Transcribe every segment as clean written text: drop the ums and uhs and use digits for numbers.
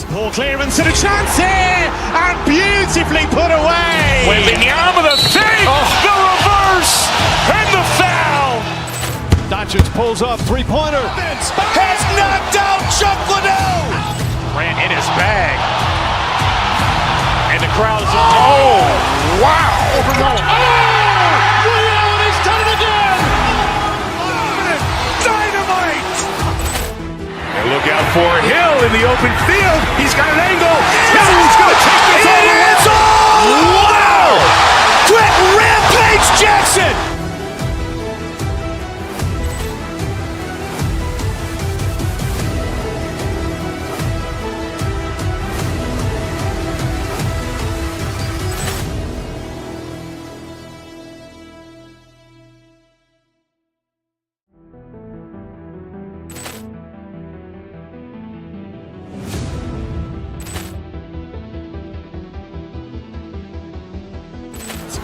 Poor clearance and a chance here, and beautifully put away. William with a save, the reverse, and the foul. Doncic pulls up, three-pointer. Has knocked out Chuck Liddell. Ran in his bag. And the crowd is, oh, wow. Overrun. Ray Allen has done it again. Dynamite. And look out for Hill in the open field. He's got an angle. He's going to take this all the way. Wow. Quick Rampage Jackson.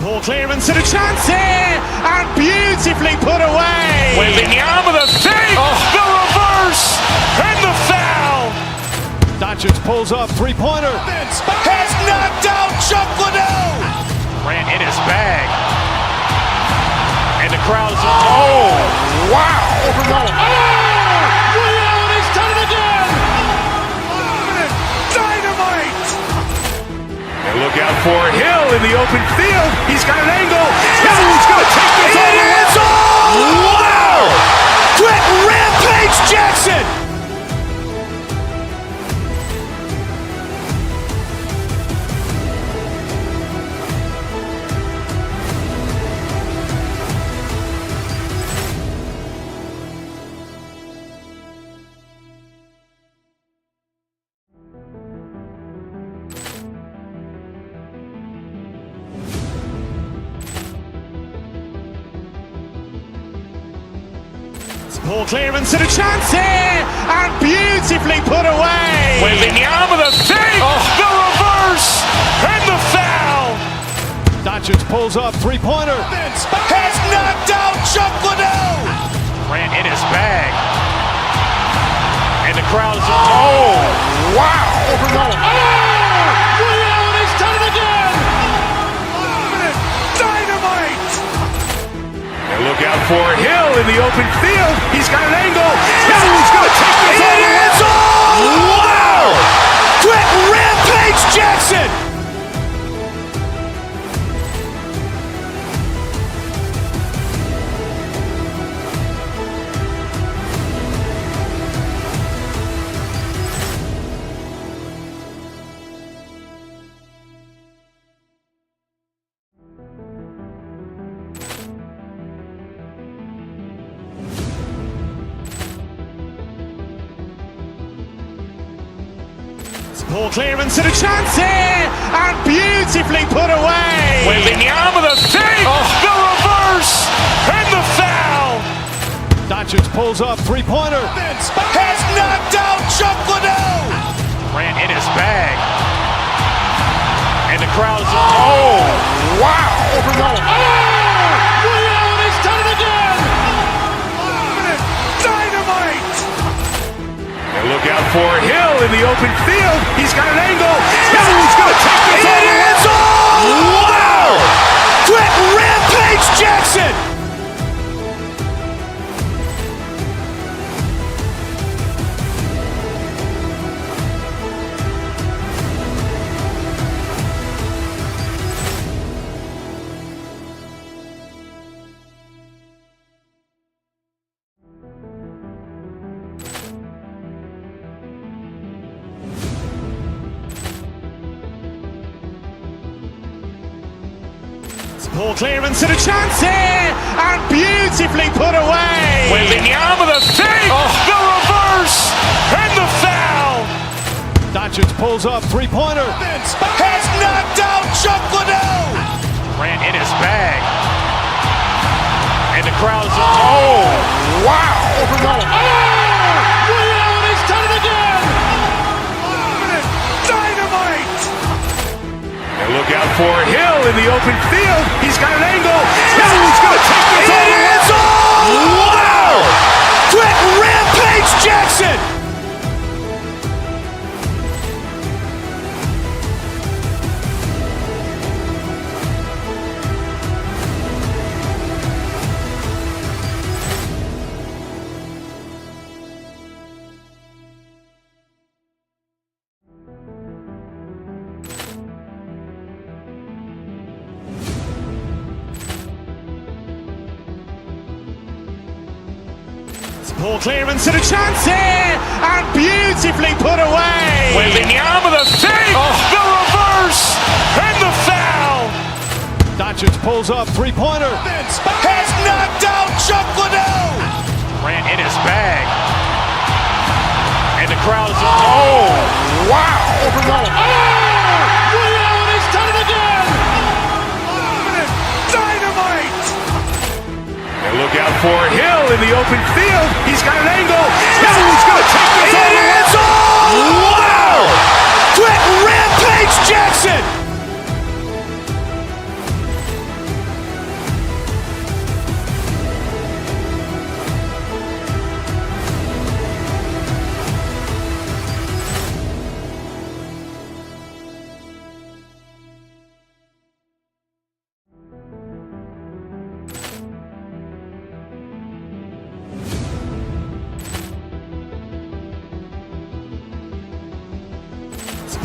Poor clearance and a chance here, and beautifully put away. William with a save, the reverse, and the foul. Doncic pulls up, three-pointer. Has knocked out Chuck Liddell. Ran in his bag. And the crowd is, oh, wow. Overrun. Ray Allen has done it again. Dynamite. And look out for Hill in the open field. He's got an angle. He's going to take this all the way. Wow. Quick Rampage Jackson. Poor clearance and a chance here, and beautifully put away. William with a save, the reverse, and the foul. Doncic pulls up, three-pointer. Has knocked out Chuck Liddell. Ran in his bag. And the crowd is, oh, wow. Overrun. Ray Allen has done it again. Dynamite. And look out for Hill in the open field. He's got an angle. He's going to take this all the way. Wow. Quick Rampage Jackson. Poor clearance and a chance here, and beautifully put away. William with a save, the reverse, and the foul. Doncic pulls up, three-pointer. Has knocked out Chuck Liddell. Ran in his bag. And the crowd is, oh, wow. Overrun. Ray Allen has done it again. Dynamite. And look out for Hill in the open field. He's got an angle. He's going to take this all the way. Wow. Quick Rampage Jackson. Poor clearance and a chance here, and beautifully put away. William with a save, the reverse, and the foul. Doncic pulls up, three-pointer. Has knocked out Chuck Liddell. Ran in his bag. And the crowd is, oh, wow. Overrun. Ray Allen has done it again. Dynamite. And look out for Hill in the open field. He's got an angle. He's going to take this all the way. Wow. Quick Rampage Jackson. Poor clearance and a chance here, and beautifully put away. Wembanyama the fake, the reverse, and the foul. Doncic pulls up, three-pointer. Has knocked out Chuck Liddell. Ran in his bag. And the crowd is, oh, wow. He's done it again. Dynamite. And look out for Hill in the open field. He's got an angle. Hill's going to take this all the way. Wow. Quick Rampage Jackson.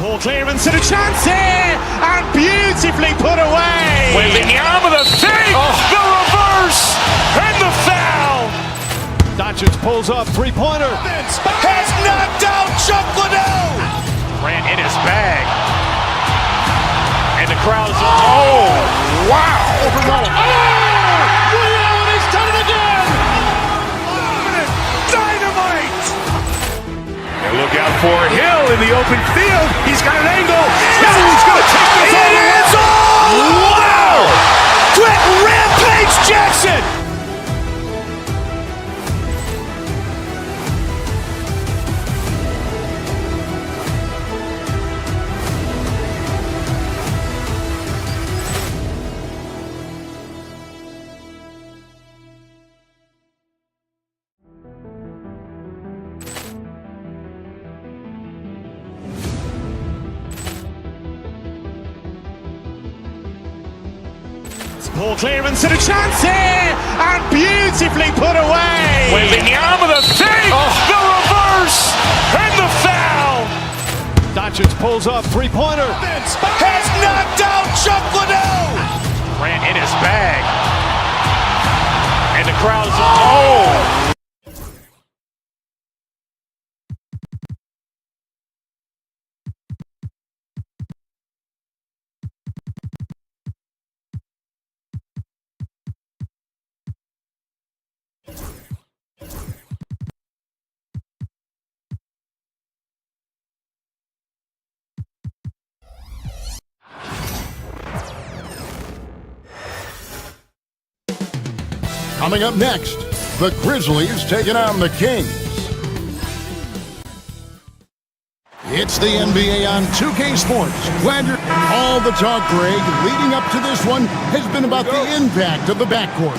Poor clearance and a chance here, and beautifully put away. Wembanyama the fake, the reverse, and the foul. Doncic pulls up, three-pointer. Has knocked out Chuck Liddell. Ran in his bag. And the crowd is, oh, wow. He's done it again. Dynamite. And look out for Hill in the open field. He's got an angle. Hill's going to take this all the way. Wow. Quick Rampage Jackson. Poor clearance and a chance here, and beautifully put away. Wembanyama the fake, the reverse, and the foul. Doncic pulls up, three-pointer. Has knocked out Chuck Liddell. Ran in his bag. And the crowd is, oh. Coming up next, the Grizzlies taking on the Kings. It's the NBA on 2K Sports. Glad you're all the talk, Greg, leading up to this one has been about the impact of the backcourt.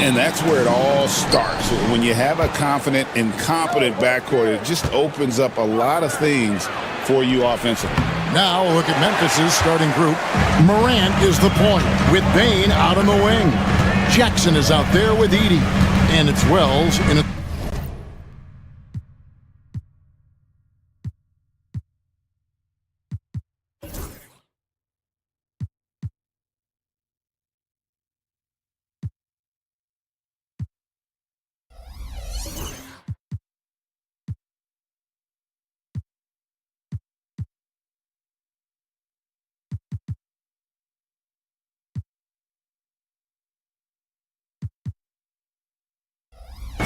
And that's where it all starts. When you have a confident and competent backcourt, it just opens up a lot of things for you offensively. Now a look at Memphis's starting group. Morant is the point, with Bane out on the wing. Jackson is out there with Edey, and it's Wells in a...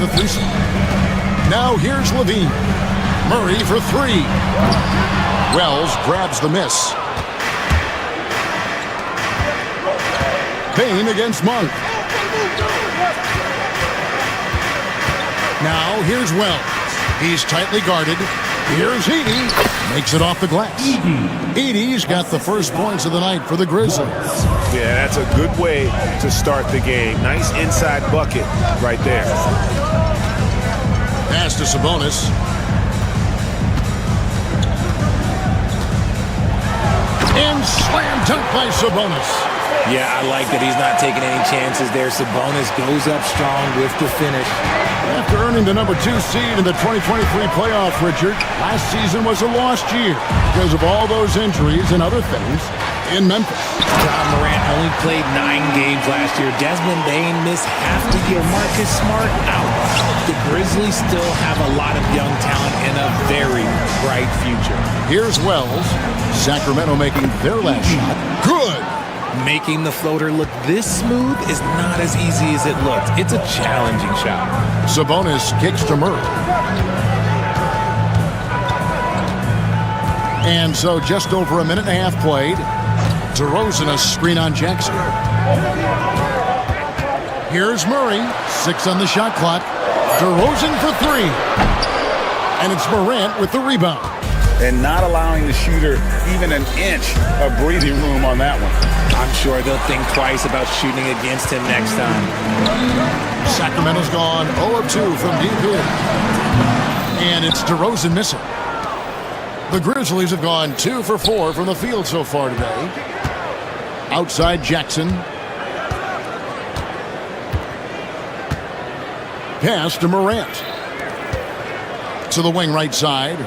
the threesome. Now here's Levine. Murray for three. Wells grabs the miss. Bane against Monk. Now here's Wells. He's tightly guarded. Here's Edey. Makes it off the glass. Edey's got the first points of the night for the Grizzlies. Yeah, that's a good way to start the game. Nice inside bucket right there. Pass to Sabonis. And slam dunk by Sabonis. Yeah, I like that he's not taking any chances there. Sabonis goes up strong with the finish. After earning the number 2 seed in the 2023 playoff, Richard, last season was a lost year because of all those injuries and other things in Memphis. John Morant only played 9 games last year. Desmond Bane missed half the year. Marcus Smart out. the Grizzlies still have a lot of young talent and a very bright future. Here's Wells. Sacramento making their last shot. Good. Making the floater look this smooth is not as easy as it looks. It's a challenging shot. Sabonis kicks to Murray. And so just over a minute and a half played. DeRozan a screen on Jackson. Here's Murray. 6 on the shot clock. DeRozan for 3. And it's Morant with the rebound. And not allowing the shooter even an inch of breathing room on that one. I'm sure they'll think twice about shooting against him next time. Sacramento's gone 0 of 2 from deep here. And it's DeRozan missing. The Grizzlies have gone 2 for 4 from the field so far today. Outside Jackson. Pass to Morant. To the wing right side.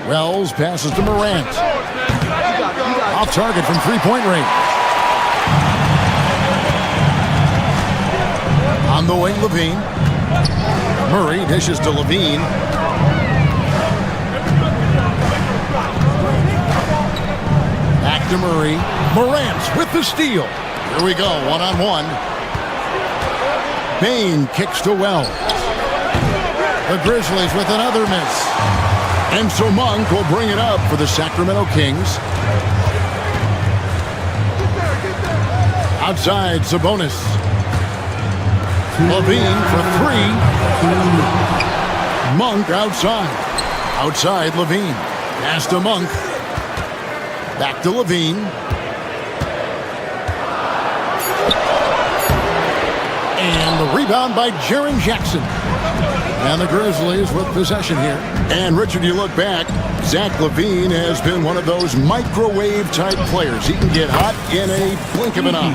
Wells passes to Morant. Off target from three-point range. On the wing, Levine. Murray dishes to Levine. Back to Murray. Morant with the steal. Here we go, one-on-one. Bain kicks to Wells. The Grizzlies with another miss. And so Monk will bring it up for the Sacramento Kings. Outside, Sabonis. Levine for 3. Monk outside. Outside, Levine. Pass to Monk. Back to Levine. And the rebound by Jaren Jackson. And the Grizzlies with possession here. And Richard, you look back, Zach LaVine has been one of those microwave-type players. He can get hot in a blink of an eye.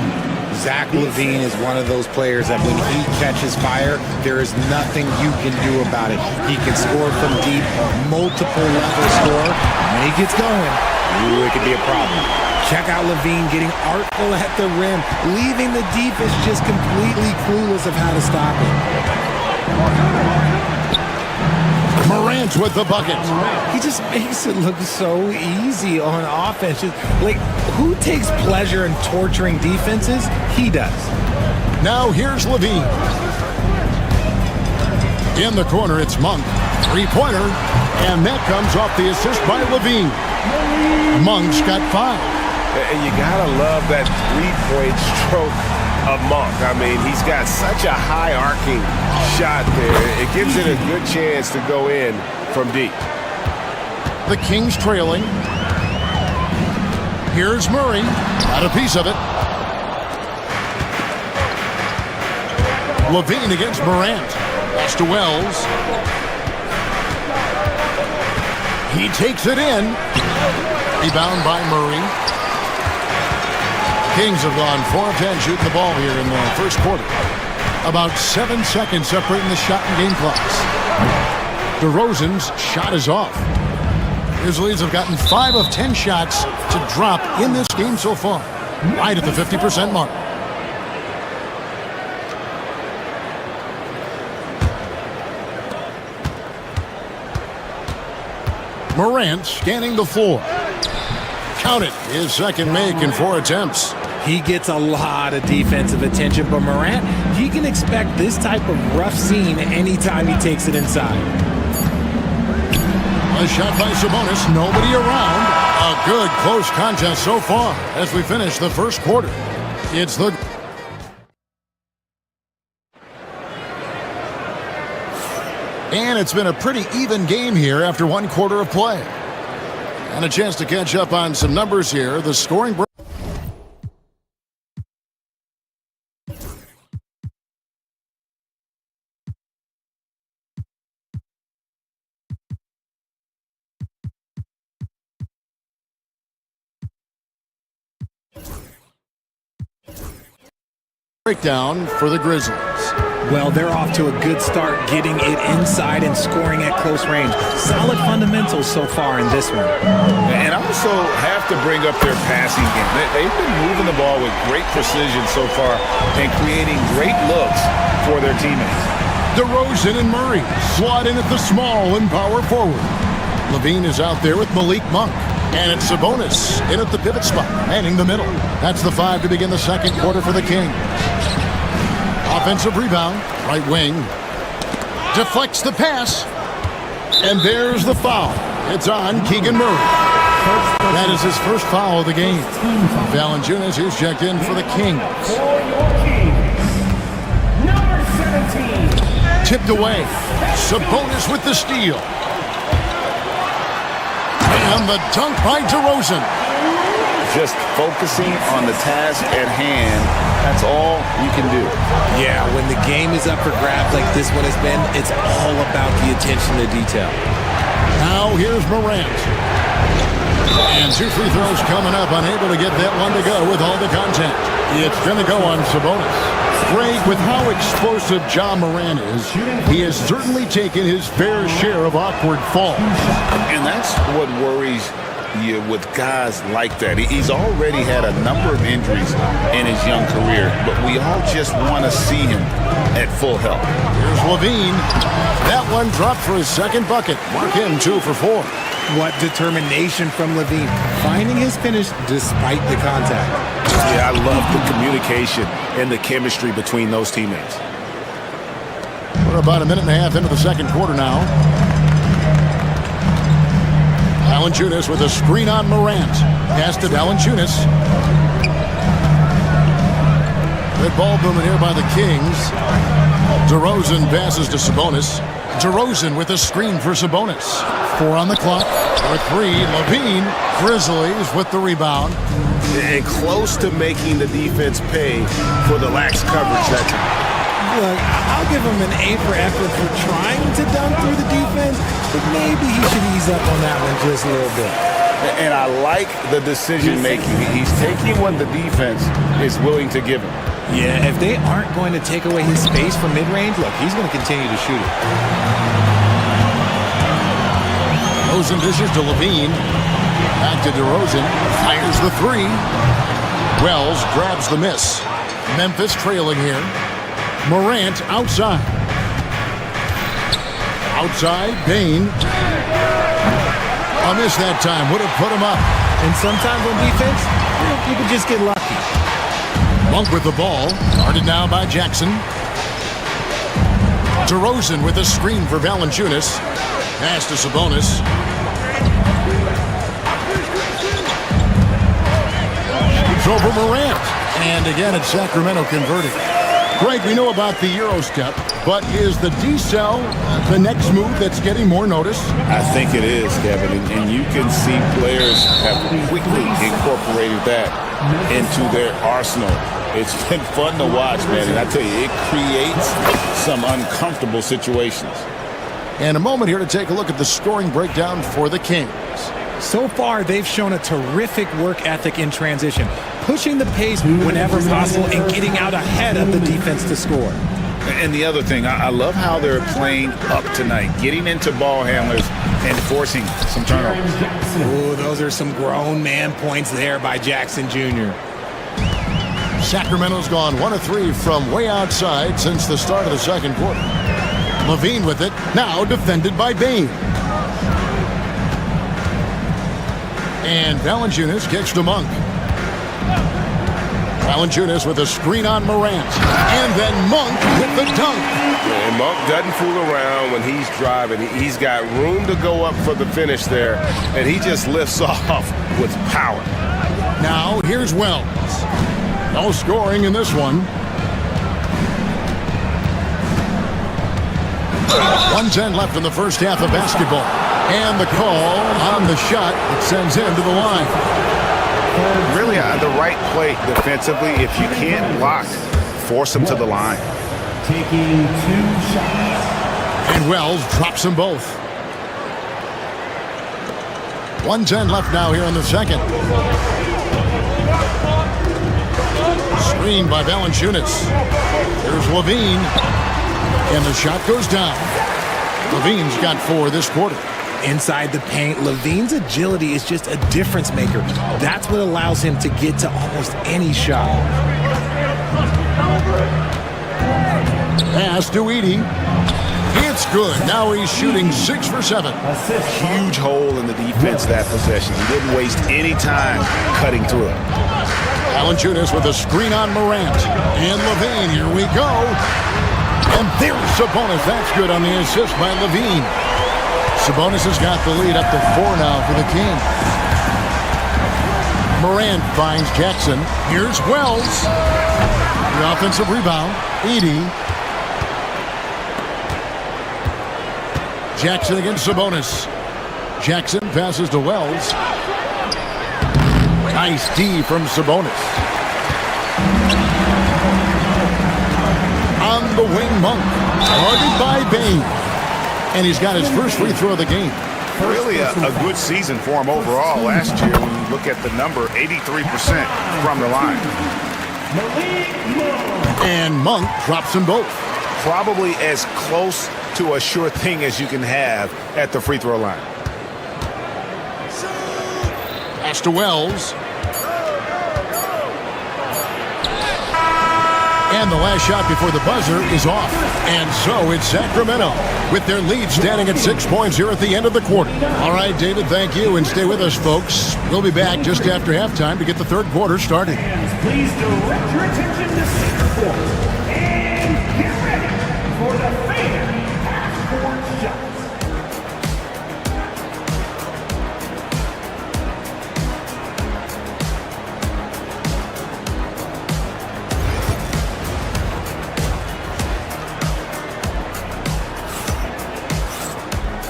Zach LaVine is one of those players that when he catches fire, there is nothing you can do about it. He can score from deep, multiple level score. When he gets going, ooh, it could be a problem. Check out LaVine getting artful at the rim, leaving the defense just completely clueless of how to stop it. Morant with the bucket. He just makes it look so easy on offense. Just, like, who takes pleasure in torturing defenses? He does. Now here's Levine. In the corner, it's Monk. Three-pointer. And that comes off the assist by Levine. Monk's got 5. And you gotta love that three-point stroke of Monk. I mean, he's got such a high arcing shot there. It gives it a good chance to go in from deep. The Kings trailing. Here's Murray. Got a piece of it. Levine against Morant. Pass to Wells. He takes it in. Rebound by Murray. Kings have gone 4 of 10 shooting the ball here in the first quarter. About 7 seconds separating the shot and game clocks. DeRozan's shot is off. Grizzlies have gotten 5 of 10 shots to drop in this game so far. Right at the 50% mark. Morant scanning the floor. Count it. His second make in 4 attempts. He gets a lot of defensive attention, but Morant, he can expect this type of rough scene anytime he takes it inside. A shot by Sabonis. Nobody around. A good close contest so far as we finish the first quarter. It's the... And it's been a pretty even game here after 1 quarter of play. And a chance to catch up on some numbers here. The scoring breakdown for the Grizzlies. Well, they're off to a good start getting it inside and scoring at close range. Solid fundamentals so far in this one. And also have to bring up their passing game. They've been moving the ball with great precision so far and creating great looks for their teammates. DeRozan and Murray slot in at the small and power forward. Levine is out there with Malik Monk. And it's Sabonis in at the pivot spot, manning the middle. That's the 5 to begin the second quarter for the Kings. Offensive rebound, right wing. Deflects the pass. And there's the foul. It's on Keegan Murray. That is his first foul of the game. Valanciunas is checked in for the Kings. Tipped away. Sabonis with the steal. And the dunk by DeRozan. Just focusing on the task at hand, that's all you can do. Yeah, when the game is up for grabs like this one has been, it's all about the attention to detail. Now here's Morant. And 2 free throws coming up, unable to get that one to go with all the contact. It's going to go on Sabonis. Greg, with how explosive Ja Morant is, he has certainly taken his fair share of awkward falls. And that's what worries you with guys like that. He's already had a number of injuries in his young career, but we all just want to see him at full health. Here's Levine. That one dropped for his second bucket. Mark him 2 for 4. What determination from Levine, finding his finish despite the contact. Yeah, I love the communication and the chemistry between those teammates. We're about a minute and a half into the second quarter now. Valanciunas with a screen on Morant. Pass to Valanciunas. Good ball movement here by the Kings. DeRozan passes to Sabonis. DeRozan with a screen for Sabonis. 4 on the clock. For 3, Levine. Grizzlies with the rebound. And close to making the defense pay for the lax coverage that time. Look, I'll give him an A for effort for trying to dunk through the defense, but maybe he should ease up on that one just a little bit. And I like the decision making. He's taking what the defense is willing to give him. Yeah, if they aren't going to take away his space from mid-range, look, he's going to continue to shoot it. DeRozan dishes to Levine. Back to DeRozan. Fires the 3. Wells grabs the miss. Memphis trailing here. Morant outside. Outside, Bain. A miss that time. Would have put him up. And sometimes on defense, you can just get lucky. Monk with the ball. Guarded now by Jackson. DeRozan with a screen for Valanciunas. Pass to Sabonis. It's over Morant. And again, it's Sacramento converting. Greg, we know about the Euro step, but is the decel the next move that's getting more notice? I think it is, Kevin, and you can see players have quickly incorporated that into their arsenal. It's been fun to watch, man, and I tell you, it creates some uncomfortable situations. And a moment here to take a look at the scoring breakdown for the Kings. So far, they've shown a terrific work ethic in transition, pushing the pace whenever possible and getting out ahead of the defense to score. And the other thing, I love how they're playing up tonight, getting into ball handlers and forcing some turnovers. Oh, those are some grown man points there by Jackson Jr. Sacramento's gone 1 of 3 from way outside since the start of the second quarter. Levine with it, now defended by Bain. And Valanciunas kicks to Monk. Valanciunas with a screen on Morant. And then Monk with the dunk. And Monk doesn't fool around when he's driving. He's got room to go up for the finish there, and he just lifts off with power. Now here's Wells. No scoring in this one. 1:10 left in the first half of basketball. And the call on the shot that sends him to the line. Really the right play defensively. If you can't block, force him to the line. Taking 2 shots. And Wells drops them both. 1:10 left now here in the second. Screen by Valanciunas. Here's Levine. And the shot goes down. Levine's got 4 this quarter. Inside the paint, Levine's agility is just a difference maker. That's what allows him to get to almost any shot. Pass to Edie. It's good. Now he's shooting 6 for 7. Huge hole in the defense that possession. He didn't waste any time cutting through it. Valanciunas with a screen on Morant. And Levine, here we go. And there's Sabonis. That's good on the assist by Levine. Sabonis has got the lead up to 4 now for the Kings. Morant finds Jackson. Here's Wells. The offensive rebound. Edie. Jackson against Sabonis. Jackson passes to Wells. Nice D from Sabonis. On the wing, Monk. Guarded by Bain. And he's got his first free throw of the game. Really a good season for him overall last year when you look at the number, 83% from the line. And Monk drops them both. Probably as close to a sure thing as you can have at the free throw line. Pass to Wells. And the last shot before the buzzer is off. And so it's Sacramento with their lead standing at 6 points here at the end of the quarter. All right, David, thank you. And stay with us, folks. We'll be back just after halftime to get the third quarter started. Please direct your attention to center court. And get ready for the fan half-court shots.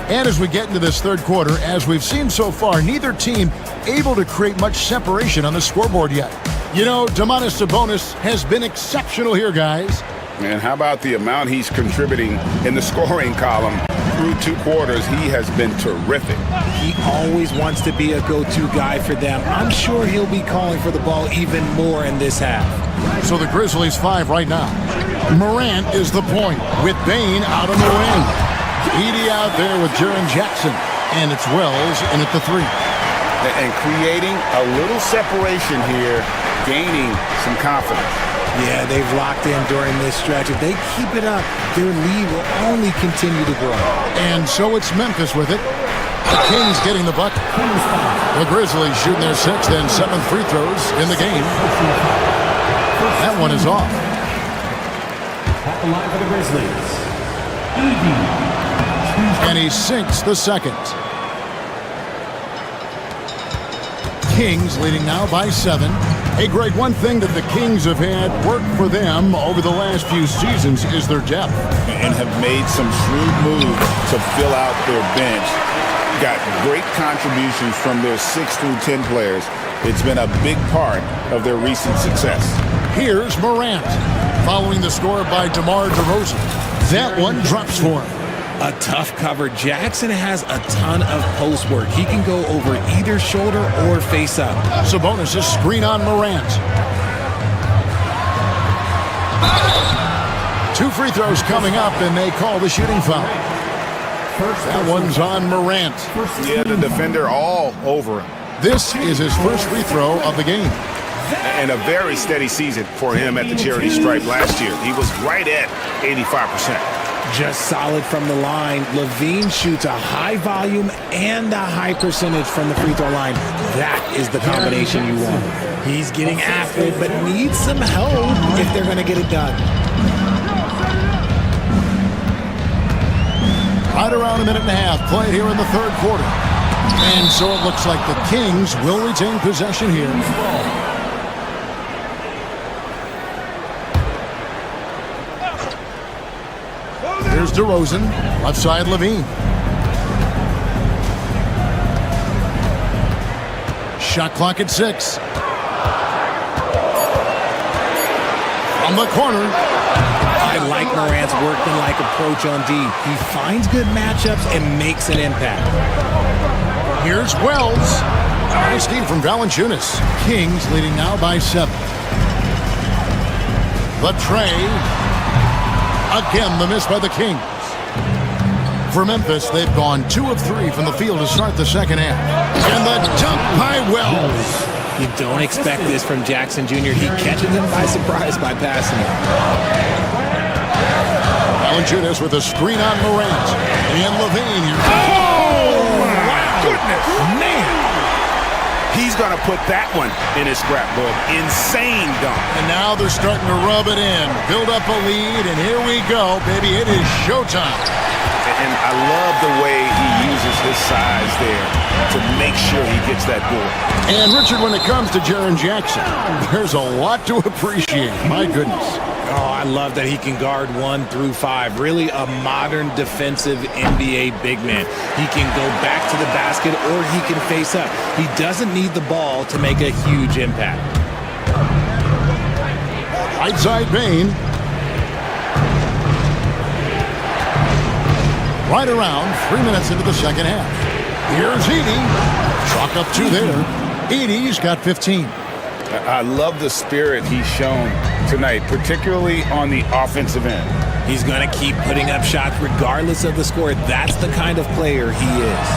And as we get into this third quarter, as we've seen so far, neither team able to create much separation on the scoreboard yet. You know, Domantas Sabonis has been exceptional here, guys. And how about the amount he's contributing in the scoring column through 2 quarters? He has been terrific. He always wants to be a go-to guy for them. I'm sure he'll be calling for the ball even more in this half. So the Grizzlies 5 right now. Morant is the point with Bain out on the wing. Edie out there with Jaren Jackson. And it's Wells in at the 3. And creating a little separation here, gaining some confidence. Yeah, they've locked in during this stretch. If they keep it up, their lead will only continue to grow. And so it's Memphis with it. The Kings getting the bucket. The Grizzlies shooting their 6th and 7th free throws in the game. That one is off. At the line for the Grizzlies. And he sinks the second. Kings leading now by 7. Hey, Greg, one thing that the Kings have had work for them over the last few seasons is their depth. And have made some shrewd moves to fill out their bench. Got great contributions from their 6 through 10 players. It's been a big part of their recent success. Here's Morant, following the score by DeMar DeRozan. That one drops for him. A tough cover. Jackson has a ton of post work. He can go over either shoulder or face up. Sabonis' screen on Morant. 2 free throws coming up, and they call the shooting foul. That one's on Morant. Yeah, the defender all over him. This is his first free throw of the game. And a very steady season for him at the charity stripe last year. He was right at 85%. Just solid from the line. Levine shoots a high volume and a high percentage from the free throw line. That is the combination you want. He's getting after it, but needs some help if they're going to get it done. Right around a minute and a half played here in the third quarter. And so it looks like the Kings will retain possession here. Here's DeRozan, left side Levine. Shot clock at 6. From the corner. I like Morant's workmanlike approach on D. He finds good matchups and makes an impact. Here's Wells. Nice D from Valanciunas. Kings leading now by 7. The tray. Again, the miss by the Kings. For Memphis, they've gone 2 of 3 from the field to start the second half. And the dunk by Wells. You don't expect this from Jackson Jr. He catches him by surprise by passing it. Valanciunas with a screen on Morant. And Levine here. Oh, my goodness. Man. He's going to put that one in his scrapbook. Insane dunk. And now they're starting to rub it in. Build up a lead, and here we go, baby. It is showtime. And I love the way he uses his size there to make sure he gets that board. And Richard, when it comes to Jaren Jackson, there's a lot to appreciate. My goodness. Oh, I love that he can guard 1 through 5. Really a modern defensive NBA big man. He can go back to the basket or he can face up. He doesn't need the ball to make a huge impact. Right side Bane. Right around 3 minutes into the second half. Here's Edey. Chalk up 2 there. Edey's got 15. I love the spirit he's shown tonight, particularly on the offensive end. He's going to keep putting up shots regardless of the score. That's the kind of player he is.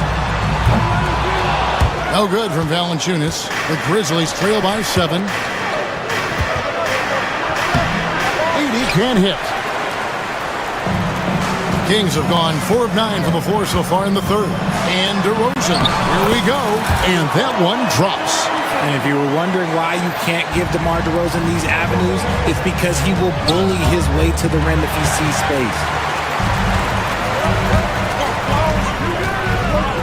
No good from Valanciunas. The Grizzlies trail by 7. Edey can't hit. Kings have gone 4 of 9 from the floor so far in the third. And DeRozan, here we go. And that one drops. And if you were wondering why you can't give DeMar DeRozan these avenues, it's because he will bully his way to the rim if he sees space.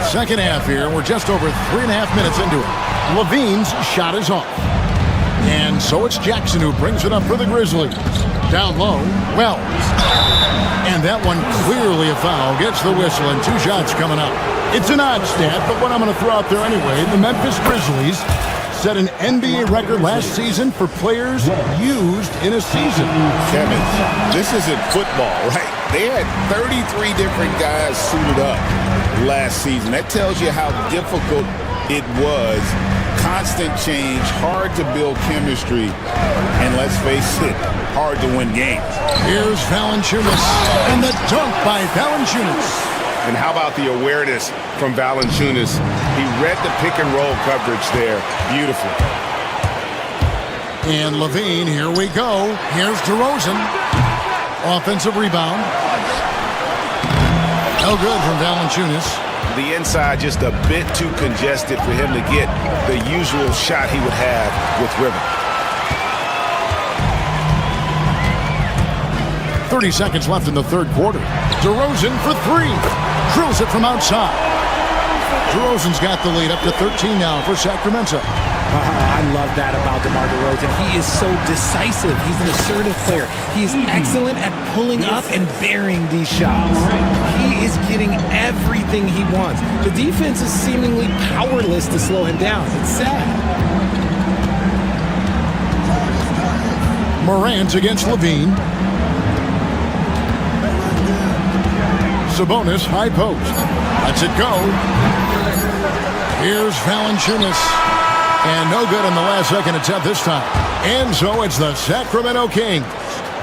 Second half here. We're just over 3.5 minutes into it. Levine's shot is off. And so it's Jackson who brings it up for the Grizzlies. Down low, Wells. And that one clearly a foul. Gets the whistle and 2 shots coming up. It's an odd stat, but what I'm going to throw out there anyway, the Memphis Grizzlies set an NBA record last season for players used in a season. Kevin, this isn't football, right? They had 33 different guys suited up last season. That tells you how difficult it was. Constant change, hard to build chemistry, and let's face it, hard to win games. Here's Valanciunas, and the dunk by Valanciunas. And how about the awareness from Valanciunas? He read the pick and roll coverage there. Beautiful. And Levine, here we go. Here's DeRozan. Offensive rebound. No good from Valanciunas. The inside just a bit too congested for him to get the usual shot he would have with rhythm. 30 seconds left in the third quarter. DeRozan for 3. Drills it from outside. DeRozan's got the lead up to 13 now for Sacramento. I love that about DeMar DeRozan. He is so decisive. He's an assertive player. He is excellent at pulling up and bearing these shots. He is getting everything he wants. The defense is seemingly powerless to slow him down. It's sad. Morant against Levine. Sabonis, high post. Lets it go. Here's Valanciunas. And no good on the last second attempt this time. And so it's the Sacramento Kings.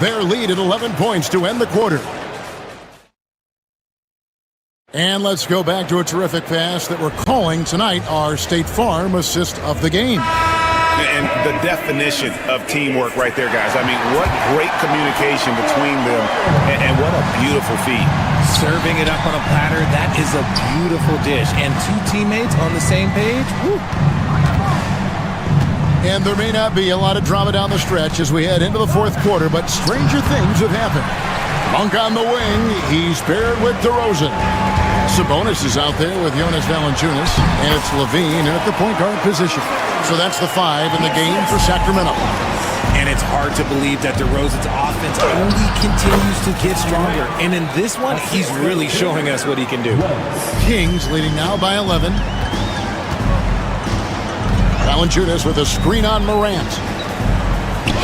Their lead at 11 points to end the quarter. And let's go back to a terrific pass that we're calling tonight our State Farm assist of the game. And the definition of teamwork right there, guys. I mean, what great communication between them, and what a beautiful feed. Serving it up on a platter, that is a beautiful dish. And 2 teammates on the same page, woo. And there may not be a lot of drama down the stretch as we head into the fourth quarter, but stranger things have happened. Monk on the wing, he's paired with DeRozan. Sabonis is out there with Jonas Valanciunas, and it's Levine in at the point guard position. So that's the 5 in the game for Sacramento. And it's hard to believe that DeRozan's offense only continues to get stronger. And in this one, he's really showing us what he can do. Kings leading now by 11. Valanciunas with a screen on Morant.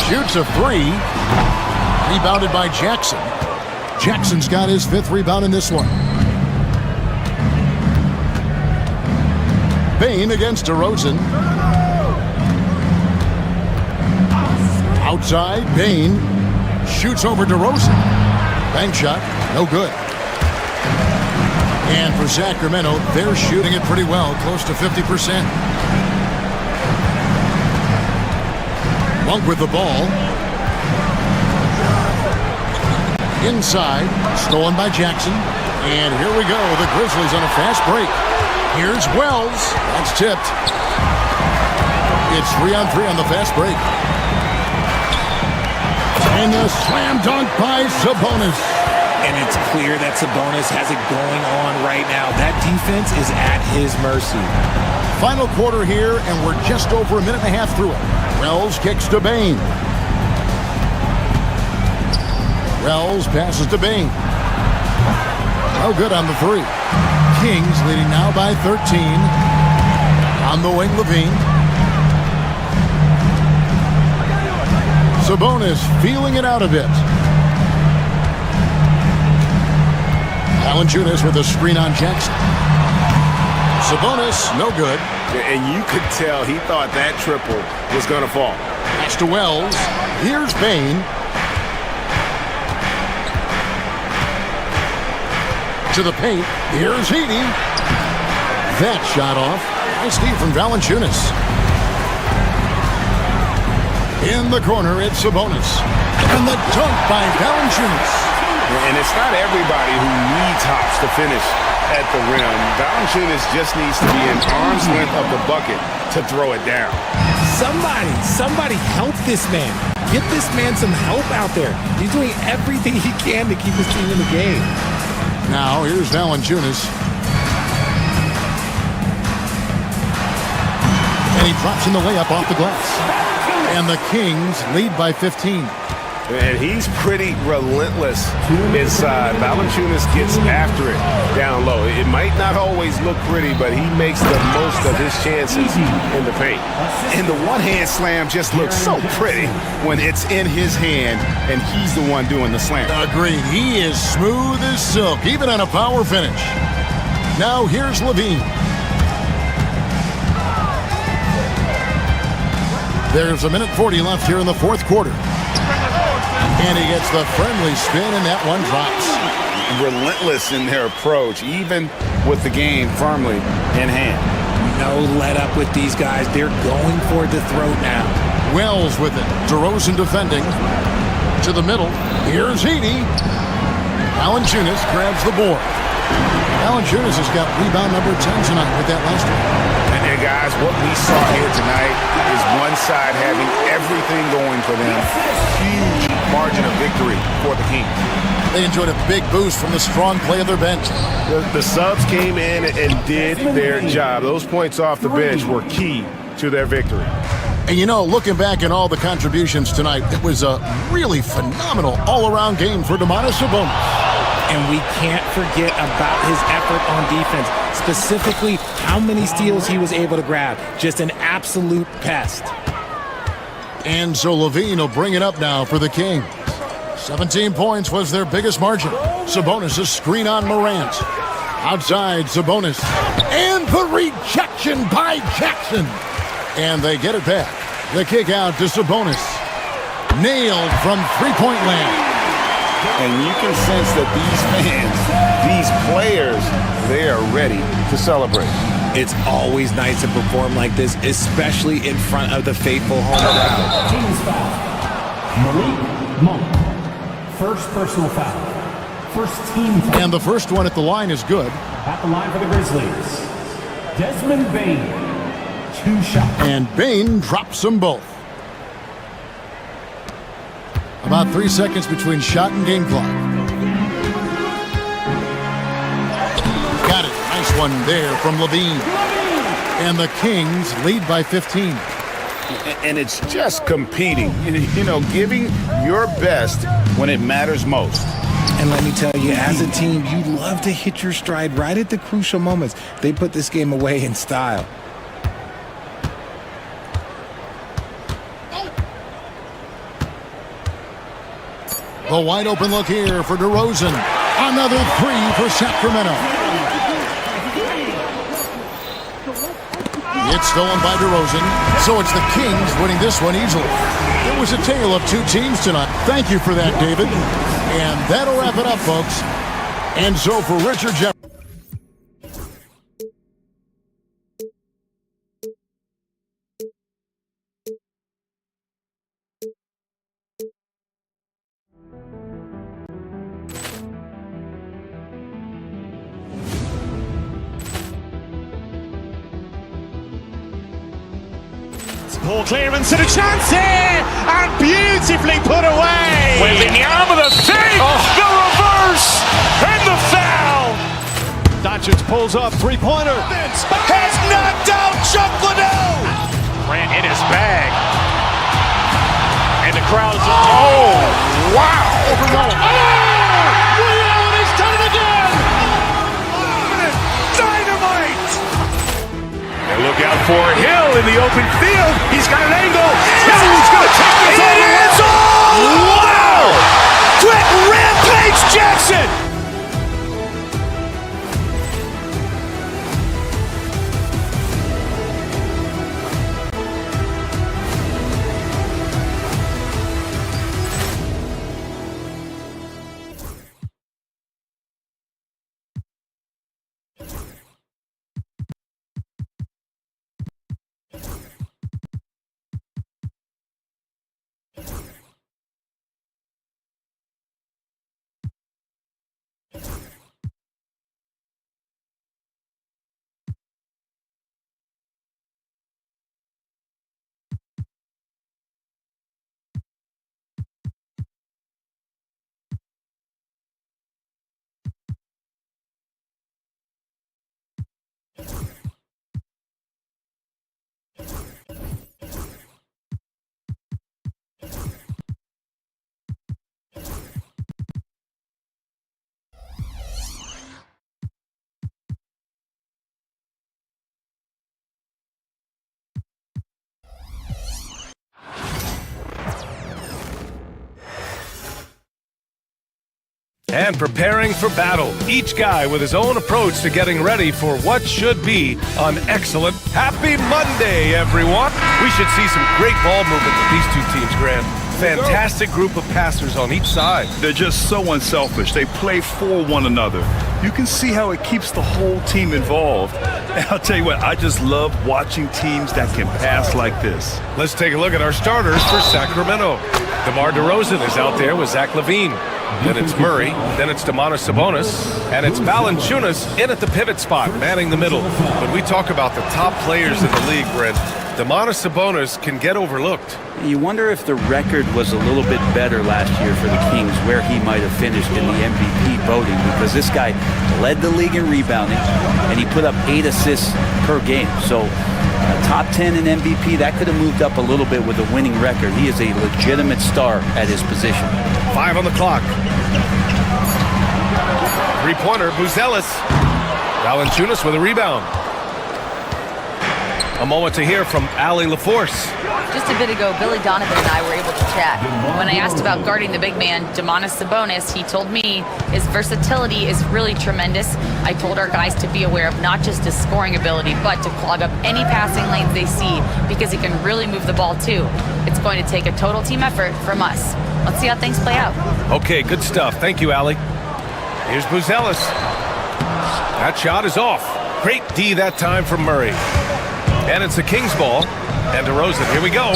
Shoots a 3. Rebounded by Jackson. Jackson's got his 5th rebound in this one. Bane against DeRozan. Outside, Bane shoots over DeRozan. Bank shot, no good. And for Sacramento, they're shooting it pretty well, close to 50%. Monk with the ball. Inside, stolen by Jackson. And here we go, the Grizzlies on a fast break. Here's Wells. That's tipped. It's 3-on-3 on the fast break. And a slam dunk by Sabonis. And it's clear that Sabonis has it going on right now. That defense is at his mercy. Final quarter here, and we're just over a minute and a half through it. Wells kicks to Bain. Wells passes to Bain. No good on the three. Kings leading now by 13. On the wing, Levine. Sabonis feeling it out a bit. Valanciunas with a screen on Jackson. Sabonis, no good. And you could tell he thought that triple was going to fall. Pass to Wells. Here's Bain. To the paint. Here's Heaney. That shot off. Nice D from Valanciunas. In the corner, it's Sabonis. And the dunk by Valanciunas. And it's not everybody who needs hops to finish at the rim. Valanciunas just needs to be an arm's length of the bucket to throw it down. Somebody help this man. Get this man some help out there. He's doing everything he can to keep his team in the game. Now, here's Valanciunas. And he drops in the layup off the glass. And the Kings lead by 15. And he's pretty relentless inside. Valanciunas gets after it down low. It might not always look pretty, but he makes the most of his chances in the paint. And the one-hand slam just looks so pretty when it's in his hand and he's the one doing the slam. Agreed. He is smooth as silk, even on a power finish. Now here's Levine. There's a minute 40 left here in the fourth quarter. And he gets the friendly spin, and that one drops. Relentless in their approach, even with the game firmly in hand. No let up with these guys. They're going for the throat now. Wells with it. DeRozan defending. To the middle. Here's Heaney. Valanciunas grabs the board. Valanciunas has got rebound number 10 tonight with that last one. And guys, what we saw here tonight is one side having everything going for them. Huge margin of victory for the Kings. They enjoyed a big boost from the strong play of their bench. The subs came in and did their job. Those points off the bench were key to their victory. And you know, looking back at all the contributions tonight, it was a really phenomenal all-around game for Domantas Sabonis. And we can't forget about his effort on defense, specifically how many steals he was able to grab. Just an absolute pest. And so Levine will bring it up now for the Kings. 17 points was their biggest margin. Sabonis a screen on Morant. Outside, Sabonis. And the rejection by Jackson. And they get it back. The kick out to Sabonis. Nailed from three-point land. And you can sense that these fans, these players, they are ready to celebrate. It's always nice to perform like this, especially in front of the faithful home crowd. Team's foul. Malik Monk. First personal foul. First team foul. And the first one at the line is good. At the line for the Grizzlies, Desmond Bain. 2 shots. And Bain drops them both. About 3 seconds between shot and game clock. Got it. Nice one there from Levine. And the Kings lead by 15. And it's just competing, you know, giving your best when it matters most. And let me tell you, as a team, you love to hit your stride right at the crucial moments. They put this game away in style. The wide open look here for DeRozan. Another three for Sacramento. It's stolen by DeRozan, so it's the Kings winning this one easily. It was a tale of two teams tonight. Thank you for that, David. And that'll wrap it up, folks. And so for Richard Jefferson. Poor clearance and a chance here, and beautifully put away. Wembanyama the save, the reverse, and the foul. Doncic pulls up, three-pointer. Has knocked out Chuck Liddell. Ran in his bag. And the crowd is... Oh, wow. Ray Allen, he's done it again! Dynamite. And look out for Hill in the open field. He's got an angle. Hill's going to take this all the way. Wow. Quick rampage Jackson. And preparing for battle. Each guy with his own approach to getting ready for what should be an excellent Happy Monday, everyone. We should see some great ball movement with these two teams, Grant. Fantastic group of passers on each side. They're just so unselfish. They play for one another. You can see how it keeps the whole team involved. And I'll tell you what, I just love watching teams that can pass like this. Let's take a look at our starters for Sacramento. DeMar DeRozan is out there with Zach LaVine. Then it's Murray, then it's Domantas Sabonis, and it's Valanciunas in at the pivot spot, manning the middle. When we talk about the top players in the league, Brent, Domantas Sabonis can get overlooked. You wonder if the record was a little bit better last year for the Kings, where he might have finished in the MVP voting, because this guy led the league in rebounding, and he put up 8 assists per game. So top 10 in MVP, that could have moved up a little bit with a winning record. He is a legitimate star at his position. 5 on the clock. Three-pointer, Buzelis. Valanciunas with a rebound. A moment to hear from Allie LaForce. Just a bit ago, Billy Donovan and I were able to chat. When I asked about guarding the big man, Domantas Sabonis, he told me his versatility is really tremendous. I told our guys to be aware of not just his scoring ability, but to clog up any passing lanes they see, because he can really move the ball too. It's going to take a total team effort from us. Let's see how things play out. Okay, good stuff. Thank you, Allie. Here's Buzelis. That shot is off. Great D that time from Murray. And it's the Kings ball. And DeRozan, here we go.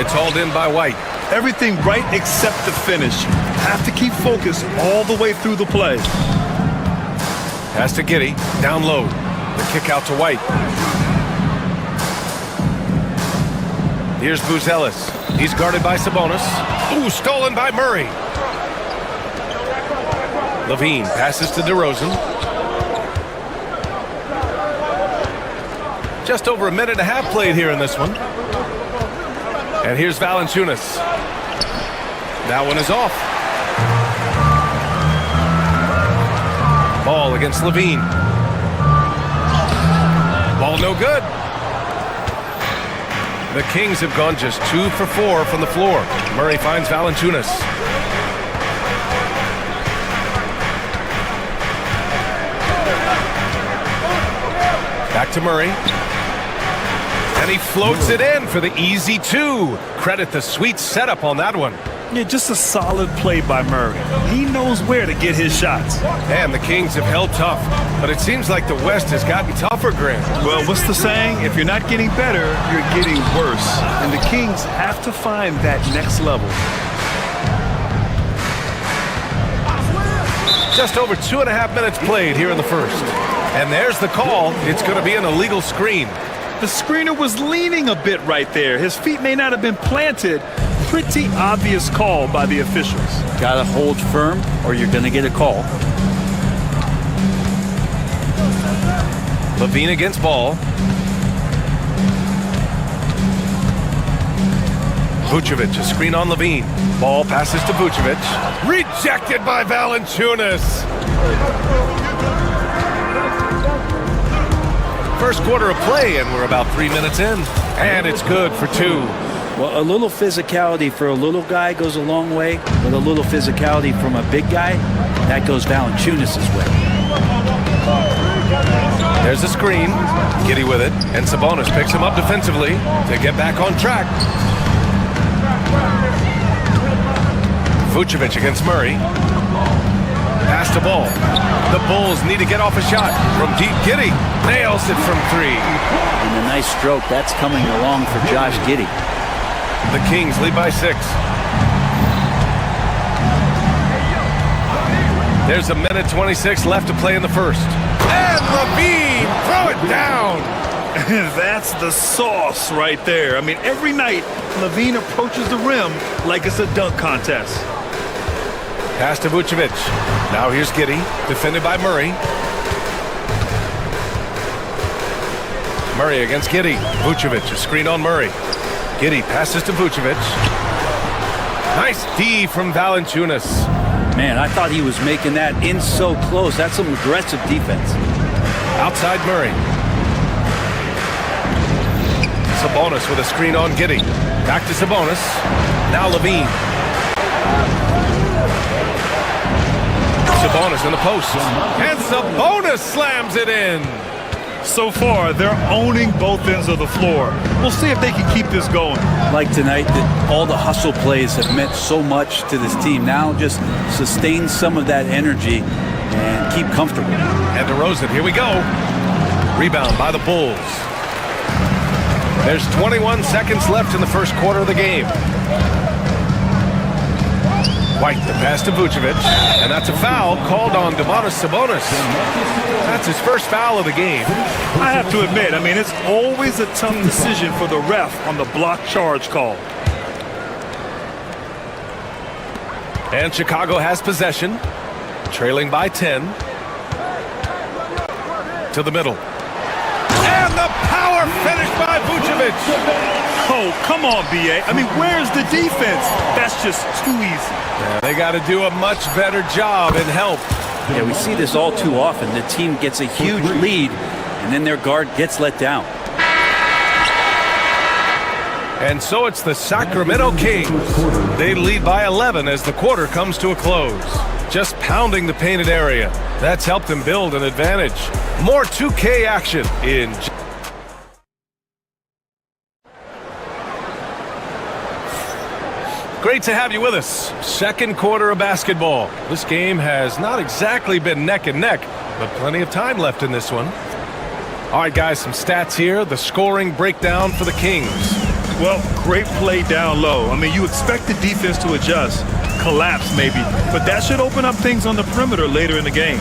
It's hauled in by White. Everything right except the finish. Have to keep focused all the way through the play. Pass to Giddey. Down low. The kick out to White. Here's Buzelis. He's guarded by Sabonis. Ooh, stolen by Murray. LaVine passes to DeRozan. Just over a minute and a half played here in this one. And here's Valanciunas. That one is off. Ball against LaVine. Ball no good. The Kings have gone just 2 for 4 from the floor. Murray finds Valanciunas. Back to Murray. And he floats it in for the easy 2. Credit the sweet setup on that one. Yeah, just a solid play by Murray. He knows where to get his shots. And the Kings have held tough, but it seems like the West has gotten tougher, Grant. Well, what's the saying? If you're not getting better, you're getting worse. And the Kings have to find that next level. Just over 2.5 minutes played here in the first. And there's the call. It's going to be an illegal screen. The screener was leaning a bit right there. His feet may not have been planted. Pretty obvious call by the officials. Gotta hold firm or you're gonna get a call. Levine against Ball. Vucevic, a screen on Levine. Ball passes to Vucevic. Rejected by Valanciunas. First quarter of play, and we're about 3 minutes in. And it's good for 2. Well, a little physicality for a little guy goes a long way, but a little physicality from a big guy, that goes Valanciunas' way. There's a screen. Giddey with it, and Sabonis picks him up defensively to get back on track. Vucevic against Murray. Pass to Ball. The Bulls need to get off a shot from deep. Giddey nails it from 3. And a nice stroke. That's coming along for Josh Giddey. The Kings lead by 6. There's a minute 26 left to play in the first. And Levine, throw it down. That's the sauce right there. I mean, every night, Levine approaches the rim like it's a dunk contest. Pass to Vucevic. Now here's Giddey, defended by Murray. Murray against Giddey. Vucevic, a screen on Murray. Giddey passes to Vucevic. Nice D from Valanciunas. Man, I thought he was making that in so close. That's some aggressive defense. Outside Murray. Sabonis with a screen on Giddey. Back to Sabonis. Now Levine. Sabonis in the post. And Sabonis slams it in. So far, they're owning both ends of the floor. We'll see if they can keep this going. Like tonight, that all the hustle plays have meant so much to this team. Now just sustain some of that energy and keep comfortable. And DeRozan, here we go. Rebound by the Bulls. There's 21 seconds left in the first quarter of the game. White, the pass to Vucevic, and that's a foul called on Domantas Sabonis. That's his first foul of the game. I have to admit, I mean, it's always a tough decision for the ref on the block charge call. And Chicago has possession, trailing by 10. To the middle. And the power finish by Vucevic. Oh, come on, B.A. I mean, where's the defense? That's just too easy. Yeah, they got to do a much better job and help. Yeah, we see this all too often. The team gets a huge lead, and then their guard gets let down. And so it's the Sacramento Kings. They lead by 11 as the quarter comes to a close. Just pounding the painted area. That's helped them build an advantage. More 2K action in... Great to have you with us. Second quarter of basketball. This game has not exactly been neck and neck, but plenty of time left in this one. All right, guys, some stats here. The scoring breakdown for the Kings. Well, great play down low. I mean, you expect the defense to adjust, collapse maybe, but that should open up things on the perimeter later in the game.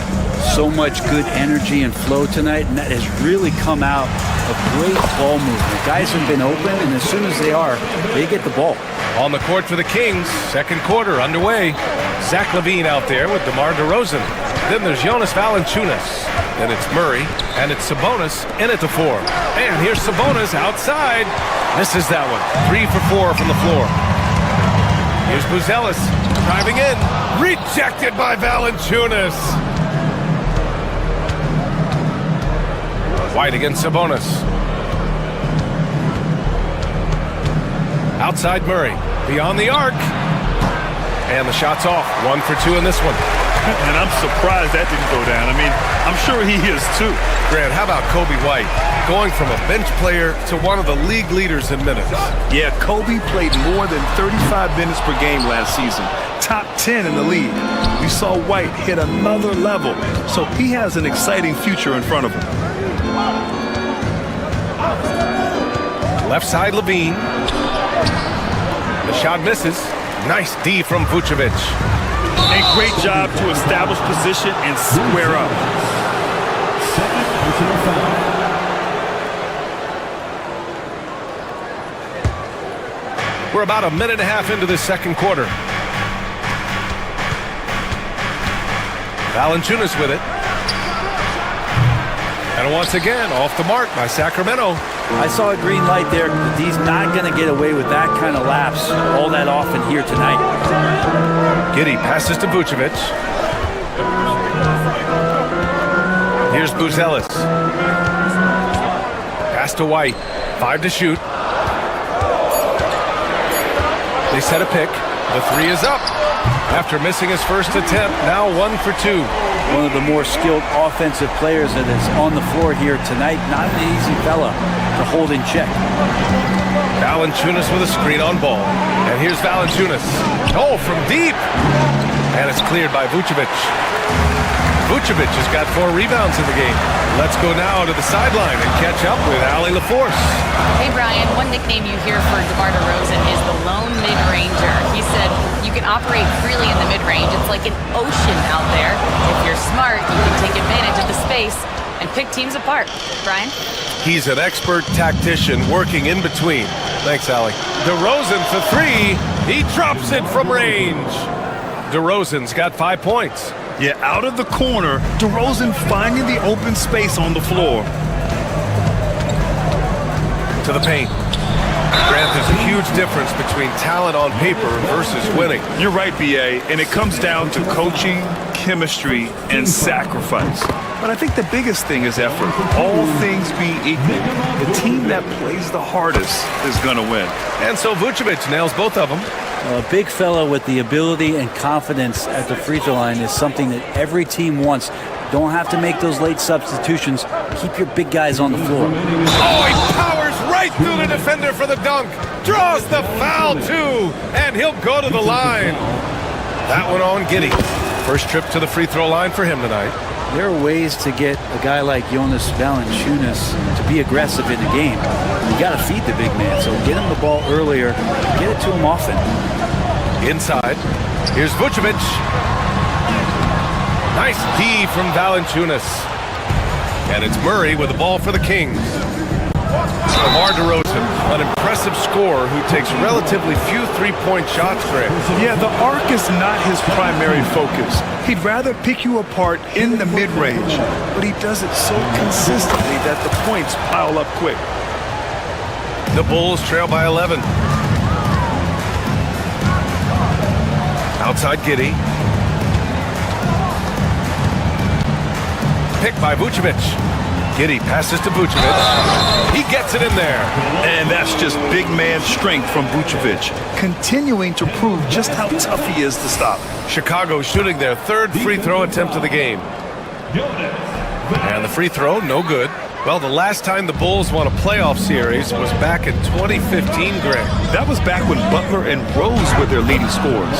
So much good energy and flow tonight, and that has really come out of great ball movement. Guys have been open, and as soon as they are, they get the ball. On the court for the Kings, second quarter underway. Zach LaVine out there with DeMar DeRozan. Then there's Jonas Valanciunas. Then it's Murray, and it's Sabonis in at the 4. And here's Sabonis outside. Misses that one. 3 for 4 from the floor. Here's Buzelis driving in. Rejected by Valanciunas. White against Sabonis. Outside Murray, beyond the arc. And the shot's off. 1 for 2 in this one. And I'm surprised that didn't go down. I mean, I'm sure he is too. Grant, how about Kobe White? Going from a bench player to one of the league leaders in minutes. Yeah, Kobe played more than 35 minutes per game last season. Top 10 in the league. We saw White hit another level. So he has an exciting future in front of him. Left side Levine. The shot misses. Nice D from Vucevic. A great job to establish position and square up. We're about a minute and a half into this second quarter. Valanciunas with it. And once again, off the mark by Sacramento. I saw a green light there. He's not going to get away with that kind of lapse all that often here tonight. Giddey passes to Vucevic. Here's Buzelis. Pass to White. 5 to shoot. They set a pick. The three is up. After missing his first attempt, now 1 for 2. One of the more skilled offensive players that is on the floor here tonight. Not an easy fella to hold in check. Valanciunas with a screen on ball. And here's Valanciunas. Oh, from deep. And it's cleared by Vucevic. Vucevic has got 4 rebounds in the game. Let's go now to the sideline and catch up with Allie LaForce. Hey, Brian, one nickname you hear for DeMar DeRozan is the lone mid-ranger. He said you can operate freely in the mid-range. It's like an ocean out there. If you're smart, you can take advantage of the space and pick teams apart. Brian? He's an expert tactician working in between. Thanks, Allie. DeRozan for 3. He drops it from range. DeRozan's got 5 points. Yeah, out of the corner, DeRozan finding the open space on the floor. To the paint. Grant, there's a huge difference between talent on paper versus winning. You're right, B.A., and it comes down to coaching, chemistry, and sacrifice. But I think the biggest thing is effort. All things being equal, the team that plays the hardest is going to win. And so Vucevic nails both of them. A big fella with the ability and confidence at the free throw line is something that every team wants. Don't have to make those late substitutions. Keep your big guys on the floor. Oh, he powers right through the defender for the dunk. Draws the foul, too. And he'll go to the line. That one on Giddey. First trip to the free throw line for him tonight. There are ways to get a guy like Jonas Valanciunas to be aggressive in the game. You got to feed the big man, so get him the ball earlier, get it to him often. Inside, here's Vucevic. Nice D from Valanciunas. And it's Murray with the ball for the Kings. DeMar DeRozan, an impressive scorer who takes relatively few three-point shots, Grant. Yeah, the arc is not his primary focus. He'd rather pick you apart in the mid-range, but he does it so consistently that the points pile up quick. The Bulls trail by 11. Outside Giddey. Pick by Vucevic. Giddey passes to Vucevic. He gets it in there. And that's just big man strength from Vucevic, continuing to prove just how tough he is to stop. Chicago shooting their 3rd free throw attempt of the game. And the free throw, no good. Well, the last time the Bulls won a playoff series was back in 2015, Greg. That was back when Butler and Rose were their leading scorers.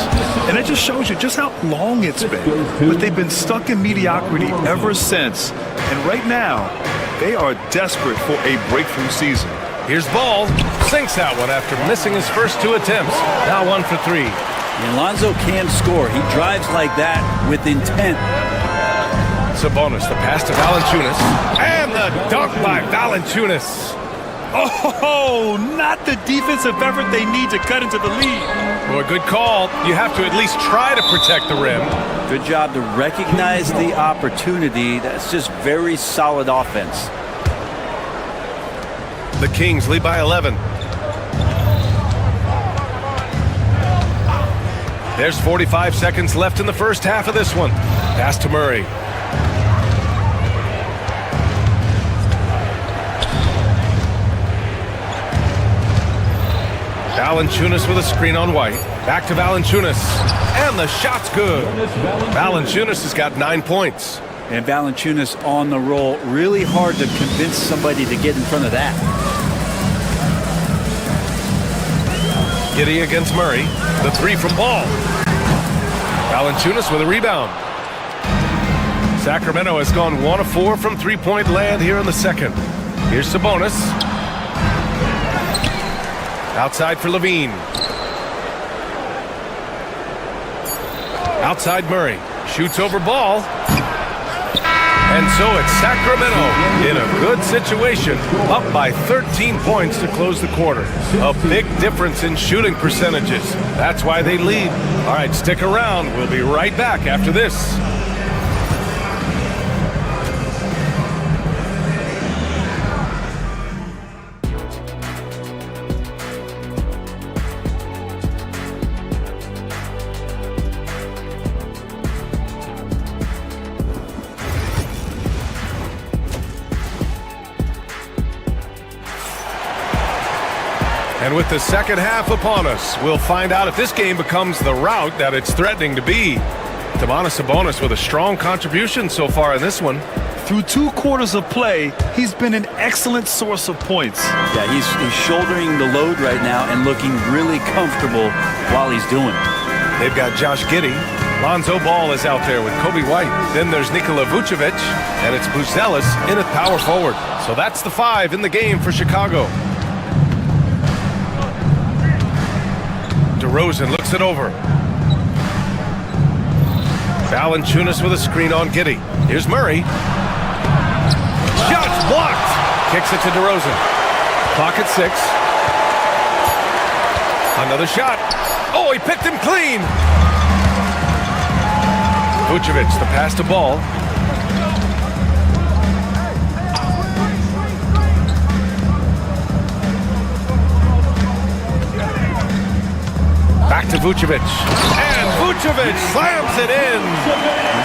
And it just shows you just how long it's been. But they've been stuck in mediocrity ever since. And right now, they are desperate for a breakthrough season. Here's Ball. Sinks that one after missing his first 2 attempts. Now 1 for 3. And Lonzo can score. He drives like that with intent. Sabonis, the pass to Valanciunas. And the dunk by Valanciunas. Oh, not the defensive effort they need to cut into the lead. Boy, good call. You have to at least try to protect the rim. Good job to recognize the opportunity. That's just very solid offense. The Kings lead by 11. There's 45 seconds left in the first half of this one. Pass to Murray. Valanciunas with a screen on White. Back to Valanciunas. And the shot's good. Valanciunas has got 9 points. And Valanciunas on the roll. Really hard to convince somebody to get in front of that. Giddey against Murray. The 3 from Ball. Valanciunas with a rebound. Sacramento has gone 1 of 4 from three-point land here in the second. Here's Sabonis. Outside for Levine. Outside Murray. Shoots over Ball. And And so it's Sacramento in a good situation, up by 13 points to close the quarter. A big difference in shooting percentages. That's why they lead. All right, stick around. We'll be right back after this. And with the second half upon us, we'll find out if this game becomes the rout that it's threatening to be. Domantas Sabonis with a strong contribution so far in this one. Through 2 quarters of play, he's been an excellent source of points. Yeah, he's shouldering the load right now and looking really comfortable while he's doing it. They've got Josh Giddey. Lonzo Ball is out there with Kobe White. Then there's Nikola Vucevic, and it's Buzelis in at power forward. So that's the 5 in the game for Chicago. DeRozan looks it over. Valanciunas with a screen on Giddey. Here's Murray. Shot's blocked. Kicks it to DeRozan. Clock at 6. Another shot. Oh, he picked him clean. Vucevic, the pass to Ball. Back to Vucevic. And Vucevic slams it in.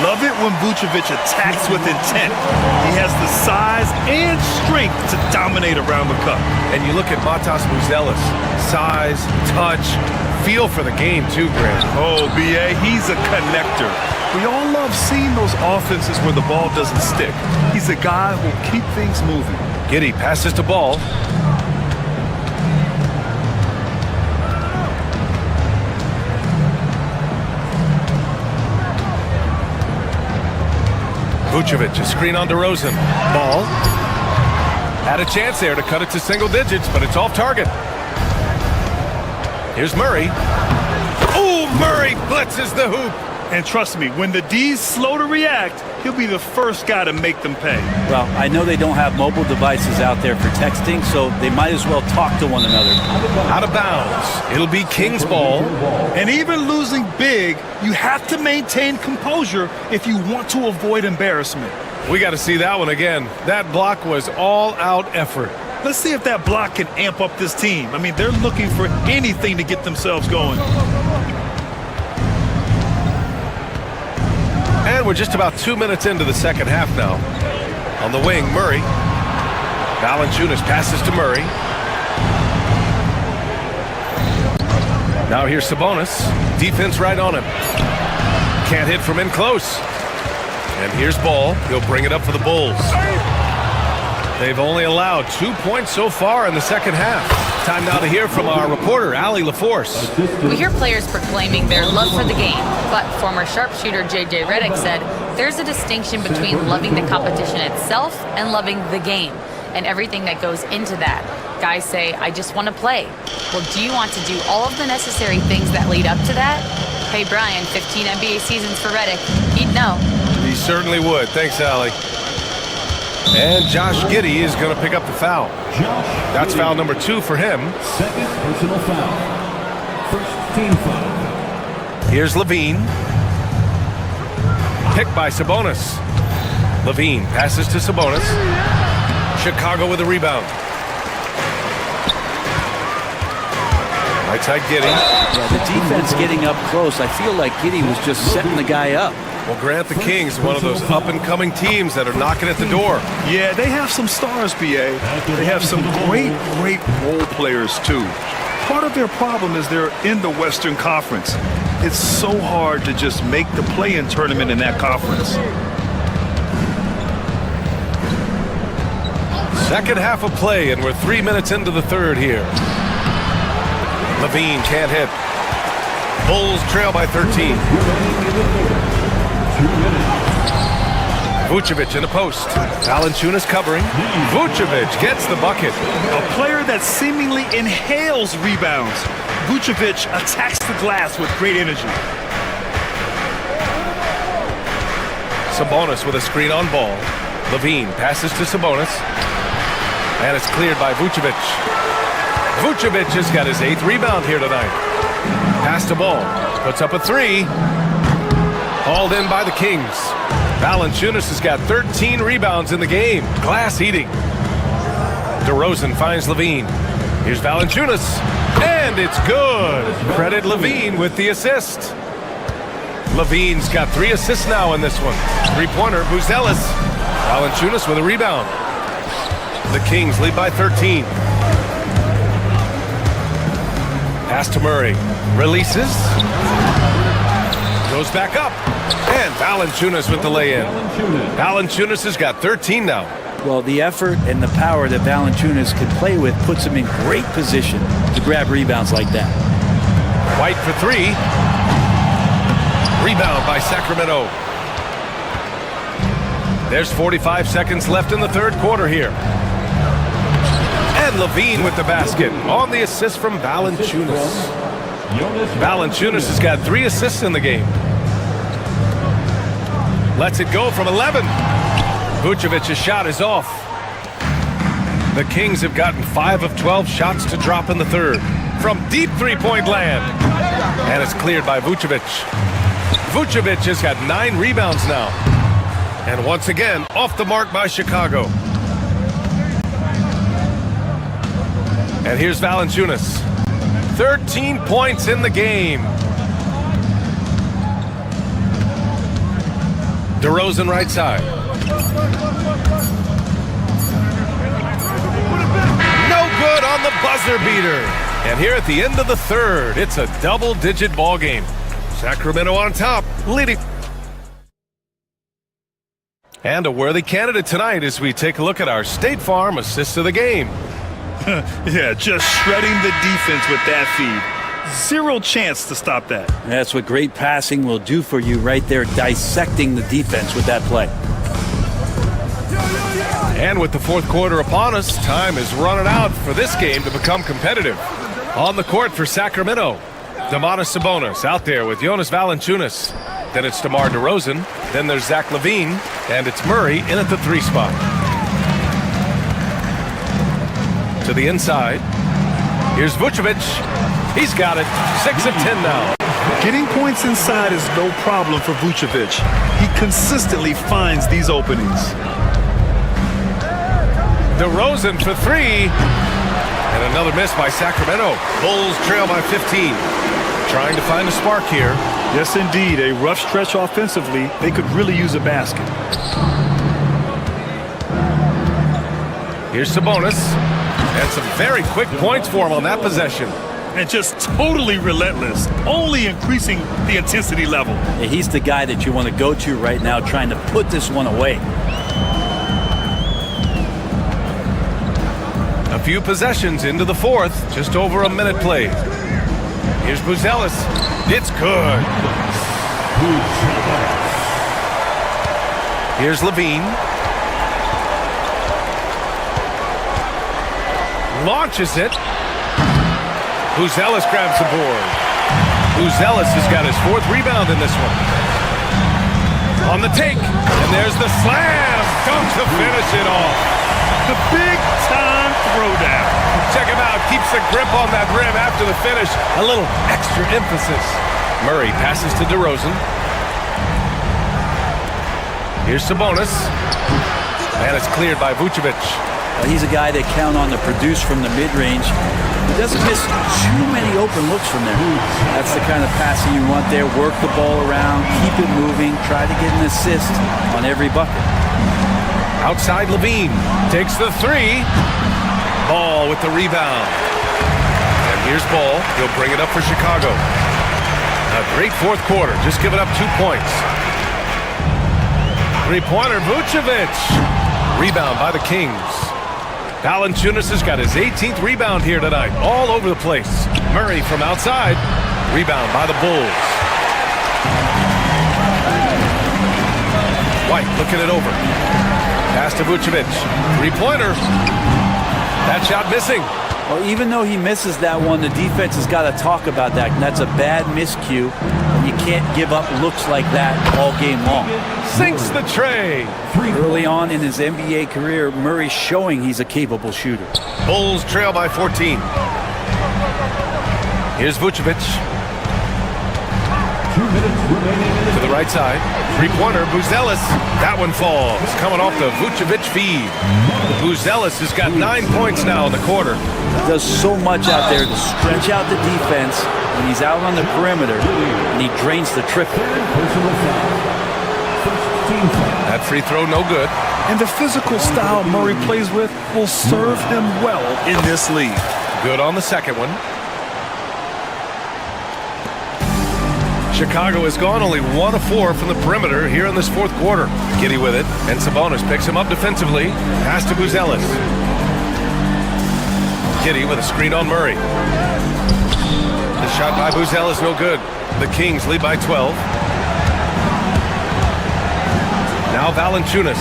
Love it when Vucevic attacks with intent. He has the size and strength to dominate around the cup. And you look at Matas Buzelis. Size, touch, feel for the game too, Grant. Oh, B.A., he's a connector. We all love seeing those offenses where the ball doesn't stick. He's a guy who'll keep things moving. Giddey passes to Ball. Vucevic, a screen on DeRozan. Ball. Had a chance there to cut it to single digits, but it's off target. Here's Murray. Oh, Murray blitzes the hoop. And trust me, when the D's slow to react, he'll be the first guy to make them pay. Well, I know they don't have mobile devices out there for texting, so they might as well talk to one another. Out of bounds. It'll be Kings ball. And even losing big, you have to maintain composure if you want to avoid embarrassment. We got to see that one again. That block was all-out effort. Let's see if that block can amp up this team. I mean, they're looking for anything to get themselves going. And we're just about 2 minutes into the second half now. On the wing, Murray. Valanciunas passes to Murray. Now here's Sabonis. Defense right on him. Can't hit from in close. And here's Ball. He'll bring it up for the Bulls. They've only allowed 2 points so far in the second half. Time now to hear from our reporter, Allie LaForce. We hear players proclaiming their love for the game, but former sharpshooter J.J. Redick said there's a distinction between loving the competition itself and loving the game and everything that goes into that. Guys say, I just want to play. Well, do you want to do all of the necessary things that lead up to that? Hey, Brian, 15 NBA seasons for Redick. He'd know. He certainly would. Thanks, Allie. And Josh Giddey is going to pick up the foul. That's foul number 2 for him. Second personal foul. First team foul. Here's Levine. Picked by Sabonis. Levine passes to Sabonis. Chicago with a rebound. Right side Giddey. Yeah, the defense getting up close. I feel like Giddey was just setting the guy up. Well, Grant, the Kings, one of those up-and-coming teams that are knocking at the door. Yeah, they have some stars, B.A. They have some great role players, too. Part of their problem is they're in the Western Conference. It's so hard to just make the play-in tournament in that conference. Second half of play, and we're 3 minutes into the third here. Levine can't hit. Bulls trail by 13. Vucevic in the post. Valanciunas covering. Vucevic gets the bucket. A player that seemingly inhales rebounds. Vucevic attacks the glass with great energy. Sabonis with a screen on Ball. Levine passes to Sabonis. And it's cleared by Vucevic. Vucevic has got his 8th rebound here tonight. Pass to Ball. Puts up a 3. Hauled in by the Kings. Valanciunas has got 13 rebounds in the game. Glass eating. DeRozan finds Levine. Here's Valanciunas. And it's good. Credit Levine with the assist. Levine's got 3 assists now in this one. 3-pointer, Buzelis. Valanciunas with a rebound. The Kings lead by 13. Pass to Murray. Releases. Goes back up. And Valanciunas with the lay-in. Valanciunas has got 13 now. Well, the effort and the power that Valanciunas can play with puts him in great position to grab rebounds like that. White for 3. Rebound by Sacramento. There's 45 seconds left in the 3rd quarter here. And Levine with the basket on the assist from Valanciunas. Valanciunas has got 3 assists in the game. Lets it go from 11. Vucevic's shot is off. The Kings have gotten 5 of 12 shots to drop in the 3rd. From deep 3-point land. And it's cleared by Vucevic. Vucevic has got 9 rebounds now. And once again, off the mark by Chicago. And here's Valanciunas. 13 points in the game. DeRozan right side. No good on the buzzer beater. And here at the end of the 3rd, it's a double-digit ball game. Sacramento on top, leading. And a worthy candidate tonight as we take a look at our State Farm assists of the game. Yeah, just shredding the defense with that feed. 0 chance to stop that. That's what great passing will do for you right there, dissecting the defense with that play. And with the 4th quarter upon us, time is running out for this game to become competitive. On the court for Sacramento, Domantas Sabonis out there with Jonas Valanciunas. Then it's DeMar DeRozan. Then there's Zach LaVine. And it's Murray in at the 3 spot. To the inside. Here's Vucevic. He's got it. 6 of 10 now. Getting points inside is no problem for Vucevic. He consistently finds these openings. DeRozan for 3. And another miss by Sacramento. Bulls trail by 15. Trying to find a spark here. Yes, indeed. A rough stretch offensively. They could really use a basket. Here's Sabonis. And some very quick points for him on that possession. And just totally relentless, only increasing the intensity level. Yeah, he's the guy that you want to go to right now, trying to put this one away. A few possessions into the 4th, just over a minute played. Here's Buzelis. It's good. Here's Levine. Launches it. Buzelis grabs the board. Buzelis has got his 4th rebound in this one. On the take. And there's the slam. Dunk to finish it off. The big-time throwdown. Check him out. Keeps the grip on that rim after the finish. A little extra emphasis. Murray passes to DeRozan. Here's Sabonis. And it's cleared by Vucevic. He's a guy they count on to produce from the mid-range. He doesn't miss too many open looks from there. That's the kind of passing you want there. Work the ball around, keep it moving, try to get an assist on every bucket. Outside Levine. Takes the 3. Ball with the rebound. And here's Ball. He'll bring it up for Chicago. A great 4th quarter. Just giving up 2 points. 3-pointer, Vucevic. Rebound by the Kings. Valanciunas has got his 18th rebound here tonight. All over the place. Murray from outside. Rebound by the Bulls. White looking it over. Pass to Vucevic. 3-pointer. That shot missing. Well, even though he misses that one, the defense has got to talk about that. And that's a bad miscue. And you can't give up looks like that all game long. Sinks the tray. Early on in his NBA career, Murray's showing he's a capable shooter. Bulls trail by 14. Here's Vucevic. To the right side. Three-pointer, Buzelis. That one falls. Coming off the Vucevic feed. Buzelis has got 9 points now in the quarter. Does so much out there to stretch out the defense when he's out on the perimeter, and he drains the triple. That free throw no good. And the physical style Murray plays with will serve him well in this league. Good on the second one. Chicago has gone only 1 of 4 from the perimeter here in this fourth quarter. Giddey with it, and Sabonis picks him up defensively. Pass to Buzelis. Giddey with a screen on Murray. The shot by Buzelis no good. The Kings lead by 12. Now Valanciunas.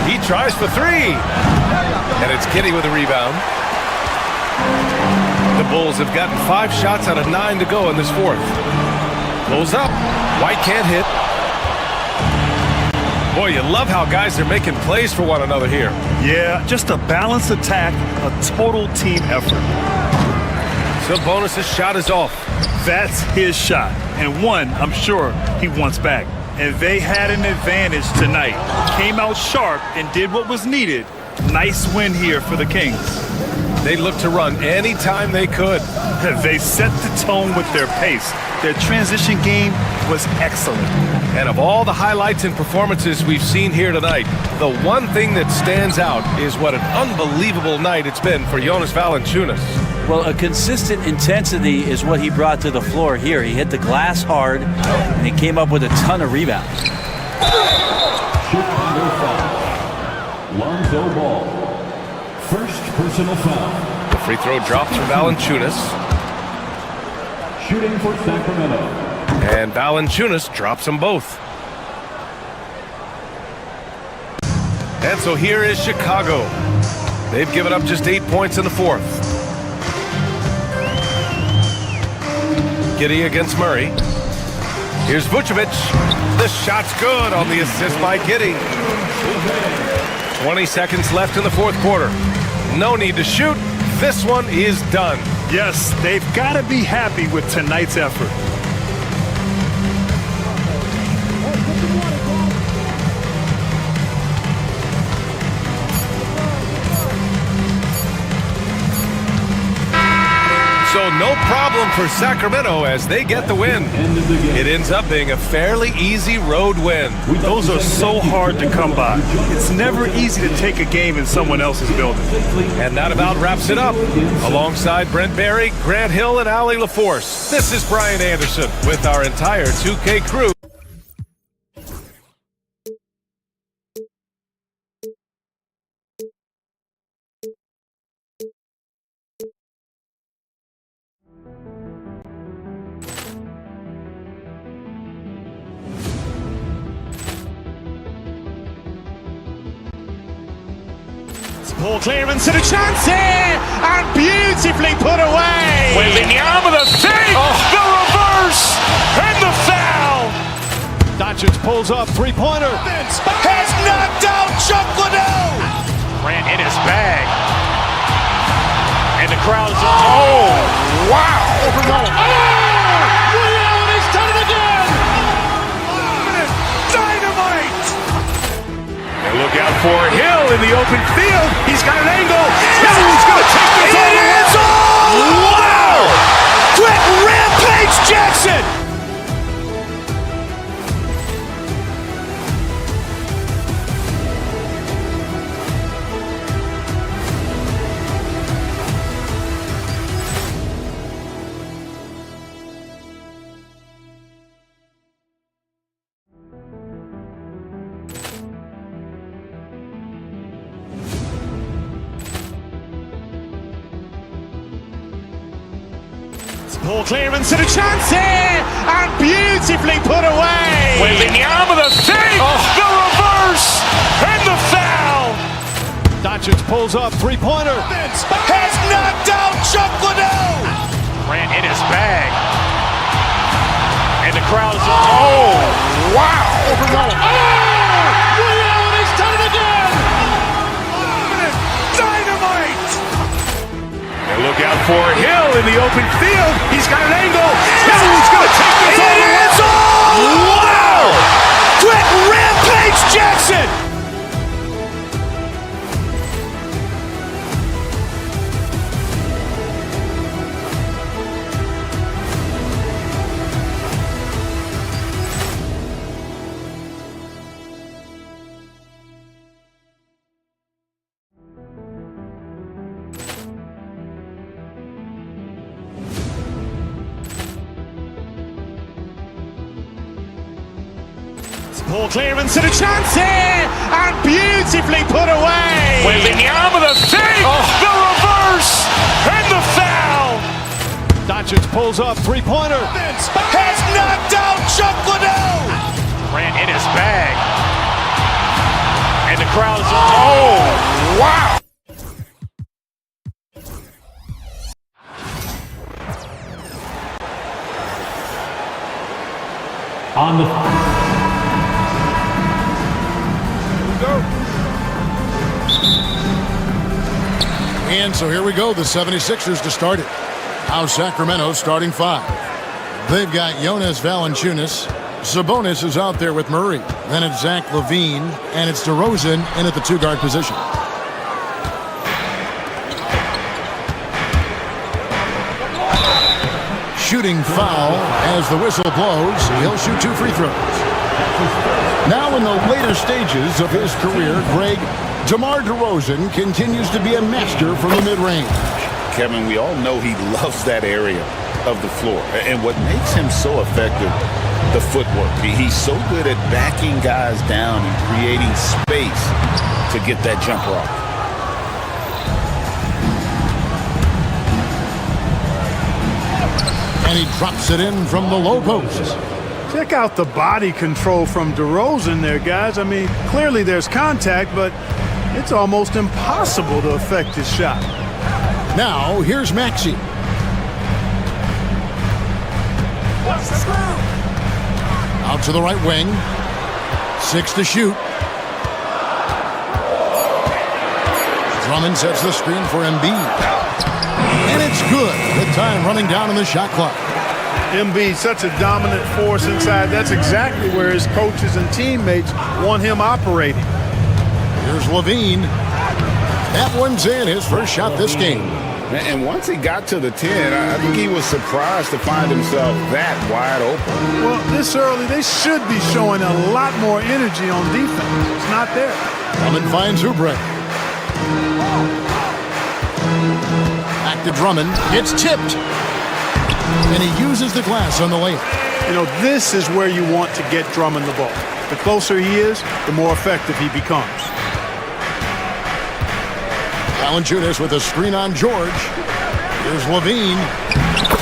He tries for 3. And it's Giddey with a rebound. The Bulls have gotten 5 shots out of 9 to go in this fourth. Pulls up. White can't hit. Boy, you love how guys are making plays for one another here. Yeah, just a balanced attack, a total team effort. Sabonis' shot is off. That's his shot, and one I'm sure he wants back. And they had an advantage tonight. Came out sharp and did what was needed. Nice win here for the Kings. They looked to run anytime they could. They set the tone with their pace. Their transition game was excellent. And of all the highlights and performances we've seen here tonight, the one thing that stands out is what an unbelievable night it's been for Jonas Valanciunas. Well, a consistent intensity is what he brought to the floor here. He hit the glass hard, and he came up with a ton of rebounds. Lonzo Ball. First personal foul. The free throw drops for Valanciunas. Shooting for Sacramento. And Valanciunas drops them both. And so here is Chicago. They've given up just 8 points in the fourth. Giddey against Murray. Here's Vucevic. The shot's good on the assist by Giddey. 20 seconds left in the fourth quarter. No need to shoot. This one is done. Yes, they've got to be happy with tonight's effort. So no problem for Sacramento as they get the win. It ends up being a fairly easy road win. Those are so hard to come by. It's never easy to take a game in someone else's building. And that about wraps it up. Alongside Brent Barry, Grant Hill, and Allie LaForce, this is Brian Anderson with our entire 2K crew. Ball clearance and a chance here, and beautifully put away. Wembanyama the fake, the reverse, and the foul. Doncic pulls up, three-pointer. Has knocked out Chuck Liddell. Ran in his bag. And the crowd is, oh, wow. He's done it again. Dynamite. And look out for Hill in the open field. He's got an angle. He's going to take this all the way. Wow. Quick Rampage Jackson. Ball clearance and a chance here, and beautifully put away. Wembanyama the fake, the reverse, and the foul. Doncic pulls up, three-pointer. Has knocked out Chuck Liddell. Ran in his bag. And the crowd is, oh, wow. He's done it again! Dynamite! And look out for Hill in the open field. He's got an angle. Hill's going to take this all the way. Wow! Quick Rampage Jackson! Poor clearance and a chance here, and beautifully put away. With the arm of the fake, the reverse, and the foul. Doncic pulls up, three-pointer. Has knocked out Chuck Liddell. Ran in his bag. And the crowd is, oh, wow. On the And so here we go, the 76ers to start it. Now Sacramento starting five. They've got Jonas Valanciunas. Sabonis is out there with Murray. Then it's Zach LaVine, and it's DeRozan in at the two-guard position. Shooting foul as the whistle blows. He'll shoot 2 free throws. Now in the later stages of his career, Greg, DeMar DeRozan continues to be a master from the mid-range. Kevin, we all know he loves that area of the floor. And what makes him so effective, the footwork. He's so good at backing guys down and creating space to get that jumper off. And he drops it in from the low post. Check out the body control from DeRozan there, guys. I mean, clearly there's contact, but it's almost impossible to affect his shot. Now, here's Maxey. Out to the right wing. 6 to shoot. Drummond sets the screen for Embiid. And it's good. With time running down on the shot clock. Embiid, such a dominant force inside. That's exactly where his coaches and teammates want him operating. Here's LaVine. That one's in, his first shot this game. And once he got to the 10, I think he was surprised to find himself that wide open. Well, this early, they should be showing a lot more energy on defense. It's not there. Drummond finds Oubre. Back to Drummond. It's tipped. And he uses the glass on the layup. You know, this is where you want to get Drummond the ball. The closer he is, the more effective he becomes. Valanciunas with a screen on George. Here's LaVine.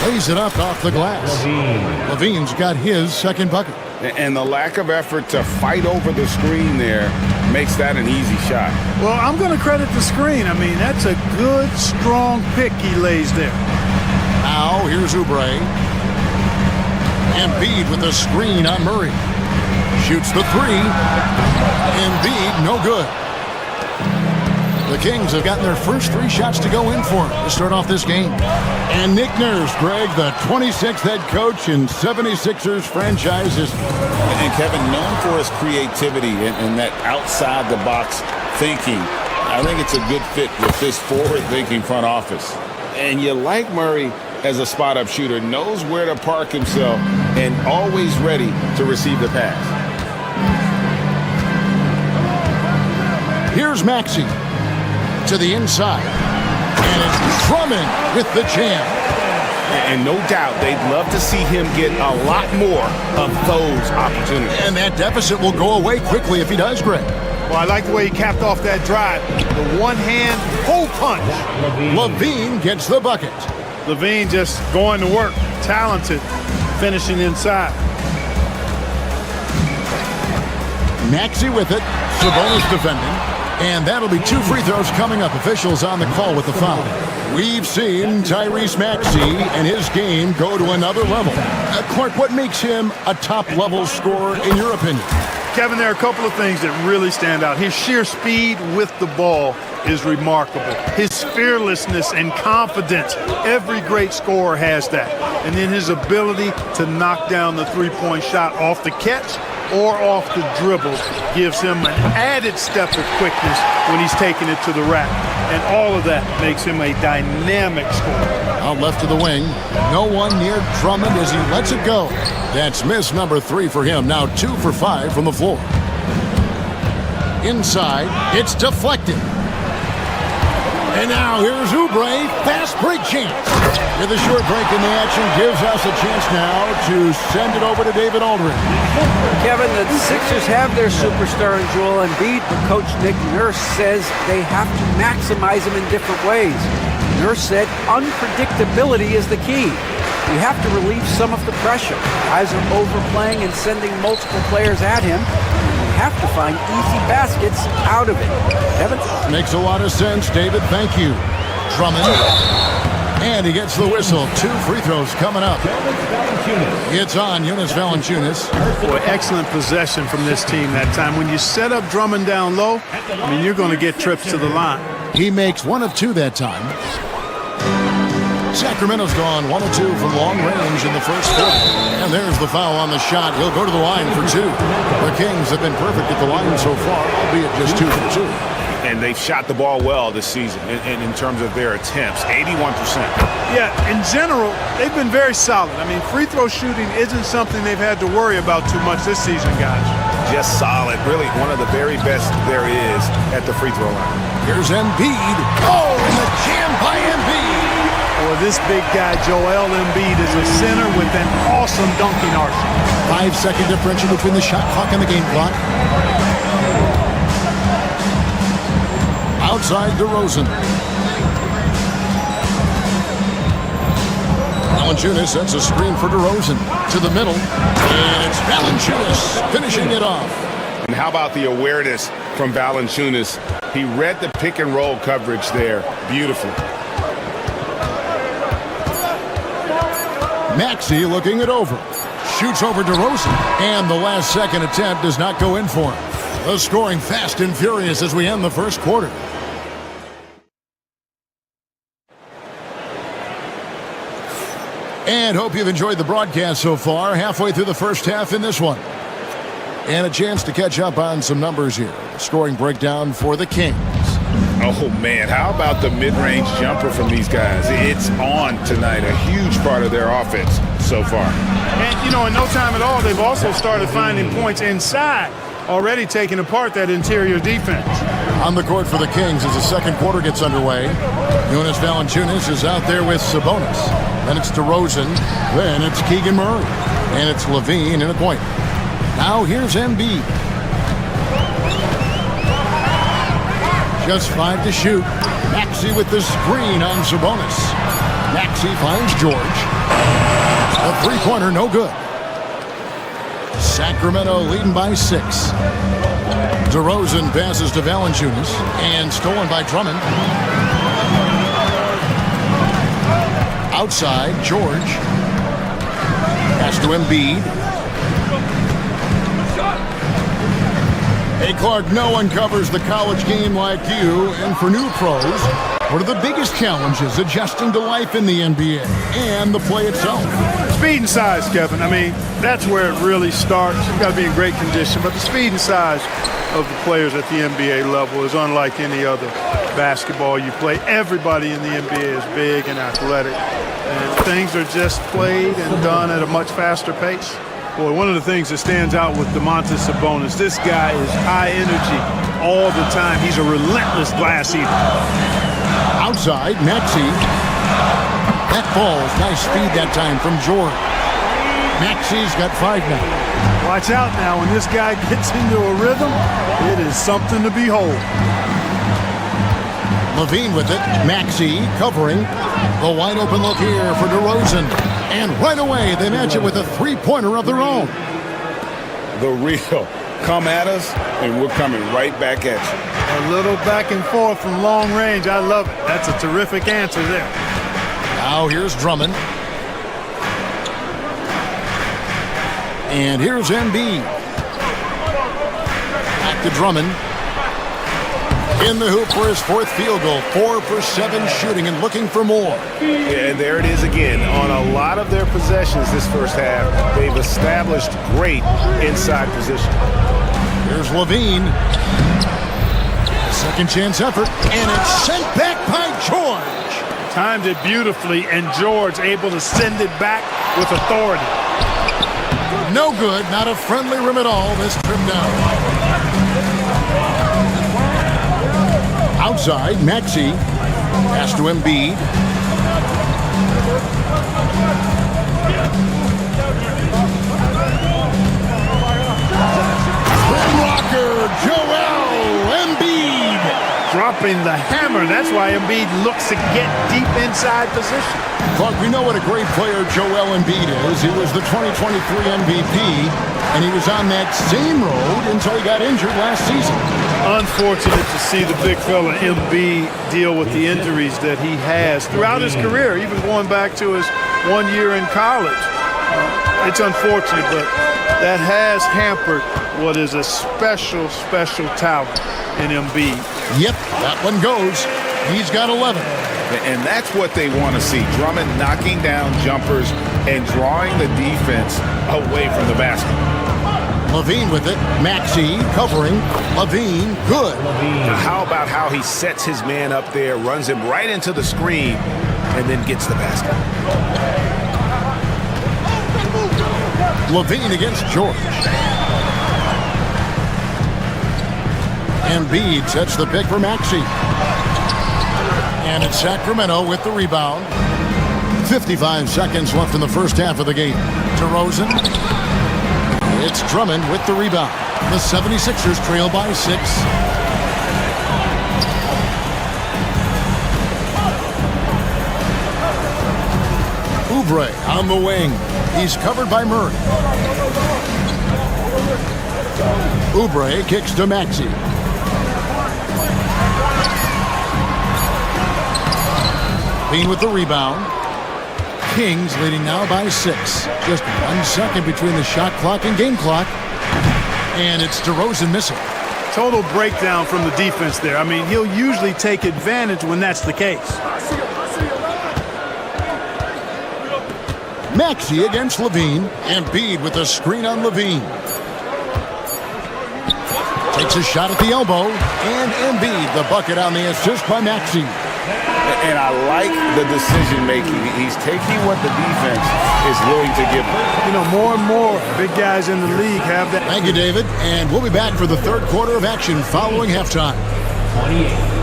Plays it up off the glass. LaVine's got his second bucket. And the lack of effort to fight over the screen there makes that an easy shot. Well, I'm going to credit the screen. I mean, that's a good, strong pick he lays there. Now, here's Oubre. Embiid with a screen on Murray. Shoots the 3. Embiid, no good. The Kings have gotten their first 3 shots to go in for to start off this game. And Nick Nurse, Greg, the 26th head coach in 76ers franchises. And Kevin, known for his creativity and that outside-the-box thinking, I think it's a good fit with this forward-thinking front office. And you like Murray as a spot-up shooter, knows where to park himself, and always ready to receive the pass. Here's Maxey to the inside. And it's Drummond with the jam. And no doubt they'd love to see him get a lot more of those opportunities. And that deficit will go away quickly if he does, Greg. Well, I like the way he capped off that drive. The one-hand hole punch. LaVine gets the bucket. LaVine just going to work. Talented. Finishing inside. Maxey with it. Sabonis defending. And that'll be 2 free throws coming up. Officials on the call with the foul. We've seen Tyrese Maxey and his game go to another level. Clark, what makes him a top-level scorer in your opinion? Kevin, there are a couple of things that really stand out. His sheer speed with the ball is remarkable. His fearlessness and confidence, every great scorer has that. And then his ability to knock down the three-point shot off the catch or off the dribble gives him an added step of quickness when he's taking it to the rack. And all of that makes him a dynamic scorer. Out left to the wing. No one near Drummond as he lets it go. That's miss number 3 for him. Now 2 for 5 from the floor. Inside, it's deflected. And now here's Oubre, fast break chance. With a short break in the action, gives us a chance now to send it over to David Aldridge. Kevin, the Sixers have their superstar in Joel Embiid, but Coach Nick Nurse says they have to maximize him in different ways. Nurse said unpredictability is the key. You have to relieve some of the pressure. Guys are overplaying and sending multiple players at him. Have to find easy baskets out of it. Evan? Makes a lot of sense, David. Thank you. Drummond. And he gets the whistle. 2 free throws coming up. It's on Jonas Valanciunas. Boy, excellent possession from this team that time. When you set up Drummond down low, I mean, you're going to get trips to the line. He makes 1 of 2 that time. Sacramento's gone 1 of 2 from long range in the first quarter. And there's the foul on the shot. He'll go to the line for 2. The Kings have been perfect at the line so far, albeit just 2 for 2. And they've shot the ball well this season in terms of their attempts, 81%. Yeah, in general, they've been very solid. I mean, free throw shooting isn't something they've had to worry about too much this season, guys. Just solid. Really one of the very best there is at the free throw line. Here's Embiid. Oh, and the jam by Embiid. Boy, this big guy, Joel Embiid, is a center with an awesome dunking arsenal. 5-second differential between the shot clock and the game clock. Outside DeRozan. Valanciunas sets a screen for DeRozan. To the middle. And it's Valanciunas finishing it off. And how about the awareness from Valanciunas? He read the pick and roll coverage there beautifully. Maxey looking it over. Shoots over DeRozan. And the last second attempt does not go in for him. The scoring fast and furious as we end the first quarter. And hope you've enjoyed the broadcast so far. Halfway through the first half in this one. And a chance to catch up on some numbers here. The scoring breakdown for the Kings. Oh, man, how about the mid-range jumper from these guys? It's on tonight, a huge part of their offense so far. And, you know, in no time at all, they've also started finding points inside, already taking apart that interior defense. On the court for the Kings as the second quarter gets underway. Jonas Valanciunas is out there with Sabonis. Then it's DeRozan. Then it's Keegan Murray. And it's Levine in a point. Now here's Embiid. Just 5 to shoot. Maxey with the screen on Sabonis. Maxey finds George. A three-pointer, no good. Sacramento leading by 6. DeRozan passes to Valanciunas and stolen by Drummond. Outside, George. Pass to Embiid. Hey, Clark, no one covers the college game like you. And for new pros, what are the biggest challenges adjusting to life in the NBA and the play itself? Speed and size, Kevin. I mean, that's where it really starts. You've got to be in great condition. But the speed and size of the players at the NBA level is unlike any other basketball you play. Everybody in the NBA is big and athletic. And things are just played and done at a much faster pace. Boy, one of the things that stands out with Domantas Sabonis, this guy is high energy all the time. He's a relentless glass eater. Outside, Maxey. That falls. Nice speed that time from George. Maxey's got 5 now. Watch out now. When this guy gets into a rhythm, it is something to behold. Levine with it. Maxey covering. The wide open look here for DeRozan. And right away, they match it with a three-pointer of their own. The real come at us, and we're coming right back at you. A little back and forth from long range. I love it. That's a terrific answer there. Now here's Drummond. And here's Embiid. Back to Drummond. In the hoop for his fourth field goal. 4 for 7 shooting and looking for more. Yeah, and there it is again. On a lot of their possessions this first half, they've established great inside position. Here's Levine. Second chance effort. And it's sent back by George. Timed it beautifully, and George able to send it back with authority. No good. Not a friendly rim at all. This trim down. Outside, Maxey. Pass to Embiid. Blocker, Joel Embiid. Dropping the hammer. That's why Embiid looks to get deep inside position. Clark, we know what a great player Joel Embiid is. He was the 2023 MVP, and he was on that same road until he got injured last season. Unfortunate to see the big fella Embiid deal with the injuries that he has throughout his career, even going back to his 1 year in college. It's unfortunate, but that has hampered what is a special, special talent in Embiid. Yep, that one goes. He's got 11. And that's what they want to see. Drummond knocking down jumpers and drawing the defense away from the basket. Levine with it. Maxey covering. Levine, good. Now, how about how he sets his man up there, runs him right into the screen, and then gets the basket. Levine against George. Embiid sets the pick for Maxey. And it's Sacramento with the rebound. 55 seconds left in the first half of the game. DeRozan. It's Drummond with the rebound. The 76ers trail by 6. Oubre on the wing. He's covered by Murray. Oubre kicks to Maxey. Bean with the rebound. Kings leading now by 6. Just 1 second between the shot clock and game clock. And it's DeRozan missing. Total breakdown from the defense there. I mean, he'll usually take advantage when that's the case. Maxey against Levine. Embiid with a screen on Levine. Takes a shot at the elbow. And Embiid, the bucket on the assist by Maxey. And I like the decision-making. He's taking what the defense is willing to give him. You know, more and more big guys in the league have that. Thank you, David. And we'll be back for the third quarter of action following halftime. 28.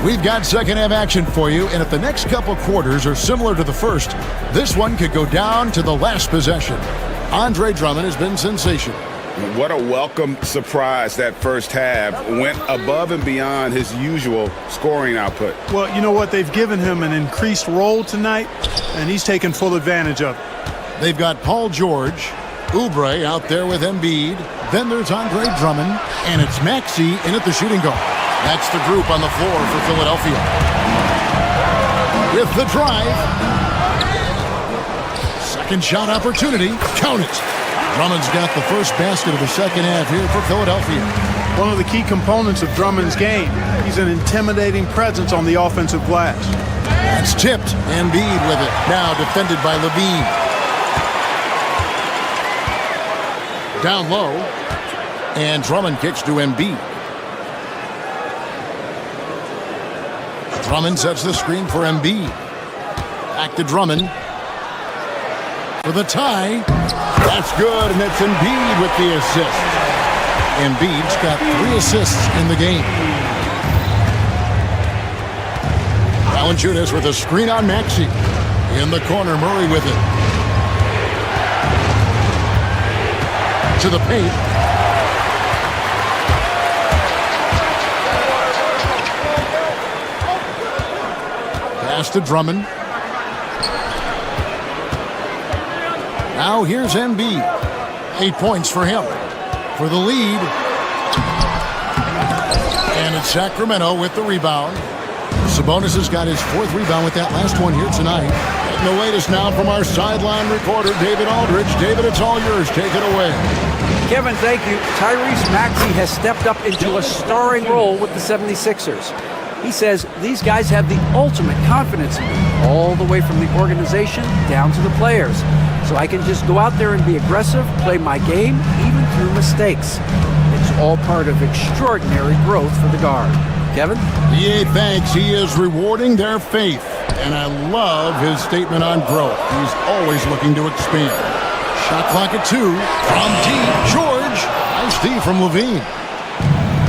We've got second half action for you, and if the next couple quarters are similar to the first, this one could go down to the last possession. Andre Drummond has been sensational. What a welcome surprise that first half. Went above and beyond his usual scoring output. Well, you know what? They've given him an increased role tonight, and he's taken full advantage of it. They've got Paul George, Oubre out there with Embiid. Then there's Andre Drummond, and it's Maxey in at the shooting guard. That's the group on the floor for Philadelphia. With the drive. Second shot opportunity. Count it. Drummond's got the first basket of the second half here for Philadelphia. One of the key components of Drummond's game. He's an intimidating presence on the offensive glass. That's tipped. Embiid with it. Now defended by Levine. Down low. And Drummond kicks to Embiid. Drummond sets the screen for Embiid. Back to Drummond. For the tie. That's good, and it's Embiid with the assist. Embiid's got 3 assists in the game. Valanciunas with a screen on Maxey. In the corner, Murray with it. To the paint. Pass to Drummond. Now here's Embiid. 8 points for him. For the lead. And it's Sacramento with the rebound. Sabonis has got his 4th rebound with that last one here tonight. Getting the latest now from our sideline reporter, David Aldridge. David, it's all yours. Take it away. Kevin, thank you. Tyrese Maxey has stepped up into a starring role with the 76ers. He says these guys have the ultimate confidence in me, all the way from the organization down to the players. So I can just go out there and be aggressive, play my game, even through mistakes. It's all part of extraordinary growth for the guard. Kevin? EA thanks. He is rewarding their faith. And I love his statement on growth. He's always looking to expand. Shot clock at 2. From deep, George. Nice D from Levine.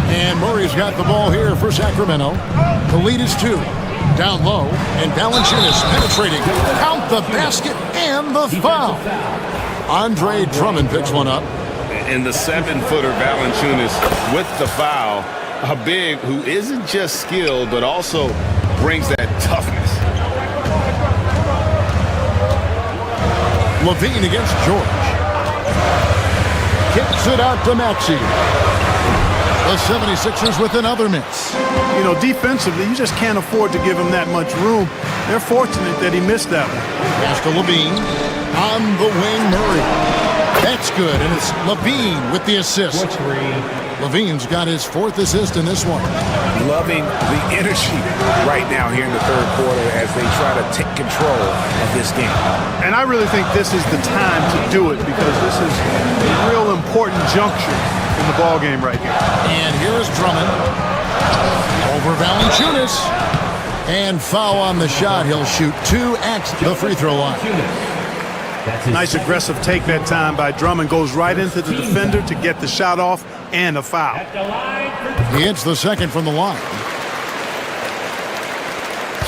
And Murray's got the ball here for Sacramento. The lead is 2. Down low, and Valanciunas penetrating. Count the basket and the foul. Andre Drummond picks one up. And the 7-footer Valanciunas with the foul. A big who isn't just skilled, but also brings that toughness. Levine against George. Kicks it out to Maxey. The 76ers with another miss. You know, defensively, you just can't afford to give him that much room. They're fortunate that he missed that one. Pass to Levine. On the wing, Murray. That's good, and it's Levine with the assist. Levine's got his 4th assist in this one. Loving the energy right now here in the 3rd quarter as they try to take control of this game. And I really think this is the time to do it because this is a real important juncture in the ball game right here. And here is Drummond. Over Valanciunas. And foul on the shot. He'll shoot 2 at the free throw line. Nice aggressive take that time by Drummond. Goes right into the defender to get the shot off and a foul. He hits the second from the line.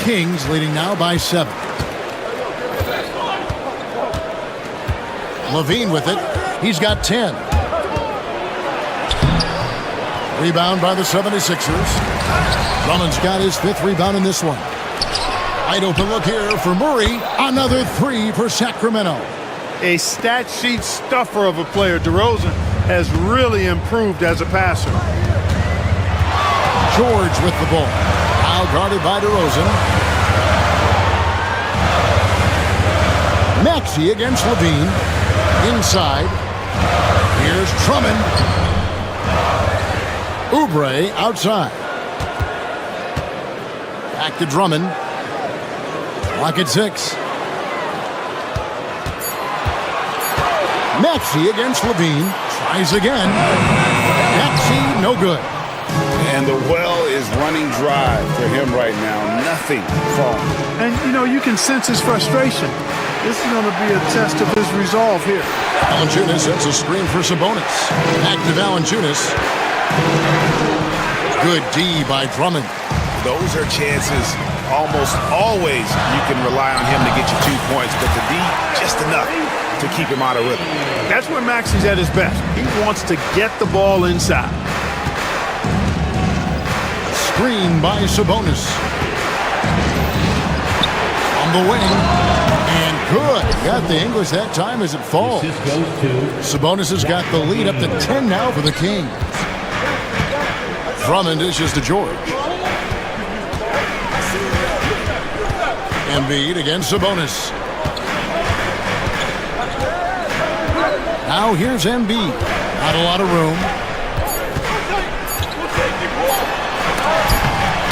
Kings leading now by 7. Levine with it. He's got 10. Rebound by the 76ers. Drummond's got his 5th rebound in this one. Wide open look here for Murray. Another 3 for Sacramento. A stat sheet stuffer of a player. DeRozan has really improved as a passer. George with the ball. Now guarded by DeRozan. Maxey against Levine. Inside. Here's Drummond. Oubre outside. Back to Drummond. Clock at 6. Maxey against Levine. Tries again. Maxey, no good. And the well is running dry for him right now. Nothing falling. And, you know, you can sense his frustration. This is going to be a test of his resolve here. Valanciunas sets a screen for Sabonis. Back to Valanciunas. Good D by Drummond. Those are chances almost always you can rely on him to get you 2 points, but the D, just enough to keep him out of rhythm. That's where Maxey's at his best. He wants to get the ball inside. Screen by Sabonis. On the wing. And good. Got the English that time as it falls. Sabonis has got the lead up to 10 now for the Kings. Drummond dishes to George. Embiid against Sabonis. Now here's Embiid. Not a lot of room.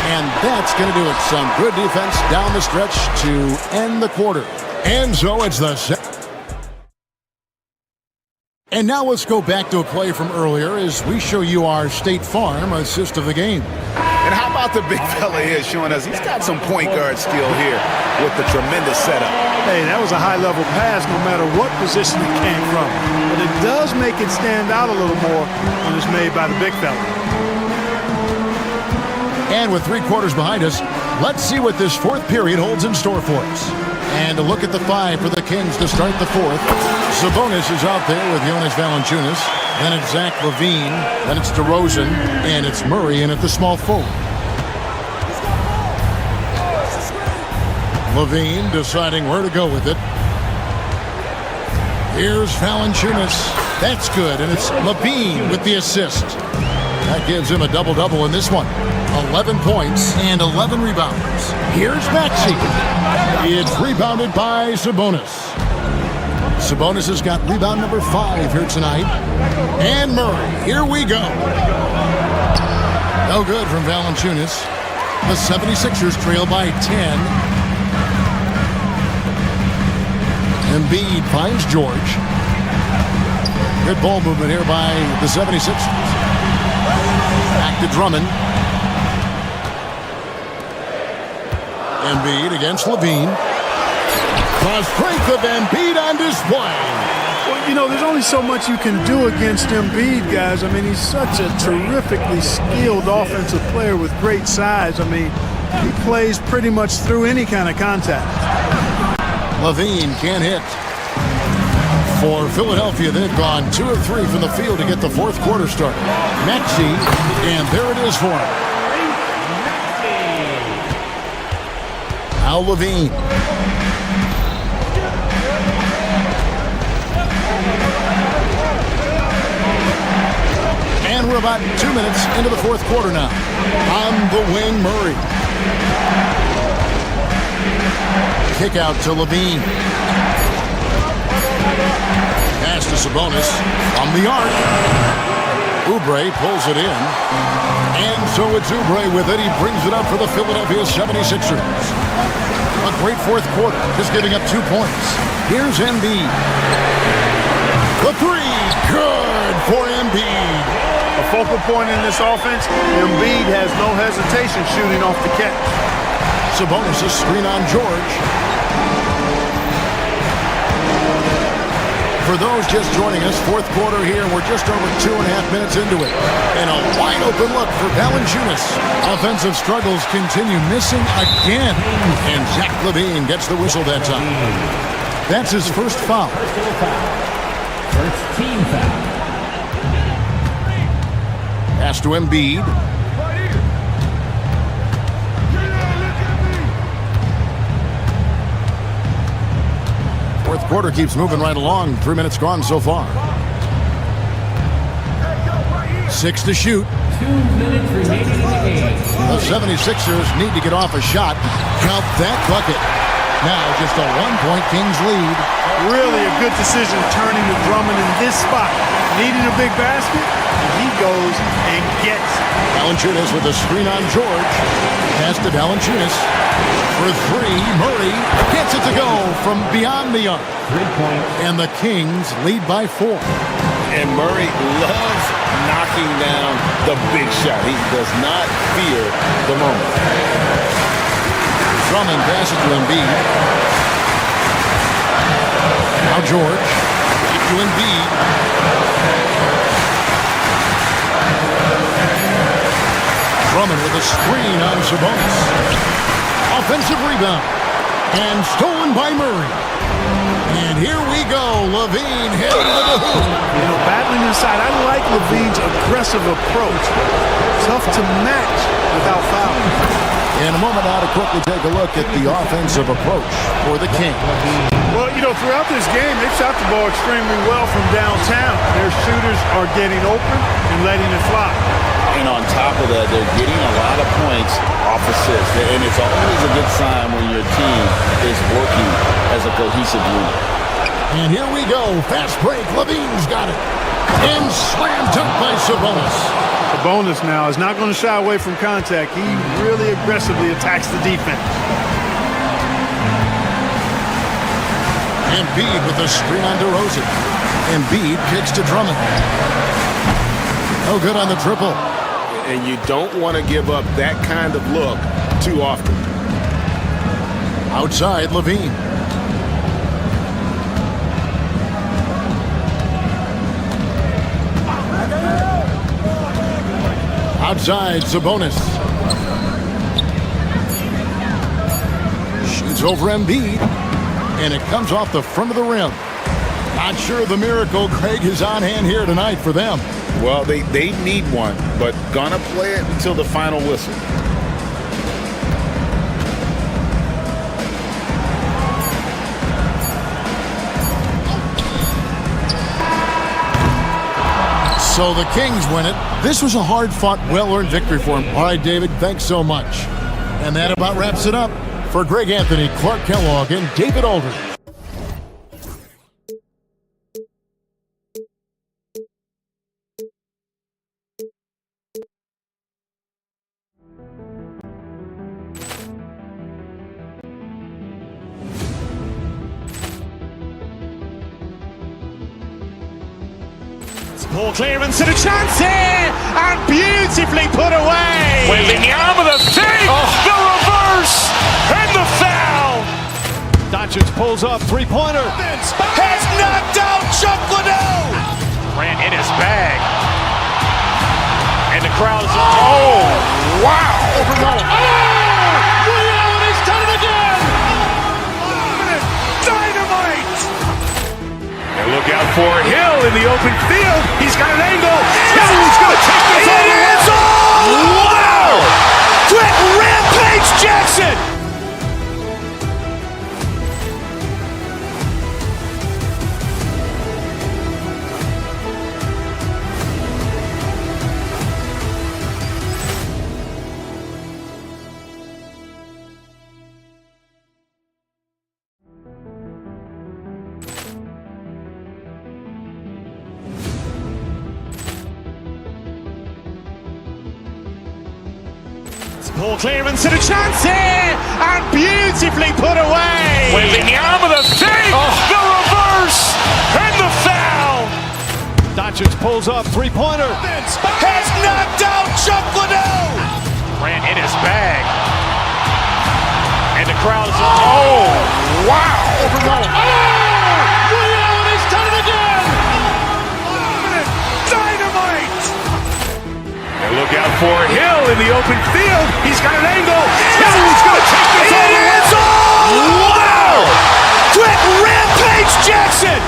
And that's going to do it. Some good defense down the stretch to end the quarter. And so it's the second. And now let's go back to a play from earlier as we show you our State Farm assist of the game. And how about the big fella here showing us he's got some point guard skill here with the tremendous setup. Hey, that was a high-level pass no matter what position it came from. But it does make it stand out a little more when it's made by the big fella. And with 3 quarters behind us, Let's see what this fourth period holds in store for us. And a look at the five for the Kings to start the fourth. Sabonis is out there with Jonas Valanciunas. Then it's Zach LaVine. Then it's DeRozan. And it's Murray in at the small forward. LaVine deciding where to go with it. Here's Valanciunas. That's good. And it's LaVine with the assist. That gives him a double-double in this one. 11 points and 11 rebounds. Here's Maxey. It's rebounded by Sabonis. Sabonis has got rebound number 5 here tonight. And Murray. Here we go. No good from Valanciunas. The 76ers trail by 10. Embiid finds George. Good ball movement here by the 76ers. Back to Drummond. Embiid against LaVine. The strength of Embiid on display. Well, you know, there's only so much you can do against Embiid, guys. I mean, he's such a terrifically skilled offensive player with great size. I mean, he plays pretty much through any kind of contact. LaVine can't hit. For Philadelphia, they've gone 2 of 3 from the field to get the fourth quarter started. Maxey, and there it is for him. Al LaVine. And we're about 2 minutes into the fourth quarter now. On the wing, Murray. Kick out to LaVine. Pass to Sabonis from the arc. Oubre pulls it in. And so it's Oubre with it. He brings it up for the Philadelphia 76ers. A great fourth quarter, just giving up 2 points. Here's Embiid. The three, good for Embiid. A focal point in this offense, Embiid has no hesitation shooting off the catch. Sabonis' screen on George. For those just joining us, fourth quarter here. We're just over 2.5 minutes into it. And a wide open look for Valanciunas. Offensive struggles continue, missing again. And Zach LaVine gets the whistle that time. That's his first foul. First team foul. Pass to Embiid. Fourth quarter keeps moving right along. 3 minutes gone so far. 6 to shoot. 2 minutes remaining in the game. The 76ers need to get off a shot. Count that bucket. Now just a 1-point Kings lead. Really a good decision turning to Drummond in this spot. Needing a big basket, and he goes and gets it. Valanciunas with a screen on George. Pass to Valanciunas. For 3, Murray gets it to go from beyond the arc. 3 points. And the Kings lead by 4. And Murray loves knocking down the big shot. He does not fear the moment. Drummond passes to Embiid. Now George. Back to Embiid. Drummond with a screen on Sabonis. Offensive rebound. And stolen by Murray. And here we go. LaVine heading to the hoop. You know, battling inside. I like LaVine's aggressive approach. Tough to match without fouling. In a moment now to quickly take a look at the offensive approach for the Kings. Well, you know, throughout this game, they've shot the ball extremely well from downtown. Their shooters are getting open and letting it fly. And on top of that, they're getting a lot of points off assists. And it's always a good sign when your team is working as a cohesive unit. And here we go. Fast break. LaVine's got it. And slam dunk by Sabonis. Sabonis now is not going to shy away from contact. He really aggressively attacks the defense. Embiid with a screen on DeRozan. Embiid kicks to Drummond. No good on the triple. And you don't want to give up that kind of look too often. Outside, LaVine. Outside, Sabonis. It's over Embiid, and it comes off the front of the rim. Not sure the miracle, Craig, is on hand here tonight for them. Well, they need one, but gonna play it until the final whistle. So the Kings win it. This was a hard-fought, well-earned victory for him. All right, David, thanks so much. And that about wraps it up. For Greg Anthony, Clark Kellogg, and David Aldridge. Ball clearance and a chance here, and beautifully put away. Wembanyama the fake, the reverse, and the foul. Doncic pulls up, three-pointer. Has knocked out Chuck Liddell. Ran in his bag. And the crowd is, oh, wow. He's done it again. Dynamite. And look out for Hill in the open field. He's got an angle. He's going to take this all the way. Wow. Quick Rampage Jackson. Ball clearance and a chance here, and beautifully put away. Wembanyama the fake, the reverse, and the foul. Doncic pulls up, three-pointer. Has knocked out Chuck Liddell. Ran in his bag. And the crowd is, oh, wow. He's done it again. Dynamite. And look out for Hill in the open field. He's got an angle. He's going to take this all the way. Wow. Quick Rampage Jackson.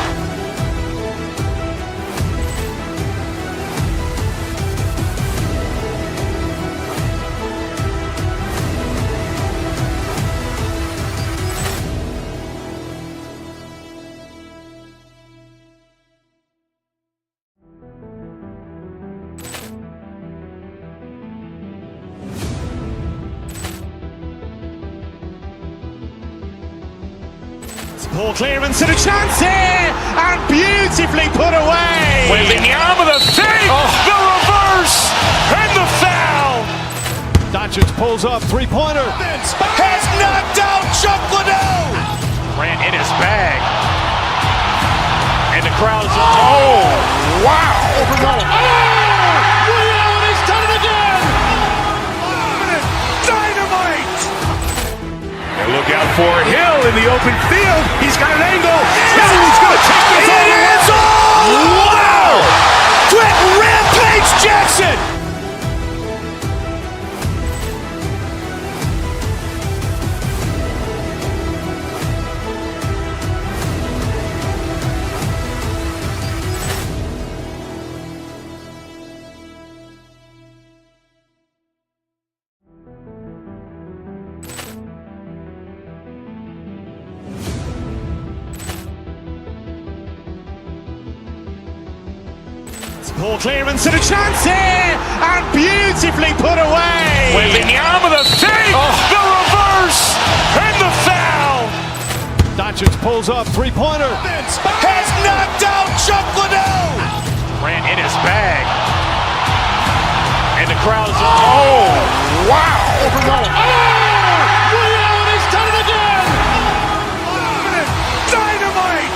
Ball clearance and a chance here, and beautifully put away. Wembanyama the fake, the reverse, and the foul. Doncic pulls up, three-pointer. Has knocked out Chuck Liddell. Ran in his bag. And the crowd is, oh, wow. He's done it again. Dynamite. And look out for Hill in the open field. He's got an angle. He's going to take this all the way. Wow. Quick Rampage Jackson. Ball clearance and a chance here, and beautifully put away. Wembanyama the fake, the reverse, and the foul. Doncic pulls up, three-pointer. Has knocked out Chuck Liddell. Ran in his bag. And the crowd is, oh, wow. He's done it again. Dynamite.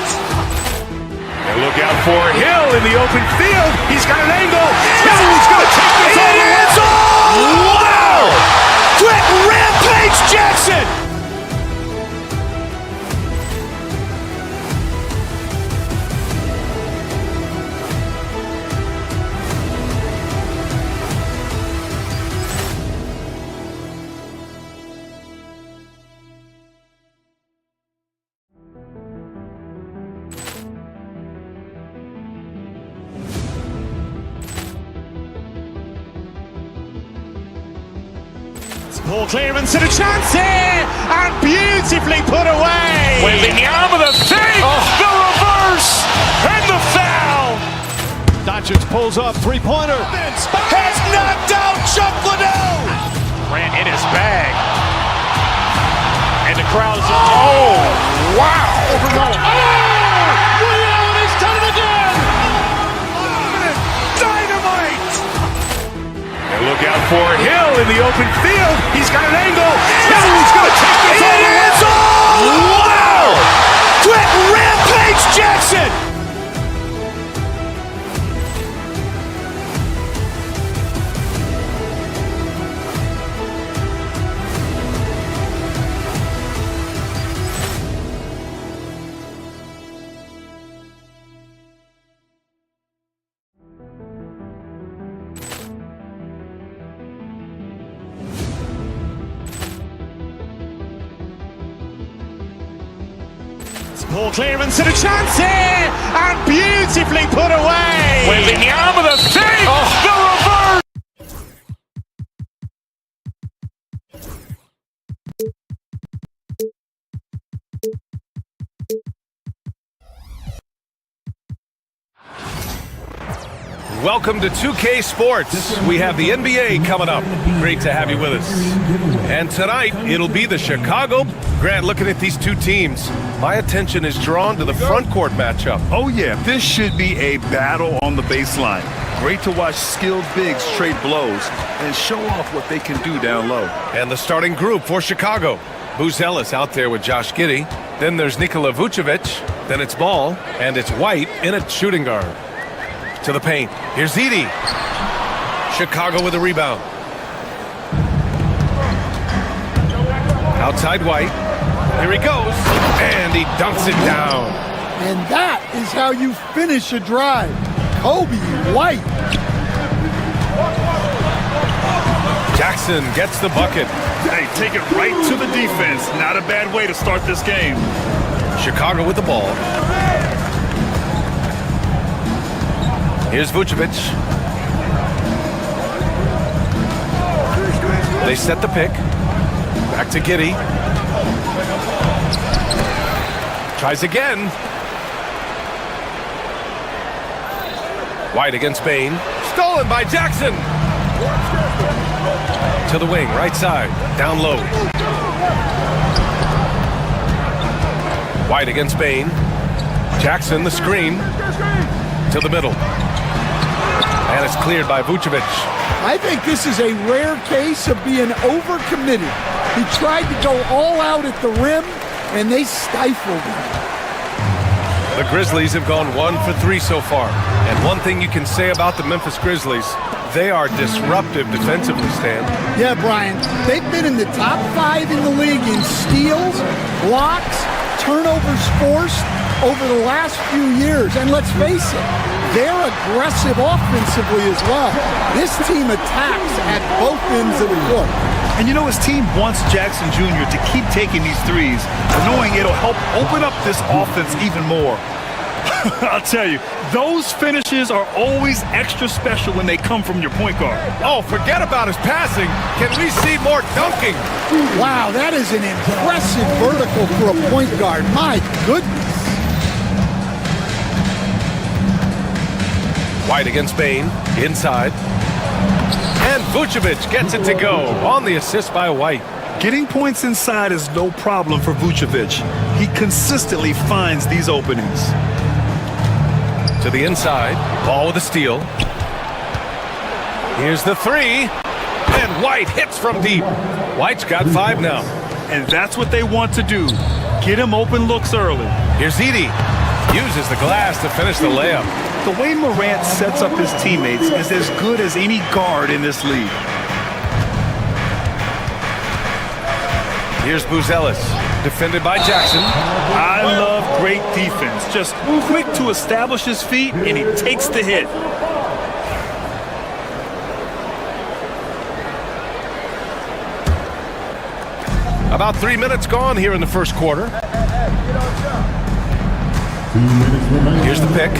And look out for Hill in the open field. He's got an angle. He's going to take this all the way. Wow. Quick Rampage Jackson. Ball clearance and a chance here, and beautifully put away. Wembanyama, the fake, the reverse, and the foul. Doncic pulls up, three-pointer. Has knocked out Chuck Liddell. Ran in his bag. And the crowd is... Oh, wow. He's done it again. Dynamite. And look out for Hill in the open field. He's got an angle. He's going to take this all the way. Wow. Quick rampage Jackson. Ball clearance and a chance here, and beautifully put away. Wembanyama, the fake, the reverse. Welcome to 2K Sports. We have the NBA coming up. Great to have you with us. And tonight, it'll be the Chicago. Grant, looking at these two teams, my attention is drawn to the front court matchup. Oh, yeah, this should be a battle on the baseline. Great to watch skilled bigs trade blows and show off what they can do down low. And the starting group for Chicago. Buzelis out there with Josh Giddey. Then there's Nikola Vucevic. Then it's Ball. And it's White in at shooting guard. To the paint. Here's Edey. Chicago with a rebound. Outside White. Here he goes. And he dunks it down. And that is how you finish a drive. Kobe White. Jackson gets the bucket. Hey, take it right to the defense. Not a bad way to start this game. Chicago with the ball. Here's Vucevic. They set the pick. Back to Giddey. Tries again. White against Bain. Stolen by Jackson. To the wing, right side. Down low. White against Bain. Jackson, the screen. To the middle. And it's cleared by Vucevic. I think this is a rare case of being overcommitted. He tried to go all out at the rim, and they stifled him. The Grizzlies have gone 1 for 3 so far. And one thing you can say about the Memphis Grizzlies, they are disruptive defensively, Stan. Yeah, Brian, they've been in the top 5 in the league in steals, blocks, turnovers forced over the last few years. And let's face it, they're aggressive offensively as well. This team attacks at both ends of the court. And you know, his team wants Jackson Jr. to keep taking these threes, knowing it'll help open up this offense even more. I'll tell you, those finishes are always extra special when they come from your point guard. Oh, forget about his passing. Can we see more dunking? Wow, that is an impressive vertical for a point guard. My goodness. White against Bain, inside. And Vucevic gets it to go on the assist by White. Getting points inside is no problem for Vucevic. He consistently finds these openings. To the inside, Ball with a steal. Here's the three, and White hits from deep. White's got 5 now. And that's what they want to do. Get him open looks early. Here's Edey. Uses the glass to finish the layup. The way Morant sets up his teammates is as good as any guard in this league. Here's Buzelis, defended by Jackson. I love great defense. Just quick to establish his feet, and he takes the hit. About 3 minutes gone here in the first quarter. Here's the pick.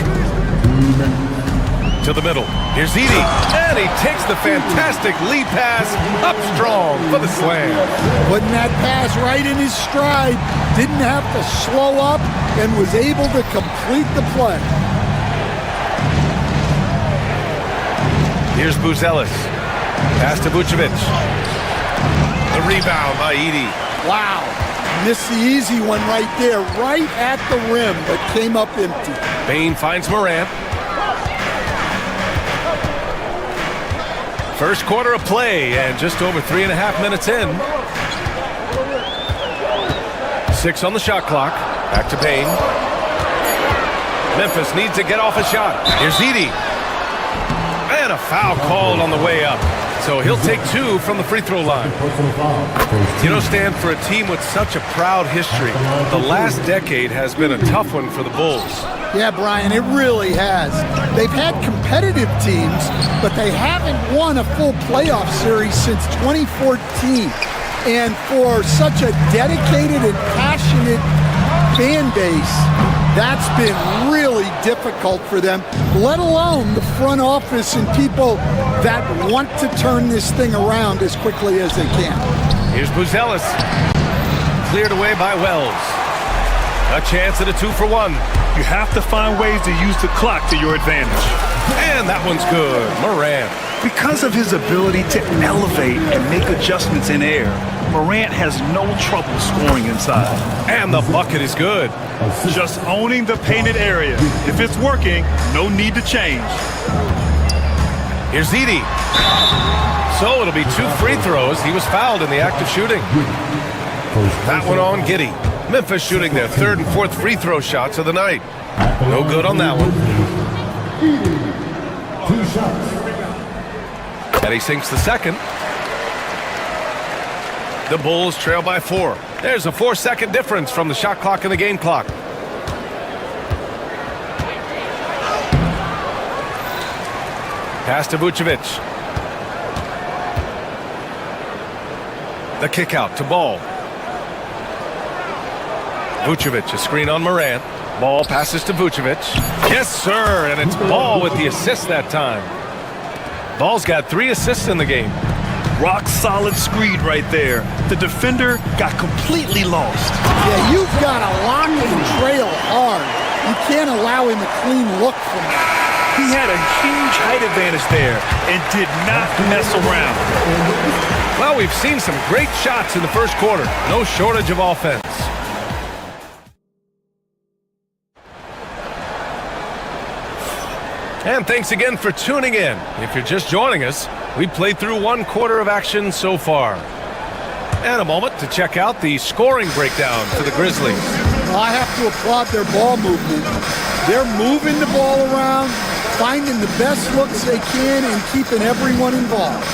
To To the middle. Here's Edie. And he takes the fantastic lead pass up strong for the slam. Putting that pass right in his stride. Didn't have to slow up and was able to complete the play. Here's Buzelis. Pass to Vucevic. The rebound by Edie. Wow. Missed the easy one right there, right at the rim, but came up empty. Bain finds Morant. First quarter of play, and just over 3.5 minutes in. 6 on the shot clock. Back to Bain. Memphis needs to get off a shot. Here's Edie. And a foul called on the way up. So he'll take 2 from the free throw line. You know, Stan, for a team with such a proud history, the last decade has been a tough one for the Bulls. Yeah, Brian, it really has. They've had competitive teams, but they haven't won a full playoff series since 2014. And for such a dedicated and passionate fan base, that's been really difficult for them, let alone the front office and people that want to turn this thing around as quickly as they can. Here's Buzelis. Cleared away by Wells. A chance at a 2-for-1. You have to find ways to use the clock to your advantage. And that one's good. Morant. Because of his ability to elevate and make adjustments in air, Morant has no trouble scoring inside. And the bucket is good. Just owning the painted area. If it's working, no need to change. Here's Edie. So it'll be 2 free throws. He was fouled in the act of shooting. That one on Giddey. Memphis shooting their 3rd and 4th free throw shots of the night. No good on that one. 2 shots. And he sinks the second. The Bulls trail by 4. There's a 4-second difference from the shot clock and the game clock. Pass to Vucevic. The kick out to Ball. Vucevic, a screen on Morant. Ball passes to Vucevic. Yes, sir, and it's Ball with the assist that time. Ball's got 3 assists in the game. Rock solid screen right there. The defender got completely lost. Yeah, you've got to lock and trail hard. You can't allow him a clean look from that. He had a huge height advantage there and did not mess around. Well, we've seen some great shots in the first quarter. No shortage of offense. And thanks again for tuning in. If you're just joining us, we played through 1 quarter of action so far. And a moment to check out the scoring breakdown for the Grizzlies. Well, I have to applaud their ball movement. They're moving the ball around, finding the best looks they can, and keeping everyone involved.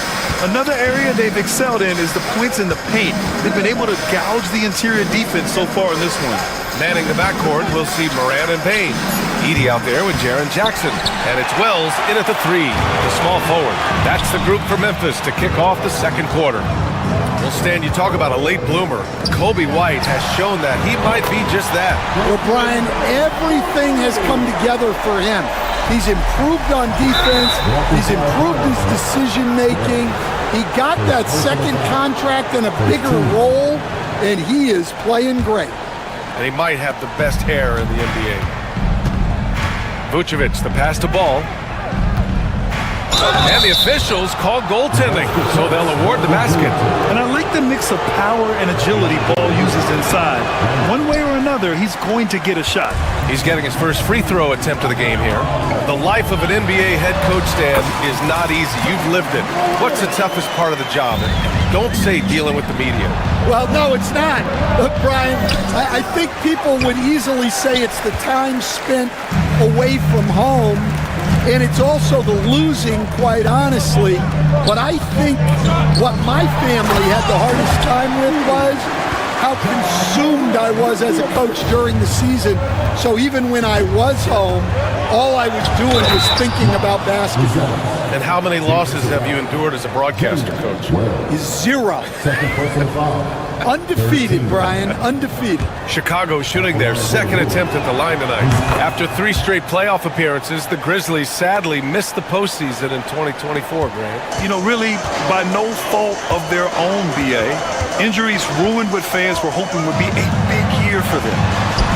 Another area they've excelled in is the points in the paint. They've been able to gouge the interior defense so far in this one. Manning the backcourt, we'll see Morant and Bain. Edie out there with Jaren Jackson. And it's Wells in at the 3, the small forward. That's the group for Memphis to kick off the second quarter. Well, Stan, you talk about a late bloomer. Kobe White has shown that he might be just that. Well, Brian, everything has come together for him. He's improved on defense. He's improved his decision-making. He got that second contract and a bigger role, and he is playing great. And he might have the best hair in the NBA. Vucevic, the pass to Ball. And the officials call goaltending, so they'll award the basket. And I like the mix of power and agility Ball uses inside. One way or another, he's going to get a shot. He's getting his first free throw attempt of the game here. The life of an NBA head coach, Stan, is not easy. You've lived it. What's the toughest part of the job? Don't say dealing with the media. Well, no, it's not. Look, Brian, I think people would easily say it's the time spent away from home, and it's also the losing, quite honestly. But I think what my family had the hardest time with was how consumed I was as a coach during the season. So even when I was home, all I was doing was thinking about basketball. And how many losses have you endured as a broadcaster, Coach? 0. Undefeated, Brian, undefeated. Chicago shooting their second attempt at the line tonight. After 3 straight playoff appearances, the Grizzlies sadly missed the postseason in 2024, Grant. You know, really by no fault of their own, BA. Injuries ruined what fans were hoping would be a big year for them.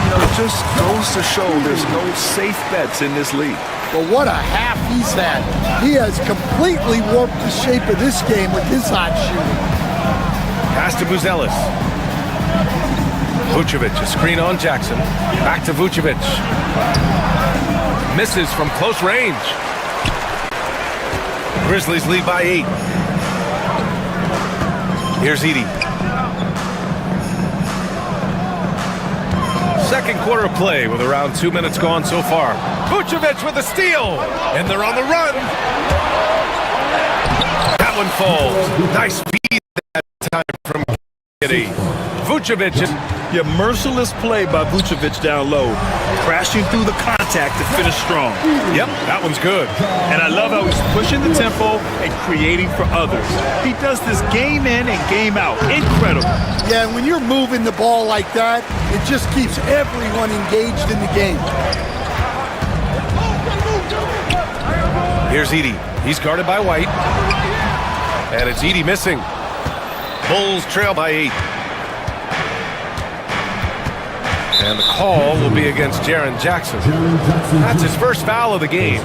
You know, it just goes to show there's no safe bets in this league. But what a half he's had. He has completely warped the shape of this game with his hot shooting. Pass to Buzelis. Vucevic, a screen on Jackson. Back to Vucevic. Misses from close range. Grizzlies lead by 8. Here's Edey. Second quarter of play with around 2 minutes gone so far. Vucevic with a steal, and they're on the run. That one falls. Nice feed that time from Edey. Vucevic. Yeah, merciless play by Vucevic down low, crashing through the contact to finish strong. Yep, that one's good. And I love how he's pushing the tempo and creating for others. He does this game in and game out. Incredible. Yeah, and when you're moving the ball like that, it just keeps everyone engaged in the game. Here's Edey. He's guarded by White. And it's Edey missing. Bulls trail by 8. And the call will be against Jaren Jackson. That's his first foul of the game.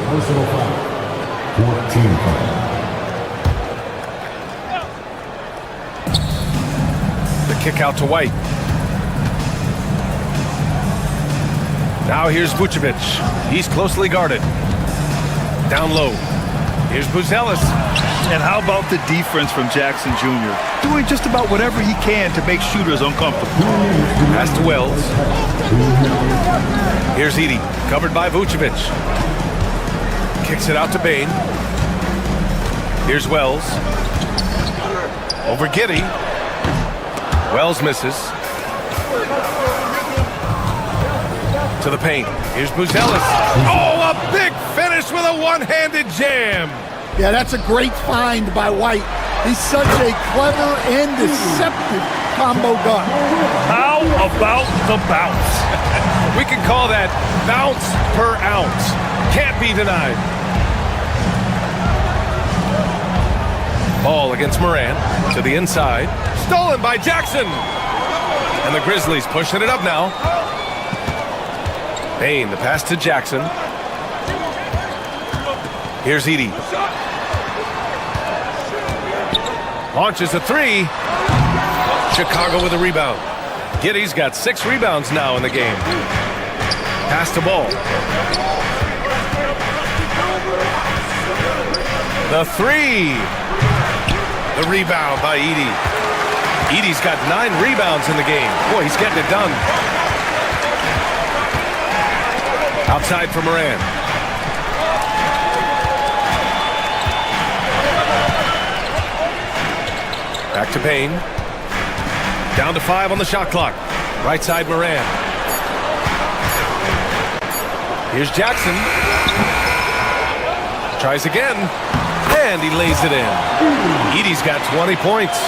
The kick out to White. Now here's Vucevic. He's closely guarded. Down low. Here's Buzelis. And how about the defense from Jackson Jr.? Doing just about whatever he can to make shooters uncomfortable. Pass to Wells. Here's Edey, covered by Vucevic. Kicks it out to Bane. Here's Wells. Over Giddey. Wells misses. To the paint. Here's Buzelis. Oh, a big finish with a one-handed jam. Yeah, that's a great find by White. He's such a clever and deceptive combo guard. How about the bounce? We can call that bounce per ounce. Can't be denied. Ball against Moran to the inside. Stolen by Jackson. And the Grizzlies pushing it up now. Bane, the pass to Jackson. Here's Edey. Launches a 3. Chicago with a rebound. Giddey's got 6 rebounds now in the game. Pass to Ball. The 3. The rebound by Edey. Edey's got 9 rebounds in the game. Boy, he's getting it done. Outside for Moran. Back to Payne. Down to 5 on the shot clock. Right side Moran. Here's Jackson. Tries again. And he lays it in. Edey's got 20 points.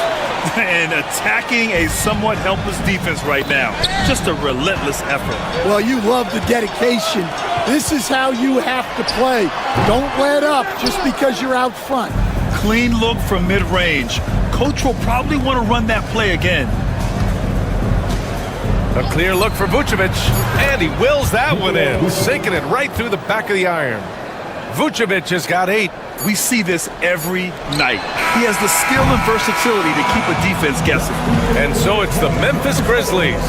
And attacking a somewhat helpless defense right now. Just a relentless effort. Well, you love the dedication. This is how you have to play. Don't let up just because you're out front. Clean look from mid-range. Coach will probably want to run that play again. A clear look for Vucevic. And he wills that one in. Sinking it right through the back of the iron. Vucevic has got 8. We see this every night. He has the skill and versatility to keep a defense guessing. And so it's the Memphis Grizzlies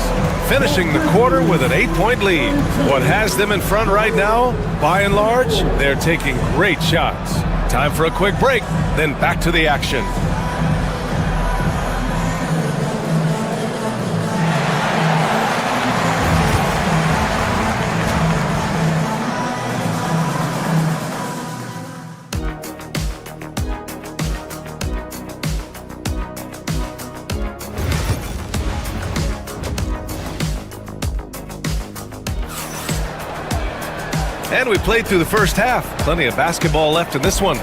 finishing the quarter with an 8-point lead. What has them in front right now, by and large, they're taking great shots. Time for a quick break, then back to the action. And we played through the first half. Plenty of basketball left in this one.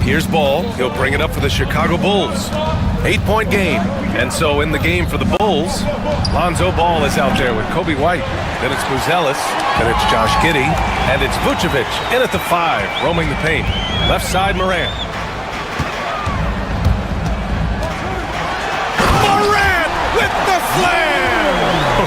Here's Ball. He'll bring it up for the Chicago Bulls. 8-point game. And so in the game for the Bulls, Lonzo Ball is out there with Kobe White. Then it's Buzelis. Then it's Josh Giddey. And it's Vucevic in at the 5, roaming the paint. Left side, Morant. Morant with the slam!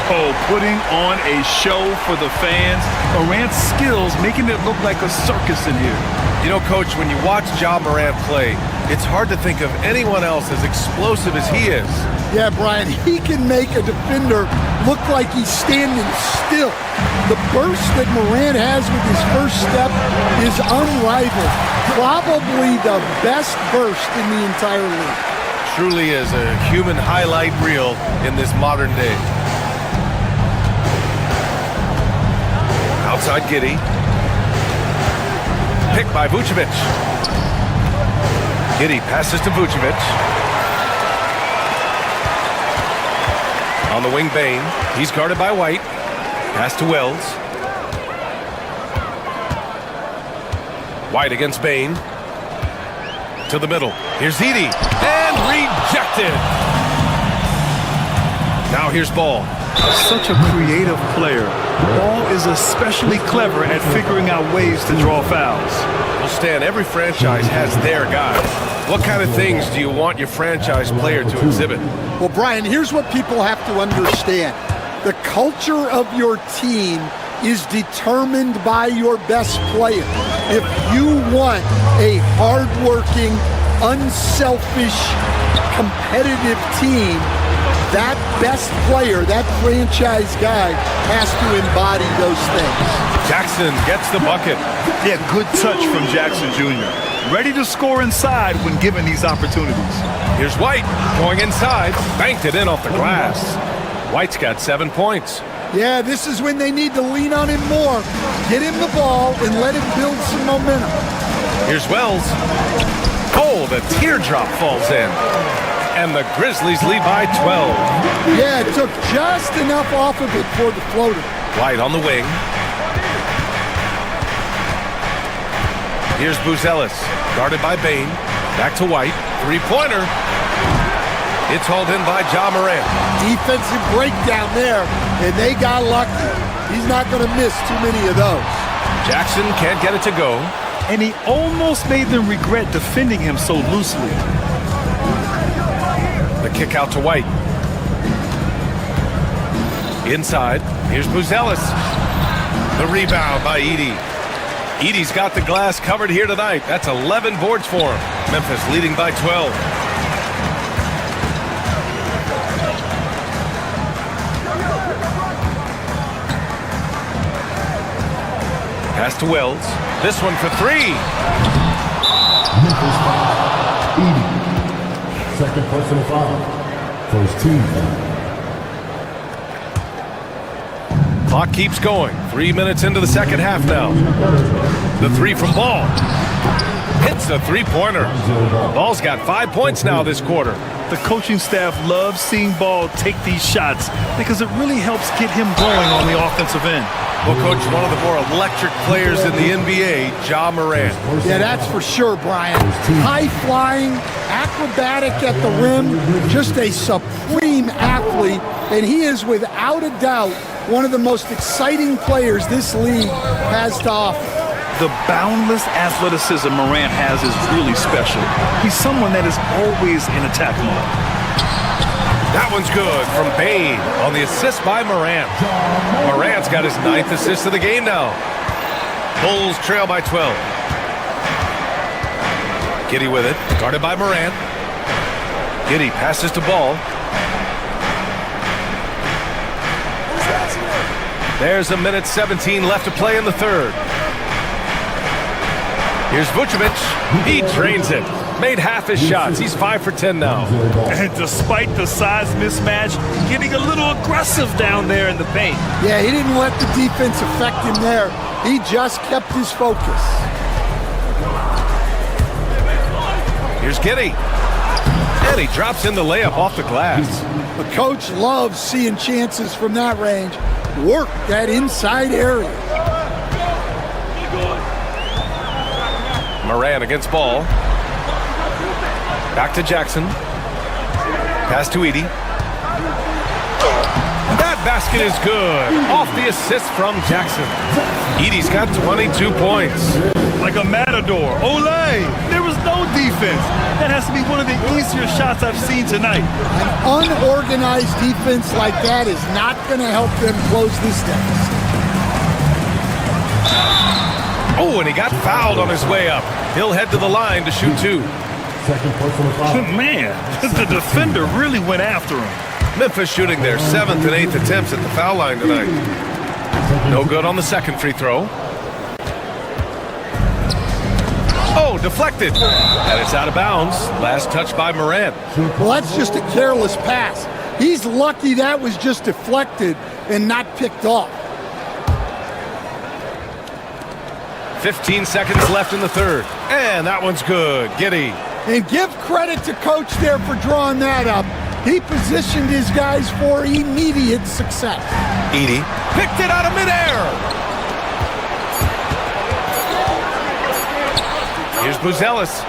Oh, putting on a show for the fans. Morant's skills making it look like a circus in here. You know, Coach, when you watch Ja Morant play, it's hard to think of anyone else as explosive as he is. Yeah, Brian, he can make a defender look like he's standing still. The burst that Morant has with his first step is unrivaled. Probably the best burst in the entire league. Truly is a human highlight reel in this modern day. Outside Giddey. Picked by Vucevic. Giddey passes to Vucevic. On the wing, Bane. He's guarded by White. Pass to Wells. White against Bane. To the middle. Here's Edey. And rejected. Now here's Ball. Such a creative player. Ball is especially clever at figuring out ways to draw fouls. Well, Stan, every franchise has their guy. What kind of things do you want your franchise player to exhibit? Well, Brian, here's what people have to understand. The culture of your team is determined by your best player. If you want a hardworking, unselfish, competitive team, that best player, that franchise guy, has to embody those things. Jackson gets the bucket. Yeah, good touch from Jackson Jr. Ready to score inside when given these opportunities. Here's White going inside. Banked it in off the glass. White's got 7 points. Yeah, this is when they need to lean on him more. Get him the ball and let him build some momentum. Here's Wells. Oh, the teardrop falls in. And the Grizzlies lead by 12. Yeah, it took just enough off of it for the floater. White on the wing. Here's Buzelis, guarded by Bane. Back to White. Three-pointer. It's hauled in by Ja Morant. Defensive breakdown there, and they got lucky. He's not going to miss too many of those. Jackson can't get it to go. And he almost made them regret defending him so loosely. The kick out to White. Inside, here's Buzelis. The rebound by Edey. Edey's got the glass covered here tonight. That's 11 boards for him. Memphis leading by 12. Pass to Wells. This one for 3. Memphis foul. Edey. Second personal foul. First team foul. Clock keeps going. 3 minutes into the second half now. The 3 from Ball. Hits a three-pointer. Ball's got 5 points now this quarter. The coaching staff loves seeing Ball take these shots because it really helps get him going on the offensive end. Well, Coach, one of the more electric players in the NBA, Ja Morant. Yeah, that's for sure, Brian. High-flying, acrobatic at the rim, just a supreme athlete, and he is without a doubt one of the most exciting players this league has to offer. The boundless athleticism Morant has is really special. He's someone that is always in attack mode. That one's good from Bane on the assist by Morant. Morant's got his 9th assist of the game now. Bulls trail by 12. Giddey with it, guarded by Morant. Giddey passes to Ball. There's a minute 17 left to play in the third. Here's Vucevic. He drains it. Made half his shots. He's 5 for 10 now. And despite the size mismatch, getting a little aggressive down there in the paint. Yeah, he didn't let the defense affect him there. He just kept his focus. Here's Giddey. And he drops in the layup off the glass. The coach loves seeing chances from that range. Work that inside area. Morant against Ball. Back to Jackson. Pass to Edie. That basket is good. Off the assist from Jackson. Edie's got 22 points. Like a matador. Olay! There was no defense. That has to be one of the easier shots I've seen tonight. An unorganized defense like that is not going to help them close this deficit. Oh, and he got fouled on his way up. He'll head to the line to shoot 2. Man, the defender really went after him. Memphis shooting their 7th and 8th attempts at the foul line tonight. No good on the second free throw. Oh, deflected. And it's out of bounds. Last touch by Morant. Well, that's just a careless pass. He's lucky that was just deflected and not picked off. 15 seconds left in the third. And that one's good. Giddey. And give credit to Coach there for drawing that up. He positioned his guys for immediate success. Edie picked it out of midair. Here's Buzelis.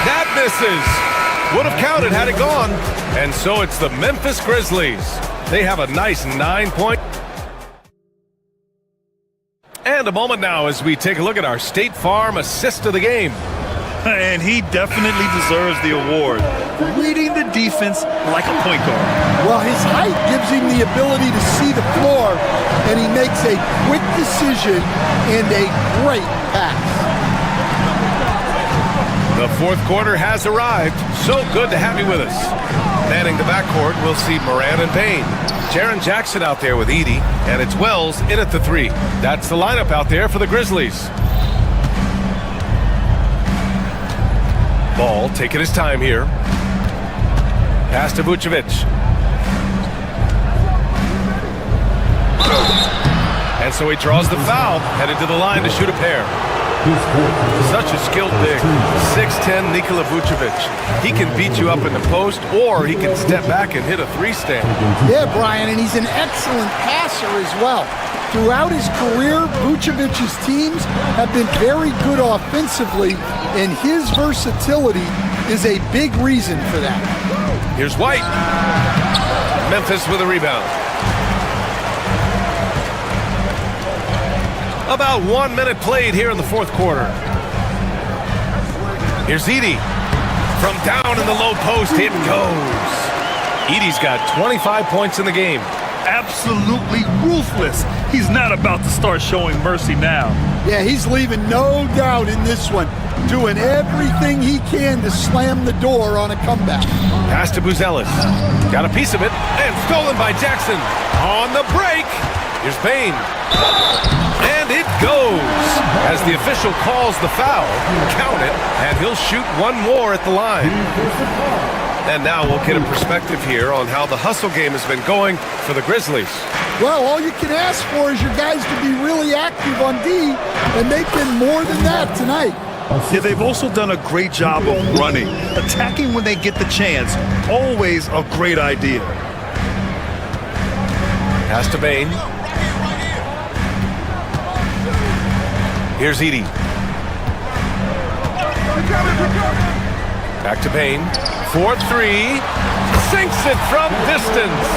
That misses. Would have counted had it gone. And so it's the Memphis Grizzlies. They have a nice 9-point. And a moment now as we take a look at our State Farm assist of the game. And he definitely deserves the award. Reading the defense like a point guard. Well, his height gives him the ability to see the floor, and he makes a quick decision and a great pass. The fourth quarter has arrived. So good to have you with us. Manning the backcourt, we'll see Moran and Payne. Jaren Jackson out there with Edie, and it's Wells in at the 3. That's the lineup out there for the Grizzlies. Ball taking his time here. Pass to Vucevic. And so he draws the foul, headed to the line to shoot a pair. Such a skilled big. 6'10" Nikola Vucevic. He can beat you up in the post, or he can step back and hit a 3-stand. Yeah, Brian, and he's an excellent passer as well. Throughout his career, Vucevic's teams have been very good offensively, and his versatility is a big reason for that. Here's White. Memphis with a rebound. About 1 minute played here in the fourth quarter. Here's Edie. From down in the low post, it goes. Edie's got 25 points in the game. Absolutely ruthless. He's not about to start showing mercy now. Yeah, he's leaving no doubt in this one, doing everything he can to slam the door on a comeback. Pass to Buzelis. Got a piece of it, and stolen by Jackson. On the break, here's Payne. And it goes. As the official calls the foul, count it, and he'll shoot one more at the line. And now we'll get a perspective here on how the hustle game has been going for the Grizzlies. Well, all you can ask for is your guys to be really active on D, and they've been more than that tonight. Yeah, they've also done a great job of running. Attacking when they get the chance, always a great idea. Pass to Payne. Here's Edie. Back to Payne. 4-3. Sinks it from distance.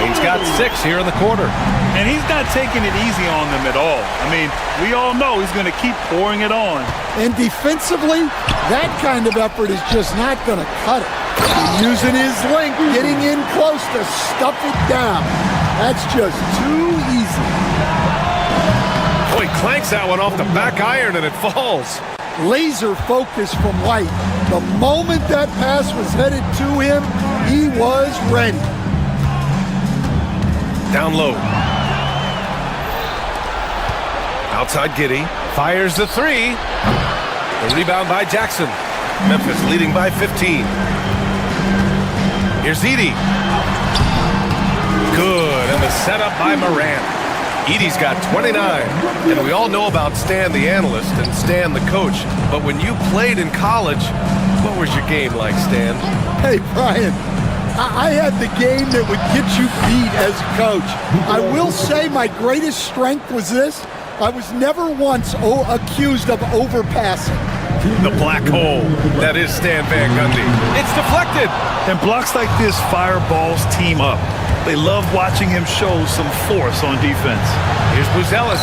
Payne's got 6 here in the quarter. And he's not taking it easy on them at all. I mean, we all know he's going to keep pouring it on. And defensively, that kind of effort is just not going to cut it. Using his length, getting in close to stuff it down. That's just too easy. Oh, he clanks that one off the back iron and it falls. Laser focus from White. The moment that pass was headed to him, he was ready. Down low. Outside Giddey. Fires the 3. The rebound by Jackson. Memphis leading by 15. Here's Edie. Good. And the setup by Morant. Edie's got 29. And we all know about Stan the analyst and Stan the coach. But when you played in college, what was your game like, Stan? Hey, Brian. I had the game that would get you beat as a coach. I will say my greatest strength was this. I was never once accused of overpassing. The black hole that is Stan Van Gundy. It's deflected. And blocks like this fire balls team up. They love watching him show some force on defense. Here's Buzelis.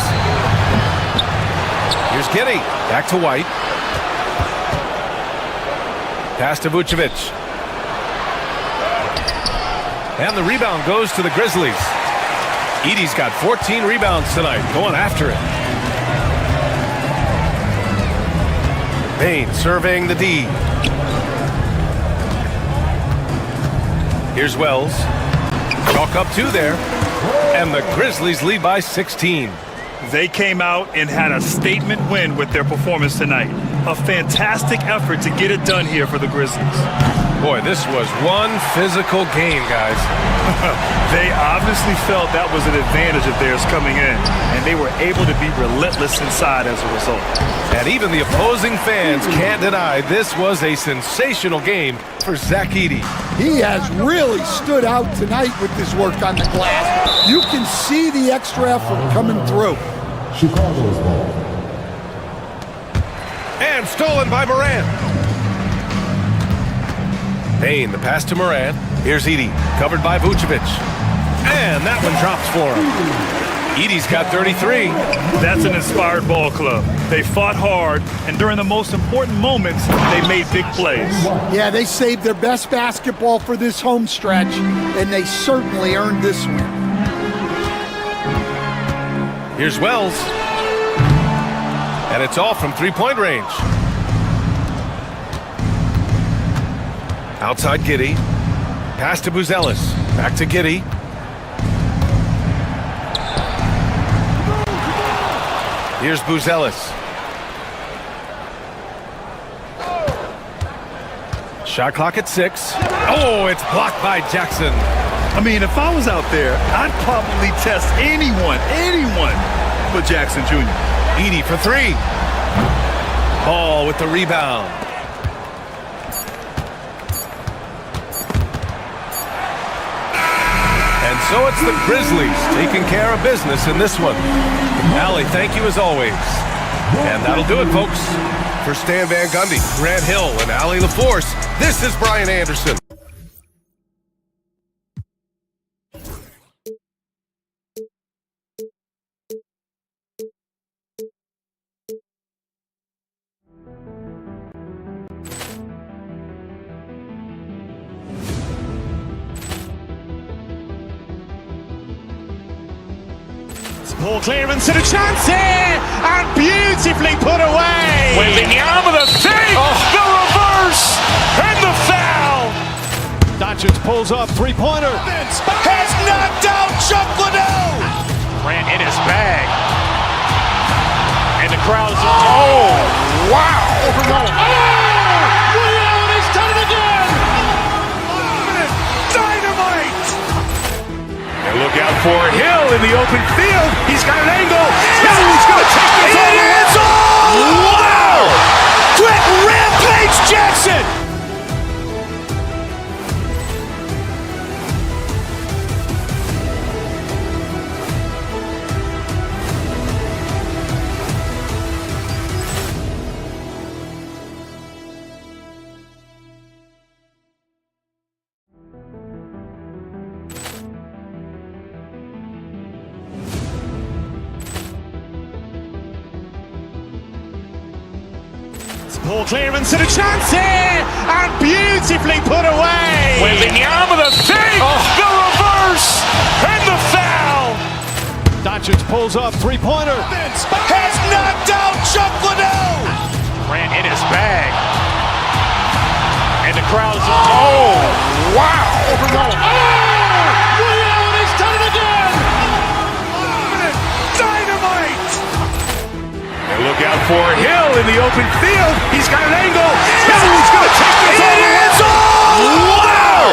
Here's Giddey. Back to White. Pass to Vucevic. And the rebound goes to the Grizzlies. Edey's got 14 rebounds tonight, going after it. Payne surveying the D. Here's Wells. Chalk up 2 there. And the Grizzlies lead by 16. They came out and had a statement win with their performance tonight. A fantastic effort to get it done here for the Grizzlies. Boy, this was one physical game, guys. They obviously felt that was an advantage of theirs coming in, and they were able to be relentless inside as a result. And even the opposing fans can't deny this was a sensational game for Zach Edey. He has really stood out tonight with his work on the glass. You can see the extra effort coming through. Chicago's ball. And stolen by Morant. Payne, the pass to Morant. Here's Edey, covered by Vucevic. And that one drops for him. Edey's got 33. That's an inspired ball club. They fought hard, and during the most important moments, they made big plays. Yeah, they saved their best basketball for this home stretch, and they certainly earned this win. Here's Wells. And it's all from three-point range. Outside Giddey. Pass to Buzelis. Back to Giddey. Here's Buzelis. Shot clock at 6. Oh, it's blocked by Jackson. I mean, if I was out there, I'd probably test anyone but Jackson Jr. Edey for 3. Ball with the rebound. And so it's the Grizzlies taking care of business in this one. Allie, thank you as always. And that'll do it, folks. For Stan Van Gundy, Grant Hill, and Allie LaForce, this is Brian Anderson. Ball clearance and a chance here, and beautifully put away. Wembanyama the fake, the reverse, and the foul. Doncic pulls up, three-pointer. Has knocked out Chuck Liddell. Grant in his bag. And the crowd is... Oh, wow. He's done it again. Dynamite. And look out for Hill in the open field. He's got an angle. He's going to take this all the way. Wow. Quick rampage Jackson. Ball clearance and a chance here, and beautifully put away. Wembanyama the fake, the reverse, and the foul. Doncic pulls up, three-pointer. Has knocked out Chuck Liddell. Grant in his bag. And the crowd is... Oh, wow. He's done it again. Dynamite. And look out for Hill in the open field. He's got an angle. He's going to take this all the way. Wow.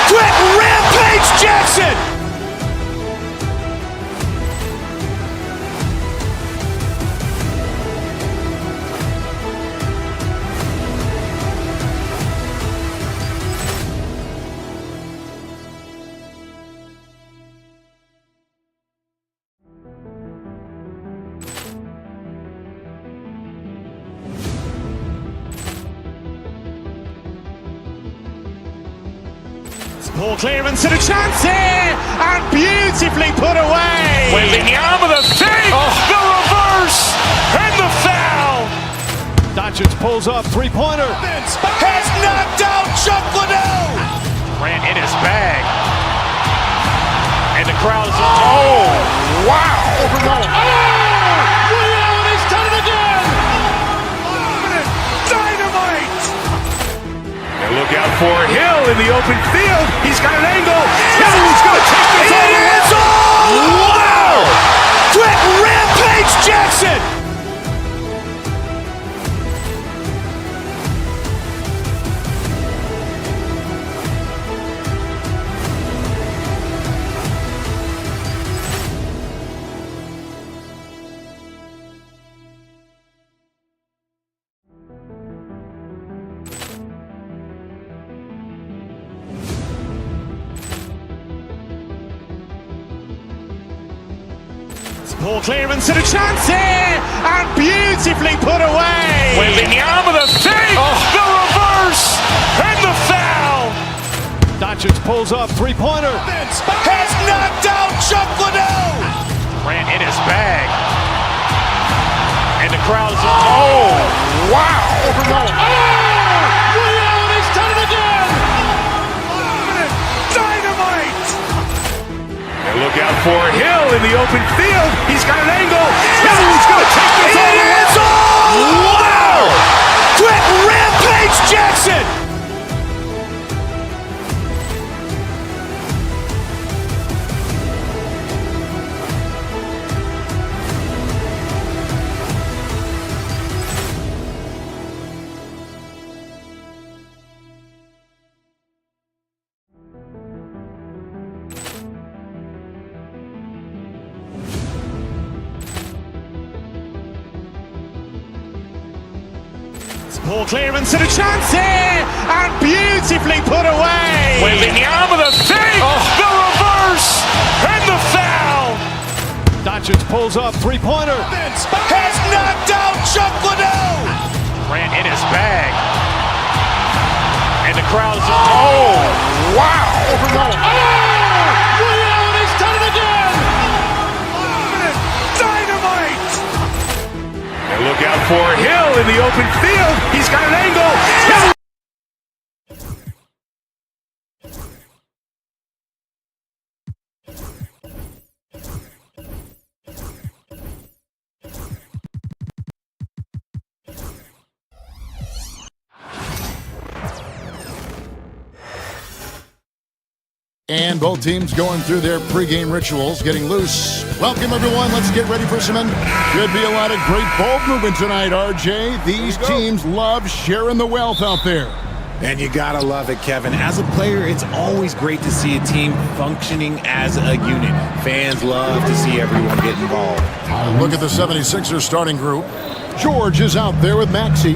Quick rampage Jackson. Ball clearance and a chance here, and beautifully put away. Wembanyama the fake, the reverse, and the foul. Doncic pulls up three-pointer. Has knocked out Chuck Liddell. Ran in his bag. And the crowd is, oh, wow. Ray Allen has done it again. Dynamite. And look out for Hill in the open field. He's got an angle. Hill's going to take this all the way. Wow. Quick rampage Jackson. Ball clearance and a chance here, and beautifully put away. Wembanyama the fake, the reverse, and the foul. Doncic pulls up three-pointer. Has knocked out Chuck Liddell. Ran in his bag. And the crowd is, oh, wow. Ray Allen has done it again. Dynamite. And look out for Hill in the open field. He's got an angle. Hill's going to take this all the way. Wow. Quick rampage Jackson. Ball clearance and a chance here, and beautifully put away. Wembanyama the fake, the reverse, and the foul. Doncic pulls up three-pointer. Has knocked out Chuck Liddell. Ran in his bag. And the crowd is, oh, wow. Ray Allen has done it again. Dynamite. And look out for Hill in the open field. He's got an angle. Hill. And both teams going through their pregame rituals, getting loose. Welcome, everyone. Let's get ready for some. Should be a lot of great ball movement tonight, RJ. These teams love sharing the wealth out there. And you gotta love it, Kevin. As a player, it's always great to see a team functioning as a unit. Fans love to see everyone get involved. Look at the 76ers starting group. George is out there with Maxey.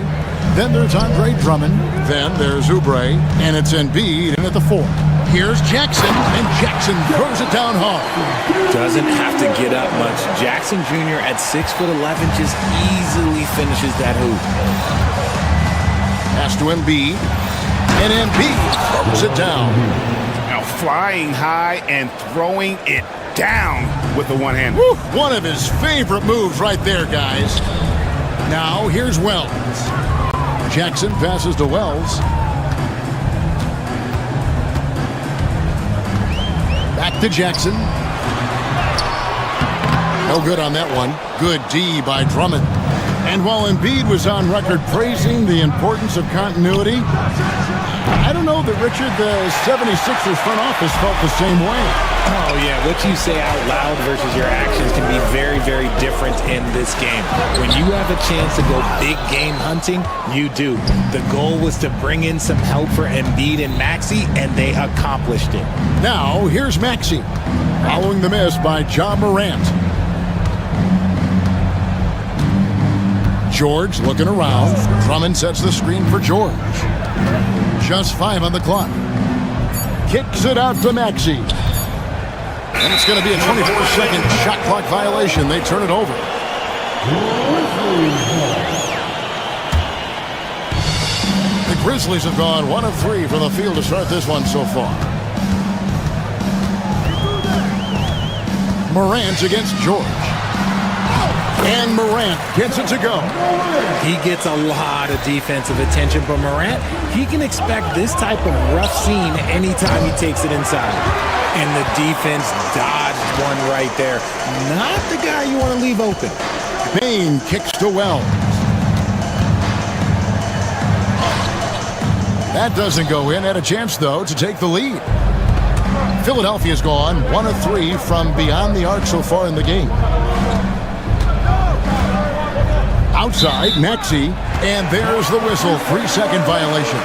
Then there's Andre Drummond. Then there's Oubre. And it's Embiid in at the 4. Here's Jackson, and Jackson throws it down hard. Doesn't have to get up much. Jackson Jr. at 6'11" just easily finishes that hoop. Pass to Embiid, and Embiid throws it down. Now flying high and throwing it down with the one hand. Woo, one of his favorite moves right there, guys. Now here's Wells. Jackson passes to Wells. Back to Jackson. No good on that one. Good D by Drummond. And while Embiid was on record praising the importance of continuity, I don't know that, Richard, the 76ers front office felt the same way. Oh, yeah. What you say out loud versus your actions can be very, very different in this game. When you have a chance to go big game hunting, you do. The goal was to bring in some help for Embiid and Maxey, and they accomplished it. Now, here's Maxey, following the miss by Ja Morant. George looking around. Drummond sets the screen for George. Just 5 on the clock. Kicks it out to Maxey. And it's going to be a 24-second shot clock violation. They turn it over. The Grizzlies have gone 1 of 3 from the field to start this one so far. Morant against George. And Morant gets it to go. He gets a lot of defensive attention, but Morant, he can expect this type of rough scene anytime he takes it inside. And the defense dodged one right there. Not the guy you want to leave open. Bain kicks to Wells. That doesn't go in. Had a chance, though, to take the lead. Philadelphia's gone 1 of 3 from beyond the arc so far in the game. Outside, Maxey, and there's the whistle. 3-second violation.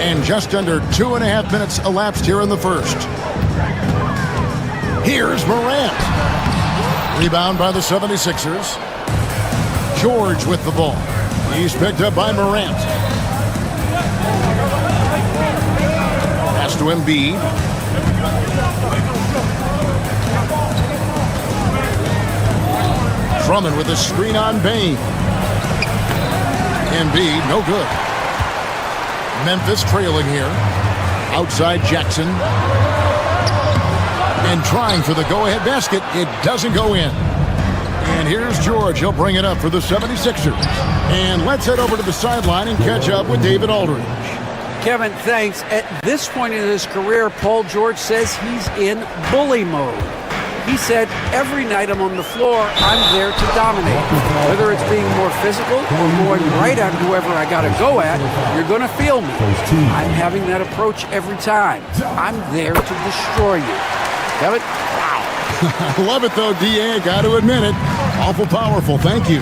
And just under 2.5 minutes elapsed here in the first. Here's Morant. Rebound by the 76ers. George with the ball. He's picked up by Morant. Pass to Embiid. Drummond with a screen on Bain. Embiid, no good. Memphis trailing here. Outside Jackson. And trying for the go-ahead basket. It doesn't go in. And here's George. He'll bring it up for the 76ers. And let's head over to the sideline and catch up with David Aldridge. Kevin, thanks. At this point in his career, Paul George says he's in bully mode. He said, every night I'm on the floor, I'm there to dominate. Whether it's being more physical or going right at whoever I got to go at, you're going to feel me. I'm having that approach every time. I'm there to destroy you. Kevin? Wow. I love it, though, D.A. Got to admit it. Awful powerful. Thank you.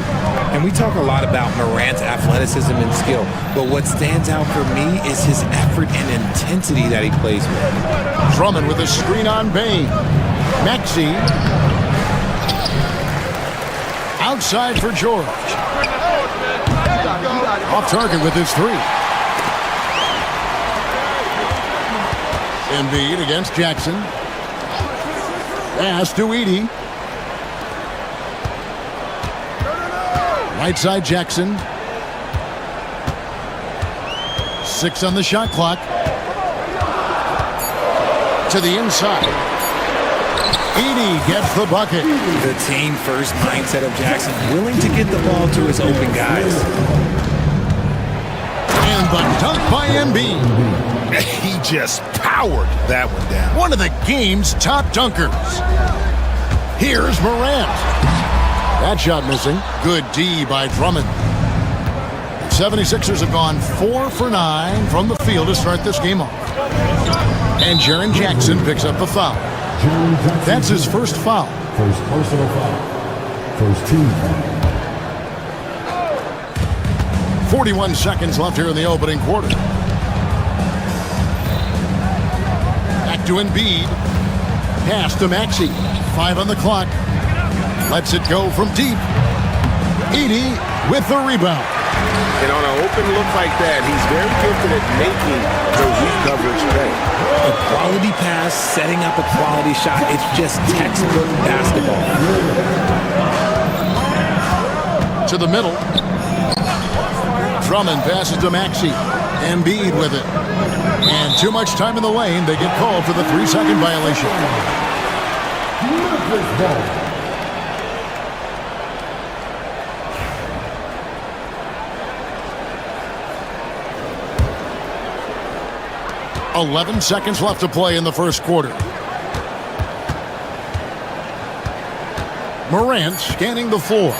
And we talk a lot about Morant's athleticism and skill, but what stands out for me is his effort and intensity that he plays with. Drummond with a screen on Bain. Maxey. Outside for George. Off target with his three. Embiid against Jackson. Pass to Edey. Right side Jackson. 6 on the shot clock. To the inside. Edey gets the bucket. The team first mindset of Jackson, willing to get the ball to his open guys. And the dunk by Embiid. He just powered that one down. One of the game's top dunkers. Here's Morant. That shot missing. Good D by Drummond. 76ers have gone 4 for 9 from the field to start this game off. And Jaren Jackson picks up the foul. That's his first foul. First personal foul. First team foul. 41 seconds left here in the opening quarter. Back to Embiid. Pass to Maxey. 5 on the clock. Lets it go from deep. Edey with the rebound. And on an open look like that, he's very gifted at making the weak coverage pay. A quality pass, setting up a quality shot. It's just textbook basketball. To the middle. Drummond passes to Maxey. Embiid with it. And too much time in the lane. They get called for the 3-second violation. 11 seconds left to play in the first quarter. Morant scanning the floor.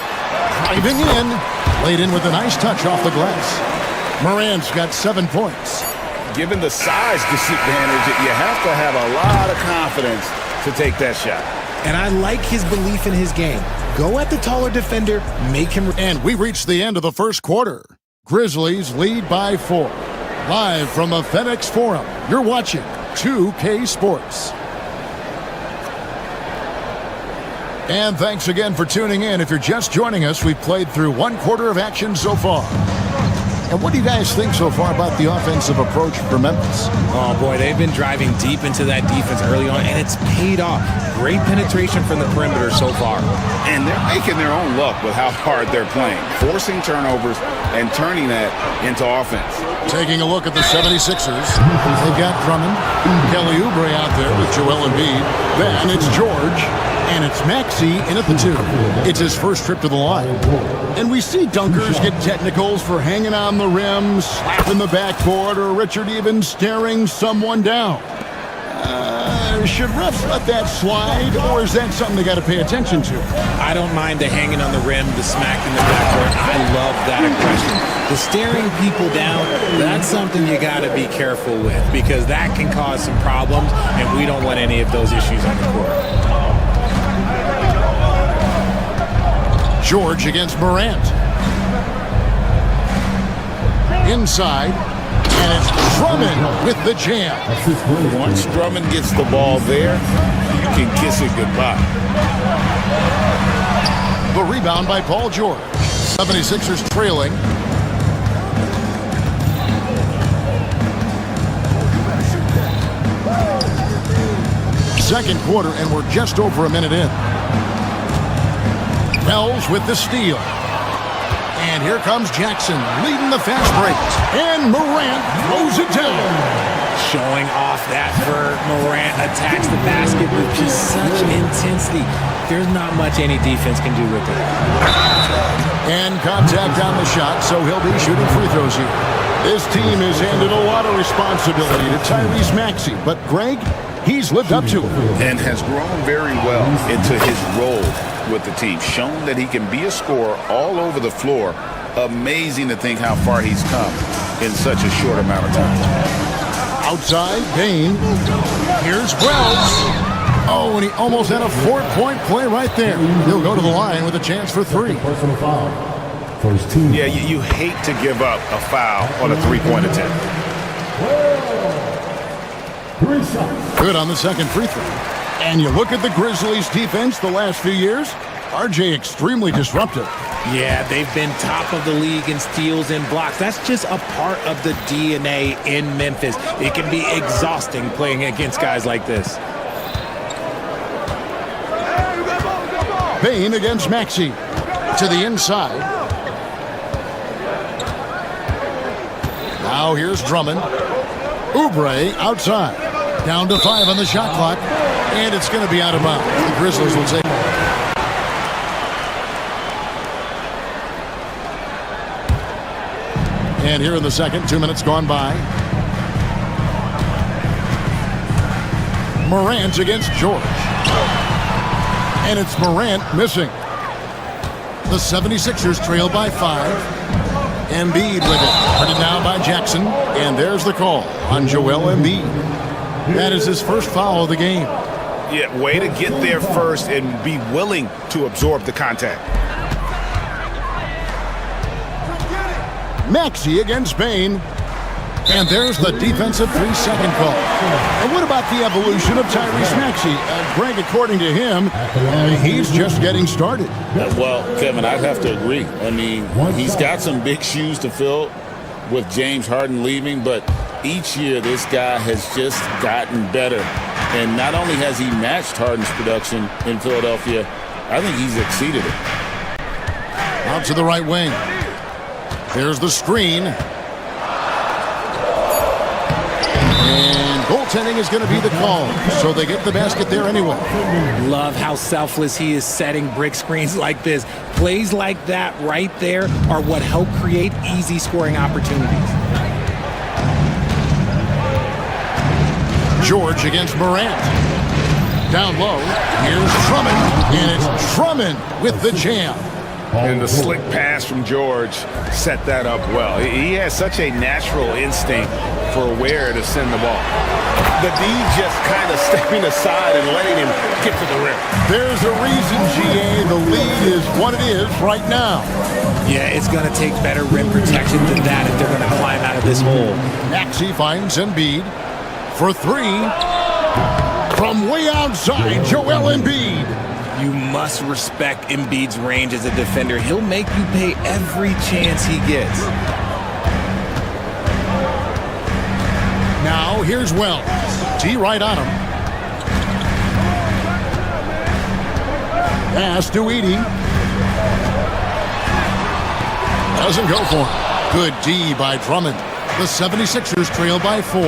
Driving in. Laid in with a nice touch off the glass. Morant's got 7 points. Given the size disadvantage, you have to have a lot of confidence to take that shot. And I like his belief in his game. Go at the taller defender, make him... And we reached the end of the first quarter. Grizzlies lead by 4. Live from the FedEx Forum, you're watching 2K Sports. And thanks again for tuning in. If you're just joining us, we've played through 1 quarter of action so far. And what do you guys think so far about the offensive approach for Memphis? Oh, boy, they've been driving deep into that defense early on, and it's paid off. Great penetration from the perimeter so far. And they're making their own luck with how hard they're playing, forcing turnovers and turning that into offense. Taking a look at the 76ers, they've got Drummond, Kelly Oubre out there with Joel Embiid. Then it's George, and it's Maxey in at the 2. It's his first trip to the line. And we see dunkers get technicals for hanging on the rim, slapping the backboard, or Richard even staring someone down. Should refs let that slide, or is that something they got to pay attention to? I don't mind the hanging on the rim, the smacking the backboard. I love that aggression. The staring people down, that's something you got to be careful with because that can cause some problems, and we don't want any of those issues on the court. George against Morant. Inside. And it's Drummond with the jam. Once Drummond gets the ball there, you can kiss it goodbye. The rebound by Paul George. 76ers trailing. Second quarter, and we're just over a minute in. Wells with the steal. And here comes Jackson leading the fast break. And Morant throws it down. Showing off that for Morant. Attacks the basket with just such intensity. There's not much any defense can do with it. And contact on the shot, so he'll be shooting free throws here. This team has handed a lot of responsibility to Tyrese Maxey, but Greg, he's lived up to it. And has grown very well into his role with the team, shown that he can be a scorer all over the floor. Amazing to think how far he's come in such a short amount of time. Outside, Bain. Here's Wells. Oh, and he almost had a 4-point play right there. He'll go to the line with a chance for 3. Personal foul. First team. Yeah, you hate to give up a foul on a three-point attempt. 3 shots. Good on the second free throw. And you look at the Grizzlies' defense the last few years, RJ extremely disruptive. Yeah, they've been top of the league in steals and blocks. That's just a part of the DNA in Memphis. It can be exhausting playing against guys like this. Bain against Maxey. To the inside. Now here's Drummond. Oubre outside. Down to 5 on the shot clock. And it's going to be out of bounds. The Grizzlies will take it. And here in the second, 2 minutes gone by. Morant against George. And it's Morant missing. The 76ers trail by 5. Embiid with it. Put it down by Jackson. And there's the call on Joel Embiid. That is his first foul of the game. Yeah, way to get there first and be willing to absorb the contact. Maxey against Bain. And there's the defensive 3-second call. And what about the evolution of Tyrese Maxey? Greg, according to him, he's just getting started. Well, Kevin, I'd have to agree. I mean, he's got some big shoes to fill with James Harden leaving, but each year this guy has just gotten better. And not only has he matched Harden's production in Philadelphia, I think he's exceeded it. Out to the right wing. There's the screen. And goaltending is going to be the call. So they get the basket there anyway. Love how selfless he is setting brick screens like this. Plays like that right there are what help create easy scoring opportunities. George against Morant. Down low. Here's Drummond. And it's Drummond with the jam. And the slick pass from George set that up well. He has such a natural instinct for where to send the ball. The D just kind of stepping aside and letting him get to the rim. There's a reason, GA, the lead is what it is right now. Yeah, it's going to take better rim protection than that if they're going to climb out of this hole. Maxey finds Embiid for 3. From way outside, Joel Embiid. You must respect Embiid's range as a defender. He'll make you pay every chance he gets. go. Here's Wells. D right on him. Pass to Edie. Doesn't go for it. Good D by Drummond. The 76ers trail by 4.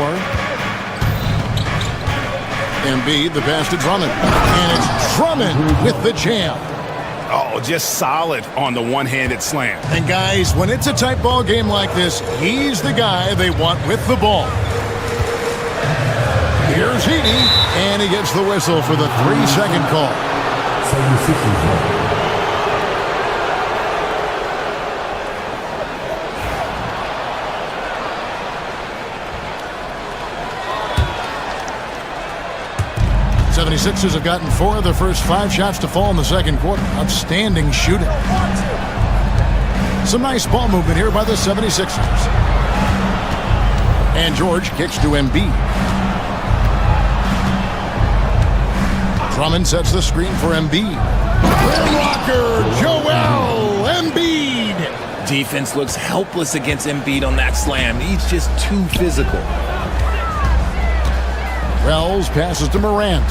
Embiid, the pass to Drummond. And it's Drummond with the jam. Oh, just solid on the one-handed slam. And guys, when it's a tight ball game like this, he's the guy they want with the ball. Here's Edie, and he gets the whistle for the 3-second call. 76ers. 76ers have gotten 4 of their first 5 shots to fall in the second quarter. Outstanding shooting. Some nice ball movement here by the 76ers. And George kicks to Embiid. Drummond sets the screen for Embiid. Blocker, Joel Embiid. Defense looks helpless against Embiid on that slam. He's just too physical. Wells passes to Morant.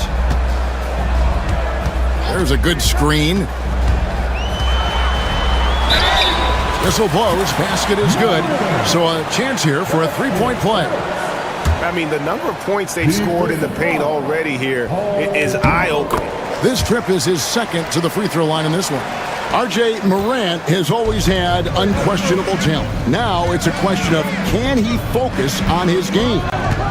There's a good screen. Whistle blows. Basket is good. So a chance here for a 3-point play. I mean, the number of points they've scored in the paint already here is eye-opening. This trip is his second to the free throw line in this one. R.J. Morant has always had unquestionable talent. Now it's a question of can he focus on his game?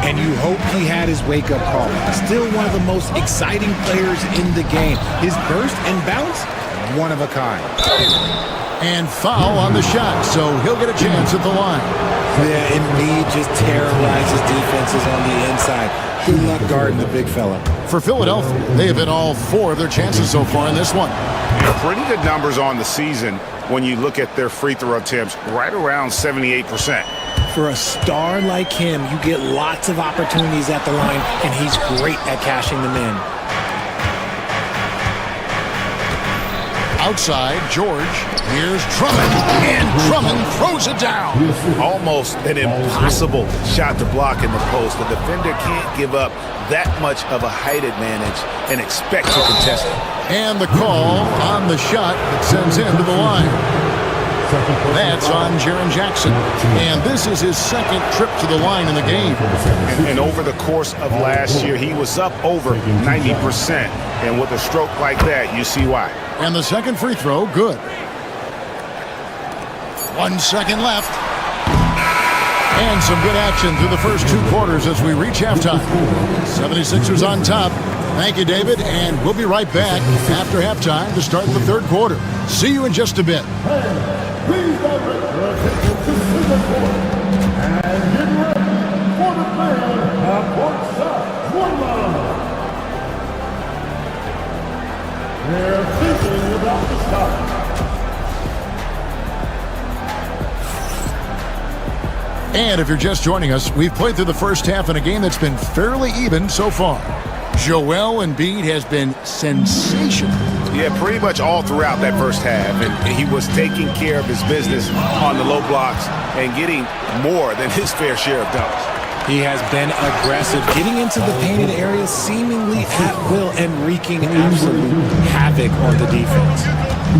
And you hope he had his wake-up call. Still one of the most exciting players in the game. His burst and bounce, one of a kind. And foul on the shot, so he'll get a chance at the line. Yeah, Embiid just terrorizes defenses on the inside. Good luck guarding the big fella. For Philadelphia, they have hit all 4 of their chances so far in this one. Pretty good numbers on the season when you look at their free throw attempts, right around 78%. For a star like him, you get lots of opportunities at the line, and he's great at cashing them in. Outside, George. Here's Drummond, and Drummond throws it down. Almost an impossible shot to block in the post. The defender can't give up that much of a height advantage and expect to contest it. And the call on the shot that sends him to the line. That's on Jaren Jackson. And this is his second trip to the line in the game. And over the course of last year, he was up over 90%. And with a stroke like that, you see why. And the second free throw, good. 1 second left. And some good action through the first 2 quarters as we reach halftime. 76ers on top. Thank you, David, and we'll be right back after halftime to start the third quarter. See you in just a bit. Please direct your attention to center court and get ready for the fan courtside warm-up. They're thinking about the start. And if you're just joining us, we've played through the first half in a game that's been fairly even so far. Joel Embiid has been sensational. Yeah, pretty much all throughout that first half. And he was taking care of his business on the low blocks and getting more than his fair share of dunks. He has been aggressive, getting into the painted areas seemingly at will and wreaking absolute havoc on the defense.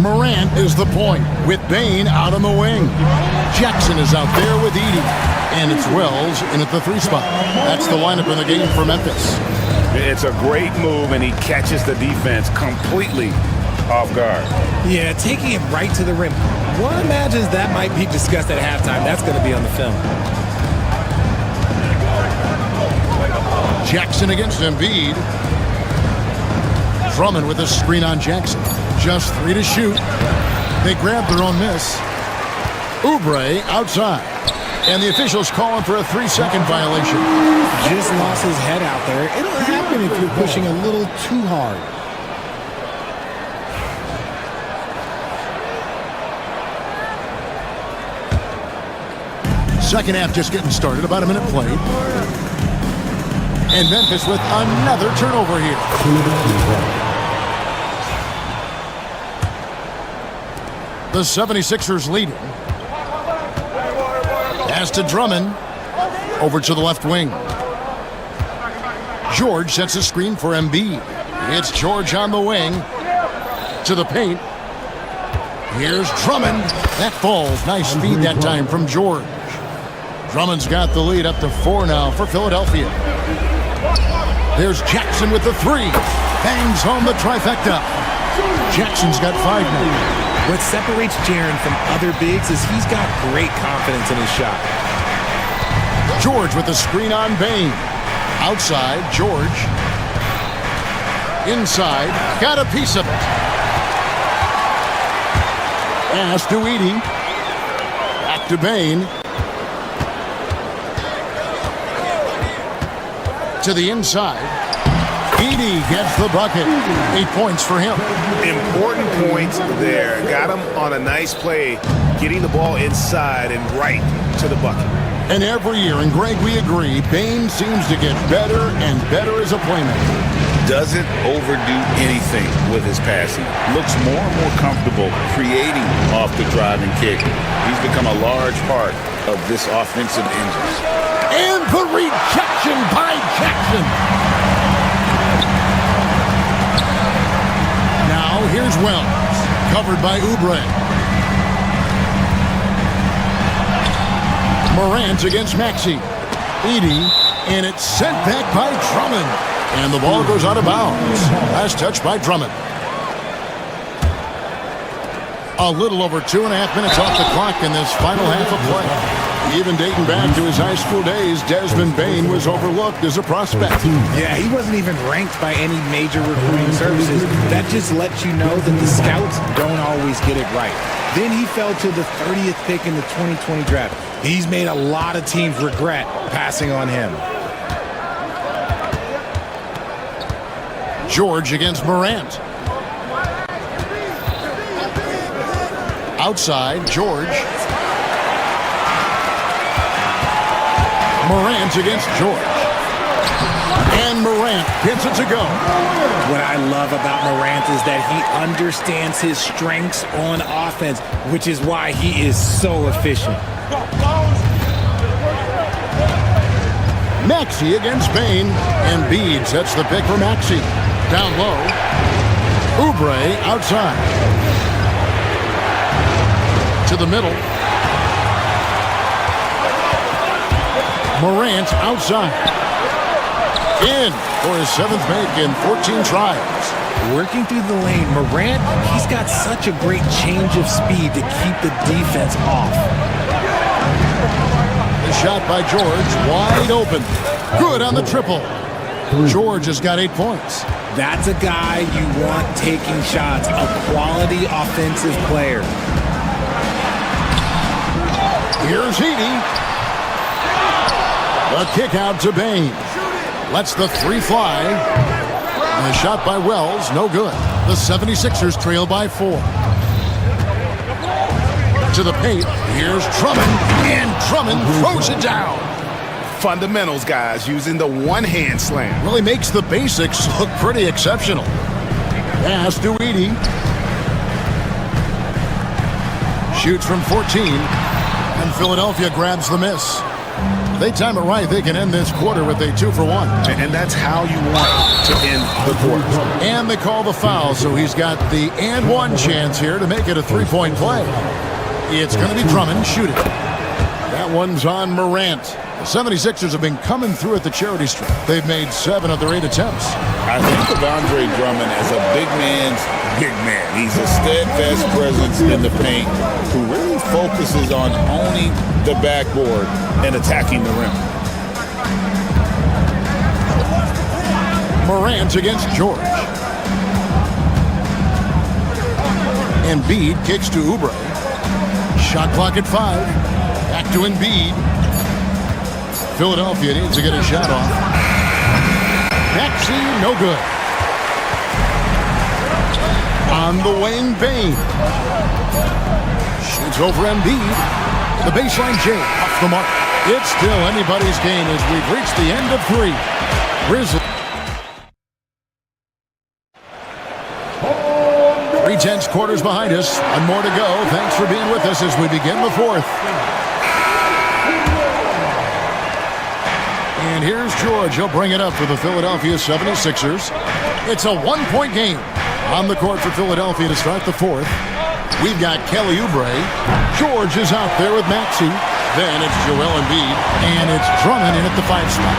Morant is the point with Bane out on the wing. Jackson is out there with Edie. And it's Wells in at the 3 spot. That's the lineup in the game for Memphis. It's a great move, and he catches the defense completely off guard. Yeah, taking it right to the rim. One imagines that might be discussed at halftime. That's going to be on the film. Jackson against Embiid. Drummond with a screen on Jackson. Just 3 to shoot. They grab their own miss. Oubre outside. And the officials calling for a 3-second violation. Just lost his head out there. It'll happen if you're pushing a little too hard. Second half just getting started. About a minute played. And Memphis with another turnover here. The 76ers leading. Pass to Drummond. Over to the left wing. George sets a screen for Embiid. It's George on the wing. To the paint. Here's Drummond. That falls. Nice speed that time from George. Drummond's got the lead up to 4 now for Philadelphia. There's Jackson with the 3. Bangs home the trifecta. Jackson's got 5 now. What separates Jaren from other bigs is he's got great confidence in his shot. George with the screen on Bane. Outside, George. Inside, got a piece of it. Pass to Edey. Back to Bane. To the inside. Edey gets the bucket. 8 points for him. Important points there. Got him on a nice play, getting the ball inside and right to the bucket. And every year, and Greg, we agree, Bane seems to get better and better as a playmaker. Doesn't overdo anything with his passing. Looks more and more comfortable creating off the driving kick. He's become a large part of this offensive engine. And the rejection by Jackson. Now here's Wells, covered by Oubre. Morant against Maxey. Edey, and it's sent back by Drummond. And the ball goes out of bounds. Last touch by Drummond. A little over 2.5 minutes off the clock in this final half of play. Even dating back to his high school days, Desmond Bane was overlooked as a prospect. Yeah, he wasn't even ranked by any major recruiting services. That just lets you know that the scouts don't always get it right. Then he fell to the 30th pick in the 2020 draft. He's made a lot of teams regret passing on him. George against Morant. Outside, George. Morant against George. And Morant gets it to go. What I love about Morant is that he understands his strengths on offense, which is why he is so efficient. Maxey against Bane. Embiid sets the pick for Maxey. Down low. Oubre outside. To the middle. Morant outside. In for his 7th make in 14 tries. Working through the lane, Morant, he's got such a great change of speed to keep the defense off. The shot by George, wide open. Good on the triple. George has got 8 points. That's a guy you want taking shots, a quality offensive player. Here's Edey. The kick out to Bane. Lets the 3 fly. And a shot by Wells, no good. The 76ers trail by 4. To the paint, here's Drummond. And Drummond throws it down. Fundamentals, guys, using the one-hand slam. Really makes the basics look pretty exceptional. Pass to Edey. Shoots from 14. And Philadelphia grabs the miss. They time it right, they can end this quarter with a 2-for-1. And that's how you want to end the quarter. And they call the foul, so he's got the and one chance here to make it a 3-point play. It's going to be Drummond shooting. That one's on Morant. The 76ers have been coming through at the charity stripe. They've made 7 of their 8 attempts. I think of Andre Drummond as a big man's big man. He's a steadfast presence in the paint who really focuses on owning the backboard and attacking the rim. Morant against George. Embiid kicks to Oubre. Shot clock at 5. Back to Embiid. Philadelphia needs to get a shot off. Maxey, no good. On the wing, Bane. Shoots over Embiid. The baseline J off the mark. It's still anybody's game as we've reached the end of 3. Grizzlies. 3/10 quarters behind us. One more to go. Thanks for being with us as we begin the 4th. And here's George. He'll bring it up for the Philadelphia 76ers. It's a one-point game on the court for Philadelphia to start the fourth. We've got Kelly Oubre. George is out there with Maxey. Then it's Joel Embiid. And it's Drummond in at the 5 spot.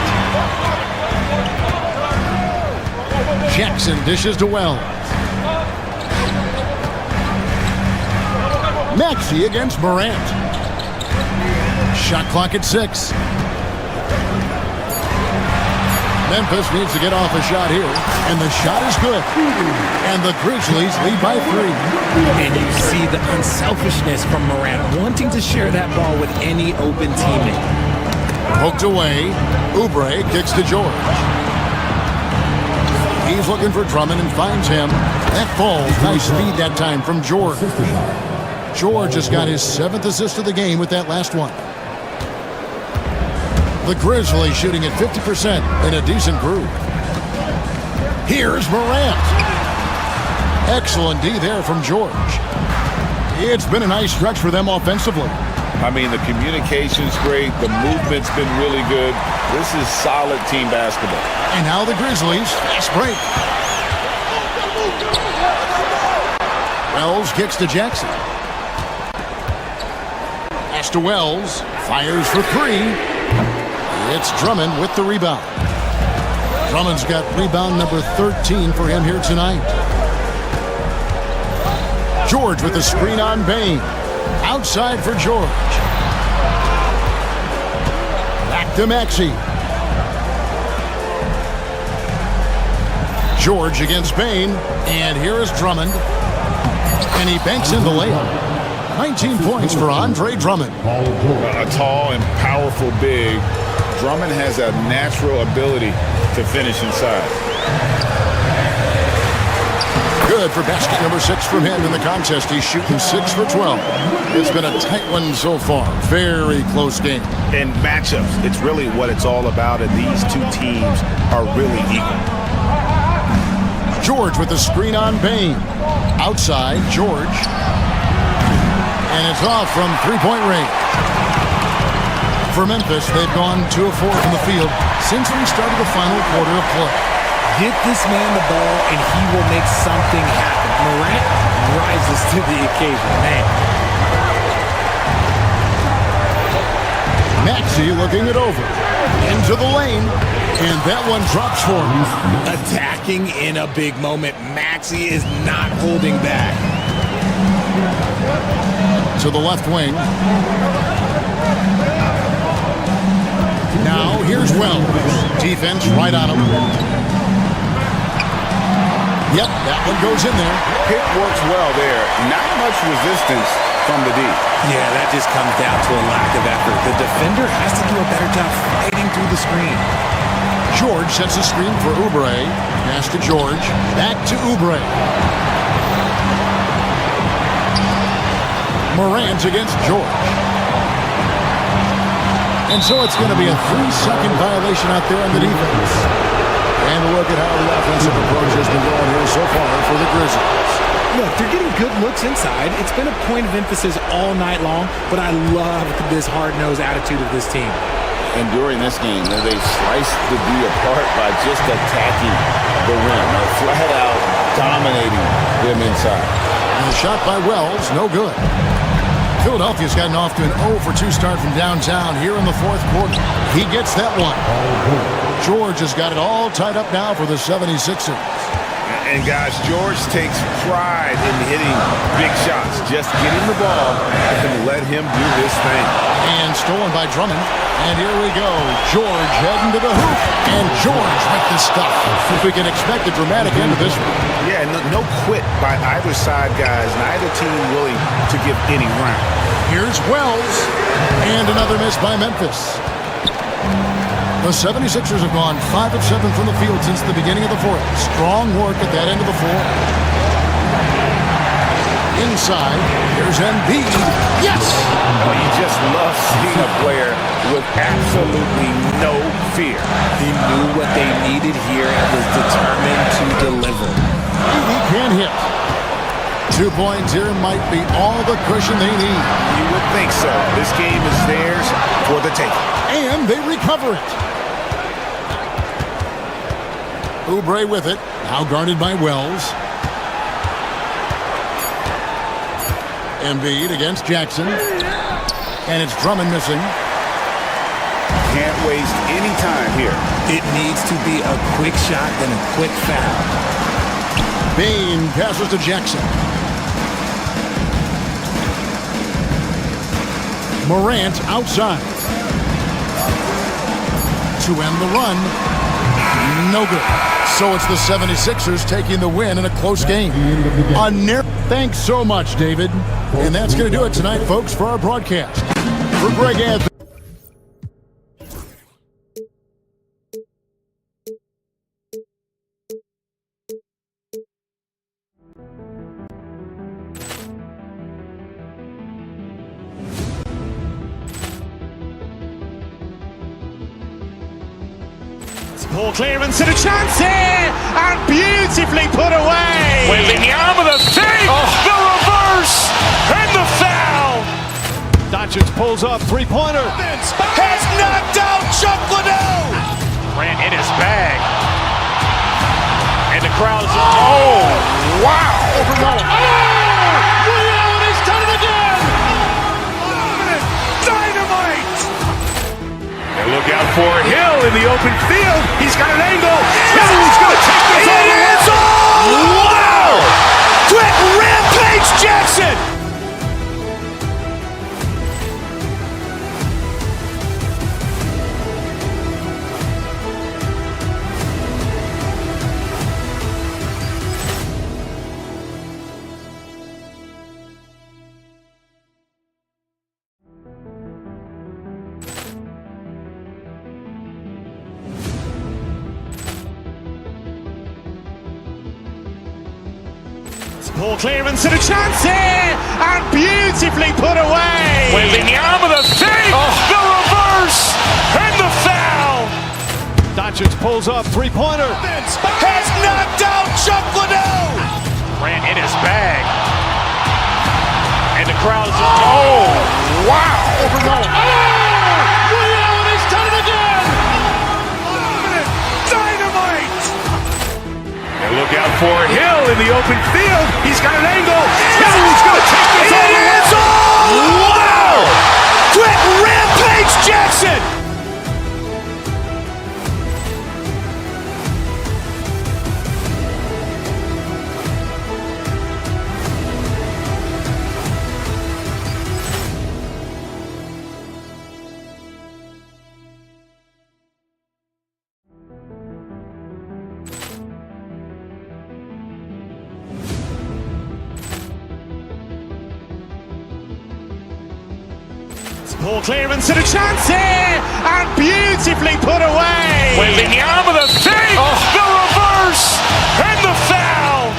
Jackson dishes to Wells. Maxey against Morant. Shot clock at 6. Memphis needs to get off a shot here, and the shot is good. And the Grizzlies lead by 3. And you see the unselfishness from Morant, wanting to share that ball with any open teammate. Poked away. Oubre kicks to George. He's looking for Drummond and finds him. That falls. Nice feed that time from George. George has got his 7th assist of the game with that last one. The Grizzlies shooting at 50% in a decent groove. Here's Morant. Excellent D there from George. It's been a nice stretch for them offensively. I mean, the communication's great. The movement's been really good. This is solid team basketball. And now the Grizzlies, fast break. Wells kicks to Jackson. Pass to Wells. Fires for 3. It's Drummond with the rebound. Drummond's got rebound number 13 for him here tonight. George with the screen on Bain. Outside for George. Back to Maxey. George against Bain. And here is Drummond. And he banks in the layup. 19 points for Andre Drummond. A tall and powerful big. Drummond has a natural ability to finish inside. Good for basket number 6 from him in the contest. He's shooting 6 for 12. It's been a tight one so far. Very close game. In matchups, it's really what it's all about, and these two teams are really equal. George with the screen on Bain. Outside, George. And it's off from 3-point range. For Memphis, they've gone 2 of 4 from the field since we started the final quarter of play. Get this man the ball, and he will make something happen. Morant rises to the occasion, man. Maxey looking it over. Into the lane, and that one drops for him. Attacking in a big moment. Maxey is not holding back. To the left wing. Now, here's Wells. Defense right on him. Yep, that one goes in there. Pick works well there. Not much resistance from the D. Yeah, that just comes down to a lack of effort. The defender has to do a better job fighting through the screen. George sets a screen for Oubre. Pass to George. Back to Oubre. Morant against George. And so it's going to be a 3-second violation out there on the defense. And look at how the offensive approach has been going here so far for the Grizzlies. Look, they're getting good looks inside. It's been a point of emphasis all night long, but I love this hard-nosed attitude of this team. And during this game, they sliced the D apart by just attacking the rim. They're flat out dominating them inside. And the shot by Wells, no good. Philadelphia's gotten off to an 0-for-2 start from downtown here in the fourth quarter. He gets that one. George has got it all tied up now for the 76ers. And guys, George takes pride in hitting big shots. Just get him the ball and let him do his thing. And stolen by Drummond. And here we go. George heading to the hoop. And George with the stuff. If we can expect a dramatic end to this one. Yeah, no quit by either side, guys. Neither team willing to give any round. Here's Wells. And another miss by Memphis. The 76ers have gone 5 of 7 from the field since the beginning of the fourth. Strong work at that end of the floor. Inside, here's Embiid. Yes! Oh, you just love seeing a player with absolutely no fear. He knew what they needed here and was determined to deliver. He can hit. 2 points here might be all the cushion they need. You would think so. This game is theirs for the taking. And they recover it. Oubre with it. Now guarded by Wells. Embiid against Jackson. And it's Drummond missing. Can't waste any time here. It needs to be a quick shot, then a quick foul. Bain passes to Jackson. Morant outside. To end the run. No good. So it's the 76ers taking the win in a close game. Thanks so much, David. And that's going to do it tonight, folks, for our broadcast. For Greg Anthony. Ball clearance and a chance here, and beautifully put away. Wembanyama the fake, the reverse, and the foul. Doncic pulls up, three-pointer. Has knocked out Chuck Liddell. Ran in his bag. And the crowd is, oh, wow. Overruled. Reality's done it again. Dynamite. And look out for Hill in the open field. He's got an angle. He's going to take this all the way. Wow! Quick rampage Jackson. Ball clearance and a chance here, and beautifully put away. Wembanyama the fake, the reverse, and the foul. Doncic pulls up, three-pointer. Has knocked out Chuck Liddell. Ran in his bag. And the crowd is, oh, wow. Overruled. Reality's done it again. Dynamite. And look out for Hill in the open field. He's got an angle. He's going to take this all the way. Wow! Quick rampage Jackson. Ball clearance and a chance here, and beautifully put away. Wembanyama the fake, the reverse, and the foul.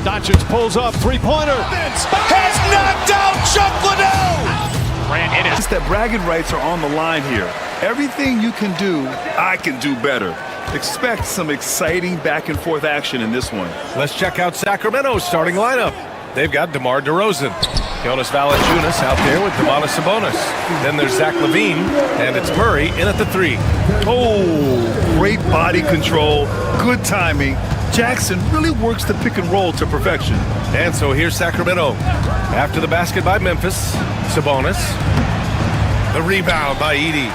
Doncic pulls up, three-pointer. Has knocked out Chuck Liddell. Ran in his. That bragging rights are on the line here. Everything you can do, I can do better. Expect some exciting back and forth action in this one. Let's check out Sacramento's starting lineup. They've got DeMar DeRozan, Jonas Valanciunas out there with Domantas Sabonis. Then there's Zach LaVine, and it's Murray in at the 3. Oh, great body control, good timing. Jackson really works the pick and roll to perfection. And so here's Sacramento. After the basket by Memphis, Sabonis. The rebound by Edey.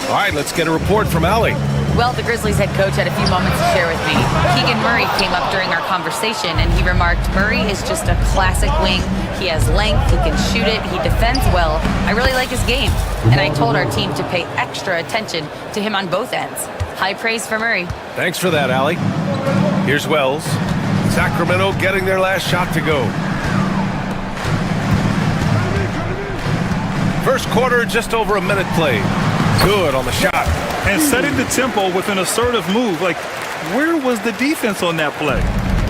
All right, let's get a report from Allie. Well, the Grizzlies head coach had a few moments to share with me. Keegan Murray came up during our conversation, and he remarked, Murray is just a classic wing. He has length, he can shoot it, he defends well. I really like his game. And I told our team to pay extra attention to him on both ends. High praise for Murray. Thanks for that, Allie. Here's Wells. Sacramento getting their last shot to go. First quarter, just over a minute played. Good on the shot. And setting the tempo with an assertive move. Like, where was the defense on that play?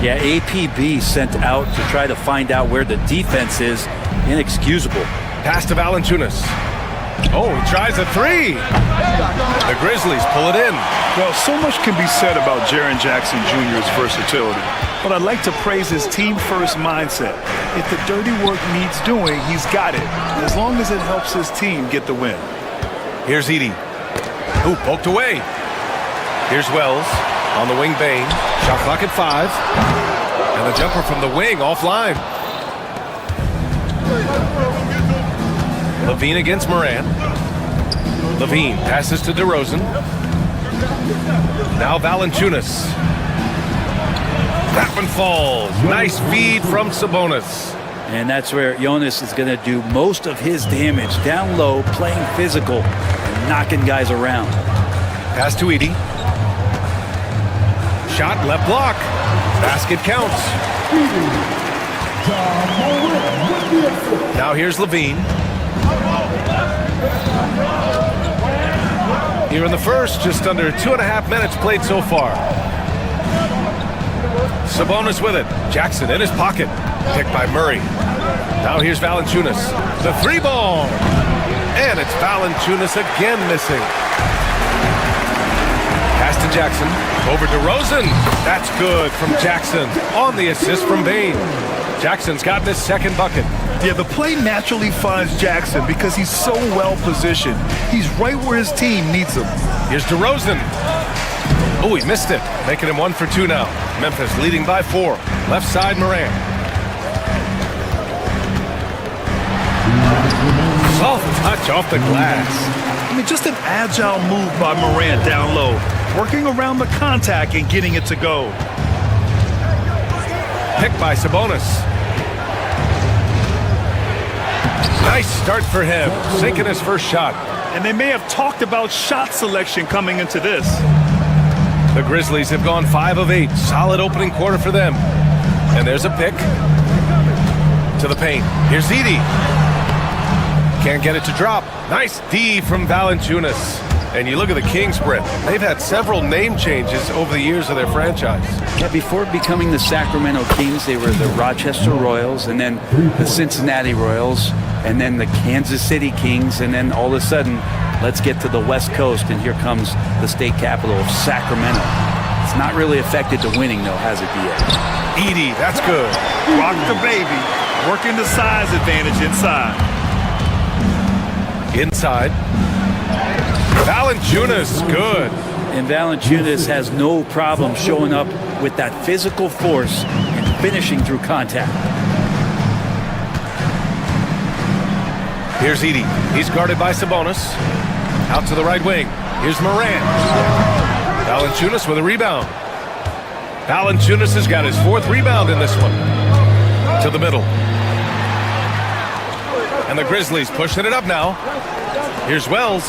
Yeah, APB sent out to try to find out where the defense is. Inexcusable. Pass to Valanciunas. Oh, he tries a 3. The Grizzlies pull it in. Well, so much can be said about Jaren Jackson Jr.'s versatility. But I'd like to praise his team-first mindset. If the dirty work needs doing, he's got it. As long as it helps his team get the win. Here's Edey. Ooh, poked away. Here's Wells on the wing. Bain. Shot clock at 5. And the jumper from the wing offline. Levine against Morant. Levine passes to DeRozan. Now Valanciunas. That one falls. Nice feed from Sabonis. And that's where Jonas is going to do most of his damage. Down low, playing physical, and knocking guys around. Pass to Edey. Shot left block. Basket counts. Now here's Levine. Here in the first, just under 2.5 minutes played so far. Sabonis with it. Jackson in his pocket. Picked by Murray. Now here's Valanciunas. The 3-ball. And it's Valanciunas again missing. Pass to Jackson. Over to DeRozan. That's good from Jackson on the assist from Bain. Jackson's gotten his second bucket. Yeah, the play naturally finds Jackson because he's so well positioned. He's right where his team needs him. Here's DeRozan. Oh, he missed it. Making him 1 for 2 now. Memphis leading by 4. Left side, Morant. Soft touch off the glass. I mean, just an agile move by Morant down low. Working around the contact and getting it to go. Picked by Sabonis. Nice start for him. Sinking his first shot. And they may have talked about shot selection coming into this. The Grizzlies have gone 5 of 8. Solid opening quarter for them. And there's a pick. To the paint. Here's Edey. Can't get it to drop. Nice D from Valanciunas. And you look at the Kings, Brett. They've had several name changes over the years of their franchise. Yeah, before becoming the Sacramento Kings, they were the Rochester Royals, and then the Cincinnati Royals, and then the Kansas City Kings, and then all of a sudden, let's get to the West Coast, and here comes the state capital of Sacramento. It's not really affected the winning, though, has it, B.A.? Edey, that's good. Rock the baby. Working the size advantage inside. Inside. Valanciunas, good. And Valanciunas has no problem showing up with that physical force and finishing through contact. Here's Edey. He's guarded by Sabonis. Out to the right wing. Here's Morant. Valanciunas with a rebound. Valanciunas has got his 4th rebound in this one. To the middle. And the Grizzlies pushing it up now. Here's Wells.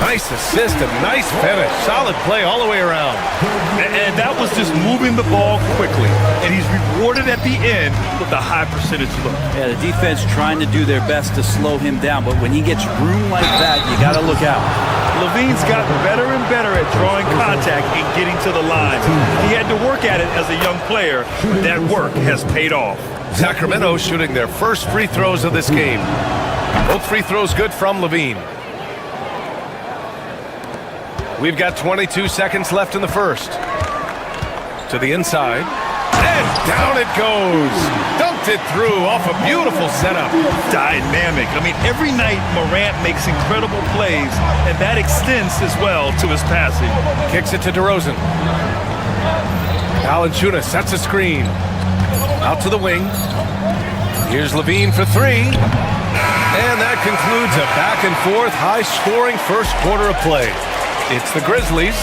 Nice assist and nice finish. Solid play all the way around. And that was just moving the ball quickly. And he's rewarded at the end with a high percentage look. Yeah, the defense trying to do their best to slow him down, but when he gets room like that, you got to look out. Levine's gotten better and better at drawing contact and getting to the line. He had to work at it as a young player, but that work has paid off. Sacramento shooting their first free throws of this game. Both free throws good from Levine. We've got 22 seconds left in the first. To the inside. And down it goes. Dunked it through off a beautiful setup. Dynamic. I mean, every night Morant makes incredible plays, and that extends as well to his passing. Kicks it to DeRozan. Valanciunas sets a screen. Out to the wing. Here's Levine for 3. And that concludes a back and forth, high-scoring first quarter of play. It's the Grizzlies.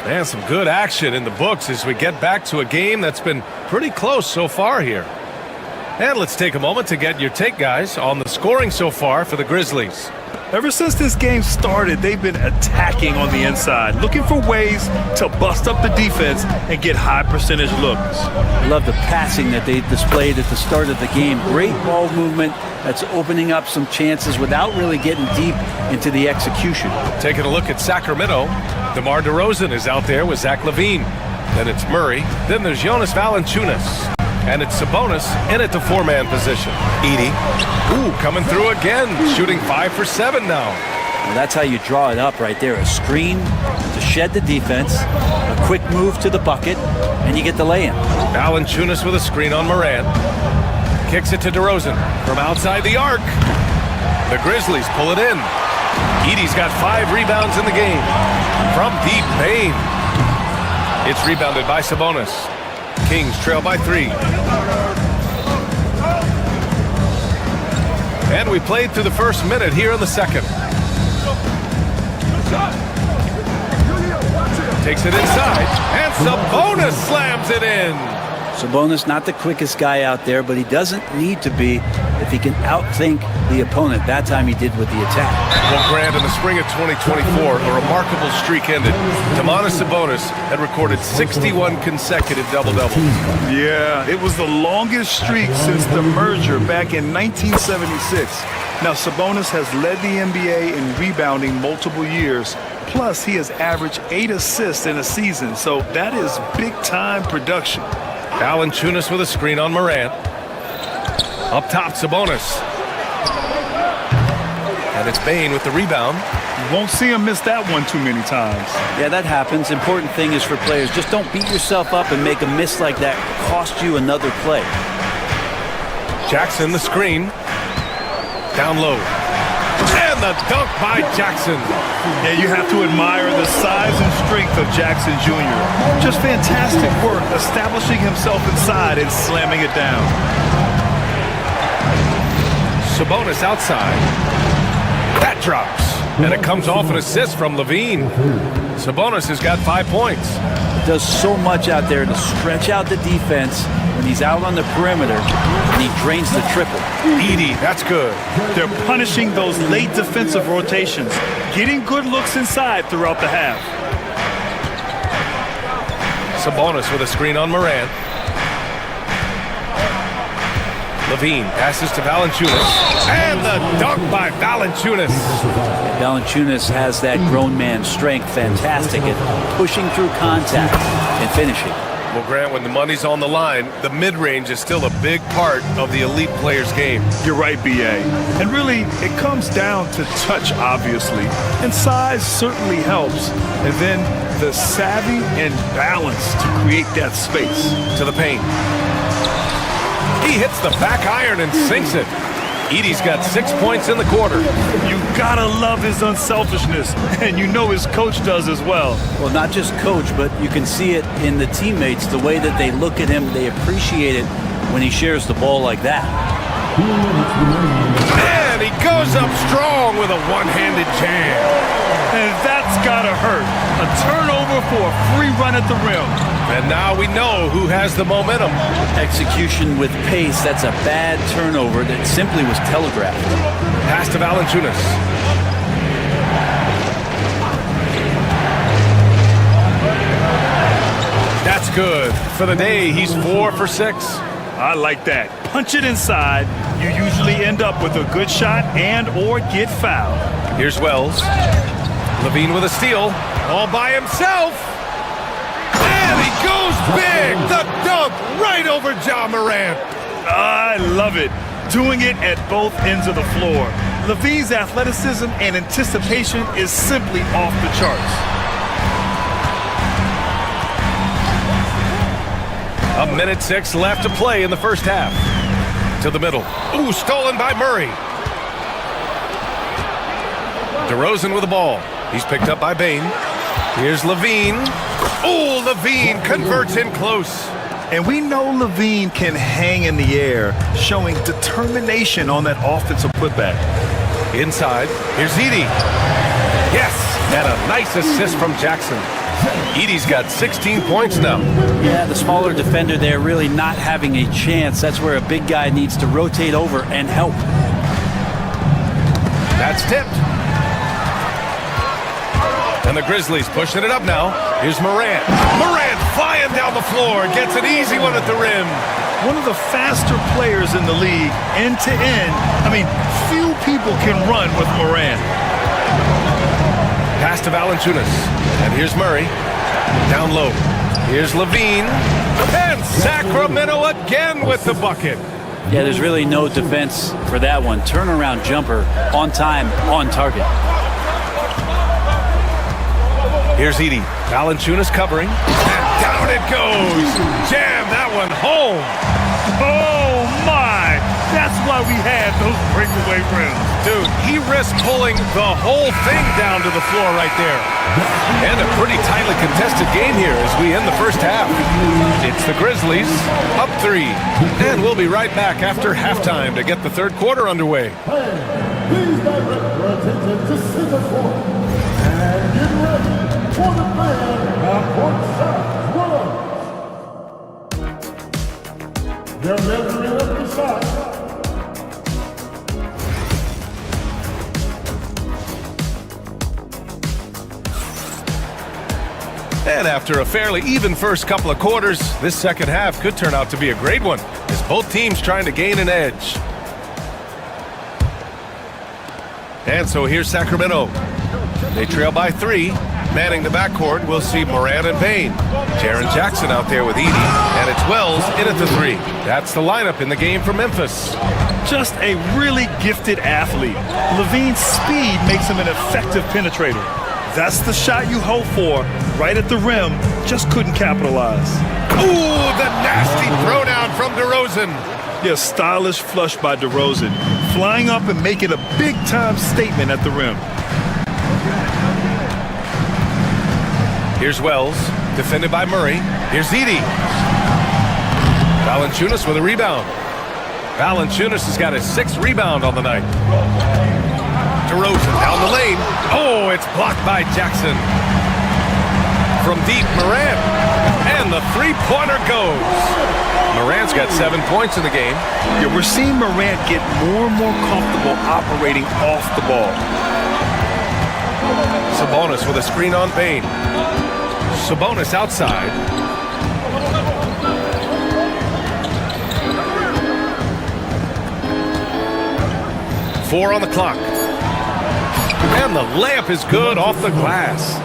Man, some good action in the books as we get back to a game that's been pretty close so far here. And let's take a moment to get your take, guys, on the scoring so far for the Grizzlies. Ever since this game started, they've been attacking on the inside, looking for ways to bust up the defense and get high percentage looks. I love the passing that they displayed at the start of the game. Great ball movement that's opening up some chances without really getting deep into the execution. Taking a look at Sacramento, DeMar DeRozan is out there with Zach LaVine. Then it's Murray. Then there's Jonas Valanciunas. And it's Sabonis in at the 4-man position. Edey. Ooh, coming through again. Shooting 5 for 7 now. Well, that's how you draw it up right there. A screen to shed the defense, a quick move to the bucket, and you get the lay-in. Valanciunas with a screen on Morant. Kicks it to DeRozan from outside the arc. The Grizzlies pull it in. Edey's got 5 rebounds in the game. From deep, Bane. It's rebounded by Sabonis. Kings trail by 3. And we played through the first minute here in the second. Takes it inside, and Sabonis slams it in. Sabonis, not the quickest guy out there, but he doesn't need to be if he can outthink the opponent. That time he did with the attack. Well, Grant, in the spring of 2024, a remarkable streak ended. Domantas Sabonis had recorded 61 consecutive double-doubles. Yeah, it was the longest streak since the merger back in 1976. Now, Sabonis has led the NBA in rebounding multiple years. Plus, he has averaged 8 assists in a season, so that is big-time production. Valanciunas with a screen on Morant. Up top, Sabonis. And it's Bane with the rebound. You won't see him miss that one too many times. Yeah, that happens. Important thing is for players, just don't beat yourself up and make a miss like that cost you another play. Jackson, the screen. Down low. And the dunk by Jackson. Yeah, you have to admire the size and strength of Jackson Jr. Just fantastic work establishing himself inside and slamming it down. Sabonis outside. That drops. And it comes off an assist from Levine. Sabonis has got 5 points. He does so much out there to stretch out the defense when he's out on the perimeter, and he drains the triple. Edey, that's good. They're punishing those late defensive rotations, getting good looks inside throughout the half. Sabonis with a screen on Morant. Levine passes to Valanciunas. And the dunk by Valanciunas. Valanciunas has that grown man strength, fantastic at pushing through contact and finishing. Well, Grant, when the money's on the line, the mid-range is still a big part of the elite player's game. You're right, B.A. And really, it comes down to touch, obviously. And size certainly helps. And then the savvy and balance to create that space. To the paint. He hits the back iron and sinks it. Edey's got 6 points in the quarter. You gotta love his unselfishness, and you know his coach does as well. Well, not just coach, but you can see it in the teammates, the way that they look at him. They appreciate it when he shares the ball like that. And he goes up strong with a one-handed jam. And that's gotta hurt. A turnover for a free run at the rim. And now we know who has the momentum. Execution with pace, that's a bad turnover that simply was telegraphed. Pass to Valanciunas. That's good. For the day, he's 4 for 6. I like that. Punch it inside. You usually end up with a good shot and or get fouled. Here's Wells. Levine with a steal. All by himself. And he goes big. The dunk right over Ja Morant. I love it. Doing it at both ends of the floor. Levine's athleticism and anticipation is simply off the charts. A minute 6 left to play in the first half. To the middle. Ooh, stolen by Murray. DeRozan with the ball. He's picked up by Bane. Here's Levine. Oh, Levine converts in close. And we know Levine can hang in the air, showing determination on that offensive putback. Inside, here's Edey. Yes, and a nice assist from Jackson. Edey's got 16 points now. Yeah, the smaller defender there really not having a chance. That's where a big guy needs to rotate over and help. That's tipped. And the Grizzlies pushing it up now. Here's Morant. Morant flying down the floor. Gets an easy one at the rim. One of the faster players in the league, end to end. I mean, few people can run with Morant. Pass to Valanciunas. And here's Murray. Down low. Here's Levine. And Sacramento again with the bucket. Yeah, there's really no defense for that one. Turnaround jumper, on time, on target. Here's Edey. Valanciunas covering. And down it goes. Jam that one home. Oh, my. That's why we had those breakaway rims. Dude, he risked pulling the whole thing down to the floor right there. And a pretty tightly contested game here as we end the first half. It's the Grizzlies up 3. And we'll be right back after halftime to get the third quarter underway. Please direct your attention to center court. And get ready for the fan courtside runners. They're measuring up the shot. And after a fairly even first couple of quarters, this second half could turn out to be a great one as both teams trying to gain an edge. And so here's Sacramento. They trail by 3. Manning the backcourt, we'll see Morant and Payne. Jaren Jackson out there with Edey, and it's Wells in at the 3. That's the lineup in the game for Memphis. Just a really gifted athlete. Levine's speed makes him an effective penetrator. That's the shot you hope for, right at the rim, just couldn't capitalize. Ooh, the nasty throwdown from DeRozan. Yeah, stylish flush by DeRozan, flying up and making a big-time statement at the rim. Here's Wells, defended by Murray. Here's Edey. Valanciunas with a rebound. Valanciunas has got his 6th rebound on the night. DeRozan down the lane. Oh, it's blocked by Jackson. From deep, Morant. And the three-pointer goes. Morant's got 7 points in the game. Yeah, we're seeing Morant get more and more comfortable operating off the ball. Sabonis with a screen on Payne. Sabonis outside. Four on the clock. And the layup is good off the glass.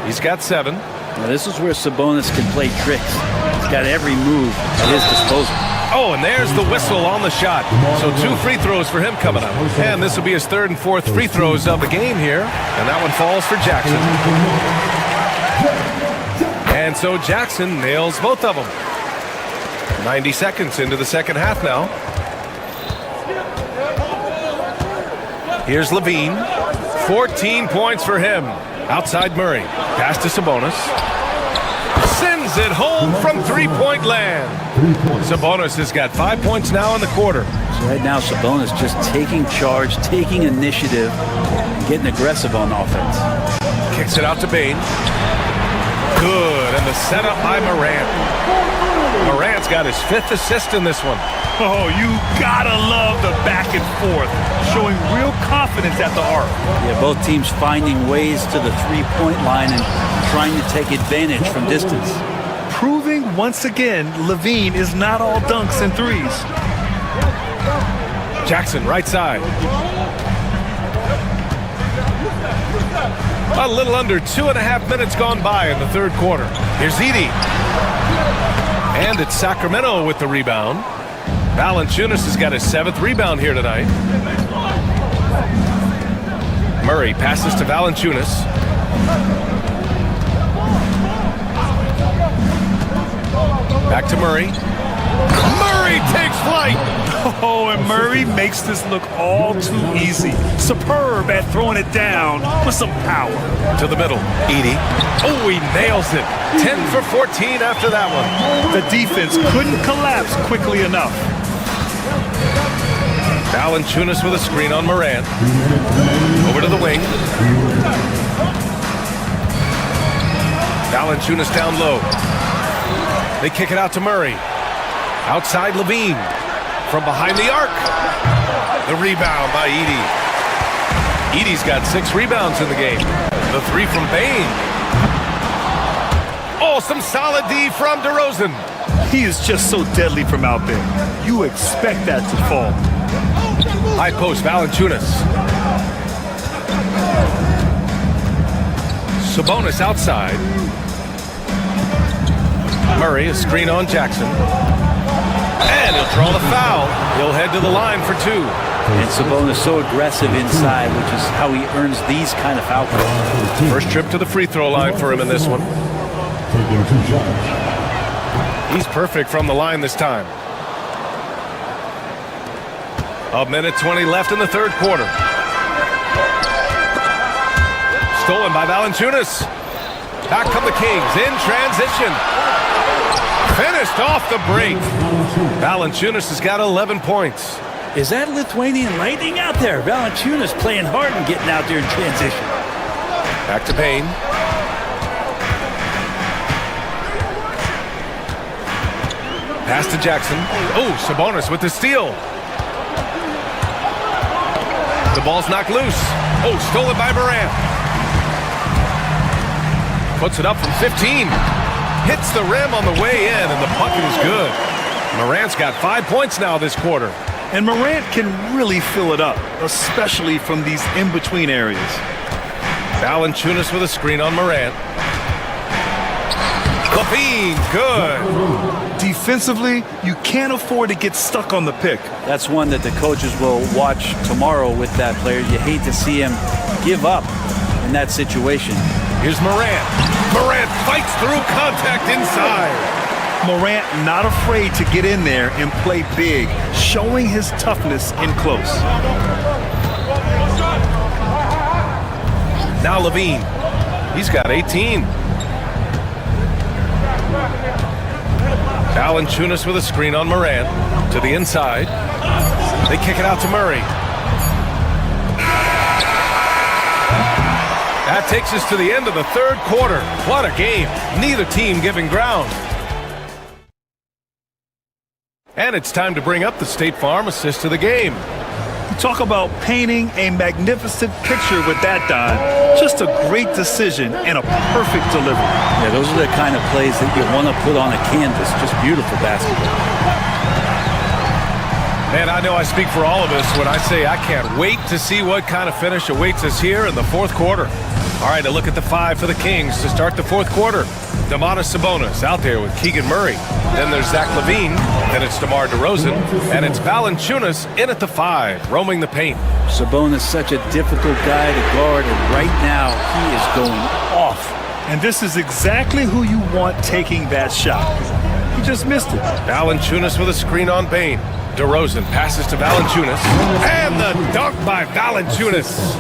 He's got 7. Now this is where Sabonis can play tricks. He's got every move at his disposal. Oh, and there's the whistle on the shot. So 2 free throws for him coming up. And this will be his 3rd and 4th free throws of the game here. And that one falls for Jackson. And so Jackson nails both of them. 90 seconds into the second half now. Here's Levine. 14 points for him. Outside Murray. Pass to Sabonis. Sends it home from three-point land. Sabonis has got 5 points now in the quarter. So right now, Sabonis just taking charge, taking initiative, getting aggressive on offense. Kicks it out to Payne. Good, and the setup by Morant. Morant's got his 5th assist in this one. Oh, you gotta love the back and forth, showing real confidence at the arc. Yeah, both teams finding ways to the three-point line and trying to take advantage from distance. Proving once again, Levine is not all dunks and threes. Jackson, right side. A little under 2.5 minutes gone by in the third quarter. Here's Edey. And it's Sacramento with the rebound. Valanciunas has got his 7th rebound here tonight. Murray passes to Valanciunas. Back to Murray. Murray takes flight. Oh, and Murray makes this look all too easy. Superb at throwing it down with some power. To the middle. Edey. Oh, he nails it. 10 for 14 after that one. The defense couldn't collapse quickly enough. Valanciunas with a screen on Morant. Over to the wing. Valanciunas down low. They kick it out to Murray. Outside Levine. From behind the arc. The rebound by Edey. Edey's got 6 rebounds in the game. The 3 from Payne. Oh, some solid D from DeRozan. He is just so deadly from out there. You expect that to fall. High post, Valanciunas. Sabonis outside. Murray, a screen on Jackson. And he'll draw the foul. He'll head to the line for 2. And Sabonis so aggressive inside, which is how he earns these kind of foul calls. First trip to the free throw line for him in this one. Taking 2 shots. He's perfect from the line this time. 1:20 left in the third quarter. Stolen by Valanciunas. Back come the Kings in transition. Finished off the break. Valanciunas has got 11 points. Is that Lithuanian lightning out there? Valanciunas playing hard and getting out there in transition. Back to Payne. Pass to Jackson. Oh, Sabonis with the steal. The ball's knocked loose. Oh, stolen by Morant. Puts it up from 15. Hits the rim on the way in, and the bucket is good. Morant's got 5 points now this quarter. And Morant can really fill it up, especially from these in-between areas. Valanciunas with a screen on Morant. Levine, good. Defensively, you can't afford to get stuck on the pick. That's one that the coaches will watch tomorrow with that player. You hate to see him give up in that situation. Here's Morant. Morant fights through contact inside. Morant not afraid to get in there and play big, showing his toughness in close. Now Levine. He's got 18. Valanciunas with a screen on Morant. To the inside. They kick it out to Murray. That takes us to the end of the third quarter. What a game. Neither team giving ground. And it's time to bring up the State Farm assist of the game. Talk about painting a magnificent picture with that dime. Just a great decision and a perfect delivery. Yeah, those are the kind of plays that you want to put on a canvas. Just beautiful basketball. Man, I know I speak for all of us when I say I can't wait to see what kind of finish awaits us here in the fourth quarter. All right, a look at the five for the Kings to start the fourth quarter. Domantas Sabonis out there with Keegan Murray. Then there's Zach LaVine. Then it's DeMar DeRozan. And it's Valanciunas in at the five, roaming the paint. Sabonis such a difficult guy to guard, and right now he is going off. And this is exactly who you want taking that shot. He just missed it. Valanciunas with a screen on Payne. DeRozan passes to Valanciunas. And the dunk by Valanciunas.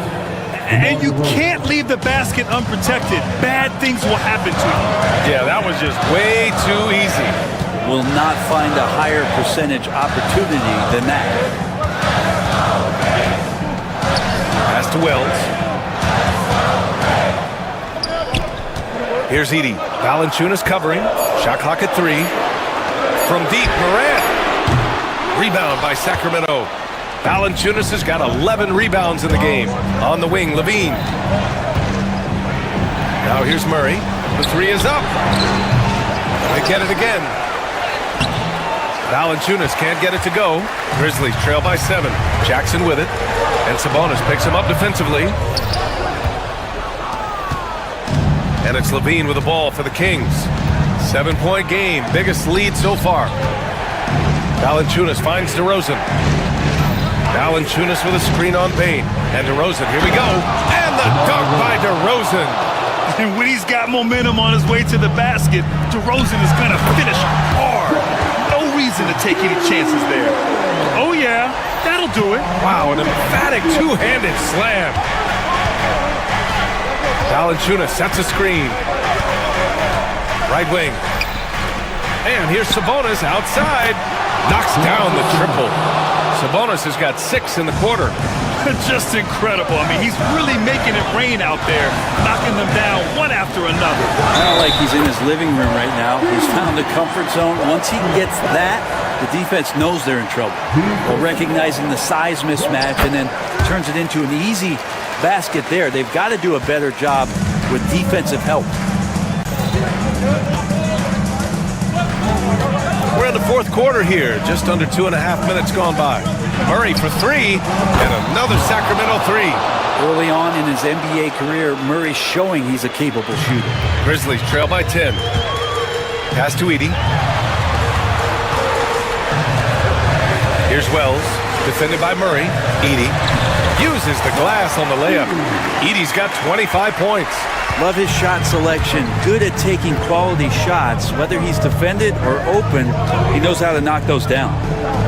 And you can't leave the basket unprotected. Bad things will happen to you. Yeah, that was just way too easy. Will not find a higher percentage opportunity than that. Pass to Wells. Here's Edey. Valanciunas covering. Shot clock at 3. From deep, Morant. Rebound by Sacramento. Valanciunas has got 11 rebounds in the game. On the wing, LaVine. Now here's Murray. The three is up. They get it again. Valanciunas can't get it to go. Grizzlies trail by 7. Jackson with it. And Sabonis picks him up defensively. And it's LaVine with the ball for the Kings. 7-point game. Biggest lead so far. Valanciunas finds DeRozan. Valanciunas with a screen on Payne. And DeRozan, here we go. And the dunk by DeRozan. And when he's got momentum on his way to the basket, DeRozan is going to finish hard. No reason to take any chances there. Oh, yeah, that'll do it. Wow, an emphatic two-handed slam. Valanciunas sets a screen. Right wing. And here's Sabonis outside. Knocks down the triple. Sabonis has got 6 in the quarter. Just incredible. I mean, he's really making it rain out there, knocking them down one after another. Not like he's in his living room right now. He's found the comfort zone. Once he gets that, the defense knows they're in trouble. Well, recognizing the size mismatch and then turns it into an easy basket there. They've got to do a better job with defensive help. We're in the fourth quarter here. Just under 2.5 minutes gone by. Murray for 3, and another Sacramento 3. Early on in his NBA career, Murray's showing he's a capable shooter. Grizzlies trail by 10. Pass to Edey. Here's Wells, defended by Murray. Edey uses the glass on the layup. Edey's got 25 points. Love his shot selection. Good at taking quality shots. Whether he's defended or open, he knows how to knock those down.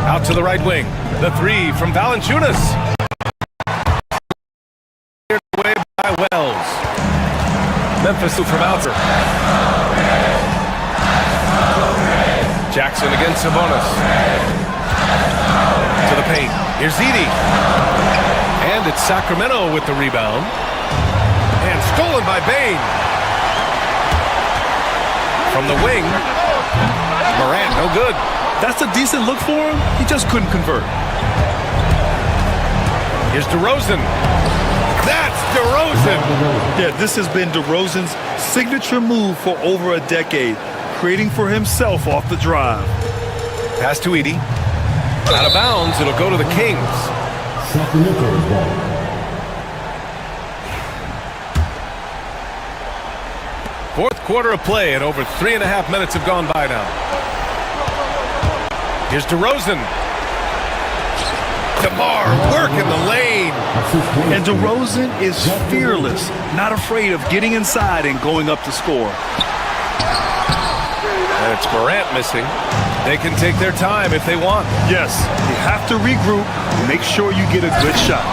Out to the right wing. The three from Valanciunas. Cleared away by Wells. Memphis from outer. Jackson against Sabonis. To the paint. Here's Edey. And it's Sacramento with the rebound. And stolen by Bane. From the wing. Morant, no good. That's a decent look for him. He just couldn't convert. Here's DeRozan. That's DeRozan. Yeah, this has been DeRozan's signature move for over a decade, creating for himself off the drive. Pass to Edey. Out of bounds, it'll go to the Kings. Sacramento's ball. Fourth quarter of play, and over 3.5 minutes have gone by now. Here's DeRozan. DeMar work in the lane. And DeRozan is fearless, not afraid of getting inside and going up to score. And it's Morant missing. They can take their time if they want. Yes, you have to regroup and make sure you get a good shot.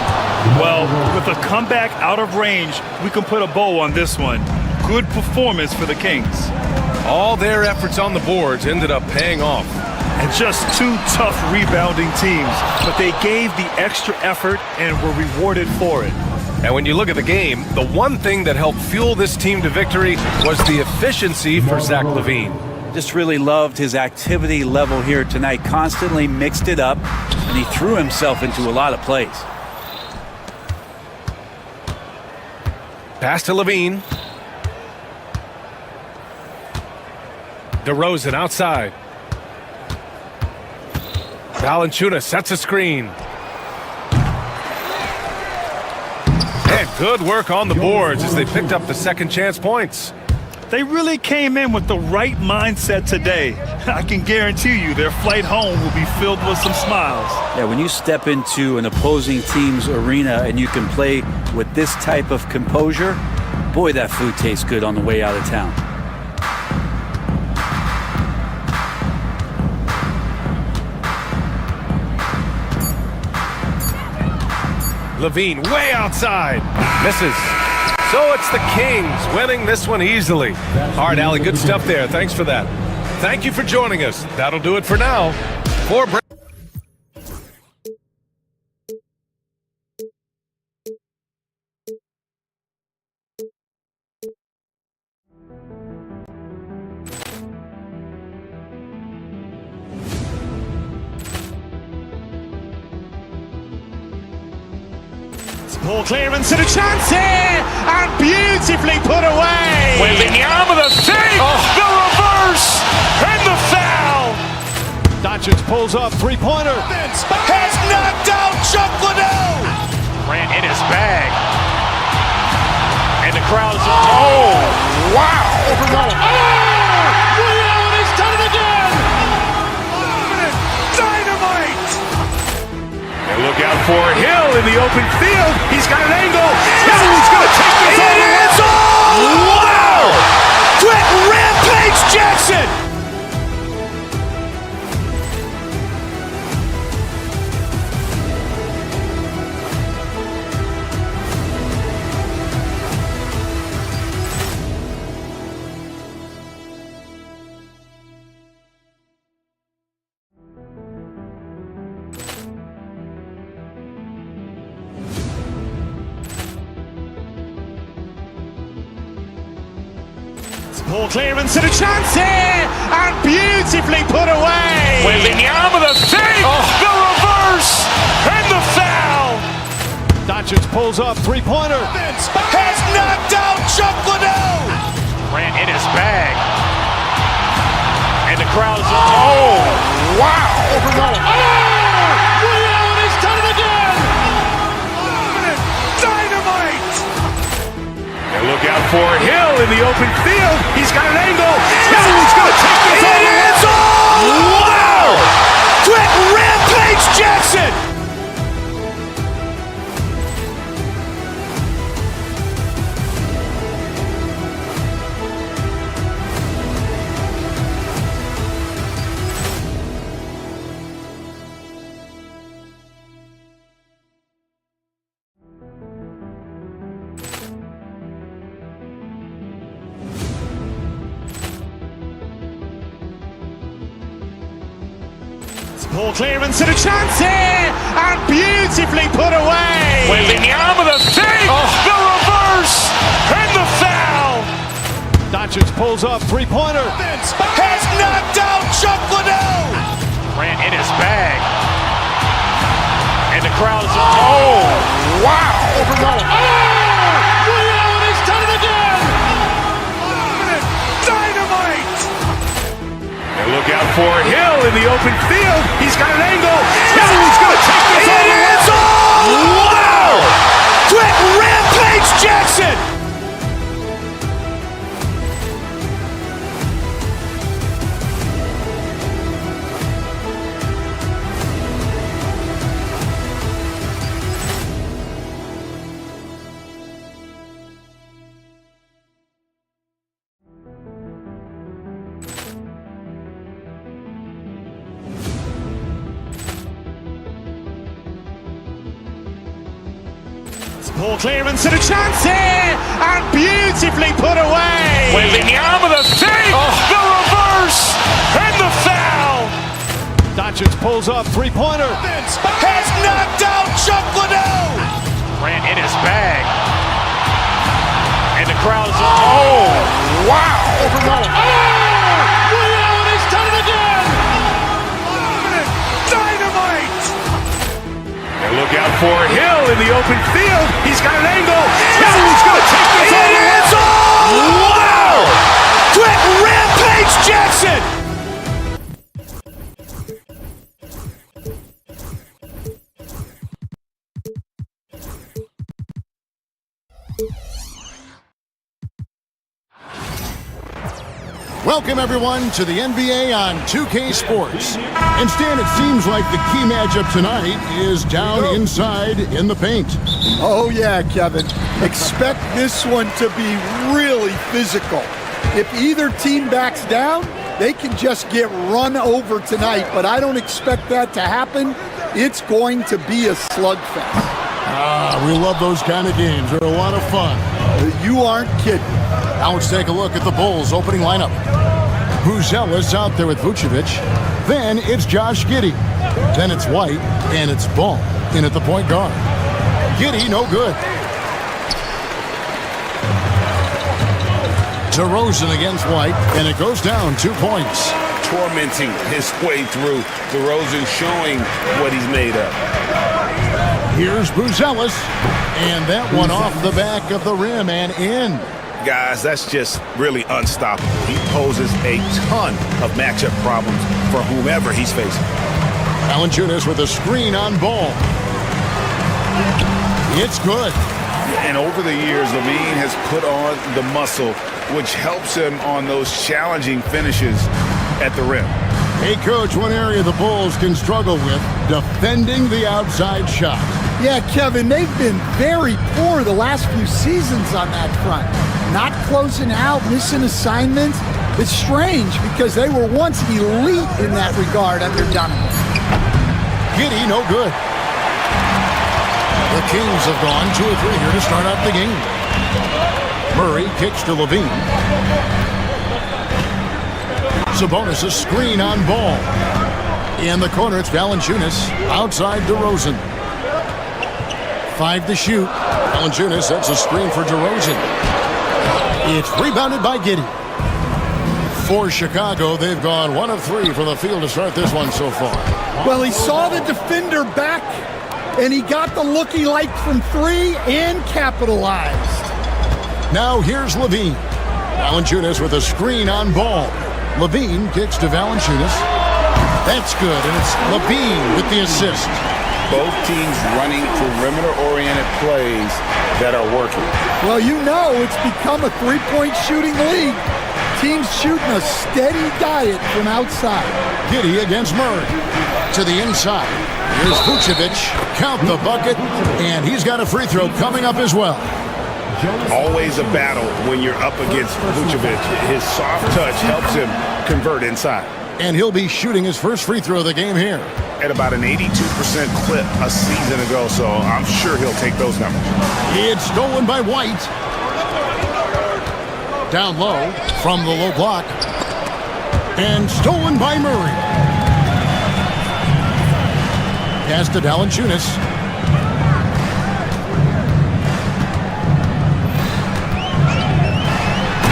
Well, with a comeback out of range, we can put a bow on this one. Good performance for the Kings. All their efforts on the boards ended up paying off. And just two tough rebounding teams, but they gave the extra effort and were rewarded for it. And when you look at the game, the one thing that helped fuel this team to victory was the efficiency for Zach LaVine. Just really loved his activity level here tonight. Constantly mixed it up, and he threw himself into a lot of plays. Pass to LaVine. DeRozan outside. Valanciunas sets a screen. And good work on the boards as they picked up the second chance points. They really came in with the right mindset today. I can guarantee you their flight home will be filled with some smiles. Yeah, when you step into an opposing team's arena and you can play with this type of composure, boy, that food tastes good on the way out of town. LaVine way outside. Misses. So it's the Kings winning this one easily. All right, Allie, good stuff there. Thanks for that. Thank you for joining us. That'll do it for now. For Ball clearance and a chance here, and beautifully put away. Wembanyama the save, the reverse, and the foul. Doncic pulls up, three-pointer. Has knocked out Chuck Liddell. Ran in his bag. And the crowd is, oh, wow. Allen has done it again. Dynamite. And look out for Hill in the open field. He's got an angle. He's going to take this all the way. Wow! Quick Rampage Jackson. Ball clearance and a chance here, and beautifully put away. Wembanyama the save, the reverse, and the foul. Doncic pulls up, three-pointer. Has knocked out Chuck Liddell. Ran in his bag. And the crowd is, oh, wow. Allen has done it again. Dynamite. And look out for Hill in the open field. He's got an angle. He's going to take this all the way. Wow! Quick Rampage Jackson. Poor clearance and a chance here, and beautifully put away. Wembanyama the fake, the reverse, and the foul. Doncic pulls up, three-pointer. Has knocked out Chuck Liddell. Ran in his bag. And the crowd is, oh, wow. Overrun. Oh, Ray Allen has done it again. Dynamite. And look out for Hill in the open field. He's got an angle. Hill's going to take this all the way. It's all. Wow. Quick Rampage Jackson. Poor clearance and a chance here, and beautifully put away. Wembanyama the fake, the reverse, and the foul. Doncic pulls up, three-pointer. Has knocked out Chuck Liddell. Ran in his bag. And the crowd is, oh, wow. Overrun. Oh, Ray Allen has done it again. Dynamite. And look out for Hill in the open field. He's got an angle. Hill's going to take this all the way. It's all. Wow. Quick Rampage Jackson. Welcome, everyone, to the NBA on 2K Sports. And Stan, it seems like the key matchup tonight is down inside in the paint. Oh, yeah, Kevin. Expect this one to be really physical. If either team backs down, they can just get run over tonight, but I don't expect that to happen. It's going to be a slugfest. We love those kind of games. They're a lot of fun. You aren't kidding. Now let's take a look at the Bulls' opening lineup. Buzelis out there with Vucevic. Then it's Josh Giddey. Then it's White, and it's Ball in at the point guard. Giddey, no good. DeRozan against White, and it goes down 2 points. Tormenting his way through. DeRozan showing what he's made of. Here's Buzelis, and that one off the back of the rim and in. Guys, that's just really unstoppable. He poses a ton of matchup problems for whomever he's facing. Valanciunas with a screen on Ball. It's good. And over the years, Levine has put on the muscle, which helps him on those challenging finishes at the rim. Hey, Coach, one area the Bulls can struggle with, defending the outside shot. Yeah, Kevin, they've been very poor the last few seasons on that front. Not closing out, missing assignments. It's strange because they were once elite in that regard under Donovan. Giddey, no good. The Kings have gone 2 or 3 here to start out the game. Murray kicks to Levine. Sabonis a screen on Ball. In the corner, it's Valanciunas. Outside, DeRozan. 5 to shoot. Valanciunas sets a screen for DeRozan. It's rebounded by Giddey. For Chicago, they've gone 1 of 3 from the field to start this one so far. Well, he saw the defender back, and he got the look he liked from 3 and capitalized. Now here's Levine. Valanciunas with a screen on Ball. Levine kicks to Valanciunas. That's good, and it's Levine with the assist. Both teams running perimeter-oriented plays that are working. Well, you know it's become a three-point shooting league. Teams shooting a steady diet from outside. Giddey against Murray. To the inside. Here's Vucevic. Count the bucket, and he's got a free throw coming up as well. Always a battle when you're up against Vucevic. His soft touch helps him convert inside. And he'll be shooting his first free throw of the game here. At about an 82% clip a season ago, so I'm sure he'll take those numbers. It's stolen by White. Down low from the low block. And stolen by Murray. Pass to Valanciunas.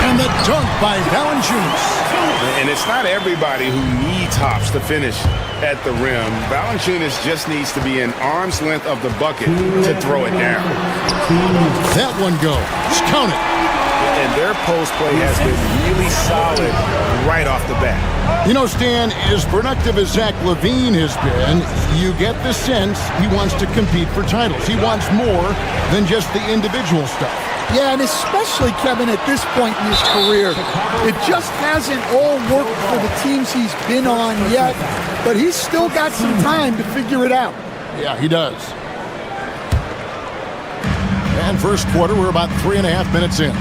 And the dunk by Valanciunas. And it's not everybody who needs hops to finish at the rim. Valanciunas just needs to be an arm's length of the bucket to throw it down. That one goes. Count it. And their post play has been really solid right off the bat. You know, Stan, as productive as Zach LaVine has been, you get the sense he wants to compete for titles. He wants more than just the individual stuff. Yeah, and especially, Kevin, at this point in his career, it just hasn't all worked for the teams he's been on yet, but he's still got some time to figure it out. Yeah, he does. And first quarter, we're about 3.5 minutes in.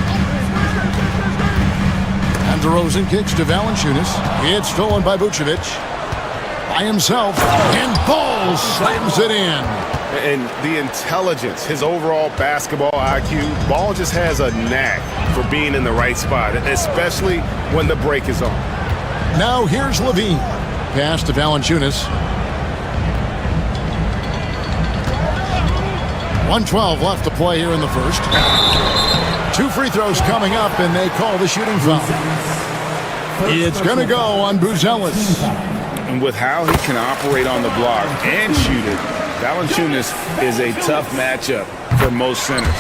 And DeRozan kicks to Valanciunas. It's stolen by Vucevic. By himself, and Ball slams it in. And the intelligence, his overall basketball IQ, Ball just has a knack for being in the right spot, especially when the break is on. Now here's LaVine. Pass to Valanciunas. 1:12 left to play here in the first. 2 free throws coming up, and they call the shooting foul. It's going to go on Buzelis. And with how he can operate on the block and shoot it, Valanciunas is a tough matchup for most centers.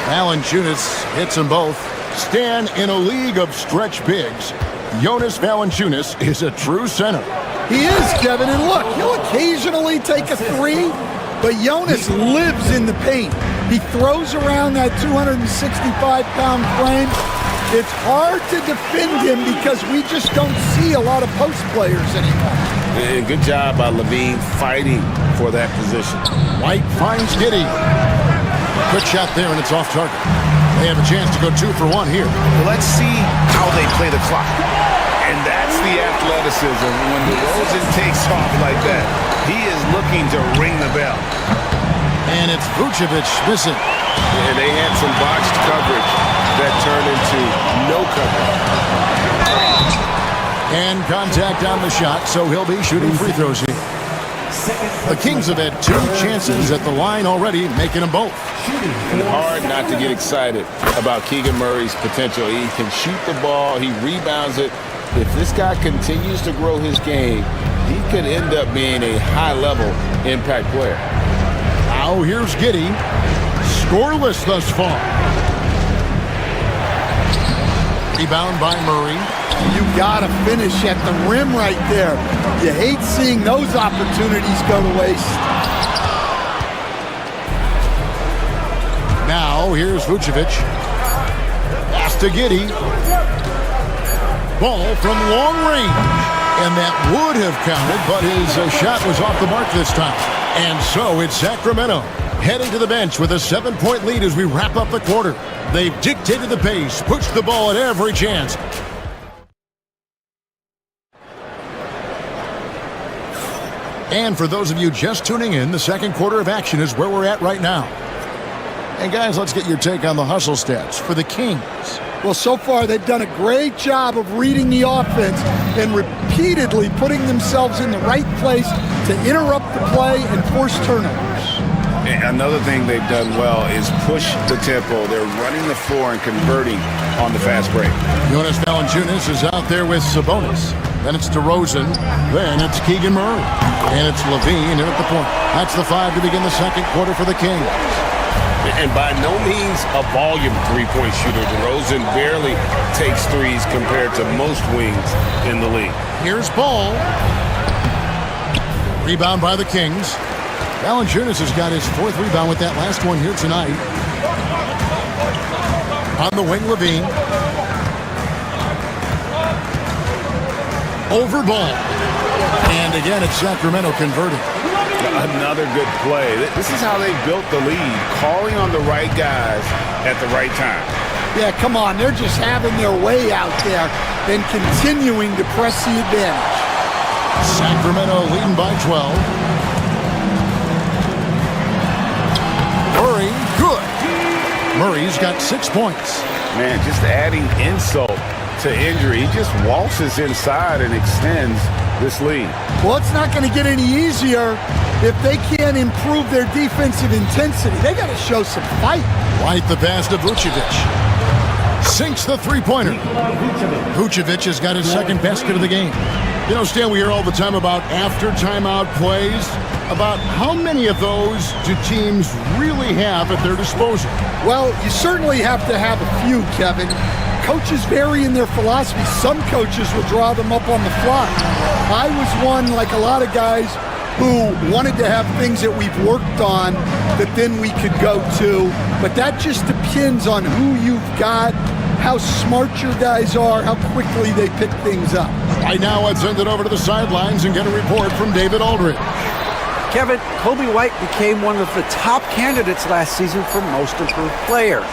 Valanciunas hits them both. Stan, in a league of stretch bigs, Jonas Valanciunas is a true center. He is, Kevin, and look, he'll occasionally take a three, but Jonas lives in the paint. He throws around that 265-pound frame. It's hard to defend him because we just don't see a lot of post players anymore. And good job by LaVine fighting for that position. White finds Giddey. Quick shot there, and it's off target. They have a chance to go 2 for 1 here. Well, let's see how they play the clock. And that's the athleticism. When DeRozan takes off like that, he is looking to ring the bell. And it's Vucevic missing. And they had some botched coverage that turned into no coverage. And contact on the shot, so he'll be shooting free throws here. The Kings have had 2 chances at the line already, making them both. And hard not to get excited about Keegan Murray's potential. He can shoot the ball, he rebounds it. If this guy continues to grow his game, he could end up being a high-level impact player. Now here's Giddey. Scoreless thus far. Rebound by Murray. You gotta finish at the rim right there. You hate seeing those opportunities go to waste. Now here's Vucevic. Pass to Giddey. Ball from long range. And that would have counted, but his shot was off the mark this time. And so it's Sacramento heading to the bench with a 7-point lead as we wrap up the quarter. They've dictated the pace, pushed the ball at every chance. And for those of you just tuning in, the second quarter of action is where we're at right now. And guys, let's get your take on the hustle stats for the Kings. Well, so far they've done a great job of reading the offense and repeatedly putting themselves in the right place to interrupt the play and force turnovers. Another thing they've done well is push the tempo. They're running the floor and converting on the fast break. Jonas Valanciunas is out there with Sabonis. Then it's DeRozan. Then it's Keegan Murray. And it's LaVine here at the point. That's the 5 to begin the second quarter for the Kings. And by no means a volume three-point shooter. DeRozan barely takes threes compared to most wings in the league. Here's Ball. Rebound by the Kings. Valanciunas has got his 4th rebound with that last one here tonight. On the wing, LaVine. Over Ball. And again, it's Sacramento converting. Another good play. This is how they built the lead, calling on the right guys at the right time. Yeah, come on. They're just having their way out there and continuing to press the advantage. Sacramento leading by 12. Murray, good. Murray's got 6 points. Man, just adding insult to injury. He just waltzes inside and extends this lead. Well, it's not going to get any easier if they can't improve their defensive intensity. They got to show some fight. White the pass to Vucevic. Sinks the three-pointer. Vucevic has got his second basket of the game. You know, Stan, we hear all the time about after-timeout plays. About how many of those do teams really have at their disposal? Well, you certainly have to have a few, Kevin. Coaches vary in their philosophy. Some coaches will draw them up on the fly. I was one, like a lot of guys, who wanted to have things that we've worked on that then we could go to. But that just depends on who you've got, how smart your guys are, how quickly they pick things up. Right now, let's send it over to the sidelines and get a report from David Aldridge. Kevin, Kobe White became one of the top candidates last season for Most Improved Player.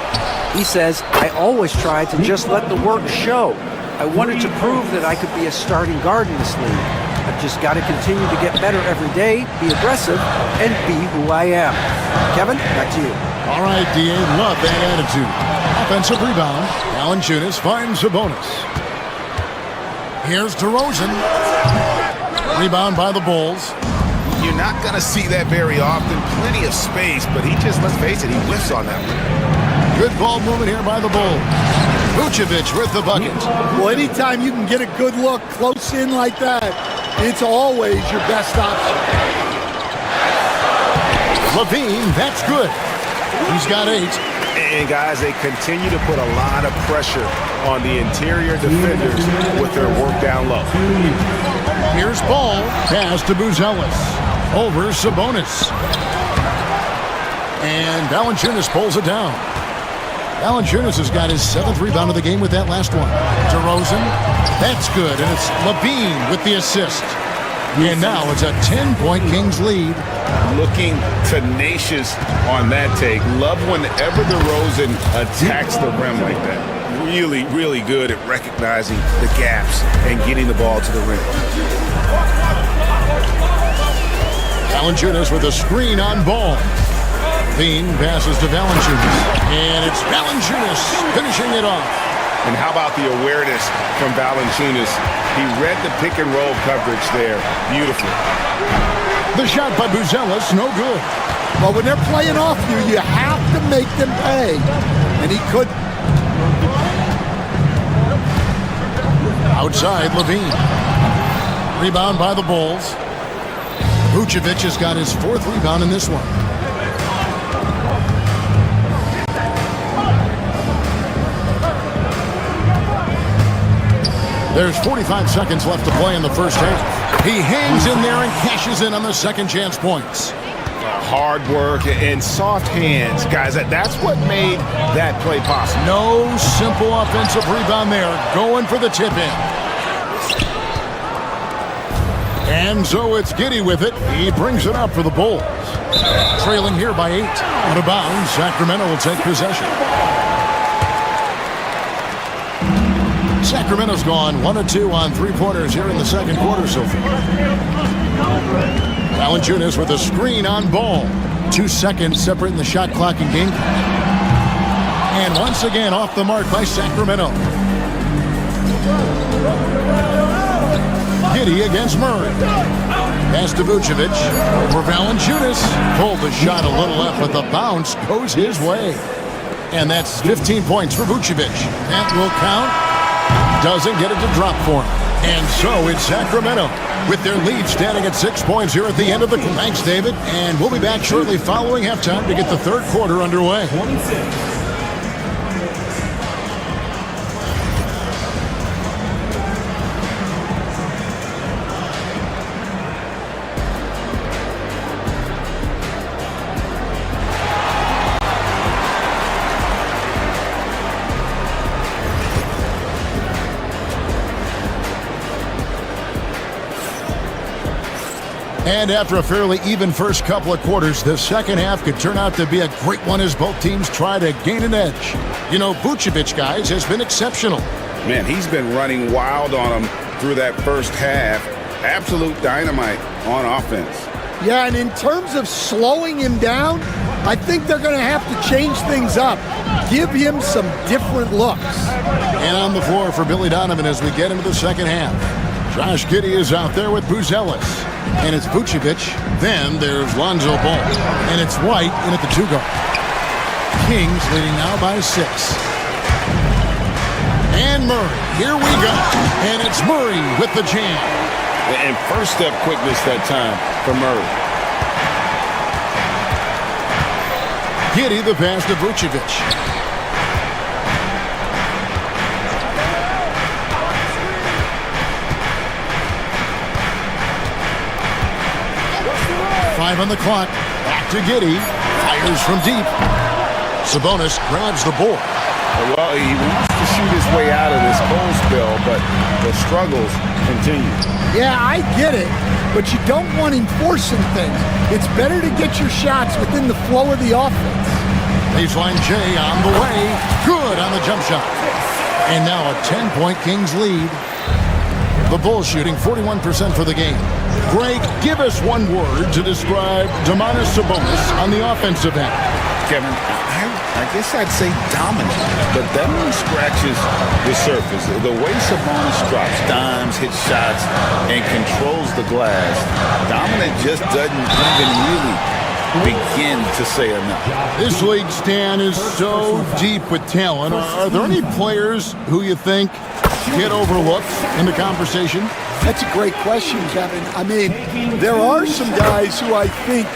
He says, I always tried to just let the work show. I wanted to prove that I could be a starting guard in this league. I've just got to continue to get better every day, be aggressive, and be who I am. Kevin, back to you. All right, D.A., love that attitude. Offensive rebound. Valanciunas finds Sabonis. Here's DeRozan. Rebound by the Bulls. You're not going to see that very often. Plenty of space, but he just, let's face it, he whiffs on that one. Good ball movement here by the Bulls. Vucevic with the bucket. Well, anytime you can get a good look close in like that, it's always your best option. Levine, that's good. He's got 8. And guys, they continue to put a lot of pressure on the interior defenders with their work down low. Here's Ball. Pass to Buzelis. Over Sabonis. And Valanciunas pulls it down. Valanciunas has got his 7th rebound of the game with that last one. DeRozan. That's good. And it's Levine with the assist. And now it's a 10-point Kings lead. Looking tenacious on that take. Love whenever DeRozan attacks the rim like that. Really, really good at recognizing the gaps and getting the ball to the rim. Valanciunas with a screen on Ball. Levine passes to Valanciunas. And it's Valanciunas finishing it off. And how about the awareness from Valanciunas? He read the pick and roll coverage there. Beautiful. The shot by Buzelis, no good. Well, when they're playing off you, you have to make them pay. And he couldn't. Outside, Levine. Rebound by the Bulls. Vucevic has got his 4th rebound in this one. There's 45 seconds left to play in the first half. He hangs in there and cashes in on the second chance points. Hard work and soft hands, guys. That's what made that play possible. No simple offensive rebound there. Going for the tip-in. And so it's Giddey with it. He brings it up for the Bulls. Trailing here by 8. Out of bounds, Sacramento will take possession. Sacramento's gone 1 of 2 on 3-pointers here in the second quarter so far. Valanciunas with a screen on Ball. 2 seconds separating the shot clock and game clock. And once again off the mark by Sacramento. Giddey against Murray. Pass to Vucevic. Over Valanciunas. Pulled the shot a little left, but the bounce goes his way. And that's 15 points for Vucevic. That will count. Doesn't get it to drop for him. And so it's Sacramento with their lead standing at 6 points here at the end of the... Thanks, David. And we'll be back shortly following halftime to get the third quarter underway. 26. And after a fairly even first couple of quarters, the second half could turn out to be a great one as both teams try to gain an edge. You know, Vucevic, guys, has been exceptional. Man, he's been running wild on them through that first half. Absolute dynamite on offense. Yeah, and in terms of slowing him down, I think they're going to have to change things up. Give him some different looks. And on the floor for Billy Donovan as we get into the second half. Josh Giddey is out there with Buzelis. And it's Vucevic. Then there's Lonzo Ball. And it's White in at the 2-guard. Kings leading now by 6. And Murray. Here we go. And it's Murray with the jam. And first step quickness that time for Murray. Giddey the pass to Vucevic. Five on the clock. Back to Giddey. Fires from deep. Sabonis grabs the board. Well, he wants to shoot his way out of this cold spell, but the struggles continue. Yeah, I get it, but you don't want him forcing things. It's better to get your shots within the flow of the offense. Baseline J on the way. Good on the jump shot. And now a 10-point Kings lead. The Bulls shooting 41% for the game. Greg, give us one word to describe Domantas Sabonis on the offensive end. Kevin, I guess I'd say dominant, but that only scratches the surface. The way Sabonis drops dimes, hits shots, and controls the glass, dominant just doesn't even really begin to say enough. This league, Stan, is so deep with talent. Are there any players who you think get overlooked in the conversation? That's a great question, Kevin. I mean, there are some guys who I think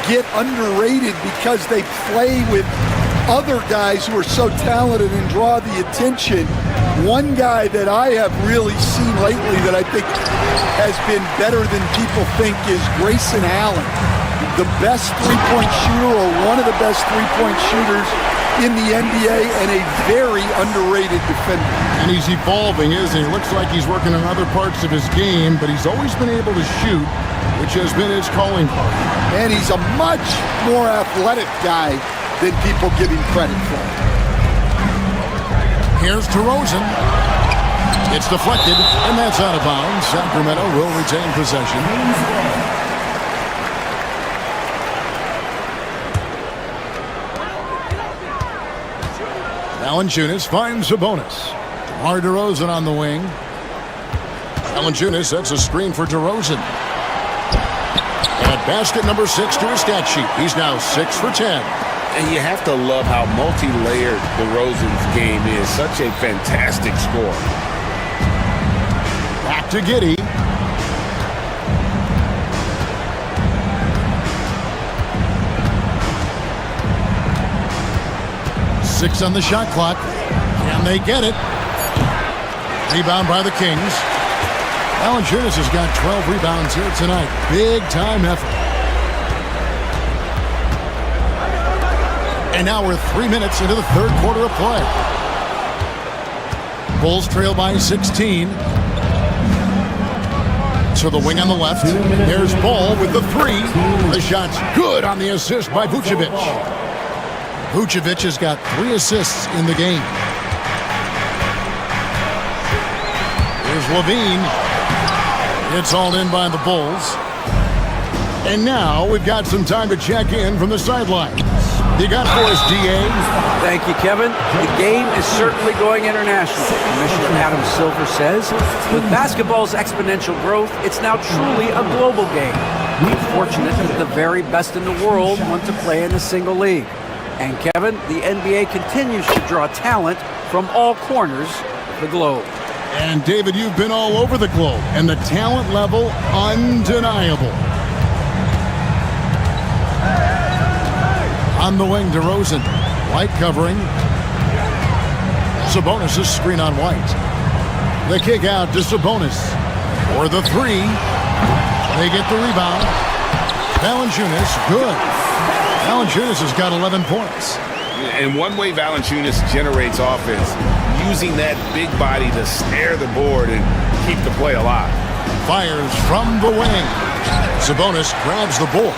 get underrated because they play with other guys who are so talented and draw the attention. One guy that I have really seen lately that I think has been better than people think is Grayson Allen, the best three-point shooter or one of the best three-point shooters in the NBA and a very underrated defender. And he's evolving, isn't he? Looks like he's working on other parts of his game, but he's always been able to shoot, which has been his calling card. And he's a much more athletic guy than people give him credit for. Here's DeRozan. It's deflected, and that's out of bounds. Sacramento will retain possession. Valanciunas finds Sabonis. DeMar DeRozan on the wing. Valanciunas sets a screen for DeRozan. At basket number 6 to his stat sheet. He's now 6 for 10. And you have to love how multi-layered DeRozan's game is. Such a fantastic scorer. Back to Giddey. Six on the shot clock. Can they get it? Rebound by the Kings. Valanciunas has got 12 rebounds here tonight. Big time effort. And now we're 3 minutes into the third quarter of play. Bulls trail by 16. To the wing on the left. There's Ball with the 3. The shot's good on the assist by Vucevic. Vucevic has got 3 assists in the game. Here's Levine. It's hauled in by the Bulls. And now we've got some time to check in from the sideline. You got for us, DA. Thank you, Kevin. The game is certainly going international. Commissioner Adam Silver says, with basketball's exponential growth, it's now truly a global game. We're fortunate that the very best in the world want to play in a single league. And Kevin, the NBA continues to draw talent from all corners of the globe. And David, you've been all over the globe, and the talent level undeniable. On the wing, DeRozan. White covering. Sabonis' screen on White. The kick out to Sabonis. For the 3. They get the rebound. Valanciunas, good. Valanciunas has got 11 points. And one way Valanciunas generates offense, using that big body to snare the board and keep the play alive. Fires from the wing. Sabonis grabs the board.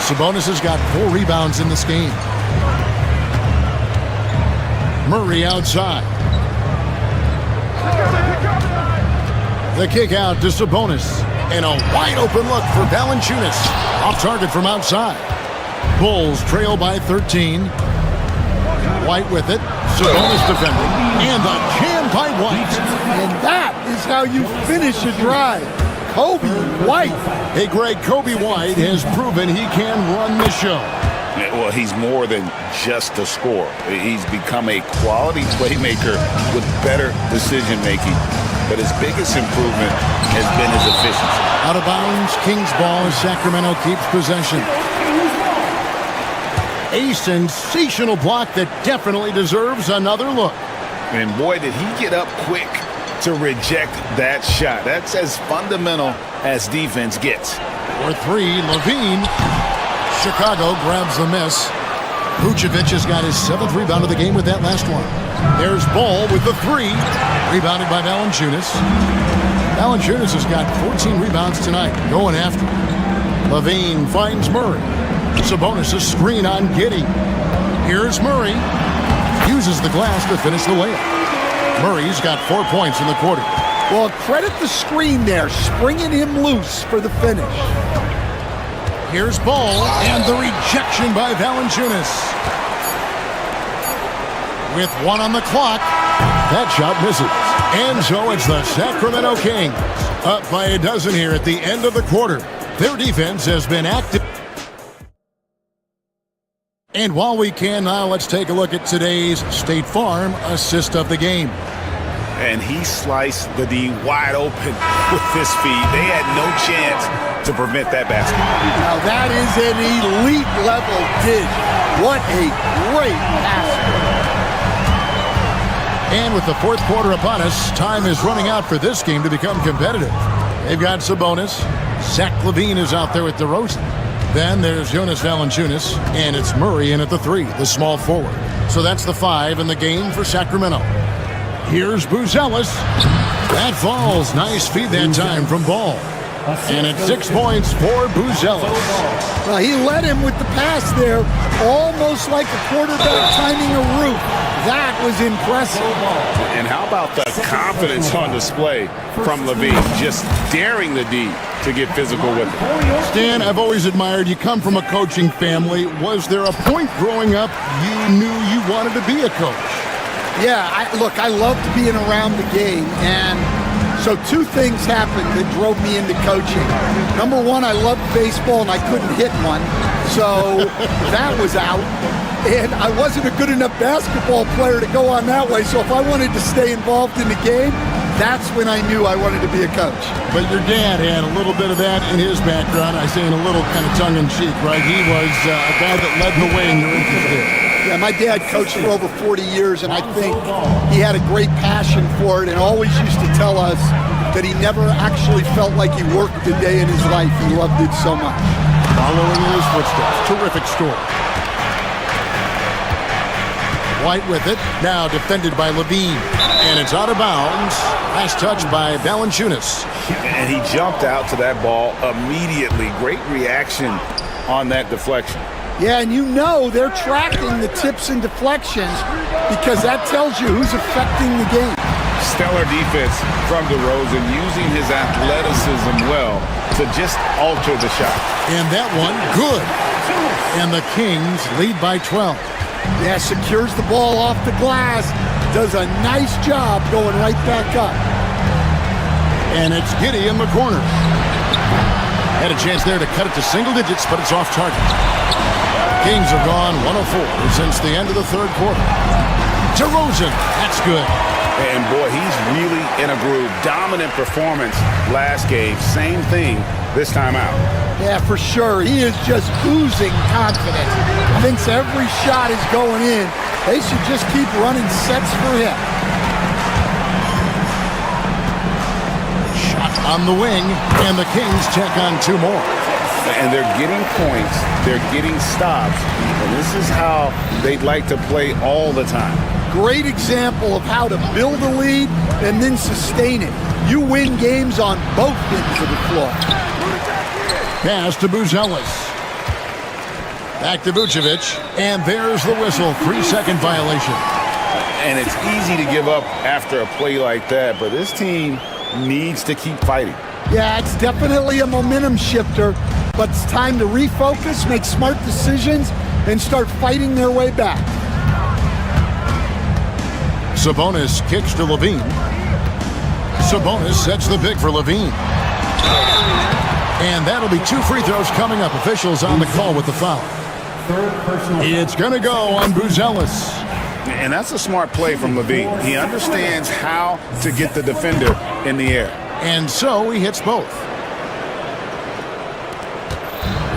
Sabonis has got 4 rebounds in this game. Murray outside. The kick out to Sabonis. And a wide open look for Valanciunas. Off target from outside. Bulls trail by 13. White with it. Sabonis defending. And the jam by White. And that is how you finish a drive. Kobe White. Hey, Greg, Kobe White has proven he can run the show. Well, he's more than just a scorer. He's become a quality playmaker with better decision-making. But his biggest improvement has been his efficiency. Out of bounds, Kings ball as Sacramento keeps possession. A sensational block that definitely deserves another look. And boy, did he get up quick to reject that shot. That's as fundamental as defense gets. For three, Levine. Chicago grabs the miss. Vucevic has got his 7th rebound of the game with that last one. There's Ball with the 3. Rebounded by Valanciunas. Valanciunas has got 14 rebounds tonight. Going after it. Levine finds Murray. Sabonis a screen on Giddey. Here's Murray. Uses the glass to finish the layup. Murray's got 4 points in the quarter. Well, credit the screen there, springing him loose for the finish. Here's Ball, and the rejection by Valanciunas. With 1 on the clock, that shot misses. And so it's the Sacramento Kings, up by a dozen here at the end of the quarter. Their defense has been active. And while we can now, let's take a look at today's State Farm assist of the game. And he sliced the D wide open with this feed. They had no chance to prevent that basket. Now that is an elite level dish. What a great basket. And with the 4th quarter upon us, time is running out for this game to become competitive. They've got Sabonis. Zach LaVine is out there with DeRozan. Then there's Jonas Valanciunas, and it's Murray in at the 3, the small forward. So that's the 5 in the game for Sacramento. Here's Buzelis. That falls. Nice feed that time from Ball. And it's 6 points for Buzelis. Well, he led him with the pass there, almost like a quarterback timing a roof. That was impressive. And how about the confidence on display from Levine, just daring the D to get physical with it. Stan, I've always admired you. Come from a coaching family. Was there a point growing up you knew you wanted to be a coach? Yeah, look, I loved being around the game, and so 2 things happened that drove me into coaching. Number 1, I loved baseball, and I couldn't hit one, so that was out. And I wasn't a good enough basketball player to go on that way, so if I wanted to stay involved in the game, that's when I knew I wanted to be a coach. But your dad had a little bit of that in his background. I say in a little kind of tongue-in-cheek, right? He was a guy that led the way in your interest. Yeah, my dad coached for over 40 years, and I think he had a great passion for it and always used to tell us that he never actually felt like he worked a day in his life. He loved it so much. Following in his footsteps. Terrific story. White with it. Now defended by Levine. And it's out of bounds. Last touch by Valanciunas. And he jumped out to that ball immediately. Great reaction on that deflection. Yeah, and you know they're tracking the tips and deflections because that tells you who's affecting the game. Stellar defense from DeRozan, using his athleticism well to just alter the shot. And that one, good. And the Kings lead by 12. Yeah, secures the ball off the glass. Does a nice job going right back up. And it's Giddey in the corner. Had a chance there to cut it to single digits, but it's off target. Kings have gone 1 of 4 since the end of the 3rd quarter. DeRozan, that's good. And boy, he's really in a groove. Dominant performance last game. Same thing this time out. Yeah, for sure. He is just oozing confidence. Thinks every shot is going in. They should just keep running sets for him. Shot on the wing, and the Kings check on 2 more. And they're getting points, they're getting stops, and this is how they'd like to play all the time. Great example of how to build a lead and then sustain it. You win games on both ends of the floor. Pass to Buzelis. Back to Vucevic, and there's the whistle, 3-second violation. And it's easy to give up after a play like that, but this team needs to keep fighting. Yeah, it's definitely a momentum shifter. but it's time to refocus, make smart decisions, and start fighting their way back. Sabonis kicks to Levine. Sabonis sets the pick for Levine. And that'll be 2 free throws coming up. Officials on the call with the foul. It's going to go on Buzelis. And that's a smart play from Levine. He understands how to get the defender in the air. And so he hits both.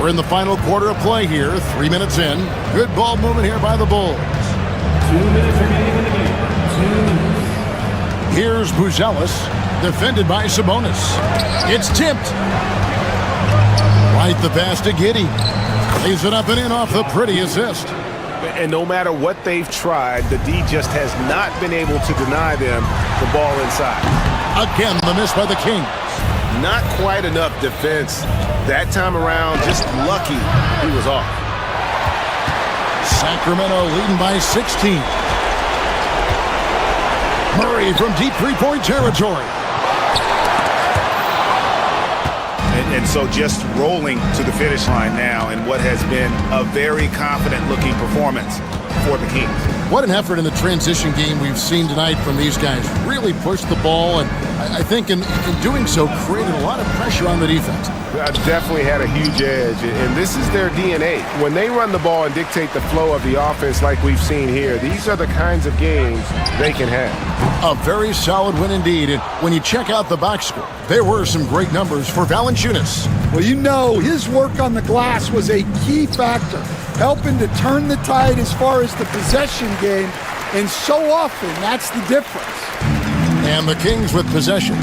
We're in the final quarter of play here. 3 minutes in. Good ball movement here by the Bulls. 2 minutes remaining in the game. 2 minutes. Here's Buzelis, defended by Sabonis. It's tipped. Right the pass to Giddey. Leaves it up and in off the pretty assist. And no matter what they've tried, the D just has not been able to deny them the ball inside. Again, the miss by the Kings. Not quite enough defense. That time around, just lucky he was off. Sacramento leading by 16. Murray from deep three-point territory. And so just rolling to the finish line now in what has been a very confident-looking performance for the Kings. What an effort in the transition game we've seen tonight from these guys. Really pushed the ball, and I think in doing so created a lot of pressure on the defense. Definitely had a huge edge, and this is their DNA. When they run the ball and dictate the flow of the offense like we've seen here, these are the kinds of games they can have. A very solid win indeed, and when you check out the box score, there were some great numbers for Valanciunas. Well, you know, his work on the glass was a key factor, helping to turn the tide as far as the possession game, and so often that's the difference. And the Kings with possession.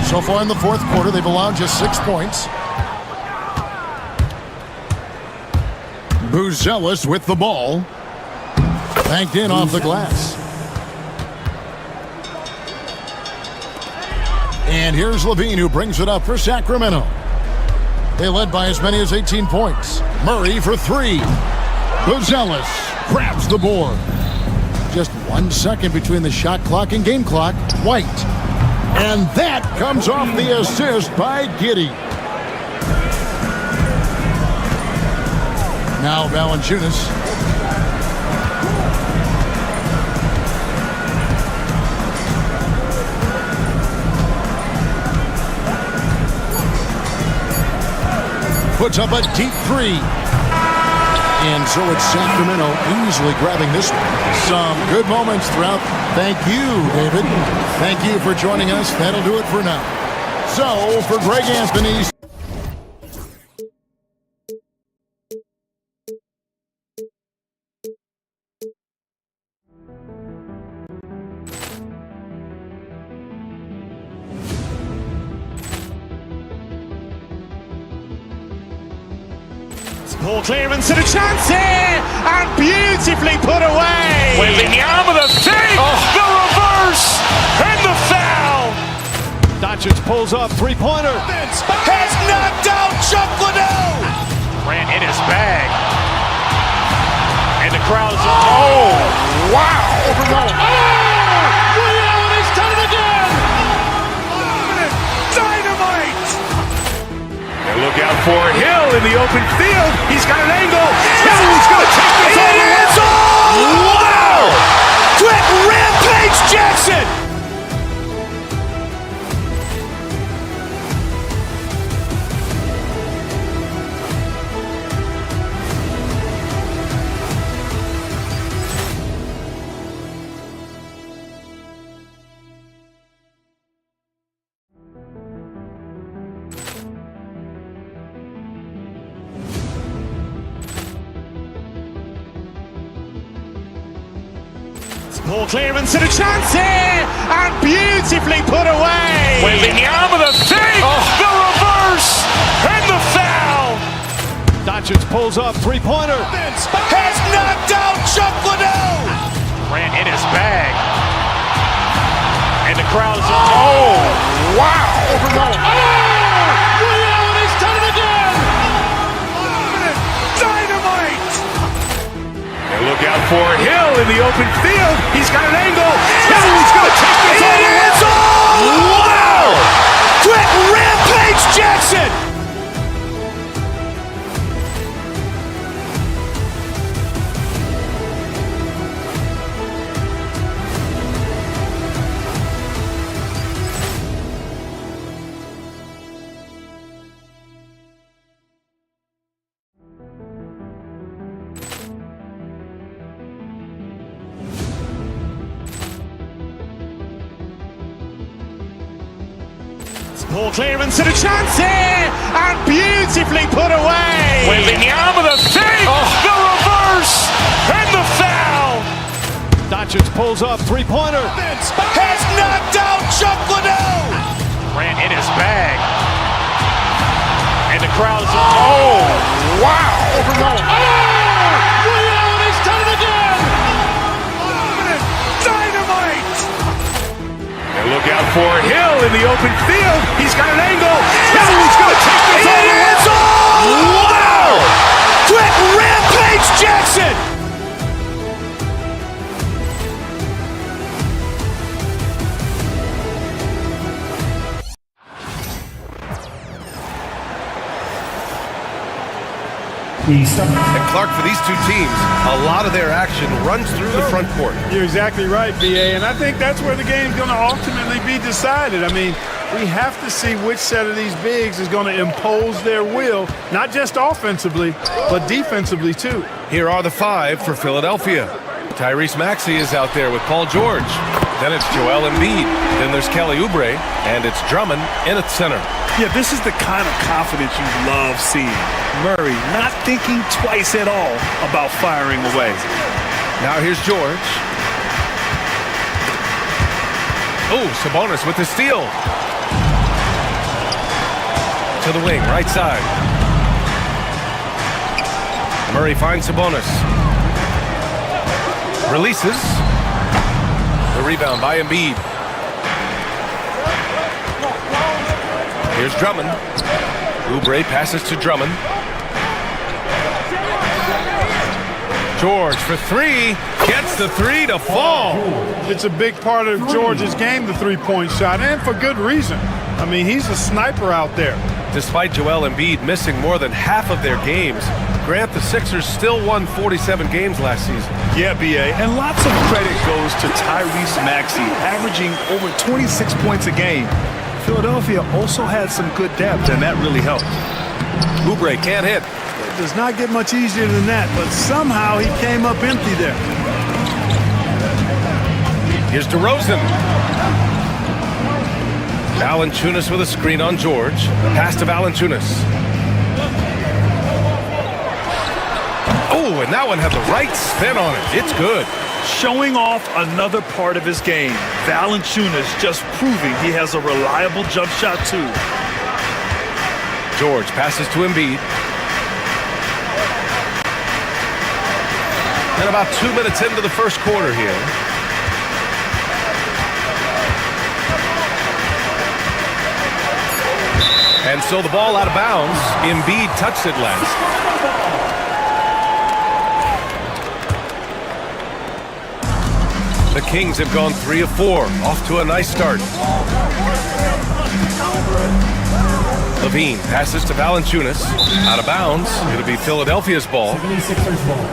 So far in the fourth quarter, they've allowed just 6 points. Buzelis with the ball. Banked in off the glass. And here's Levine, who brings it up for Sacramento. They led by as many as 18 points. Murray for 3. Buzelis grabs the board. Just 1 second between the shot clock and game clock. White. And that comes off the assist by Giddey. Now Valanciunas. Puts up a deep 3. And so it's Sacramento easily grabbing this one. Some good moments throughout. Thank you, David. Thank you for joining us. That'll do it for now. So, for Greg Anthony. Ball clearance and a chance here, and beautifully put away. Wembanyama with a fake, the reverse, and the foul. Doncic pulls up, three-pointer. Has knocked out Chuck Liddell. Ran in his bag. And the crowd is, oh, wow. He's done it again. Dynamite. And look out for Hill in the open field. He's got an angle. Hill's going to take this all the way. Wow! Quick rampage Jackson. Ball clearance and a chance here, and beautifully put away. Wembanyama with a fake, the reverse, and the foul. Doncic pulls up, three-pointer. Has knocked out Chuck Liddell. Ran in his bag. And the crowd is, oh, wow. He's done it again. Dynamite. And look out for Hill in the open field. He's got an angle. Hill's going to take this all the way. Wow! Quick rampage Jackson. Poor clearance and a chance here, and beautifully put away. Wembanyama the save, the reverse, and the foul. Doncic pulls up, three-pointer. Has knocked out Chuck Liddell. Ran in his bag. And the crowd is, oh, wow. He's done it again! Dynamite! And look out for Hill in the open field. He's got an angle. He's going to take this all the way. Wow! Quick Rampage Jackson! And Clark, for these two teams, a lot of their action runs through the front court. You're exactly right, BA, and I think that's where the game's going to ultimately be decided. I mean, we have to see which set of these bigs is going to impose their will, not just offensively, but defensively too. Here are the five for Philadelphia. Tyrese Maxey is out there with Paul George. Then it's Joel Embiid. Then there's Kelly Oubre, and it's Drummond in at center. Yeah, this is the kind of confidence you love seeing. Murray not thinking twice at all about firing away. Now here's George. Oh, Sabonis with the steal. To the wing, right side. Murray finds Sabonis. Releases. The rebound by Embiid. Here's Drummond. Oubre passes to Drummond. George for three. Gets the three to fall. It's a big part of George's game, the three-point shot, and for good reason. I mean, he's a sniper out there. Despite Joel Embiid missing more than half of their games, Grant, the Sixers still won 47 games last season. Yeah, BA, and lots of credit goes to Tyrese Maxey, averaging over 26 points a game. Philadelphia also had some good depth, and that really helped. Oubre can't hit. It does not get much easier than that, but somehow he came up empty there. Here's DeRozan. Valanciunas with a screen on George. Pass to Valanciunas. Oh, and that one had the right spin on it. It's good. Showing off another part of his game. Valanciunas just proving he has a reliable jump shot too. George passes to Embiid. And about 2 minutes into the first quarter here. And so the ball out of bounds. Embiid touched it last. The Kings have gone 3 of 4, off to a nice start. Levine passes to Valanciunas, out of bounds. It'll be Philadelphia's ball. 76ers ball.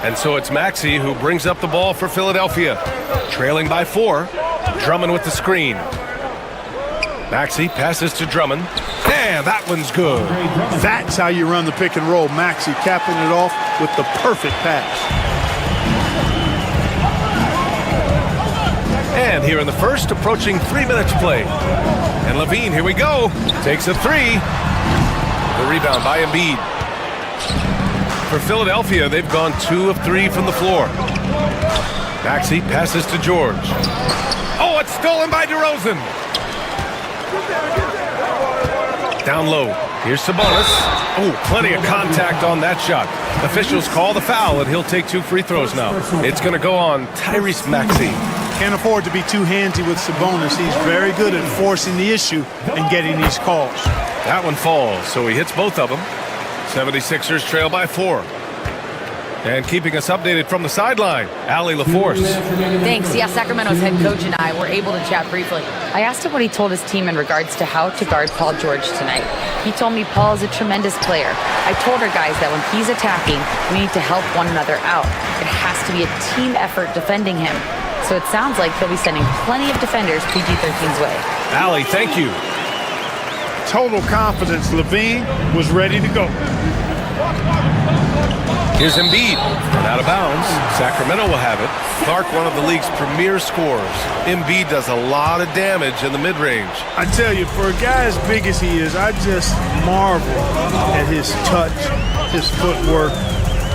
And so it's Maxey who brings up the ball for Philadelphia. Trailing by 4. Drummond with the screen. Maxey passes to Drummond. Yeah, that one's good. That's how you run the pick and roll. Maxey capping it off with the perfect pass. And here in the first, approaching 3 minutes play. And Levine, here we go. Takes a three. The rebound by Embiid. For Philadelphia, they've gone 2 of 3 from the floor. Maxey passes to George. Oh, it's stolen by DeRozan. Down low. Here's Sabonis. Oh, plenty of contact on that shot. Officials call the foul, and he'll take 2 free throws now. It's going to go on Tyrese Maxey. Can't afford to be too handsy with Sabonis. He's very good at forcing the issue and getting these calls. That one falls, so he hits both of them. 76ers trail by 4. And keeping us updated from the sideline, Allie LaForce. Thanks. Yeah, Sacramento's head coach and I were able to chat briefly. I asked him what he told his team in regards to how to guard Paul George tonight. He told me Paul is a tremendous player. I told our guys that when he's attacking, we need to help one another out. It has to be a team effort defending him. So it sounds like he'll be sending plenty of defenders PG-13's way. Allie, thank you. Total confidence. Levine was ready to go. Here's Embiid. And out of bounds. Sacramento will have it. Clark, one of the league's premier scorers. Embiid does a lot of damage in the mid-range. I tell you, for a guy as big as he is, I just marvel at his touch, his footwork,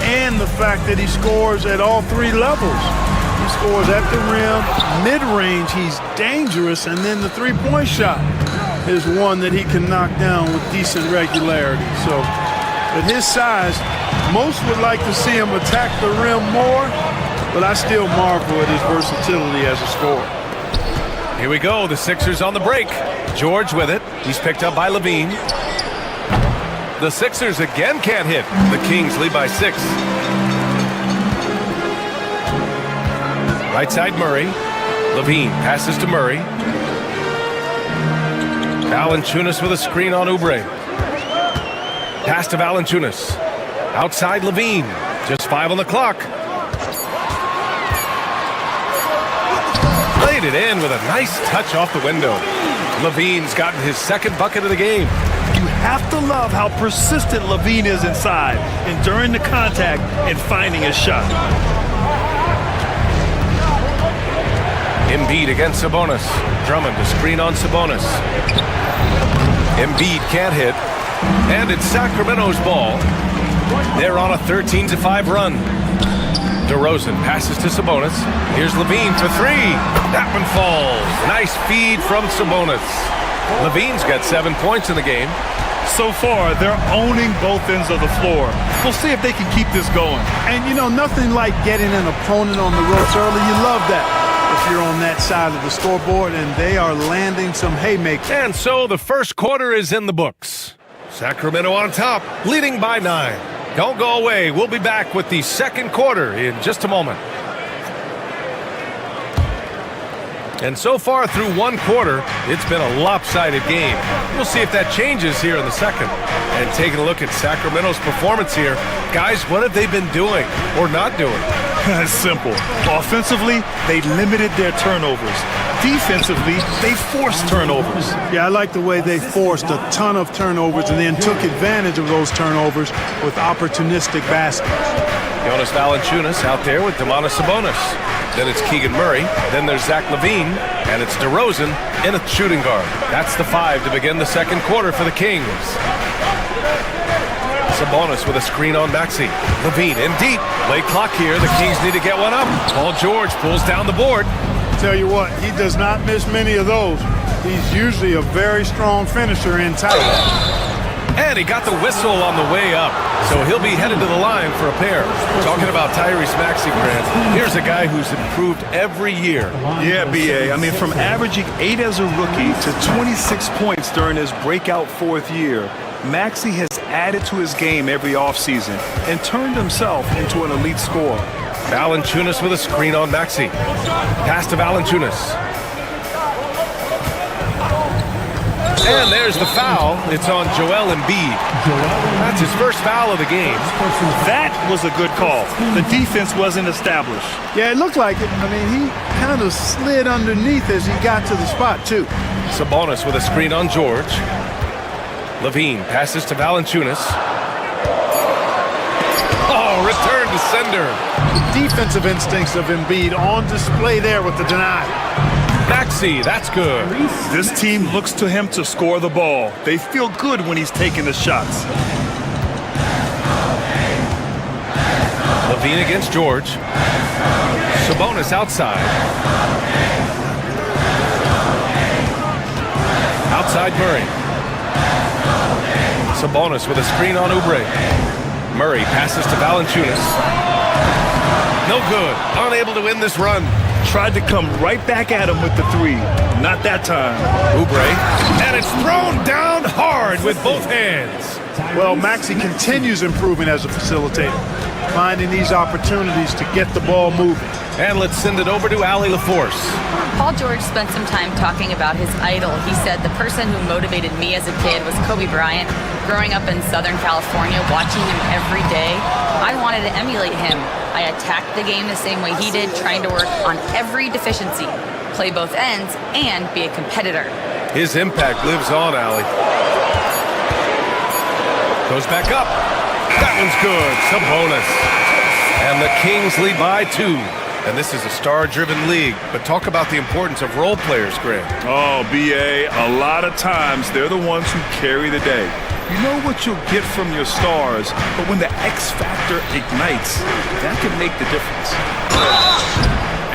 and the fact that he scores at all three levels. He scores at the rim, mid-range, he's dangerous, and then the three-point shot is one that he can knock down with decent regularity. So, at his size, most would like to see him attack the rim more, but I still marvel at his versatility as a scorer. Here we go, the Sixers on the break. George with it. He's picked up by Levine. The Sixers again can't hit. The Kings lead by 6. Right side Murray. Levine passes to Murray. Valanciunas with a screen on Oubre. Pass to Valanciunas. Outside Levine. Just 5 on the clock. Laid it in with a nice touch off the window. Levine's gotten his second bucket of the game. You have to love how persistent Levine is inside, enduring the contact and finding his shot. Embiid against Sabonis. Drummond to screen on Sabonis. Embiid can't hit. And it's Sacramento's ball. They're on a 13-5 run. DeRozan passes to Sabonis. Here's Levine for 3. That one falls. Nice feed from Sabonis. Levine's got 7 points in the game. So far, they're owning both ends of the floor. We'll see if they can keep this going. And, you know, nothing like getting an opponent on the ropes early. You love that if you're on that side of the scoreboard, and they are landing some haymakers. And so the first quarter is in the books. Sacramento on top, leading by 9. Don't go away. We'll be back with the second quarter in just a moment. And so far through one quarter, it's been a lopsided game. We'll see if that changes here in the second. And taking a look at Sacramento's performance here, guys, what have they been doing or not doing? It's simple. Offensively, they limited their turnovers. Defensively, they forced turnovers. Yeah, I like the way they forced a ton of turnovers and then took advantage of those turnovers with opportunistic baskets. Jonas Valanciunas out there with Domantas Sabonis. Then it's Keegan Murray. Then there's Zach LaVine. And it's DeRozan in a shooting guard. That's the 5 to begin the second quarter for the Kings. Sabonis with a screen on Maxey. LaVine in deep. Late clock here. The Kings need to get one up. Paul George pulls down the board. Tell you what, he does not miss many of those. He's usually a very strong finisher in tight. And he got the whistle on the way up. So he'll be headed to the line for a pair. Talking about Tyrese Maxey, Grant, here's a guy who's improved every year. Yeah, B.A. I mean, from averaging 8 as a rookie to 26 points during his breakout 4th year, Maxey has added to his game every offseason and turned himself into an elite scorer. Valanciunas with a screen on Maxey. Pass to Valanciunas. And there's the foul. It's on Joel Embiid. That's his first foul of the game. That was a good call. The defense wasn't established. Yeah, it looked like it. I mean, he kind of slid underneath as he got to the spot, too. Sabonis with a screen on George. LaVine passes to Valanciunas. Oh, return to sender. The defensive instincts of Embiid on display there with the deny. Maxey, that's good. This team looks to him to score the ball. They feel good when he's taking the shots. LaVine against George. Sabonis outside. Outside Murray. Sabonis with a screen on Oubre. Murray passes to Valanciunas. No good. Unable to win this run. Tried to come right back at him with the 3. Not that time. Oubre. And it's thrown down hard with both hands. Well, Maxey continues improving as a facilitator, finding these opportunities to get the ball moving. And let's send it over to Allie LaForce. Paul George spent some time talking about his idol. He said, the person who motivated me as a kid was Kobe Bryant. Growing up in Southern California, watching him every day, I wanted to emulate him. I attacked the game the same way he did, trying to work on every deficiency, play both ends, and be a competitor. His impact lives on, Allie. Goes back up. That one's good. Sabonis. And the Kings lead by 2. And this is a star-driven league. But talk about the importance of role players, Greg. Oh, B.A., a lot of times they're the ones who carry the day. You know what you'll get from your stars, but when the X factor ignites, that can make the difference.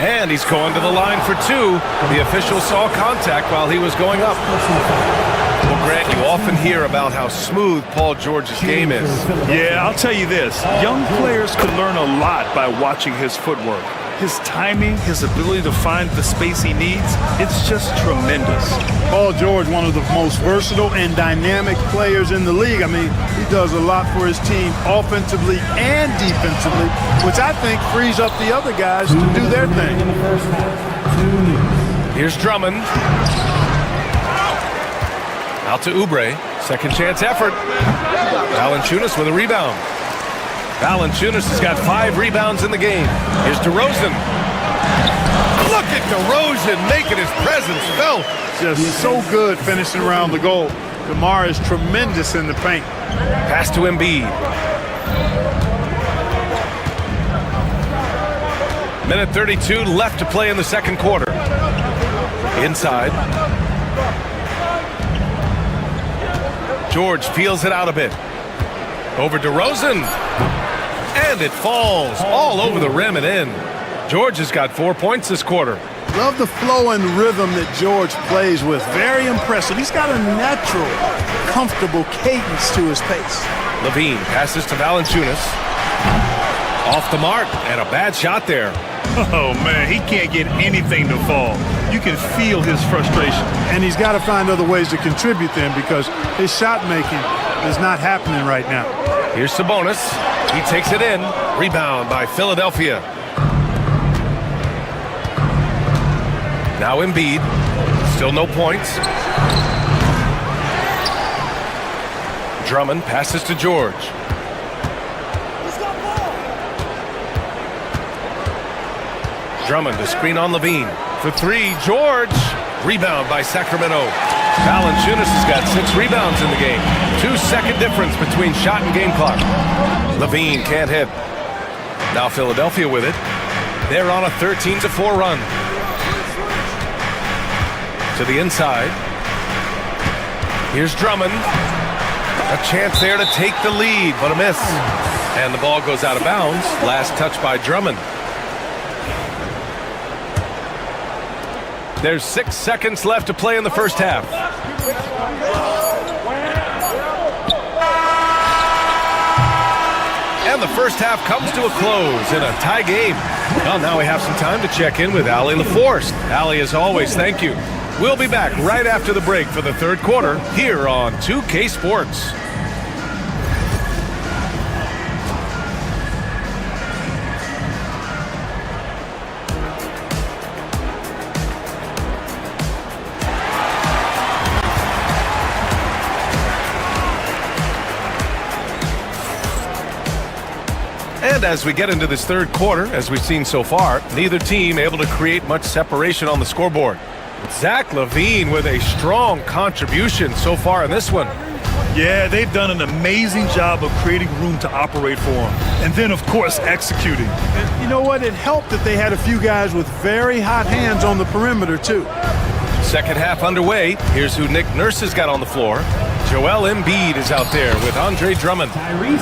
And he's going to the line for 2. The official saw contact while he was going up. Well, Grant, you often hear about how smooth Paul George's game is. Yeah, I'll tell you this. Young players could learn a lot by watching his footwork. His timing, his ability to find the space he needs, it's just tremendous. Paul George, one of the most versatile and dynamic players in the league. I mean, he does a lot for his team offensively and defensively, which I think frees up the other guys to do their thing. Here's Drummond. Out to Oubre. Second chance effort. Valanciunas with a rebound. Valanciunas has got 5 rebounds in the game. Here's DeRozan. Look at DeRozan making his presence felt. Just so good finishing around the goal. DeMar is tremendous in the paint. Pass to Embiid. Minute 32 left to play in the second quarter. Inside. George peels it out a bit. Over DeRozan. And it falls all over the rim and in. George has got 4 points this quarter. Love the flow and rhythm that George plays with. Very impressive. He's got a natural, comfortable cadence to his pace. Levine passes to Valanciunas. Off the mark, and a bad shot there. Oh, man, he can't get anything to fall. You can feel his frustration. And he's got to find other ways to contribute then because his shot making is not happening right now. Here's Sabonis. He takes it in. Rebound by Philadelphia. Now Embiid. Still no points. Drummond passes to George. Drummond to screen on Levine. For 3, George. Rebound by Sacramento. Valanciunas has got 6 rebounds in the game. 2-second difference between shot and game clock. Levine can't hit. Now Philadelphia with it. They're on a 13-4 run. To the inside. Here's Drummond. A chance there to take the lead, but a miss. And the ball goes out of bounds. Last touch by Drummond. There's 6 seconds left to play in the first half. And the first half comes to a close in a tie game. Well, now we have some time to check in with Allie LaForce. Allie, as always, thank you. We'll be back right after the break for the third quarter here on 2K Sports. And as we get into this third quarter, as we've seen so far, neither team able to create much separation on the scoreboard. Zach LaVine with a strong contribution so far in this one. Yeah, they've done an amazing job of creating room to operate for him. And then, of course, executing. And you know what? It helped that they had a few guys with very hot hands on the perimeter, too. Second half underway. Here's who Nick Nurse has got on the floor. Joel Embiid is out there with Andre Drummond.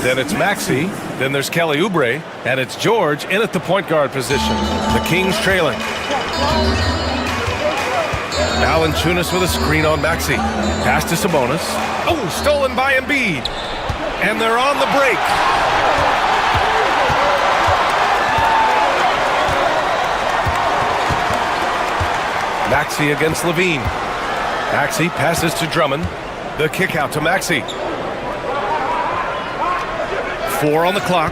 Then it's Maxey. Then there's Kelly Oubre. And it's George in at the point guard position. The Kings trailing. Valanciunas with a screen on Maxey. Pass to Sabonis. Oh, stolen by Embiid. And they're on the break. Maxey against Levine. Maxey passes to Drummond. The kick out to Maxey. 4 on the clock.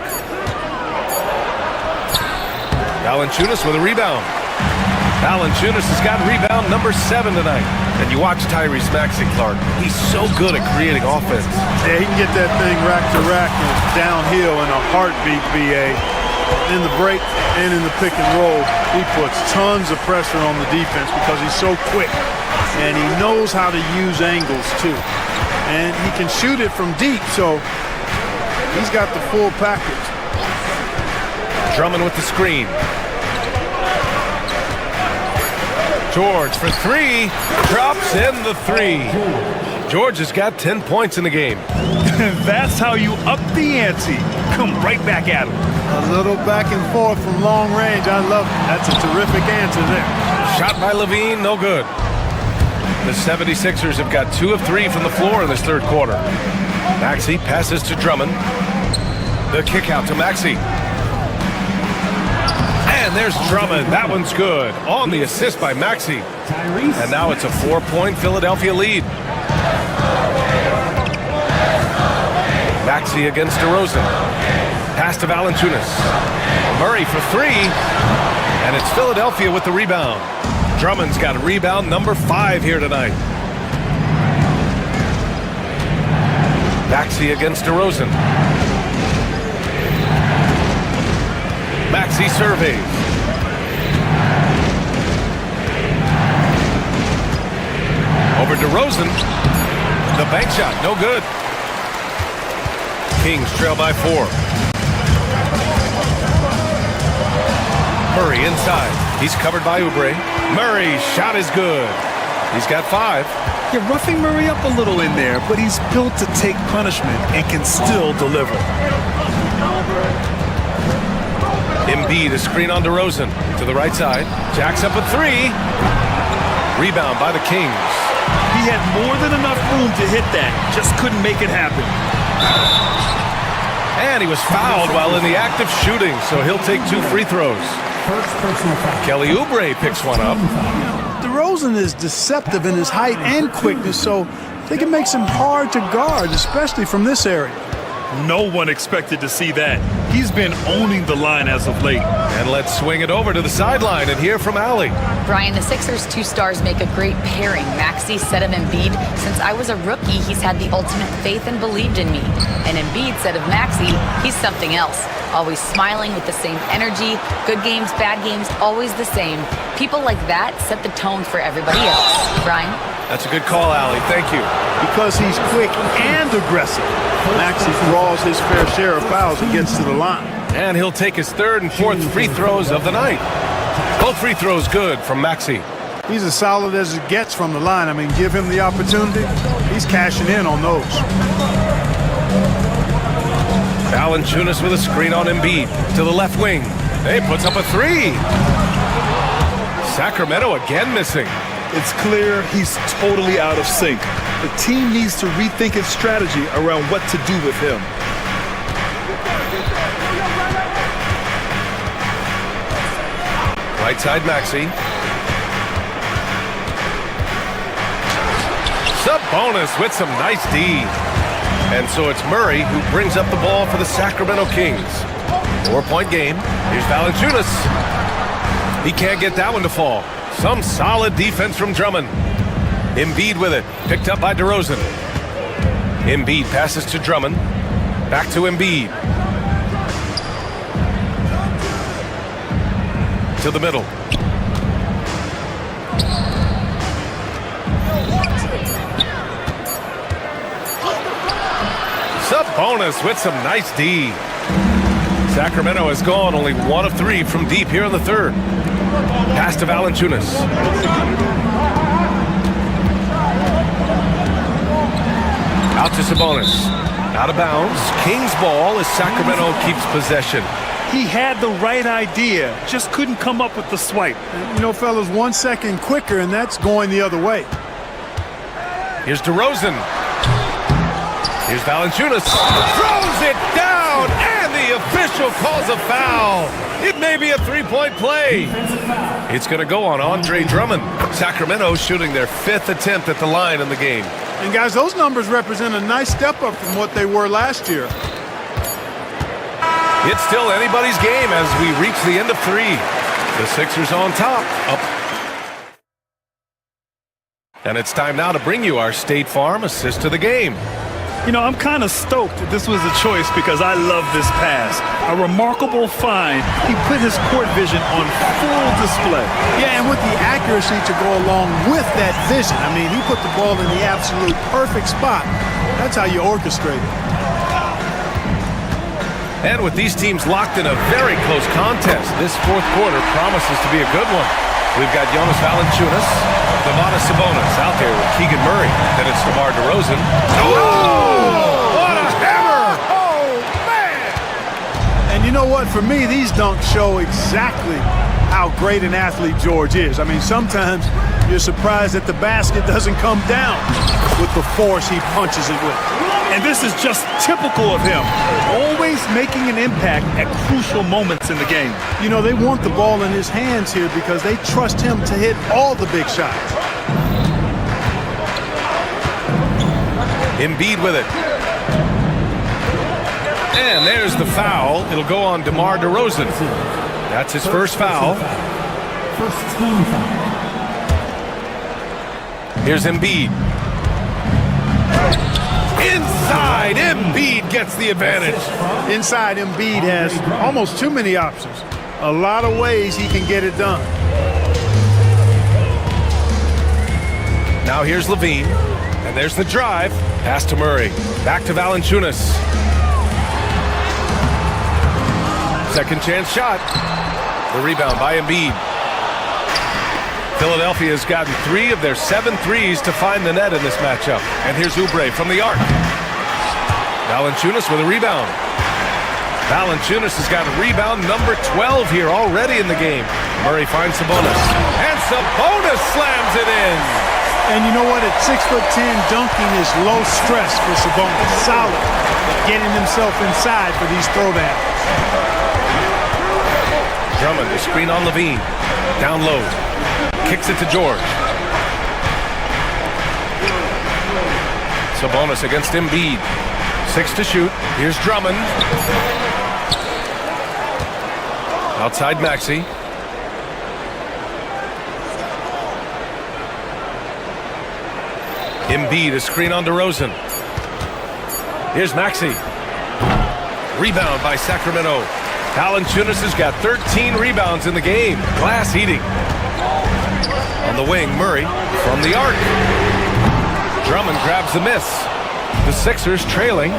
Valanciunas with a rebound. Valanciunas has got rebound number 7 tonight. And you watch Tyrese Maxey, Clark. He's so good at creating offense. Yeah, he can get that thing rack to rack and downhill in a heartbeat, BA. In the break and in the pick and roll, he puts tons of pressure on the defense because he's so quick. And he knows how to use angles, too. And he can shoot it from deep, so He's got the full package. Drummond with the screen. George for three. Drops in the three. George has got 10 points in the game. That's how you up the ante. Come right back at him. A little back and forth from long range. I love it. That's a terrific answer there. Shot by Levine, no good. The 76ers have got 2 of 3 from the floor in this third quarter. Maxey passes to Drummond. The kick out to Maxey. And there's Drummond. That one's good. On the assist by Maxey. And now it's a 4-point Philadelphia lead. Maxey against DeRozan. Pass to Valanciunas. Murray for three. And it's Philadelphia with the rebound. Drummond's got rebound number 5 here tonight. Maxey against DeRozan. Maxey surveys. Over DeRozan. The bank shot, no good. Kings trail by 4. Murray inside. He's covered by Oubre. Murray's shot is good. He's got 5. You're roughing Murray up a little in there, but he's built to take punishment and can still deliver. Embiid, a screen on DeRozan. To the right side. Jacks up a 3. Rebound by the Kings. He had more than enough room to hit that. Just couldn't make it happen. And he was fouled while in the act of shooting, so he'll take 2 free throws. Kelly Oubre picks one up. DeRozan is deceptive in his height and quickness, so I think it makes him hard to guard, especially from this area. No one expected to see that. He's been owning the line as of late. And let's swing it over to the sideline and hear from Allie. Brian, the Sixers' 2 stars make a great pairing. Maxey said of Embiid, since I was a rookie, he's had the ultimate faith and believed in me. And Embiid said of Maxey, he's something else. Always smiling with the same energy. Good games, bad games, always the same. People like that set the tone for everybody else. Brian? That's a good call, Allie. Thank you. Because he's quick and aggressive. Maxey draws his fair share of fouls and gets to the line. And he'll take his 3rd and 4th free throws of the night. Both free throws good from Maxey. He's as solid as it gets from the line. I mean, give him the opportunity. He's cashing in on those. Valanciunas with a screen on Embiid. To the left wing. He puts up a 3. Sacramento again missing. It's clear he's totally out of sync. The team needs to rethink its strategy around what to do with him. Right side Maxey. Sabonis with some nice D. And so it's Murray who brings up the ball for the Sacramento Kings. 4-point game. Here's Valanciunas. He can't get that one to fall. Some solid defense from Drummond. Embiid with it. Picked up by DeRozan. Embiid passes to Drummond. Back to Embiid. To the middle. Sabonis with some nice D. Sacramento has gone only 1 of 3 from deep here in the 3rd. Pass to Valanciunas. Out to Sabonis. Out of bounds. Kings ball as Sacramento keeps possession. He had the right idea, just couldn't come up with the swipe. You know, fellas, 1 second quicker, and that's going the other way. Here's DeRozan. Here's Valanciunas. Throws it down, and the official calls a foul. It may be a 3-point play. It's going to go on Andre Drummond. Sacramento shooting their 5th attempt at the line in the game. And guys, those numbers represent a nice step up from what they were last year. It's still anybody's game as we reach the end of 3. The Sixers on top. Up. And it's time now to bring you our State Farm assist to the game. You know, I'm kind of stoked that this was a choice because I love this pass. A remarkable find. He put his court vision on full display. Yeah, and with the accuracy to go along with that vision. I mean, he put the ball in the absolute perfect spot. That's how you orchestrate it. And with these teams locked in a very close contest, this fourth quarter promises to be a good one. We've got Jonas Valanciunas, Domantas Sabonis out there with Keegan Murray. Then it's DeMar DeRozan. Oh! What a hammer! Oh, man! And you know what? For me, these dunks show exactly how great an athlete George is. I mean, sometimes you're surprised that the basket doesn't come down with the force he punches it with. And this is just typical of him, always making an impact at crucial moments in the game. You know, they want the ball in his hands here because they trust him to hit all the big shots. Embiid with it. And there's the foul. It'll go on DeMar DeRozan. That's his first foul. First team foul. Here's Embiid. Inside, Embiid gets the advantage. Inside, Embiid has almost too many options. A lot of ways he can get it done. Now here's Levine. And there's the drive. Pass to Murray. Back to Valanciunas. Second chance shot. The rebound by Embiid. Philadelphia has gotten 3 of their 7 threes to find the net in this matchup. And here's Oubre from the arc. Valanciunas with a rebound. Valanciunas has got rebound number 12 here already in the game. Murray finds Sabonis. And Sabonis slams it in. And you know what? At 6'10", dunking is low stress for Sabonis. Solid. Getting himself inside for these throwdowns. Drummond, the screen on Levine. Down low. Kicks it to George. Sabonis against Embiid. 6 to shoot. Here's Drummond. Outside Maxey. Embiid, a screen on DeRozan. Here's Maxey. Rebound by Sacramento. Valanciunas has got 13 rebounds in the game. Glass eating. On the wing, Murray from the arc. Drummond grabs the miss. The Sixers trailing.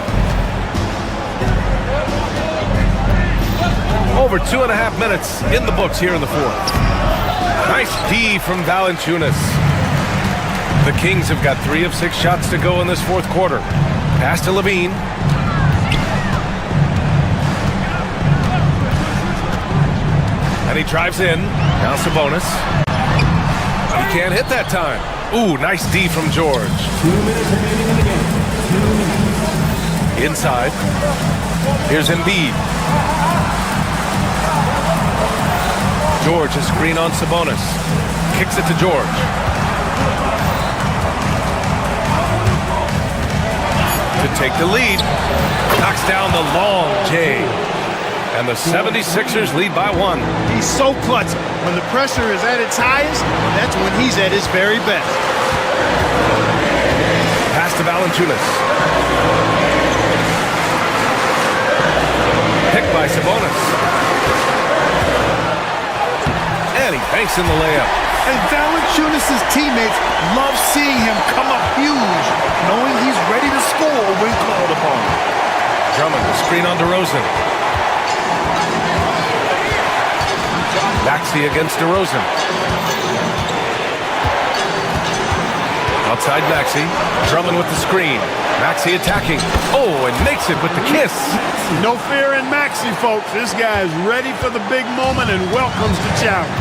Over 2.5 minutes in the books here in the fourth. Nice D from Valanciunas. The Kings have got 3 of 6 shots to go in this fourth quarter. Pass to Levine. And he drives in. Now Sabonis. He can't hit that time. Ooh, nice D from George. 2 minutes remaining in the game. 2 minutes. Inside. Here's Embiid. George, a screen on Sabonis. Kicks it to George. To take the lead. Knocks down the long J. And the 76ers lead by 1. He's so clutch. When the pressure is at its highest, that's when he's at his very best. Pass to Valanciunas. Picked by Sabonis. And he banks in the layup. And Valanciunas' teammates love seeing him come up huge, knowing he's ready to score when called upon. Drummond, the screen on DeRozan. Maxey against DeRozan. Outside Maxey. Drummond with the screen. Maxey attacking. Oh, and makes it with the kiss. No fear in Maxey, folks. This guy is ready for the big moment and welcomes the challenge.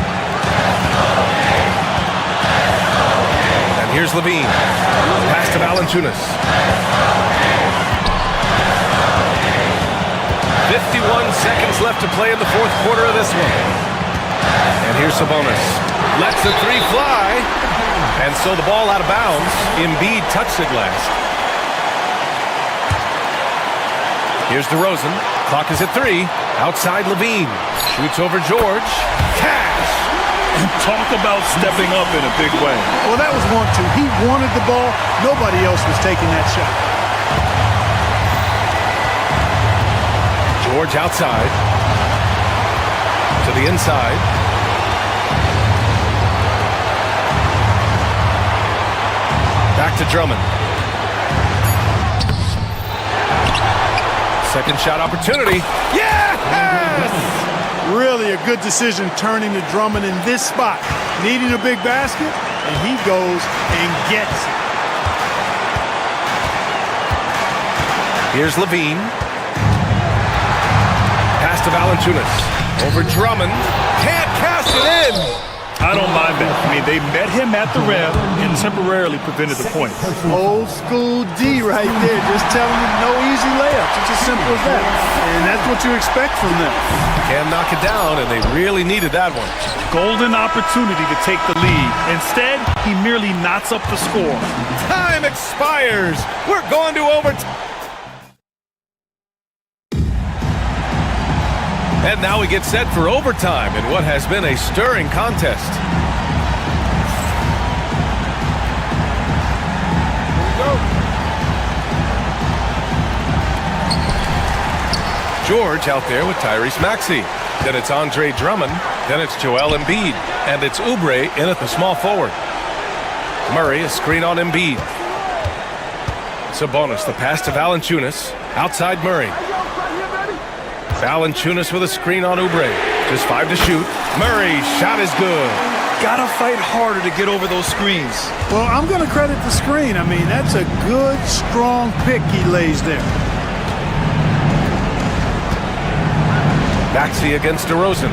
And here's Levine. Pass to Valanciunas. 51 seconds left to play in the fourth quarter of this one. And here's Sabonis. Lets the 3 fly. And so the ball out of bounds. Embiid touched it last. Here's DeRozan. Clock is at 3. Outside Levine. Shoots over George. Cash. And talk about stepping up in a big way. Well, that was 1-2. He wanted the ball. Nobody else was taking that shot. George outside. To the inside. Back to Drummond. Second shot opportunity. Yes! Really a good decision turning to Drummond in this spot. Needing a big basket, and he goes and gets it. Here's Levine. Pass to Valanciunas. Over Drummond. Can't cast it in. I don't mind that. I mean, they met him at the rim and temporarily prevented the point. Old school D right there. Just telling you no easy layups. It's as simple as that. And that's what you expect from them. Can't knock it down, and they really needed that one. Golden opportunity to take the lead. Instead, he merely knots up the score. Time expires. We're going to overtime. And now we get set for overtime in what has been a stirring contest. George out there with Tyrese Maxey. Then it's Andre Drummond. Then it's Joel Embiid. And it's Oubre in at the small forward. Murray, a screen on Embiid. Sabonis, the pass to Valanciunas. Outside Murray. Valanciunas with a screen on Oubre. Just 5 to shoot. Murray, shot is good. Gotta fight harder to get over those screens. Well, I'm going to credit the screen. I mean, that's a good, strong pick he lays there. Maxey against DeRozan.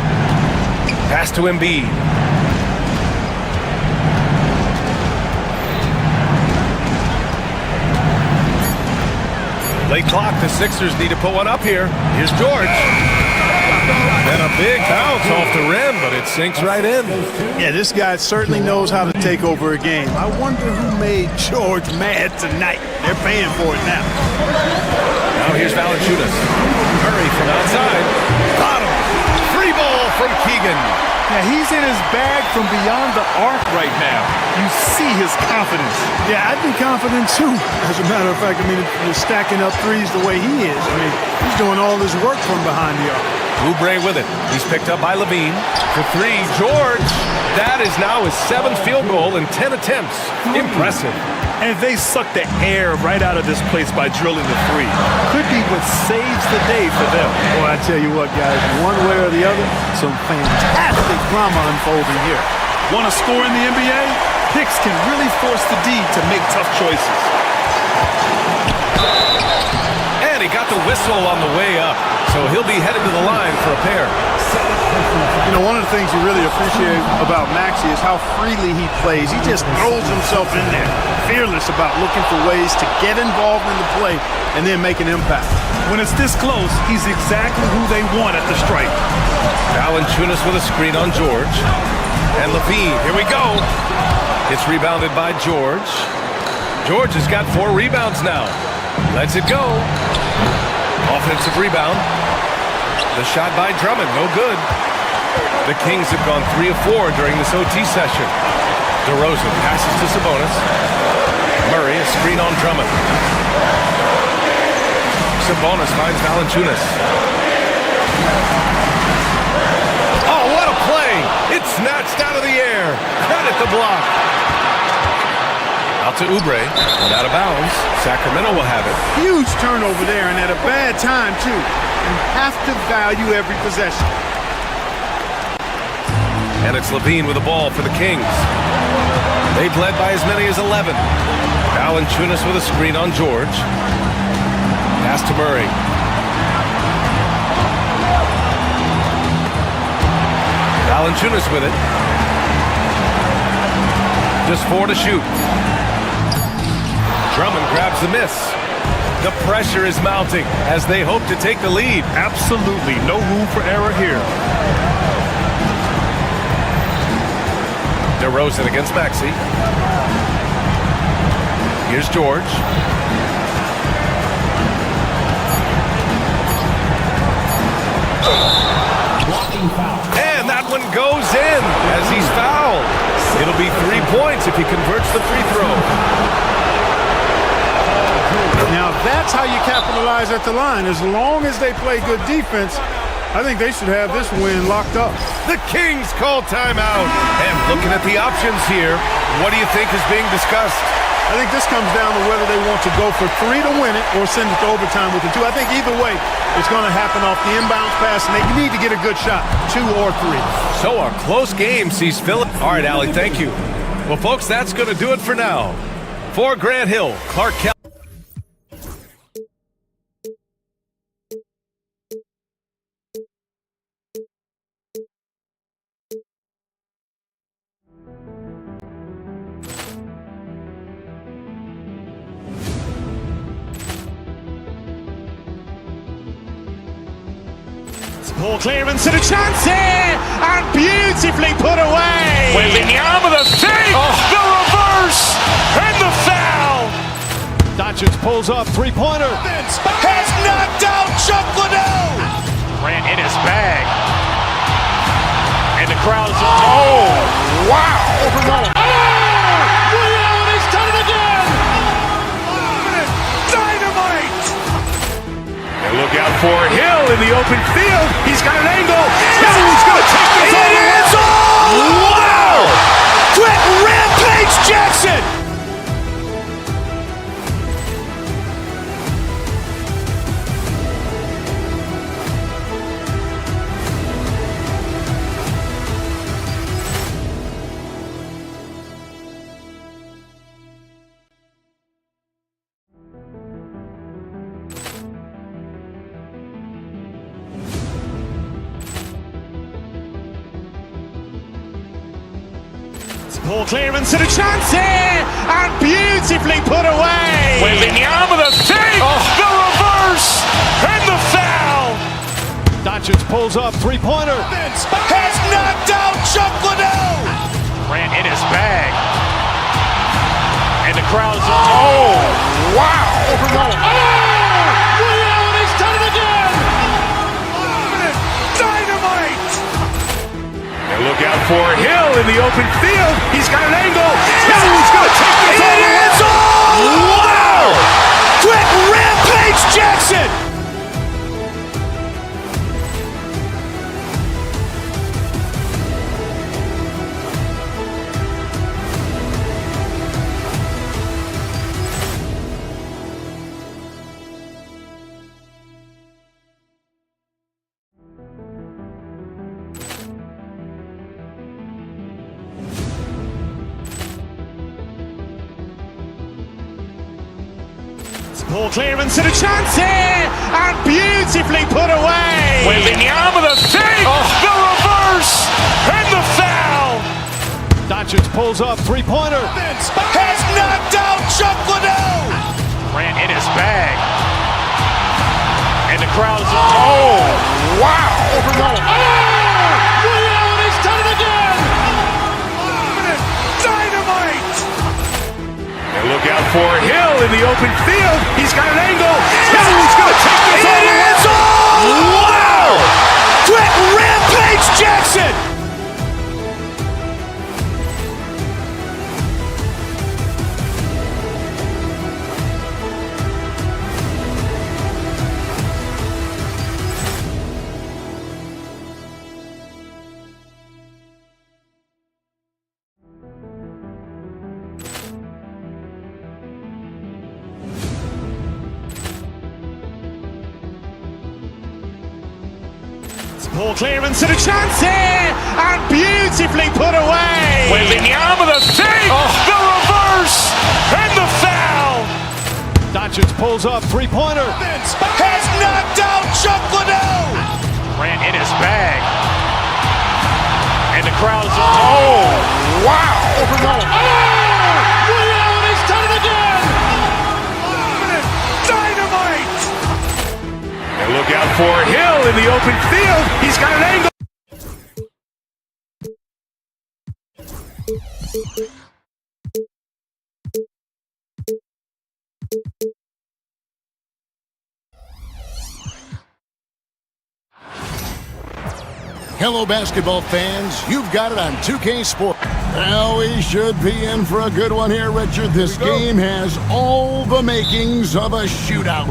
Pass to Embiid. Late clock, the Sixers need to put one up here. Here's George. And a big bounce off the rim, but it sinks right in. Yeah, this guy certainly knows how to take over a game. I wonder who made George mad tonight. They're paying for it now. Now here's Valanciunas. Murray from outside. Got him. Free ball from Keegan. Yeah, he's in his bag from beyond the arc right now. You see his confidence. Yeah, I'd be confident too. As a matter of fact, I mean, if you're stacking up threes the way he is, I mean, he's doing all this work from behind the arc. Oubre with it. He's picked up by Levine. For 3, George. That is now his 7th field goal in 10 attempts. Impressive. And they suck the air right out of this place by drilling the 3. Could be what saves the day for them. Boy, I tell you what, guys, one way or the other, some fantastic drama unfolding here. Want to score in the NBA? Picks can really force the D to make tough choices. And he got the whistle on the way up, so he'll be headed to the line for a pair. You know, one of the things you really appreciate about Maxey is how freely he plays. He just throws himself in there, fearless about looking for ways to get involved in the play and then make an impact. When it's this close, he's exactly who they want at the stripe. Valanciunas with a screen on George. And Levine, here we go. It's rebounded by George. George has got 4 rebounds now. Lets it go. Offensive rebound. The shot by Drummond, no good. The Kings have gone 3 of 4 during this OT session. DeRozan passes to Sabonis. Murray, a screen on Drummond. Sabonis finds Valanciunas. Oh, what a play! It's snatched out of the air. Credit the block. Out to Oubre, and out of bounds. Sacramento will have it. Huge turnover there, and at a bad time, too. You have to value every possession. And it's Levine with the ball for the Kings. They've led by as many as 11. Valanciunas with a screen on George. Pass to Murray. Valanciunas with it. Just 4 to shoot. Drummond grabs the miss. The pressure is mounting as they hope to take the lead. Absolutely no room for error here. DeRozan against Maxey. Here's George. And that one goes in as he's fouled. It'll be 3 points if he converts the free throw. Now, that's how you capitalize at the line. As long as they play good defense, I think they should have this win locked up. The Kings call timeout. And looking at the options here, what do you think is being discussed? I think this comes down to whether they want to go for 3 to win it or send it to overtime with the 2. I think either way, it's going to happen off the inbounds pass, and they need to get a good shot, 2 or 3. So a close game sees Philly. All right, Allie, thank you. Well, folks, that's going to do it for now. For Grant Hill, Clark Kelly. Ball clearance and a chance here, and beautifully put away. Wembanyama the fake, the reverse, and the foul. Doncic pulls up, three-pointer. Has knocked out Chuck Liddell. Grant in his bag. And the crowd is, oh, wow. Overall. Ray Allen has done it again. Dynamite. And look out for Hill in the open field. He's got an angle. He's going to take this all the way. Wow. Quick Rampage Jackson. Ball clearance and a chance here, and beautifully put away. Wembanyama the fake, the reverse, and the foul. Doncic pulls up, three-pointer. Has knocked out Chuck Liddell. Grant in his bag. And the crowd is, oh, wow. Overall. Ray Allen has done it again. Dynamite. And look out for Hill in the open field. He's got an angle. He's going to take this all the way. Wow. Quick Rampage Jackson. Ball clearance and a chance here, and beautifully put away. Wembanyama the fake, the reverse, and the foul. Doncic pulls up, three-pointer. Has knocked out Chuck Liddell. Grant in his bag. And the crowd is, oh, wow. Overall. Ray Allen has done it again. Dynamite. And look out for Hill in the open field. He's got an angle. He's going to take this all the way. Wow. Quick Rampage Jackson. Ball clearance and a chance here, and beautifully put away. Wembanyama the fake, the reverse, and the foul. Doncic pulls up, three-pointer. Has knocked out Chuck Liddell. Grant in his bag. And the crowd is, oh, wow. Overall. Ray Allen has done it again. Dynamite. And look out for Hill in the open field. He's got an angle. Hello, basketball fans. You've got it on 2K Sports. Well, we should be in for a good one here, Richard. This game has all the makings of a shootout.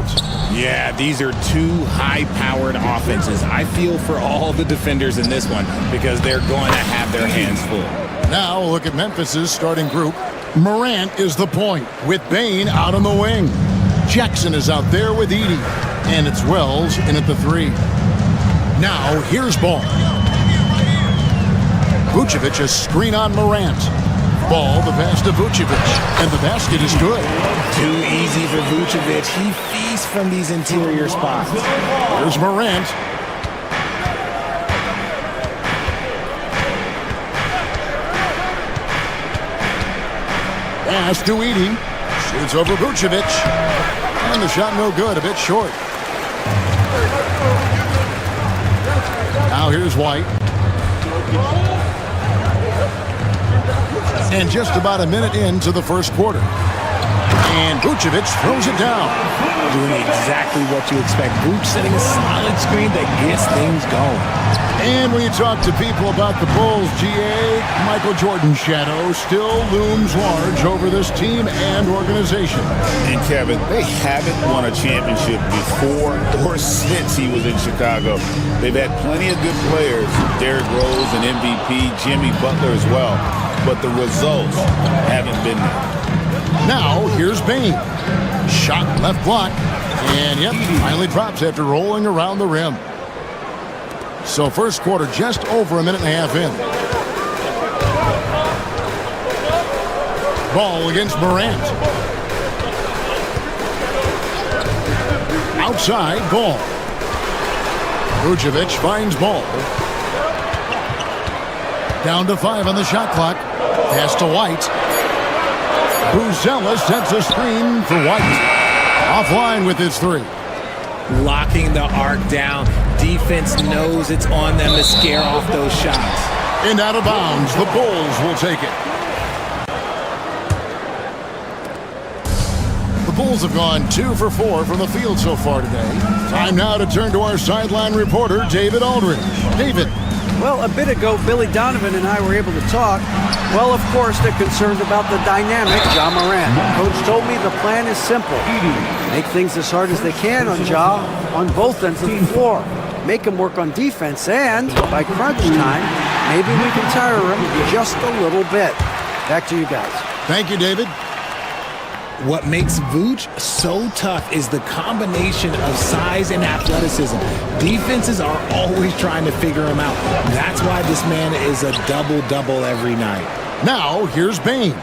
Yeah, these are two high-powered offenses. I feel for all the defenders in this one because they're going to have their hands full. Now, look at Memphis's starting group. Morant is the point with Bain out on the wing. Jackson is out there with Edey. And it's Wells in at the 3. Now here's Ball. Vucevic a screen on Morant. Ball, the pass to Vucevic. And the basket is good. Too easy for Vucevic. He feasts from these interior spots. Here's Morant. Pass to Edey. Shoots over Vucevic. And the shot no good, a bit short. Now here's White. And just about a minute into the first quarter. And Vucevic throws it down. Doing exactly what you expect. Vuce setting a solid screen that gets things going. And when you talk to people about the Bulls, GA, Michael Jordan's shadow still looms large over this team and organization. And Kevin, they haven't won a championship before or since he was in Chicago. They've had plenty of good players, Derrick Rose and MVP, Jimmy Butler as well, but the results haven't been there. Now here's Bain. Shot left block, and yep, finally drops after rolling around the rim. So first quarter just over a minute and a half in. Ball against Morant. Outside, Ball. Vucevic finds Ball. Down to 5 on the shot clock. Pass to White. Buzella sets a screen for White. Offline with his 3. Locking the arc down. Defense knows it's on them to scare off those shots. And out of bounds, the Bulls will take it. The Bulls have gone 2 for 4 from the field so far today. Time now to turn to our sideline reporter, David Aldridge. David. Well, a bit ago, Billy Donovan and I were able to talk. Well, of course, they're concerned about the dynamic Ja Morant. Coach told me the plan is simple. Make things as hard as they can on Ja on both ends of the floor. Make him work on defense, and by crunch time, maybe we can tire him just a little bit. Back to you guys. Thank you, David. What makes Vooch so tough is the combination of size and athleticism. Defenses are always trying to figure him out. That's why this man is a double-double every night. Now, here's Bain.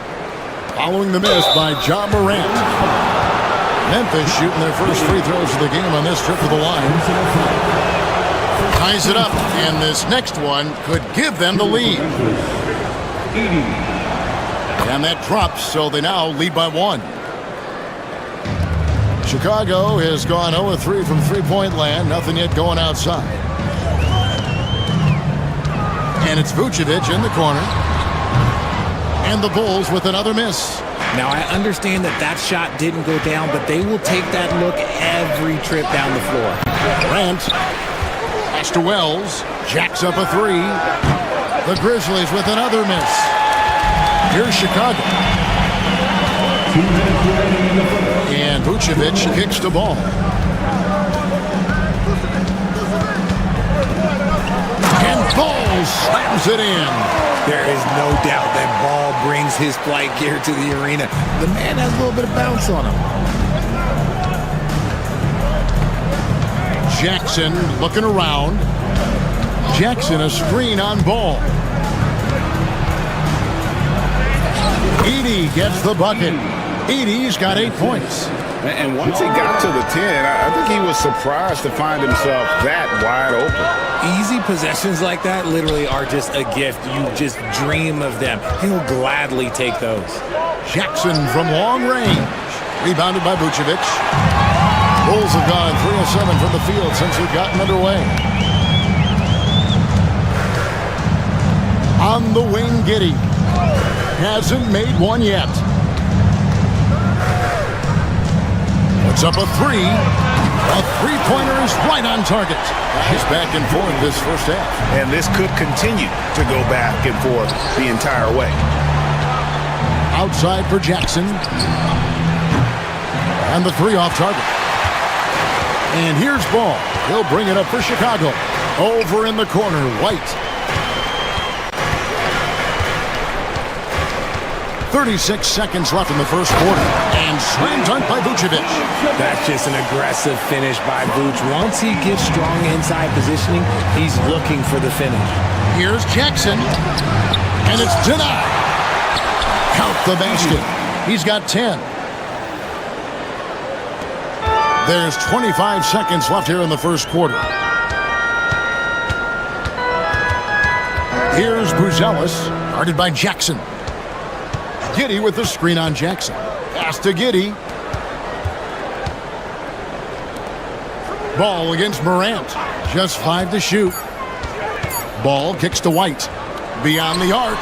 Following the miss by Ja Morant. Memphis shooting their first free throws of the game on this trip to the line. Ties it up, and this next one could give them the lead. And that drops, so they now lead by 1. Chicago has gone 0-3 from three-point land. Nothing yet going outside. And it's Vucevic in the corner. And the Bulls with another miss. Now, I understand that shot didn't go down, but they will take that look every trip down the floor. Grant. Pass to Wells. Jacks up a 3. The Grizzlies with another miss. Here's Chicago. And Vucevic kicks the ball. And Ball slams it in. There is no doubt that Ball brings his flight gear to the arena. The man has a little bit of bounce on him. Jackson looking around. Jackson a screen on Ball. Edey gets the bucket. Edey's got 8 points. And once he got to the 10, I think he was surprised to find himself that wide open. Easy possessions like that literally are just a gift. You just dream of them. He'll gladly take those. Jackson from long range. Rebounded by Vucevic. Bulls have gone 3 of 7 from the field since they've gotten underway. On the wing, Giddey. Hasn't made one yet. Puts up a 3. A three-pointer is right on target. He's back and forth this first half. And this could continue to go back and forth the entire way. Outside for Jackson. And the 3 off target. And here's Ball. He'll bring it up for Chicago. Over in the corner, White. 36 seconds left in the first quarter. And slam dunk by Vucevic. That's just an aggressive finish by Vuce. Once he gets strong inside positioning, he's looking for the finish. Here's Jackson. And it's denied. Count the basket. He's got 10. There's 25 seconds left here in the first quarter. Here's Buzelis, guarded by Jackson. Giddey with the screen on Jackson. Pass to Giddey. Ball against Morant. Just 5 to shoot. Ball kicks to White. Beyond the arc.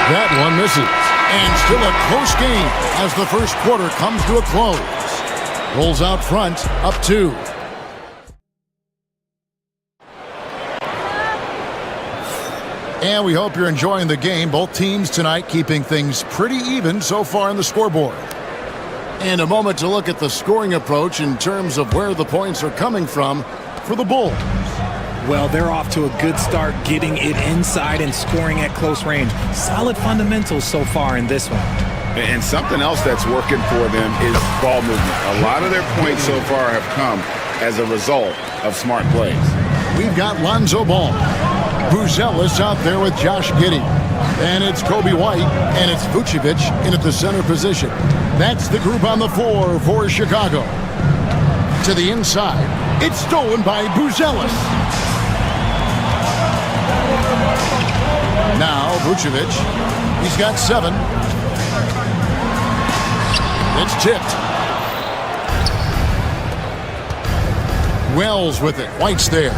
That one misses. And still a close game as the first quarter comes to a close. Rolls out front, up 2. And we hope you're enjoying the game. Both teams tonight keeping things pretty even so far on the scoreboard. And a moment to look at the scoring approach in terms of where the points are coming from for the Bulls. Well, they're off to a good start getting it inside and scoring at close range. Solid fundamentals so far in this one. And something else that's working for them is ball movement. A lot of their points so far have come as a result of smart plays. We've got Lonzo Ball. Buzelis out there with Josh Giddey. And it's Kobe White, and it's Vucevic in at the center position. That's the group on the floor for Chicago. To the inside, it's stolen by Buzelis. Now Vucevic, he's got 7. It's tipped. Wells with it. White's there.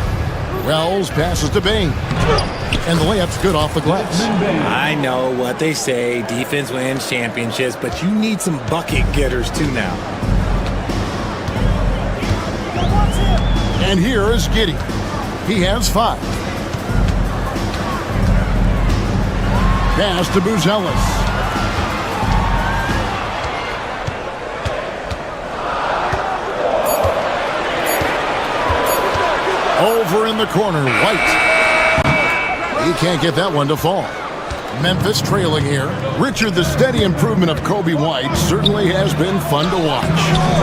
Wells passes to Bain. And the layup's good off the glass. I know what they say, defense wins championships, but you need some bucket getters too now. And here is Giddey. He has 5. Pass to Buzelis. Over in the corner, White. He can't get that one to fall. Memphis trailing here. Richard, the steady improvement of Kobe White certainly has been fun to watch.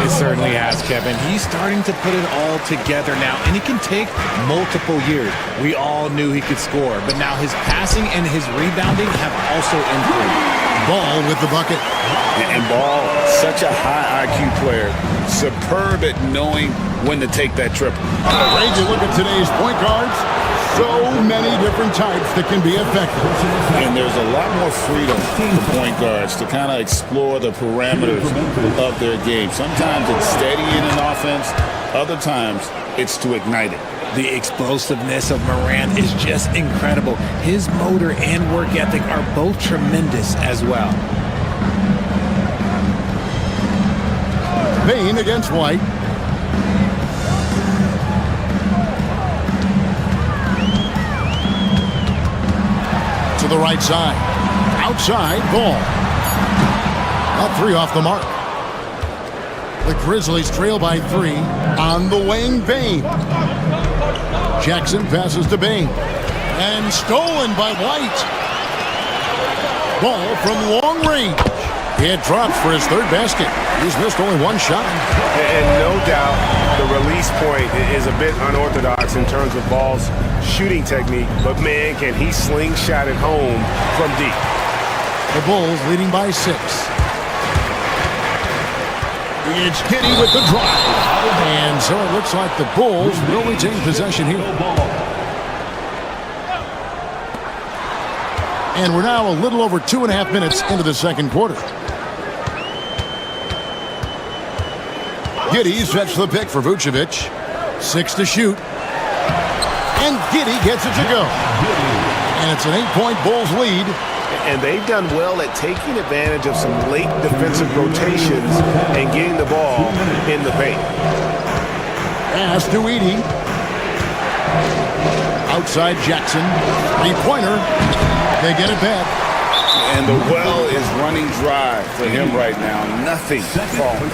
It certainly has, Kevin. He's starting to put it all together now, and he can take multiple years. We all knew he could score, but now his passing and his rebounding have also improved. Ball with the bucket. And Ball, such a high IQ player. Superb at knowing when to take that triple. Great to look at today's point guards. So many different types that can be effective. And there's a lot more freedom for point guards to kind of explore the parameters of their game. Sometimes it's steadying an offense. Other times it's to ignite it. The explosiveness of Morant is just incredible. His motor and work ethic are both tremendous as well. Bain against White. To the right side. Outside, Ball. A 3 off the mark. The Grizzlies trail by 3 on the wing. Bain. Jackson passes to Bain. And stolen by White. Ball from long range. It drops for his 3rd basket. He's missed only 1 shot. And no doubt the release point is a bit unorthodox in terms of Ball's shooting technique, but man, can he slingshot it home from deep. The Bulls leading by 6. It's Giddey with the drive. And so it looks like the Bulls will retain possession here. And we're now a little over 2.5 minutes into the second quarter. Giddey sets the pick for Vucevic. 6 to shoot. And Giddey gets it to go. And it's an 8-point Bulls lead. And they've done well at taking advantage of some late defensive rotations and getting the ball in the paint. Pass to Edey. Outside Jackson. 3-pointer. They get it back. And the well is running dry for him right now. Nothing falling.